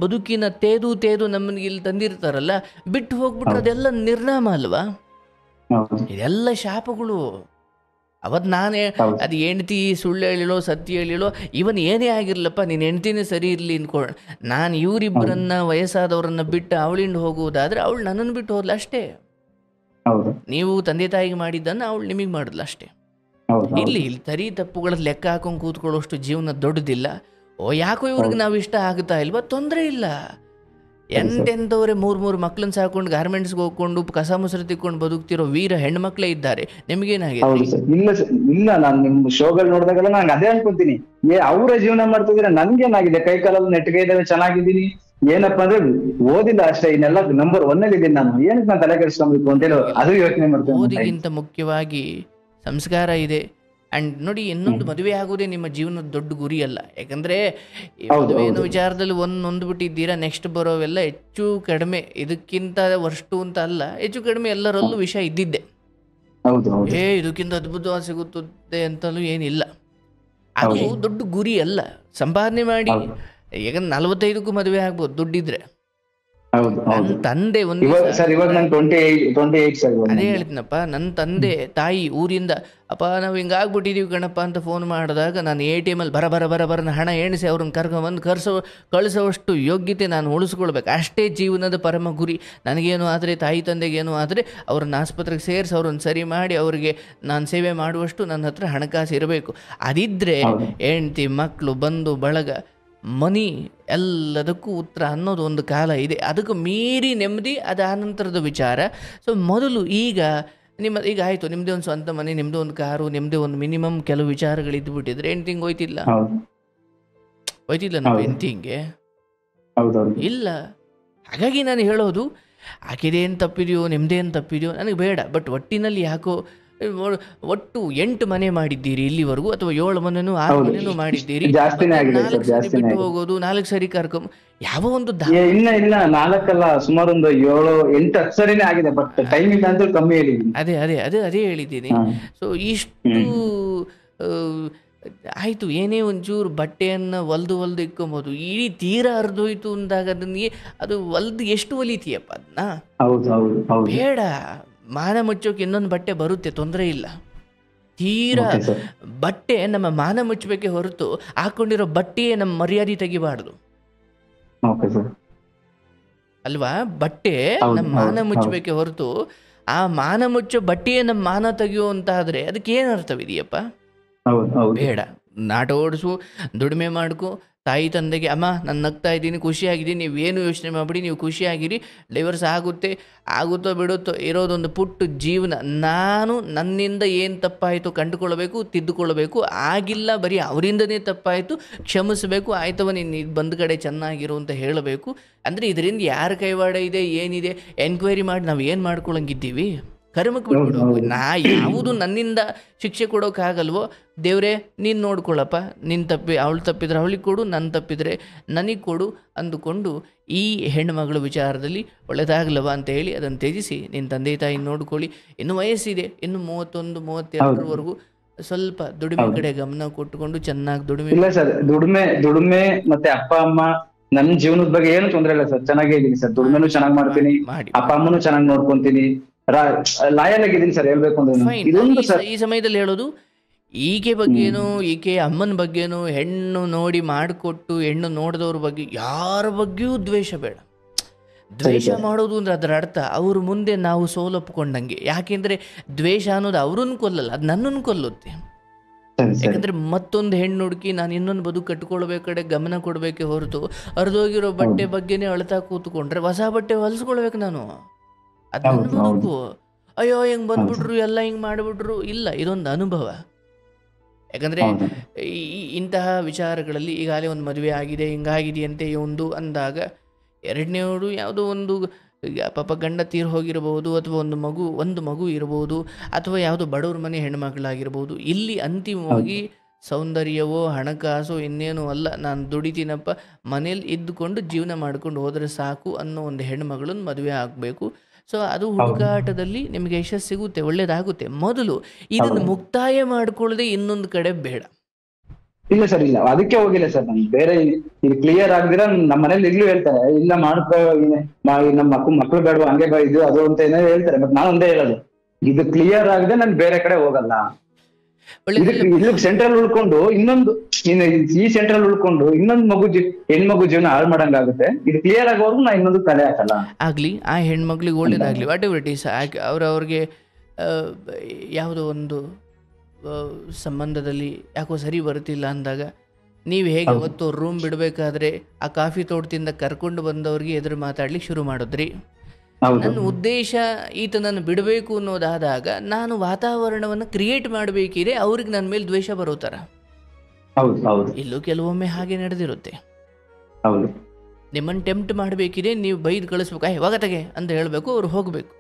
ಬದುಕಿನ ತೇದು ನಮ್ಮನಿಗೆ ಇಲ್ಲಿ ತಂದಿರ್ತಾರಲ್ಲ, ಬಿಟ್ಟು ಹೋಗ್ಬಿಟ್ರೆ
ಹೌದು
ಅದೆಲ್ಲ ನಿರ್ನಾಮ ಅಲ್ವಾ?
ಹೌದು
ಇದೆಲ್ಲ ಶಾಪಗಳು. ಅವತ್ತು ನಾನೇ
ಹೌದು
ಅದು ಹೆಂಡ್ತಿ ಸುಳ್ಳು ಹೇಳಿಳೋ ಸತ್ಯ ಹೇಳಿಳೋ, ಇವನ್ ಏನೇ ಆಗಿರ್ಲಪ್ಪ, ನಿನ್ನ ಹೆಂಡ್ತಿನೇ ಸರಿ ಇರಲಿ ಅನ್ಕೊಳ್ಳ, ನಾನು
ಹೌದು
ಇವರಿಬ್ಬರನ್ನ ವಯಸ್ಸಾದವರನ್ನ ಬಿಟ್ಟು ಅವಳಿಂದ ಹೋಗುವುದಾದ್ರೆ ಅವಳು ನನ್ನನ್ನು ಬಿಟ್ಟು ಹೋದ್ಲು ಅಷ್ಟೇ.
ಹೌದು
ನೀವು ತಂದೆ ತಾಯಿಗೆ ಮಾಡಿದ್ದನ್ನು ಅವಳು ನಿಮಗೆ ಮಾಡಿದ್ಲು ಅಷ್ಟೇ.
ಹೌದು ಹೌದು
ಇಲ್ಲಿ ತರಿ ತಪ್ಪುಗಳ ಲೆಕ್ಕ ಹಾಕೊಂಡು ಕೂತ್ಕೊಳ್ಳೋಷ್ಟು ಜೀವನ ದೊಡ್ಡದಿಲ್ಲ. ಯಾಕೋ ಇವ್ರಿಗೆ
ಹೌದು
ನಾವು ಇಷ್ಟ ಆಗುತ್ತಾ ಇಲ್ವಾ, ತೊಂದರೆ ಇಲ್ಲ. ಎಂತೆಂಥವ್ರೆ ಮೂರು ಮಕ್ಳನ್ನ ಸಾಕೊಂಡು ಗಾರ್ಮೆಂಟ್ಸ್ಗೆ ಹೋಗ್ಕೊಂಡು ಕಸ ಮುಸುರು ತಿಕ್ಕೊಂಡು ಬದುಕ್ತಿರೋ ವೀರ ಹೆಣ್ಮಕ್ಳೇ ಇದ್ದಾರೆ. ನಿಮ್ಗೇನಾಗಿದೆ?
ಹೌದು ಸರ್. ಇಲ್ಲ ಸರ್, ಇಲ್ಲ, ನಾನು ನಿಮ್ ಶೋಗಳು ನೋಡಿದಾಗೆಲ್ಲ ನಂಗೆ ಅದೇ ಅನ್ಕೊಂತೀನಿ, ಅವರ ಜೀವನ ಮಾಡ್ತಿದ್ರೆ ನನ್ಗೇನಾಗಿದೆ, ಕೈ ಕಾಲಲ್ಲಿ ನೆಟ್ಟಿಗೆ ಇದ್ದಾವೆ, ಚೆನ್ನಾಗಿದ್ದೀನಿ, ಏನಪ್ಪಾ ಅಂದ್ರೆ ಓದಿಲ್ಲ ಅಷ್ಟೇ, ಇನ್ನೆಲ್ಲ ನಂಬರ್ 1 ಇದ್ದೀನಿ ನಾನು, ಏನಕ್ಕೆ ನಾನು ತಲೆ ಕೆಡಿಸ್ಕೊಬೇಕು ಅಂತೇಳಿ ಅದು ಯೋಚನೆ ಮಾಡ್ತೇನೆ.
ಓದಿಗಿಂತ ಮುಖ್ಯವಾಗಿ ಸಂಸ್ಕಾರ ಇದೆ. ಅಂಡ್ ನೋಡಿ, ಇನ್ನೊಂದು ಮದುವೆ ಆಗೋದೇ ನಿಮ್ಮ ಜೀವನದ ದೊಡ್ಡ ಗುರಿ ಅಲ್ಲ. ಯಾಕಂದ್ರೆ ಈ ಮದುವೆಯ ವಿಚಾರದಲ್ಲಿ ಹೊಂದ್ಬಿಟ್ಟಿದ್ದೀರಾ, ನೆಕ್ಸ್ಟ್ ಬರೋವೆಲ್ಲ ಹೆಚ್ಚು ಕಡಿಮೆ ಇದಕ್ಕಿಂತ ವರ್ಷ್ಟು ಅಂತ ಅಲ್ಲ, ಹೆಚ್ಚು ಕಡಿಮೆ ಎಲ್ಲರಲ್ಲೂ ವಿಷಯ ಇದ್ದಿದ್ದೆ. ಇದಕ್ಕಿಂತ ಅದ್ಭುತ ಸಿಗುತ್ತದೆ ಅಂತಲೂ ಏನಿಲ್ಲ. ಅದು ದೊಡ್ಡ ಗುರಿ ಅಲ್ಲ. ಸಂಪಾದನೆ ಮಾಡಿ, ಈಗ 45ಕ್ಕೂ ಮದುವೆ ಆಗ್ಬೋದು ದುಡ್ಡಿದ್ರೆ. ನನ್ನ ತಂದೆ ಅದೇ ಹೇಳ್ತೀನಪ್ಪ, ನನ್ನ ತಂದೆ ತಾಯಿ ಊರಿಂದ ಅಪ್ಪ ನಾವು ಹಿಂಗಾಗ್ಬಿಟ್ಟಿದೀವಿ ಕಣಪ್ಪ ಅಂತ ಫೋನ್ ಮಾಡಿದಾಗ ನಾನು ATM ಅಲ್ಲಿ ಬರ ಹಣ ಎಣಿಸಿ ಅವ್ರನ್ನ ಕರ್ಕೊಂಡ್ಬಂದು ಕಳಿಸೋವಷ್ಟು ಯೋಗ್ಯತೆ ನಾನು ಉಳಿಸ್ಕೊಳ್ಬೇಕು. ಅಷ್ಟೇ ಜೀವನದ ಪರಮ ಗುರಿ. ನನಗೇನು ಆದರೆ, ತಾಯಿ ತಂದೆಗೇನು ಆದರೆ ಅವ್ರನ್ನ ಆಸ್ಪತ್ರೆಗೆ ಸೇರಿಸಿ ಅವ್ರನ್ನ ಸರಿ ಮಾಡಿ ಅವ್ರಿಗೆ ನಾನು ಸೇವೆ ಮಾಡುವಷ್ಟು ನನ್ನ ಹತ್ರ ಹಣಕಾಸು ಇರಬೇಕು. ಅದಿದ್ದರೆ ಹೆಂಡ್ತಿ ಮಕ್ಕಳು ಬಂಧು ಬಳಗ ಮನಿ ಎಲ್ಲದಕ್ಕೂ ಉತ್ತರ ಅನ್ನೋದು ಒಂದು ಕಾಲ ಇದೆ. ಅದಕ್ಕೆ ಮೀರಿ ನೆಮ್ಮದಿ ಅದು ಆನಂತರದ ವಿಚಾರ. ಸೊ ಮೊದಲು ಈಗ ಆಯಿತು, ನಿಮ್ಮದೇ ಒಂದು ಸ್ವಂತ ಮನೆ, ನಿಮ್ಮದೇ ಒಂದು ಕಾರು, ನಿಮ್ಮದೇ ಒಂದು ಮಿನಿಮಮ್ ಕೆಲವು ವಿಚಾರಗಳಿದ್ದು ಬಿಟ್ಟಿದ್ರೆ ಹೆಂಡ್ತಿಂಗ್ ಹೋಯ್ತಿಲ್ಲ ನಾವು ಹೆಂಡ್ತಿಂಗೆ ಇಲ್ಲ. ಹಾಗಾಗಿ ನಾನು ಹೇಳೋದು, ಆಕೆದೇನು ತಪ್ಪಿದೆಯೋ ನಿಮ್ಮದೇನು ತಪ್ಪಿದೆಯೋ ನನಗೆ ಬೇಡ. ಬಟ್ ಒಟ್ಟಿನಲ್ಲಿ ಯಾಕೋ ಒಟ್ಟು 8 ಮನೆ ಮಾಡಿದ್ದೀರಿ ಇಲ್ಲಿವರೆಗೂ, ಅಥವಾ 7 ಮನೆನೂ 6 ಮನೆನೂ ಮಾಡಿದ್ದೀರಿ. 4 ಸರಿ ಬಿಟ್ಟು ಹೋಗೋದು, 4 ಸರಿ ಕರ್ಕೊಂಡ್ ಯಾವ ಒಂದು
ಇಲ್ಲ 4 ಅಲ್ಲ, ಸುಮಾರು ಒಂದು 7-8 ಸರಿನೇ ಆಗಿದೆ. ಬಟ್ ಟೈಮ್ ಇಲ್ಲ ಅಂತ ಕಮ್ಮಿ ಹೇಳಿದ್ದೀನಿ.
ಅದೇ ಹೇಳಿದ್ದೀನಿ. ಸೊ ಇಷ್ಟು ಆಯ್ತು, ಏನೇ ಒಂಚೂರು ಬಟ್ಟೆಯನ್ನು ಹೊಲ್ದು ಇಕ್ಕೊಂಬೋದು, ಇಡೀ ತೀರಾ ಹರಿದೋಯ್ತು ಅಂದಾಗ ಅದನ್ನೇ ಅದು ಹೊಲ್ದು ಎಷ್ಟು ಹೊಲಿತೀಯಪ್ಪ ಅದನ್ನ? ಬೇಡ. ಮಾನ ಮುಚ್ಚೋಕೆ ಇನ್ನೊಂದು ಬಟ್ಟೆ ಬರುತ್ತೆ, ತೊಂದರೆ ಇಲ್ಲ. ತೀರಾ ಬಟ್ಟೆ ನಮ್ಮ ಮಾನ ಮುಚ್ಚಬೇಕೆ ಹೊರತು ಹಾಕೊಂಡಿರೋ ಬಟ್ಟೆಯೇ ನಮ್ಮ ಮರ್ಯಾದೆ ತೆಗಿಬಾರ್ದು ಅಲ್ವಾ? ಬಟ್ಟೆ ನಮ್ಮ ಮಾನ ಮುಚ್ಚಬೇಕೆ ಹೊರತು ಆ ಮಾನ ಮುಚ್ಚೋ ಬಟ್ಟೆಯೇ ನಮ್ಮ ಮಾನ ತೆಗಿಯೋ ಅಂತ ಆದ್ರೆ ಅದಕ್ಕೆ ಏನು ಅರ್ಥವಿದೆಯಪ್ಪ? ಬೇಡ. ನಾಟ ಓಡಿಸು, ದುಡಿಮೆ ಮಾಡ್ಕೊ, ತಾಯಿ ತಂದೆಗೆ ಅಮ್ಮ ನಾನು ನಗ್ತಾ ಇದ್ದೀನಿ, ಖುಷಿಯಾಗಿದ್ದೀನಿ, ನೀವೇನು ಯೋಚನೆ ಮಾಡಿಬಿಡಿ, ನೀವು ಖುಷಿಯಾಗಿರಿ, ಡೈವರ್ಸ್ ಆಗುತ್ತೋ ಬಿಡುತ್ತೋ, ಇರೋದೊಂದು ಪುಟ್ಟು ಜೀವನ. ನಾನು ನನ್ನಿಂದ ಏನು ತಪ್ಪಾಯಿತು ಕಂಡುಕೊಳ್ಬೇಕು, ತಿದ್ದುಕೊಳ್ಬೇಕು. ಆಗಿಲ್ಲ ಬರೀ ಅವರಿಂದನೇ ತಪ್ಪಾಯಿತು, ಕ್ಷಮಿಸಬೇಕು, ಆಯ್ತವ ನೀನು ಬಂದ ಕಡೆ ಚೆನ್ನಾಗಿರು ಅಂತ ಹೇಳಬೇಕು. ಅಂದರೆ ಇದರಿಂದ ಯಾರ ಕೈವಾಡ ಇದೆ ಏನಿದೆ ಎನ್ಕ್ವೈರಿ ಮಾಡಿ ನಾವು ಏನು ಮಾಡ್ಕೊಳಂಗಿದ್ದೀವಿ? ಕರ್ಮಕ್ಕೆ ಬಿಟ್ಬಿಡು. ಯಾವುದು ನನ್ನಿಂದ ಶಿಕ್ಷೆ ಕೊಡೋಕ್ಕಾಗಲ್ವೋ, ದೇವ್ರೇ ನೀನು ನೋಡ್ಕೊಳ್ಳಪ್ಪ, ನಿನ್ನ ಅವಳು ತಪ್ಪಿದ್ರೆ ಅವಳಿಗೆ ಕೊಡು, ನನ್ನ ತಪ್ಪಿದ್ರೆ ನನಗೆ ಕೊಡು ಅಂದುಕೊಂಡು ಈ ಹೆಣ್ಣುಮಗಳ ವಿಚಾರದಲ್ಲಿ ಒಳ್ಳೆದಾಗಲವ ಅಂತ ಹೇಳಿ ಅದನ್ನು ತ್ಯಜಿಸಿ ನಿನ್ನ ತಂದೆ ತಾಯಿ ನೋಡ್ಕೊಳ್ಳಿ. ಇನ್ನು ವಯಸ್ಸಿದೆ, ಇನ್ನು 31-32ವರೆಗೂ ಸ್ವಲ್ಪ ದುಡಿಮೆ ಕಡೆ ಗಮನ ಕೊಟ್ಟುಕೊಂಡು ಚೆನ್ನಾಗಿ ದುಡಿಮೆ.
ಇಲ್ಲ ಸರ್, ದುಡಿಮೆ ಮತ್ತೆ ಅಪ್ಪ ಅಮ್ಮ ನನ್ನ ಜೀವನದ ಬಗ್ಗೆ ಏನು ತೊಂದರೆ ಇಲ್ಲ ಸರ್, ಚೆನ್ನಾಗೇ ಇದೀನಿ ಸರ್. ದುಡಿಮೆನೂ ಚೆನ್ನಾಗಿ ಮಾಡ್ತೀನಿ, ಅಪ್ಪ ಅಮ್ಮನೂ ಚೆನ್ನಾಗಿ ನೋಡ್ಕೊಂತೀನಿ, ಲಾಯಲ್ ಆಗಿದ್ದೀನಿ ಸರ್. ಹೇಳ್ಬೇಕು ಅಂದ್ರೆ
ಈ ಸಮಯದಲ್ಲಿ ಹೇಳೋದು ಈಕೆ ಬಗ್ಗೆನೋ ಈಕೆ ಅಮ್ಮನ ಬಗ್ಗೆನೋ ಹೆಣ್ಣು ನೋಡಿ ಮಾಡಿಕೊಟ್ಟು ಹೆಣ್ಣು ನೋಡಿದವ್ರ ಬಗ್ಗೆ ಯಾರ ಬಗ್ಗೆಯೂ ದ್ವೇಷ ಬೇಡ. ದ್ವೇಷ ಮಾಡೋದು ಅಂದ್ರೆ ಅದರ ಅರ್ಥ ಅವ್ರ ಮುಂದೆ ನಾವು ಸೋಲೊಪ್ಕೊಂಡಂಗೆ. ಯಾಕೆಂದ್ರೆ ದ್ವೇಷ ಅನ್ನೋದು ಅವ್ರನ್ನ ಕೊಲ್ಲಲ್ಲ, ಅದು ನನ್ನನ್ನು ಕೊಲ್ಲುತ್ತೆ. ಯಾಕಂದ್ರೆ ಮತ್ತೊಂದು ಹೆಣ್ಣು ಹುಡುಕಿ ನಾನು ಇನ್ನೊಂದು ಬದುಕು ಕಟ್ಕೊಳ್ಬೇಕು ಕಡೆ ಗಮನ ಕೊಡ್ಬೇಕೆ ಹೊರತು ಹರಿದೋಗಿರೋ ಬಟ್ಟೆ ಬಗ್ಗೆನೇ ಅಳ್ತಾ ಕೂತ್ಕೊಂಡ್ರೆ ಹೊಸ ಬಟ್ಟೆ ಹೊಲಿಸ್ಕೊಳ್ಬೇಕು ನಾನು. ಅದು ನನ್ನ ಬದುಕು. ಅಯ್ಯೋ ಹಿಂಗೆ ಬಂದ್ಬಿಟ್ರು, ಎಲ್ಲ ಹಿಂಗೆ ಮಾಡಿಬಿಟ್ರು, ಇಲ್ಲ, ಇದೊಂದು ಅನುಭವ. ಯಾಕಂದರೆ ಇಂತಹ ವಿಚಾರಗಳಲ್ಲಿ ಈಗಾಗಲೇ ಒಂದು ಮದುವೆ ಆಗಿದೆ, ಹಿಂಗಾಗಿದೆಯಂತೆ ಒಂದು ಅಂದಾಗ ಎರಡನೇವರು ಯಾವುದೋ ಒಂದು ಪಾಪ ಗಂಡ ತೀರ್ ಹೋಗಿರ್ಬೋದು, ಅಥವಾ ಒಂದು ಮಗು ಇರ್ಬೋದು, ಅಥವಾ ಯಾವುದೋ ಬಡವ್ರ ಮನೆ ಹೆಣ್ಮಕ್ಳಾಗಿರ್ಬೋದು. ಇಲ್ಲಿ ಅಂತಿಮವಾಗಿ ಸೌಂದರ್ಯವೋ ಹಣಕಾಸೋ ಇನ್ನೇನೂ ಅಲ್ಲ, ನಾನು ದುಡಿತೀನಪ್ಪ, ಮನೇಲಿ ಇದ್ದುಕೊಂಡು ಜೀವನ ಮಾಡ್ಕೊಂಡು ಹೋದರೆ ಸಾಕು ಅನ್ನೋ ಒಂದು ಹೆಣ್ಮಗಳನ್ನ ಮದುವೆ ಆಗಬೇಕು. ಸೊ ಅದು ಹುಡುಕಾಟದಲ್ಲಿ ನಿಮಗೆ ಯಶಸ್ಸು ಸಿಗುತ್ತೆ, ಒಳ್ಳೇದಾಗುತ್ತೆ. ಮೊದಲು ಇದನ್ನು ಮುಕ್ತಾಯ ಮಾಡ್ಕೊಳ್ಳದೆ ಇನ್ನೊಂದು ಕಡೆ ಬೇಡ.
ಇಲ್ಲ ಸರ್, ಇಲ್ಲ, ಅದಕ್ಕೆ ಹೋಗಿಲ್ಲ ಸರ್. ನಾನು ಬೇರೆ ಇದು ಕ್ಲಿಯರ್ ಆಗದಿರ ನಮ್ಮ ಮನೇಲಿ ಈಗಲೂ ಹೇಳ್ತಾರೆ, ಇಲ್ಲ ಮಾಡ್ಕೋ, ನಮ್ಮ ಮಕ್ಳು ಬೇಡವಾ, ಹಂಗೆ ಇದು ಅದು ಅಂತ ಏನೋ ಹೇಳ್ತಾರೆ. ಬಟ್ ನಾನು ಒಂದೇ ಹೇಳೋದು, ಇದು ಕ್ಲಿಯರ್ ಆಗದೆ ನಾನು ಬೇರೆ ಕಡೆ ಹೋಗಲ್ಲ. ಇಲ್ಲಿ ಸೆಂಟ್ರಲ್ ಉಳ್ಕೊಂಡು ಈ ಸೆಂಟ್ರಲ್ ಉಳ್ಕೊಂಡು ಇನ್ನೊಂದು ಹೆಣ್ಮಗು ಜೀವನ ಹಾಳು ಮಾಡಂಗಾಗುತ್ತೆ. ಇದು ಕ್ಲಿಯರ್ ಆಗೋರ್ಗು ನಾ ಇನ್ನೊಂದು ತಲೆ ಹಾಕಲ್ಲ.
ಆಗ್ಲಿ, ಆ ಹೆಣ್ಮಕ್ಳಿಗೆ ಒಳ್ಳೇದಾಗ್ಲಿ, ವಾಟ್ ಎವರ್ ಇಟ್ ಈಸ್. ಅವ್ರಿಗೆ ಯಾವುದೋ ಒಂದು ಸಂಬಂಧದಲ್ಲಿ ಯಾಕೋ ಸರಿ ಬರ್ತಿಲ್ಲ ಅಂದಾಗ ನೀವು ಹೇಗೆ ಅವತ್ತು ರೂಮ್ ಬಿಡಬೇಕಾದ್ರೆ ಆ ಕಾಫಿ ತೋಟದಿಂದ ಕರ್ಕೊಂಡು ಬಂದವ್ರಿಗೆ ಎದುರು ಮಾತಾಡ್ಲಿಕ್ಕೆ ಶುರು ಮಾಡಿದ್ರಿ. ನನ್ನ ಉದ್ದೇಶ ಈತನನ್ನು ಬಿಡಬೇಕು ಅನ್ನೋದಾದಾಗ ನಾನು ವಾತಾವರಣವನ್ನು ಕ್ರಿಯೇಟ್ ಮಾಡಬೇಕಿದೆ, ಅವ್ರಿಗೆ ನನ್ನ ಮೇಲೆ ದ್ವೇಷ ಬರೋ ಥರ. ಇಲ್ಲೂ ಕೆಲವೊಮ್ಮೆ ಹಾಗೆ ನಡೆದಿರುತ್ತೆ. ನಿಮ್ಮನ್ನು ಟೆಂಪ್ಟ್ ಮಾಡಬೇಕಿದೆ, ನೀವು ಬೈದು ಕಳಿಸ್ಬೇಕು, ಯಾವಾಗತ್ತಾಗೆ ಅಂತ ಹೇಳಬೇಕು, ಅವ್ರು ಹೋಗಬೇಕು.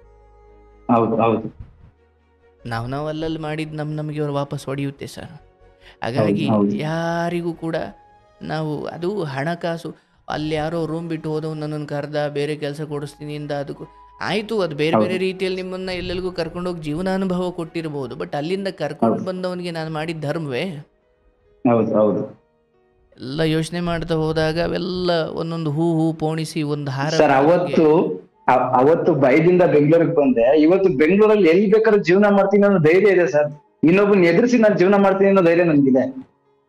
ನಾವು ಅಲ್ಲಲ್ಲಿ ಮಾಡಿದ್ದು ನಮಗೆ ಅವ್ರು ವಾಪಸ್ ಹೊಡೆಯುತ್ತೆ ಸರ್. ಹಾಗಾಗಿ ಯಾರಿಗೂ ಕೂಡ ನಾವು ಅದು ಹಣಕಾಸು, ಅಲ್ಲಿ ಯಾರೋ ರೂಮ್ ಬಿಟ್ಟು ಹೋದವು ನನ್ನನ್ನು ಕರೆದ ಬೇರೆ ಕೆಲಸ ಕೊಡಿಸ್ತೀನಿ ಇಂದ, ಅದಕ್ಕೂ ಆಯಿತು, ಅದು ಬೇರೆ ಬೇರೆ ರೀತಿಯಲ್ಲಿ ನಿಮ್ಮನ್ನು ಎಲ್ಲೆಲ್ಲಿಗೂ ಕರ್ಕೊಂಡೋಗಿ ಜೀವನಾನುಭವ ಕೊಟ್ಟಿರ್ಬೋದು. ಬಟ್ ಅಲ್ಲಿಂದ ಕರ್ಕೊಂಡು ಬಂದವನಿಗೆ ನಾನು ಮಾಡಿದ ಧರ್ಮವೇ? ಎಲ್ಲ ಯೋಚನೆ ಮಾಡ್ತಾ ಹೋದಾಗ ಅವೆಲ್ಲ ಒಂದೊಂದು ಹೂ ಪೋಣಿಸಿ ಒಂದು ಹಾರ.
ಅವತ್ತು ಬೈದಿಂದ ಬೆಂಗಳೂರಿಗೆ ಬಂದೆ, ಇವತ್ತು ಬೆಂಗಳೂರಲ್ಲಿ ಎಲ್ಲಿ ಬೇಕಾದ್ರೂ ಜೀವನ ಮಾಡ್ತೀನಿ ಅನ್ನೋ ಧೈರ್ಯ ಇದೆ ಸರ್. ಇನ್ನೊಬ್ಬನ ಎದುರಿಸಿ ನಾನು ಜೀವನ ಮಾಡ್ತೀನಿ ಅನ್ನೋ ಧೈರ್ಯ ನನ್ಗಿದೆ.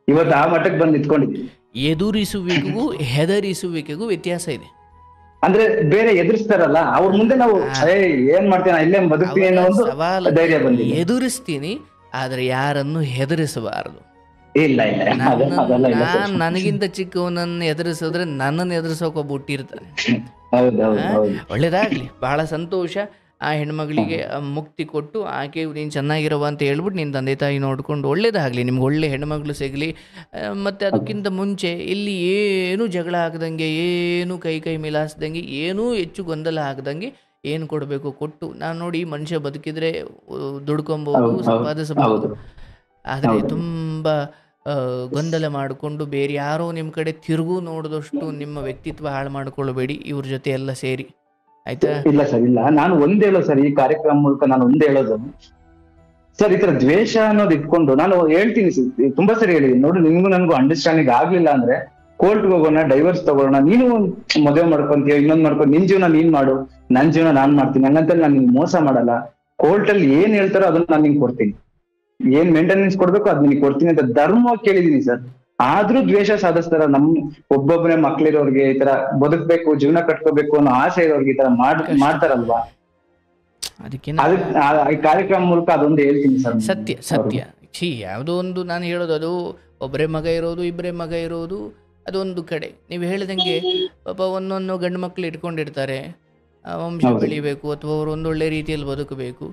ಇವತ್ತು ಆ ಮಟ್ಟಕ್ಕೆ ಬಂದು ನಿಂತ್ಕೊಂಡಿದ್ದೀನಿ.
ಎದುರಿಸುವಿಕೆಗೂ ಹೆದರಿಸುವಿಕೆಗೂ ವ್ಯತ್ಯಾಸ ಇದೆ.
ಅಂದ್ರೆ ಬೇರೆ ಎದುರಿಸ್ತಾರಲ್ಲ, ಅವ್ರ ಮುಂದೆ ನಾವು ಏನ್ ಮಾಡ್ತೀನಿ, ಇಲ್ಲೇ ಬದುಕ್ತೀನಿ ಅನ್ನೋ ಒಂದು ಧೈರ್ಯ ಬಂದಿದೆ.
ಎದುರಿಸ್ತೀನಿ, ಆದ್ರೆ ಯಾರನ್ನು ಹೆದರಿಸಬಾರದು.
ಇಲ್ಲ
ನನಗಿಂತ ಚಿಕ್ಕವನನ್ನು ಎದುರಿಸಿದ್ರೆ ನನ್ನನ್ನು ಎದುರಿಸೋಕೆ ಒಬ್ಬ ಹುಟ್ಟಿರ್ತಾನೆ. ಒಳ್ಳೇದಾಗ್ಲಿ, ಬಹಳ ಸಂತೋಷ. ಆ ಹೆಣ್ಮಗಳಿಗೆ ಮುಕ್ತಿ ಕೊಟ್ಟು ಆಕೆ ನೀನು ಚೆನ್ನಾಗಿರವ ಅಂತ ಹೇಳ್ಬಿಟ್ಟು ನಿನ್ನ ತಂದೆ ತಾಯಿ ನೋಡ್ಕೊಂಡು ಒಳ್ಳೇದಾಗಲಿ, ನಿಮ್ಗೆ ಒಳ್ಳೆ ಹೆಣ್ಮಗಳು ಸಿಗಲಿ. ಮತ್ತು ಅದಕ್ಕಿಂತ ಮುಂಚೆ ಇಲ್ಲಿ ಏನೂ ಜಗಳ ಆಗದಂಗೆ, ಏನೂ ಕೈ ಮಿಲಾಯಿಸ್ದಂಗೆ, ಏನೂ ಹೆಚ್ಚು ಗೊಂದಲ ಆಗದಂಗೆ ಏನು ಕೊಡಬೇಕು ಕೊಟ್ಟು. ನಾನು ನೋಡಿ, ಮನುಷ್ಯ ಬದುಕಿದ್ರೆ ದುಡ್ಕೊಬೋದು, ಸಂಪಾದಿಸಬಹುದು. ಆದರೆ ತುಂಬ ಗೊಂದಲ ಮಾಡಿಕೊಂಡು ಬೇರೆ ಯಾರೋ ನಿಮ್ಮ ಕಡೆ ತಿರುಗು ನೋಡಿದಷ್ಟು ನಿಮ್ಮ ವ್ಯಕ್ತಿತ್ವ ಹಾಳು ಮಾಡ್ಕೊಳ್ಬೇಡಿ ಇವ್ರ ಜೊತೆ ಎಲ್ಲ ಸೇರಿ, ಆಯ್ತಾ?
ಇಲ್ಲ ಸರ್, ಇಲ್ಲ. ನಾನು ಒಂದ್ ಹೇಳೋದು ಸರ್, ಈ ಕಾರ್ಯಕ್ರಮ ಮೂಲಕ ನಾನು ಒಂದ್ ಹೇಳೋದು ಸರ್, ಈ ತರ ದ್ವೇಷ ಅನ್ನೋದು ಇಟ್ಕೊಂಡು ನಾನು ಹೇಳ್ತೀನಿ ತುಂಬಾ ಸರಿ ಹೇಳಿದೀನಿ. ನೋಡಿ, ನಿಮ್ಗೂ ನನ್ಗೂ ಅಂಡರ್ಸ್ಟ್ಯಾಂಡಿಂಗ್ ಆಗ್ಲಿಲ್ಲ ಅಂದ್ರೆ ಕೋರ್ಟ್ಗೆ ಹೋಗೋಣ, ಡೈವರ್ಸ್ ತಗೊಳ್ಳೋಣ, ನೀನು ಮದುವೆ ಮಾಡ್ಕೊಂತೀಯ, ಇನ್ನೊಂದ್ ಮಾಡ್ಕೊಂಡು ನಿನ್ ಜೀವನ ನೀನ್ ಮಾಡು, ನನ್ ಜೀವನ ನಾನ್ ಮಾಡ್ತೀನಿ, ಹಂಗಂತ ನಾನು ನಿಂಗೆ ಮೋಸ ಮಾಡಲ್ಲ. ಕೋರ್ಟ್ ಅಲ್ಲಿ ಏನ್ ಹೇಳ್ತಾರೋ ಅದನ್ನ ನಾನು ನಿಂಗೆ ಕೊಡ್ತೀನಿ, ಏನ್ ಮೇಂಟೆನೆನ್ಸ್ ಕೊಡ್ಬೇಕು ಅದ್ ನಿನಗೆ ಕೊಡ್ತೀನಿ ಅಂತ ಧರ್ಮವಾಗಿ ಕೇಳಿದೀನಿ ಸರ್. ಆದ್ರೂ ದ್ವೇಷ ಸಾಧಿಸ್ತಾರ. ಒಬ್ಬೊಬ್ಬನೇ ಮಕ್ಳಿರೋರ್ಗೆ ಈ ತರ ಬದುಕ್ಬೇಕು, ಜೀವನ ಕಟ್ಕೋಬೇಕು ಅನ್ನೋ ಆಸೆ ಇರೋರ್ಗೆ ಈ ತರ ಮಾಡ್ತಾರಲ್ವಾ? ಅದಕ್ಕೆ ಈ ಕಾರ್ಯಕ್ರಮ ಮೂಲಕ ಅದೊಂದು ಹೇಳ್ತೀನಿ ಸರ್.
ಸತ್ಯ ಯಾವುದೋ ಒಂದು ನಾನು ಹೇಳೋದು, ಅದು ಒಬ್ಬರೇ ಮಗ ಇರೋದು, ಇಬ್ಬರೇ ಮಗ ಇರೋದು ಅದೊಂದು ಕಡೆ. ನೀವು ಹೇಳಿದಂಗೆ ಪಾಪ ಒಂದೊಂದು ಗಂಡು ಮಕ್ಳು ಇಟ್ಕೊಂಡಿರ್ತಾರೆ, ವಂಶ ಬೆಳಿಬೇಕು ಅಥವಾ ಅವರು ಒಂದೊಳ್ಳೆ ರೀತಿಯಲ್ಲಿ ಬದುಕಬೇಕು.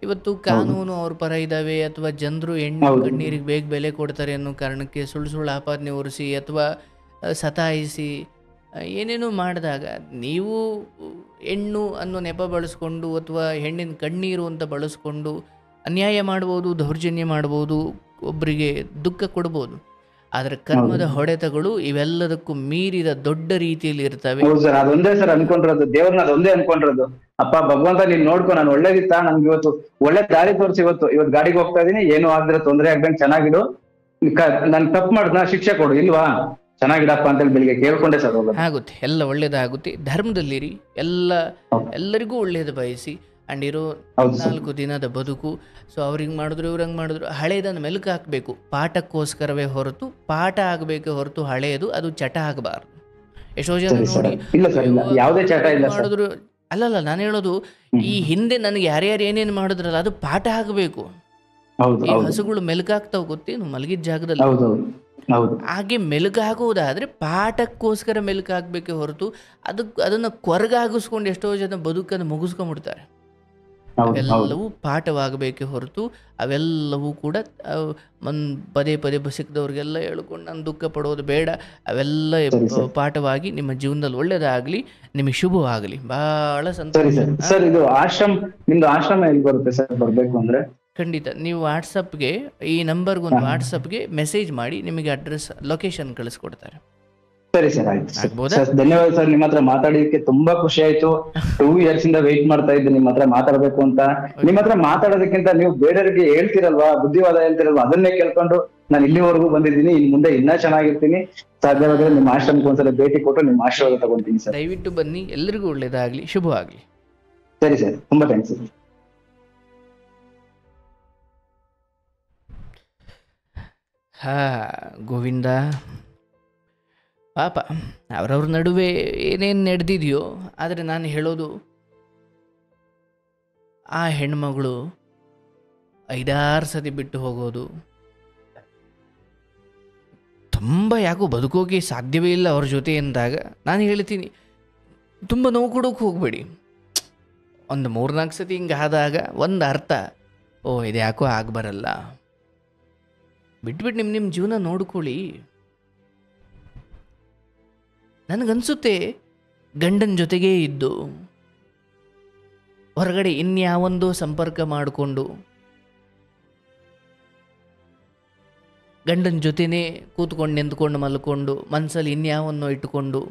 ಇವತ್ತು ಕಾನೂನು ಅವ್ರ ಪರ ಇದ್ದಾವೆ, ಅಥವಾ ಜನರು ಹೆಣ್ಣು ಕಣ್ಣೀರಿಗೆ ಬೇಗ ಬೆಲೆ ಕೊಡ್ತಾರೆ ಅನ್ನೋ ಕಾರಣಕ್ಕೆ ಸುಳ್ಳು ಆಪಾದನೆ ಹೊರಿಸಿ ಅಥವಾ ಸತಾಯಿಸಿ ಏನೇನೋ ಮಾಡಿದಾಗ ನೀವು ಹೆಣ್ಣು ಅನ್ನೋ ನೆಪ ಬಳಸ್ಕೊಂಡು ಅಥವಾ ಹೆಣ್ಣಿನ ಕಣ್ಣೀರು ಅಂತ ಬಳಸ್ಕೊಂಡು ಅನ್ಯಾಯ ಮಾಡ್ಬೋದು, ದೌರ್ಜನ್ಯ ಮಾಡ್ಬೋದು, ಒಬ್ಬರಿಗೆ ದುಃಖ ಕೊಡ್ಬೋದು. ಆದ್ರೆ ಕರ್ಮದ ಹೊಡೆತಗಳು ಇವೆಲ್ಲದಕ್ಕೂ ಮೀರಿದ ದೊಡ್ಡ ರೀತಿಯಲ್ಲಿ ಇರ್ತವೆ.
ಅದೊಂದೇ ಸರ್ ಅನ್ಕೊಂಡಿರೋದು, ದೇವ್ರನ್ನ ಅದೊಂದೇ ಅನ್ಕೊಂಡಿರೋದು. ಅಪ್ಪ ಭಗವಂತ ನೀನ್ ನೋಡ್ಕೊ, ನಾನು ಒಳ್ಳೇದಿತ್ತ, ನನ್ಗೆ ಇವತ್ತು ಒಳ್ಳೆ ದಾರಿ ತೋರಿಸಿ, ಇವತ್ತು ಗಾಡಿಗೆ ಹೋಗ್ತಾ ಇದೀನಿ, ಏನು ಆಗದ್ರೆ ತೊಂದರೆ ಆಗ್ದಂಗೆ ಚೆನ್ನಾಗಿಡು, ನನ್ ತಪ್ಪು ಮಾಡಿದ್ನ ಶಿಕ್ಷೆ ಕೊಡು, ಇಲ್ವಾ ಚೆನ್ನಾಗಿಡಪ್ಪ ಅಂತೇಳಿ ಬೆಳಿಗ್ಗೆ ಕೇಳ್ಕೊಂಡೆ ಸರ್.
ಆಗುತ್ತೆ, ಎಲ್ಲ ಒಳ್ಳೇದಾಗುತ್ತೆ. ಧರ್ಮದಲ್ಲಿರಿ, ಎಲ್ಲರಿಗೂ ಒಳ್ಳೇದು ಬಯಸಿ. ಅಂಡ್ ಇರೋ 4 ದಿನದ ಬದುಕು. ಸೊ ಅವ್ರಿಗೆ ಮಾಡಿದ್ರು, ಇವ್ರಂಗೆ ಮಾಡಿದ್ರು, ಹಳೇದನ್ನು ಮೆಲುಕು ಹಾಕಬೇಕು, ಪಾಠಕ್ಕೋಸ್ಕರವೇ ಹೊರತು, ಪಾಠ ಆಗಬೇಕೆ ಹೊರತು ಹಳೆಯದು ಅದು ಚಟ ಆಗಬಾರ್ದು. ಎಷ್ಟೋ ಜನ ನೋಡಿ ಮಾಡಿದ್ರು, ಅಲ್ಲಲ್ಲ ನಾನು ಹೇಳೋದು, ಈ ಹಿಂದೆ ನನಗೆ ಯಾರ್ಯಾರು ಏನೇನು ಮಾಡಿದ್ರಲ್ಲ ಅದು ಪಾಠ ಆಗಬೇಕು. ಈ ಹಸುಗಳು ಮೆಲುಕಾಗ್ತಾವ ಗೊತ್ತೇನು ಮಲಗಿದ ಜಾಗದಲ್ಲಿ, ಹಾಗೆ ಮೆಲುಕು ಹಾಕುವುದಾದ್ರೆ ಪಾಠಕ್ಕೋಸ್ಕರ ಮೆಲುಕು ಹಾಕ್ಬೇಕೆ ಹೊರತು ಅದನ್ನ ಕೊರಗಾಗಿಸ್ಕೊಂಡು ಎಷ್ಟೋ ಜನ ಬದುಕನ್ನು ಮುಗಿಸ್ಕೊಂಡ್ಬಿಡ್ತಾರೆ. ಅವೆಲ್ಲವೂ ಪಾಠವಾಗಬೇಕೆ ಹೊರತು ಅವೆಲ್ಲವೂ ಕೂಡ ಪದೇ ಸಿಕ್ಕದವ್ರಿಗೆಲ್ಲ ಹೇಳ್ಕೊಂಡು ನಾನು ದುಃಖ ಪಡೋದು ಬೇಡ. ಅವೆಲ್ಲ ಪಾಠವಾಗಿ ನಿಮ್ಮ ಜೀವನದಲ್ಲಿ ಒಳ್ಳೇದಾಗ್ಲಿ, ನಿಮಗೆ ಶುಭವಾಗಲಿ. ಬಹಳ ಸಂತೋಷ
ಸರ್. ಇದು ನಿಮ್ದು ಆಶ್ರಮ ಎಲ್ಲಿ ಬರುತ್ತೆ ಸರ್ ಬರ್ಬೇಕು ಅಂದ್ರೆ?
ಖಂಡಿತ ನೀವು ವಾಟ್ಸಪ್ಗೆ, ಈ ನಂಬರ್ಗೊಂದು ವಾಟ್ಸಪ್ಗೆ ಮೆಸೇಜ್ ಮಾಡಿ ನಿಮಗೆ ಅಡ್ರೆಸ್, ಲೊಕೇಶನ್ ಕಳಿಸ್ಕೊಡ್ತಾರೆ.
ಸರಿ ಸರ್, ಆಯ್ತು ಸರ್. ಧನ್ಯವಾದ ಸರ್, ನಿಮ್ಮ ಹತ್ರ ಮಾತಾಡಿದಕ್ಕೆ ತುಂಬಾ ಖುಷಿ ಆಯ್ತು. 2 years ಇಂದ ವೇಟ್ ಮಾಡ್ತಾ ಇದ್ದೆ ನಿಮ್ಮ ಹತ್ರ ಮಾತಾಡ್ಬೇಕು ಅಂತ. ನಿಮ್ಮ ಹತ್ರ ಮಾತಾಡೋದಕ್ಕಿಂತ ನೀವು ಬೇರೆಯವ್ರಿಗೆ ಹೇಳ್ತಿರಲ್ವಾ, ಬುದ್ಧಿವಾದ ಹೇಳ್ತಿರಲ್ವಾ, ಅದನ್ನೇ ಕೇಳ್ಕೊಂಡು ನಾನು ಇಲ್ಲಿವರೆಗೂ ಬಂದಿದ್ದೀನಿ. ಇನ್ ಮುಂದೆ ಇನ್ನೂ ಚೆನ್ನಾಗಿರ್ತೀನಿ. ಸಾಧ್ಯವಾದ್ರೆ ನಿಮ್ಮ ಆಶ್ರಮಕ್ಕೆ ಒಂದ್ಸಲ ಭೇಟಿ ಕೊಟ್ಟು ನಿಮ್ಮ ಆಶೀರ್ವಾದ ತಗೊಂತೀನಿ ಸರ್.
ದಯವಿಟ್ಟು ಬನ್ನಿ, ಎಲ್ಲರಿಗೂ ಒಳ್ಳೇದಾಗ್ಲಿ, ಶುಭವಾಗ್ಲಿ.
ಸರಿ ಸರ್, ತುಂಬಾ ಥ್ಯಾಂಕ್ಸ್ ಸರ್.
ಗೋವಿಂದ ಪಾಪ ಅವರವ್ರ ನಡುವೆ ಏನೇನು ನಡೆದಿದೆಯೋ. ಆದರೆ ನಾನು ಹೇಳೋದು, ಆ ಹೆಣ್ಮಗಳು 5-6 ಸತಿ ಬಿಟ್ಟು ಹೋಗೋದು ತುಂಬ ಯಾಕೋ ಬದುಕೋಕೆ ಸಾಧ್ಯವೇ ಇಲ್ಲ ಅವ್ರ ಜೊತೆ ಅಂದಾಗ ನಾನು ಹೇಳ್ತೀನಿ, ತುಂಬ ನೋವು ಕೊಡೋಕೆ ಹೋಗಬೇಡಿ. ಒಂದು 3-4 ಸತಿ ಹಿಂಗೆ ಆದಾಗ ಒಂದು ಅರ್ಥ, ಓ ಇದು ಯಾಕೋ ಆಗಬರಲ್ಲ, ಬಿಟ್ಬಿಟ್ಟು ನಿಮ್ಮ ಜೀವನ ನೋಡ್ಕೊಳ್ಳಿ. ನನಗನ್ಸುತ್ತೆ ಗಂಡನ ಜೊತೆಗೇ ಇದ್ದು ಹೊರಗಡೆ ಇನ್ಯಾವೊಂದು ಸಂಪರ್ಕ ಮಾಡಿಕೊಂಡು ಗಂಡನ ಜೊತೆನೇ ಕೂತ್ಕೊಂಡು ನಿಂತ್ಕೊಂಡು ಮಲ್ಕೊಂಡು ಮನಸ್ಸಲ್ಲಿ ಇನ್ಯಾವನ್ನೋ ಇಟ್ಟುಕೊಂಡು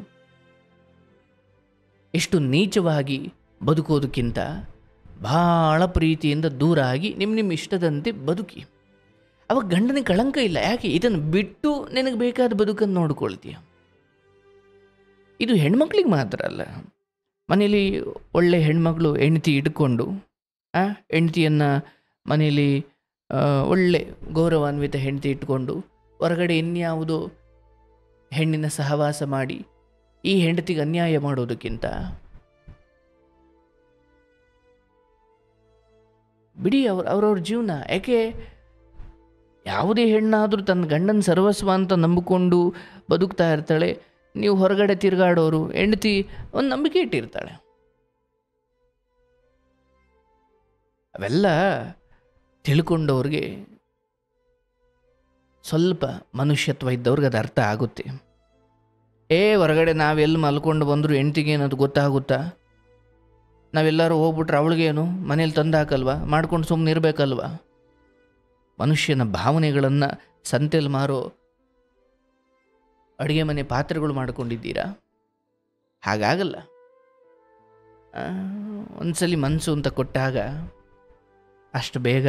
ಎಷ್ಟು ನೀಚವಾಗಿ ಬದುಕೋದಕ್ಕಿಂತ ಭಾಳ ಪ್ರೀತಿಯಿಂದ ದೂರ ಆಗಿ ನಿಮ್ಮ ಇಷ್ಟದಂತೆ ಬದುಕಿ. ಅವಾಗ ಗಂಡನಿಗೆ ಕಳಂಕ ಇಲ್ಲ. ಯಾಕೆ ಇದನ್ನು ಬಿಟ್ಟು ನಿನಗೆ ಬೇಕಾದ ಬದುಕನ್ನು ನೋಡ್ಕೊಳ್ತೀಯ. ಇದು ಹೆಣ್ಮಕ್ಳಿಗೆ ಮಾತ್ರ ಅಲ್ಲ, ಮನೇಲಿ ಒಳ್ಳೆ ಹೆಣ್ಮಗಳು ಹೆಂಡತಿ ಇಟ್ಕೊಂಡು ಹೆಂಡತಿಯನ್ನು ಮನೇಲಿ ಒಳ್ಳೆ ಗೌರವಾನ್ವಿತ ಹೆಂಡತಿ ಇಟ್ಕೊಂಡು ಹೊರಗಡೆ ಇನ್ಯಾವುದೋ ಹೆಣ್ಣಿನ ಸಹವಾಸ ಮಾಡಿ ಈ ಹೆಂಡತಿಗೆ ಅನ್ಯಾಯ ಮಾಡೋದಕ್ಕಿಂತ ಬಿಡಿ ಅವ್ರವ್ರ ಜೀವನ. ಯಾಕೆ ಯಾವುದೇ ಹೆಣ್ಣಾದರೂ ತನ್ನ ಗಂಡನ ಸರ್ವಸ್ವ ಅಂತ ನಂಬಿಕೊಂಡು ಬದುಕ್ತಾ ಇರ್ತಾಳೆ. ನೀವು ಹೊರಗಡೆ ತಿರುಗಾಡೋರು, ಹೆಂಡತಿ ಒಂದು ನಂಬಿಕೆ ಇಟ್ಟಿರ್ತಾಳೆ. ಅವೆಲ್ಲ ತಿಳ್ಕೊಂಡವ್ರಿಗೆ, ಸ್ವಲ್ಪ ಮನುಷ್ಯತ್ವ ಇದ್ದವ್ರಿಗೆ ಅದು ಅರ್ಥ ಆಗುತ್ತೆ. ಹೊರಗಡೆ ನಾವೆಲ್ಲಿ ಮಲ್ಕೊಂಡು ಬಂದರೂ ಹೆಂಡ್ತಿಗೆ ಏನದು ಗೊತ್ತಾಗುತ್ತಾ? ನಾವೆಲ್ಲರೂ ಹೋಗ್ಬಿಟ್ರೆ ಅವಳಿಗೇನು ಮನೇಲಿ ತಂದಾಕಲ್ವಾ, ಮಾಡ್ಕೊಂಡು ಸುಮ್ಮನೆ ಇರಬೇಕಲ್ವಾ? ಮನುಷ್ಯನ ಭಾವನೆಗಳನ್ನು ಸಂತೆಯಲ್ಲಿ ಮಾರೋ ಅಡುಗೆ ಮನೆ ಪಾತ್ರೆಗಳು ಮಾಡ್ಕೊಂಡಿದ್ದೀರಾ? ಹಾಗಾಗಲ್ಲ. ಒಂದ್ಸಲಿ ಮನಸ್ಸು ಅಂತ ಕೊಟ್ಟಾಗ ಅಷ್ಟು ಬೇಗ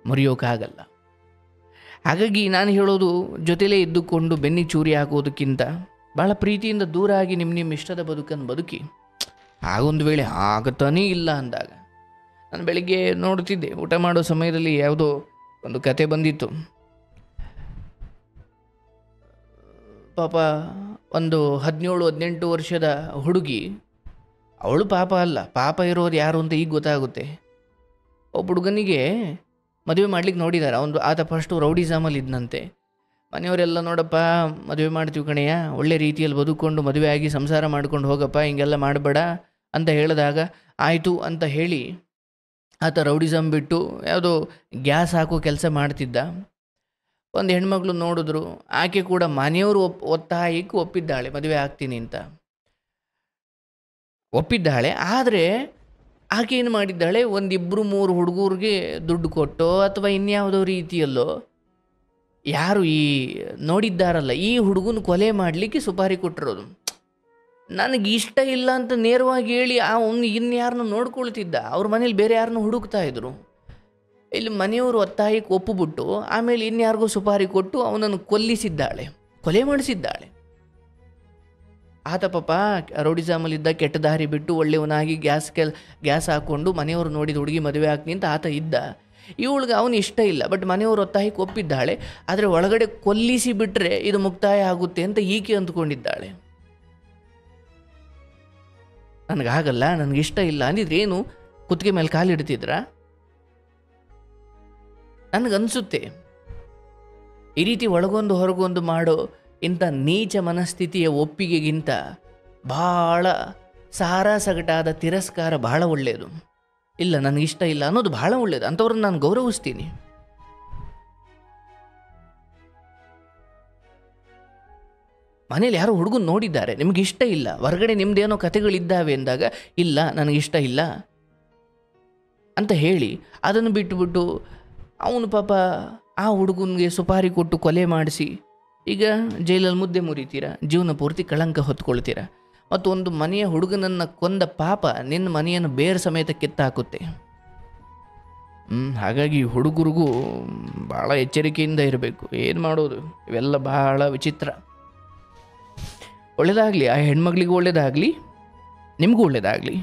ಮುರಿಯೋಕ್ಕಾಗಲ್ಲ. ಹಾಗಾಗಿ ನಾನು ಹೇಳೋದು, ಜೊತೆಲೇ ಇದ್ದುಕೊಂಡು ಬೆನ್ನಿಗೆ ಚೂರಿ ಹಾಕೋದಕ್ಕಿಂತ ಭಾಳ ಪ್ರೀತಿಯಿಂದ ದೂರ ಆಗಿ ನಿಮ್ಮ ಇಷ್ಟದ ಬದುಕನ್ನು ಬದುಕಿ. ಆಗೊಂದು ವೇಳೆ ಆಗತಾನೇ ಇಲ್ಲ ಅಂದಾಗ, ನಾನು ಬೆಳಿಗ್ಗೆ ನೋಡ್ತಿದ್ದೆ, ಊಟ ಮಾಡೋ ಸಮಯದಲ್ಲಿ ಯಾವುದೋ ಒಂದು ಕತೆ ಬಂದಿತ್ತು. ಪಾಪ ಒಂದು 17-18 ವರ್ಷದ ಹುಡುಗಿ, ಅವಳು ಪಾಪ ಅಲ್ಲ, ಪಾಪ ಇರೋದು ಯಾರು ಅಂತ ಈಗ ಗೊತ್ತಾಗುತ್ತೆ. ಒಬ್ಬ ಹುಡುಗನಿಗೆ ಮದುವೆ ಮಾಡ್ಲಿಕ್ಕೆ ನೋಡಿದ್ದಾರೆ. ಆತ ಫಸ್ಟು ರೌಡಿಸಮಲ್ಲಿ ಇದ್ದಂತೆ. ಮನೆಯವರೆಲ್ಲ, ನೋಡಪ್ಪ ಮದುವೆ ಮಾಡ್ತೀವಿ ಕಣೆಯ, ಒಳ್ಳೆ ರೀತಿಯಲ್ಲಿ ಬದುಕೊಂಡು ಮದುವೆ ಆಗಿ ಸಂಸಾರ ಮಾಡ್ಕೊಂಡು ಹೋಗಪ್ಪ, ಹಿಂಗೆಲ್ಲ ಮಾಡಬೇಡ ಅಂತ ಹೇಳಿದಾಗ ಆಯಿತು ಅಂತ ಹೇಳಿ ಆತ ರೌಡಿಸಮ್ ಬಿಟ್ಟು ಯಾವುದೋ ಗ್ಯಾಸ್ ಹಾಕೋ ಕೆಲಸ ಮಾಡ್ತಿದ್ದ. ಒಂದು ಹೆಣ್ಮಗಳು ನೋಡಿದ್ರು, ಆಕೆ ಕೂಡ ಮನೆಯವರು ಒತ್ತಾಯಕ್ಕೆ ಒಪ್ಪಿದ್ದಾಳೆ, ಮದುವೆ ಆಗ್ತೀನಿ ಅಂತ ಒಪ್ಪಿದ್ದಾಳೆ. ಆದರೆ ಆಕೆ ಏನು ಮಾಡಿದ್ದಾಳೆ, 1-2-3 ಹುಡುಗರಿಗೆ ದುಡ್ಡು ಕೊಟ್ಟೋ ಅಥವಾ ಇನ್ಯಾವುದೋ ರೀತಿಯಲ್ಲೋ, ಯಾರು ಈ ನೋಡಿದ್ದಾರಲ್ಲ ಈ ಹುಡುಗನ ಕೊಲೆ ಮಾಡಲಿಕ್ಕೆ ಸುಪಾರಿ ಕೊಟ್ಟಿರೋದು. ನನಗೆ ಇಷ್ಟ ಇಲ್ಲ ಅಂತ ನೇರವಾಗಿ ಹೇಳಿ ಅವನು ಇನ್ಯಾರನ್ನು ನೋಡ್ಕೊಳ್ತಿದ್ದ. ಅವ್ರ ಮನೇಲಿ ಬೇರೆ ಯಾರನ್ನೂ ಹುಡುಕ್ತಾ ಇದ್ರು. ಇಲ್ಲಿ ಮನೆಯವರು ಒತ್ತಾಯಕ್ಕೆ ಒಪ್ಪುಬಿಟ್ಟು ಆಮೇಲೆ ಇನ್ಯಾರಿಗೂ ಸುಪಾರಿ ಕೊಟ್ಟು ಅವನನ್ನು ಕೊಲೆ ಮಾಡಿಸಿದ್ದಾಳೆ. ಆತ ಪಾಪ ರೌಡಿಸಮಲ್ಲಿದ್ದ, ಕೆಟ್ಟ ದಾರಿ ಬಿಟ್ಟು ಒಳ್ಳೆಯವನಾಗಿ ಗ್ಯಾಸ್ ಹಾಕ್ಕೊಂಡು ಮನೆಯವರು ನೋಡಿದ ಹುಡುಗಿ ಮದುವೆ ಆಗ್ತೀನಿ ಅಂತ ಆತ ಇದ್ದ. ಇವಳಿಗೆ ಅವನು ಇಷ್ಟ ಇಲ್ಲ, ಬಟ್ ಮನೆಯವರು ಒತ್ತಾಯಕ್ಕೆ ಒಪ್ಪಿದ್ದಾಳೆ. ಆದರೆ ಒಳಗಡೆ ಕೊಲ್ಲಿಸಿ ಬಿಟ್ಟರೆ ಇದು ಮುಕ್ತಾಯ ಆಗುತ್ತೆ ಅಂತ ಈಕೆ ಅಂದ್ಕೊಂಡಿದ್ದಾಳೆ. ನನಗಾಗಲ್ಲ, ನನಗಿಷ್ಟ ಇಲ್ಲ ಅಂದಿದ್ರೇನು ಕುತ್ತಿಗೆ ಮೇಲೆ ಕಾಲಿಡ್ತಿದ್ರ? ನನಗನ್ಸುತ್ತೆ ಈ ರೀತಿ ಒಳಗೊಂದು ಹೊರಗೊಂದು ಮಾಡೋ ಇಂಥ ನೀಚ ಮನಸ್ಥಿತಿಯ ಒಪ್ಪಿಗೆಗಿಂತ ಭಾಳ ಸಾರಾಸಗಟಾದ ತಿರಸ್ಕಾರ ಬಹಳ ಒಳ್ಳೆಯದು. ಇಲ್ಲ ನನಗಿಷ್ಟ ಇಲ್ಲ ಅನ್ನೋದು ಬಹಳ ಒಳ್ಳೆಯದು. ಅಂಥವ್ರನ್ನ ನಾನು ಗೌರವಿಸ್ತೀನಿ. ಮನೇಲಿ ಯಾರೋ ಹುಡುಗನ ನೋಡಿದ್ದಾರೆ, ನಿಮ್ಗೆ ಇಷ್ಟ ಇಲ್ಲ, ಹೊರಗಡೆ ನಿಮ್ದೇನೋ ಕತೆಗಳಿದ್ದಾವೆ ಅಂದಾಗ, ಇಲ್ಲ ನನಗಿಷ್ಟ ಇಲ್ಲ ಅಂತ ಹೇಳಿ ಅದನ್ನು ಬಿಟ್ಟುಬಿಟ್ಟು ಅವನು ಪಾಪ ಆ ಹುಡುಗನಿಗೆ ಸುಪಾರಿ ಕೊಟ್ಟು ಕೊಲೆ ಮಾಡಿಸಿ ಈಗ ಜೈಲಲ್ಲಿ ಮುದ್ದೆ ಮುರಿತೀರ, ಜೀವನ ಪೂರ್ತಿ ಕಳಂಕ ಹೊತ್ಕೊಳ್ತೀರ. ಮತ್ತು ಒಂದು ಮನೆಯ ಹುಡುಗನನ್ನು ಕೊಂದ ಪಾಪ ನಿನ್ನ ಮನೆಯನ್ನು ಬೇರೆ ಸಮೇತ ಕಿತ್ತಾಕುತ್ತೆ. ಹಾಗಾಗಿ ಹುಡುಗರಿಗೂ ಭಾಳ ಎಚ್ಚರಿಕೆಯಿಂದ ಇರಬೇಕು. ಏನು ಮಾಡೋದು, ಇವೆಲ್ಲ ಭಾಳ ವಿಚಿತ್ರ. ಒಳ್ಳೆಯದಾಗಲಿ, ಆ ಹೆಣ್ಮಗಳಿಗೂ ಒಳ್ಳೆಯದಾಗಲಿ, ನಿಮಗೂ ಒಳ್ಳೆಯದಾಗಲಿ.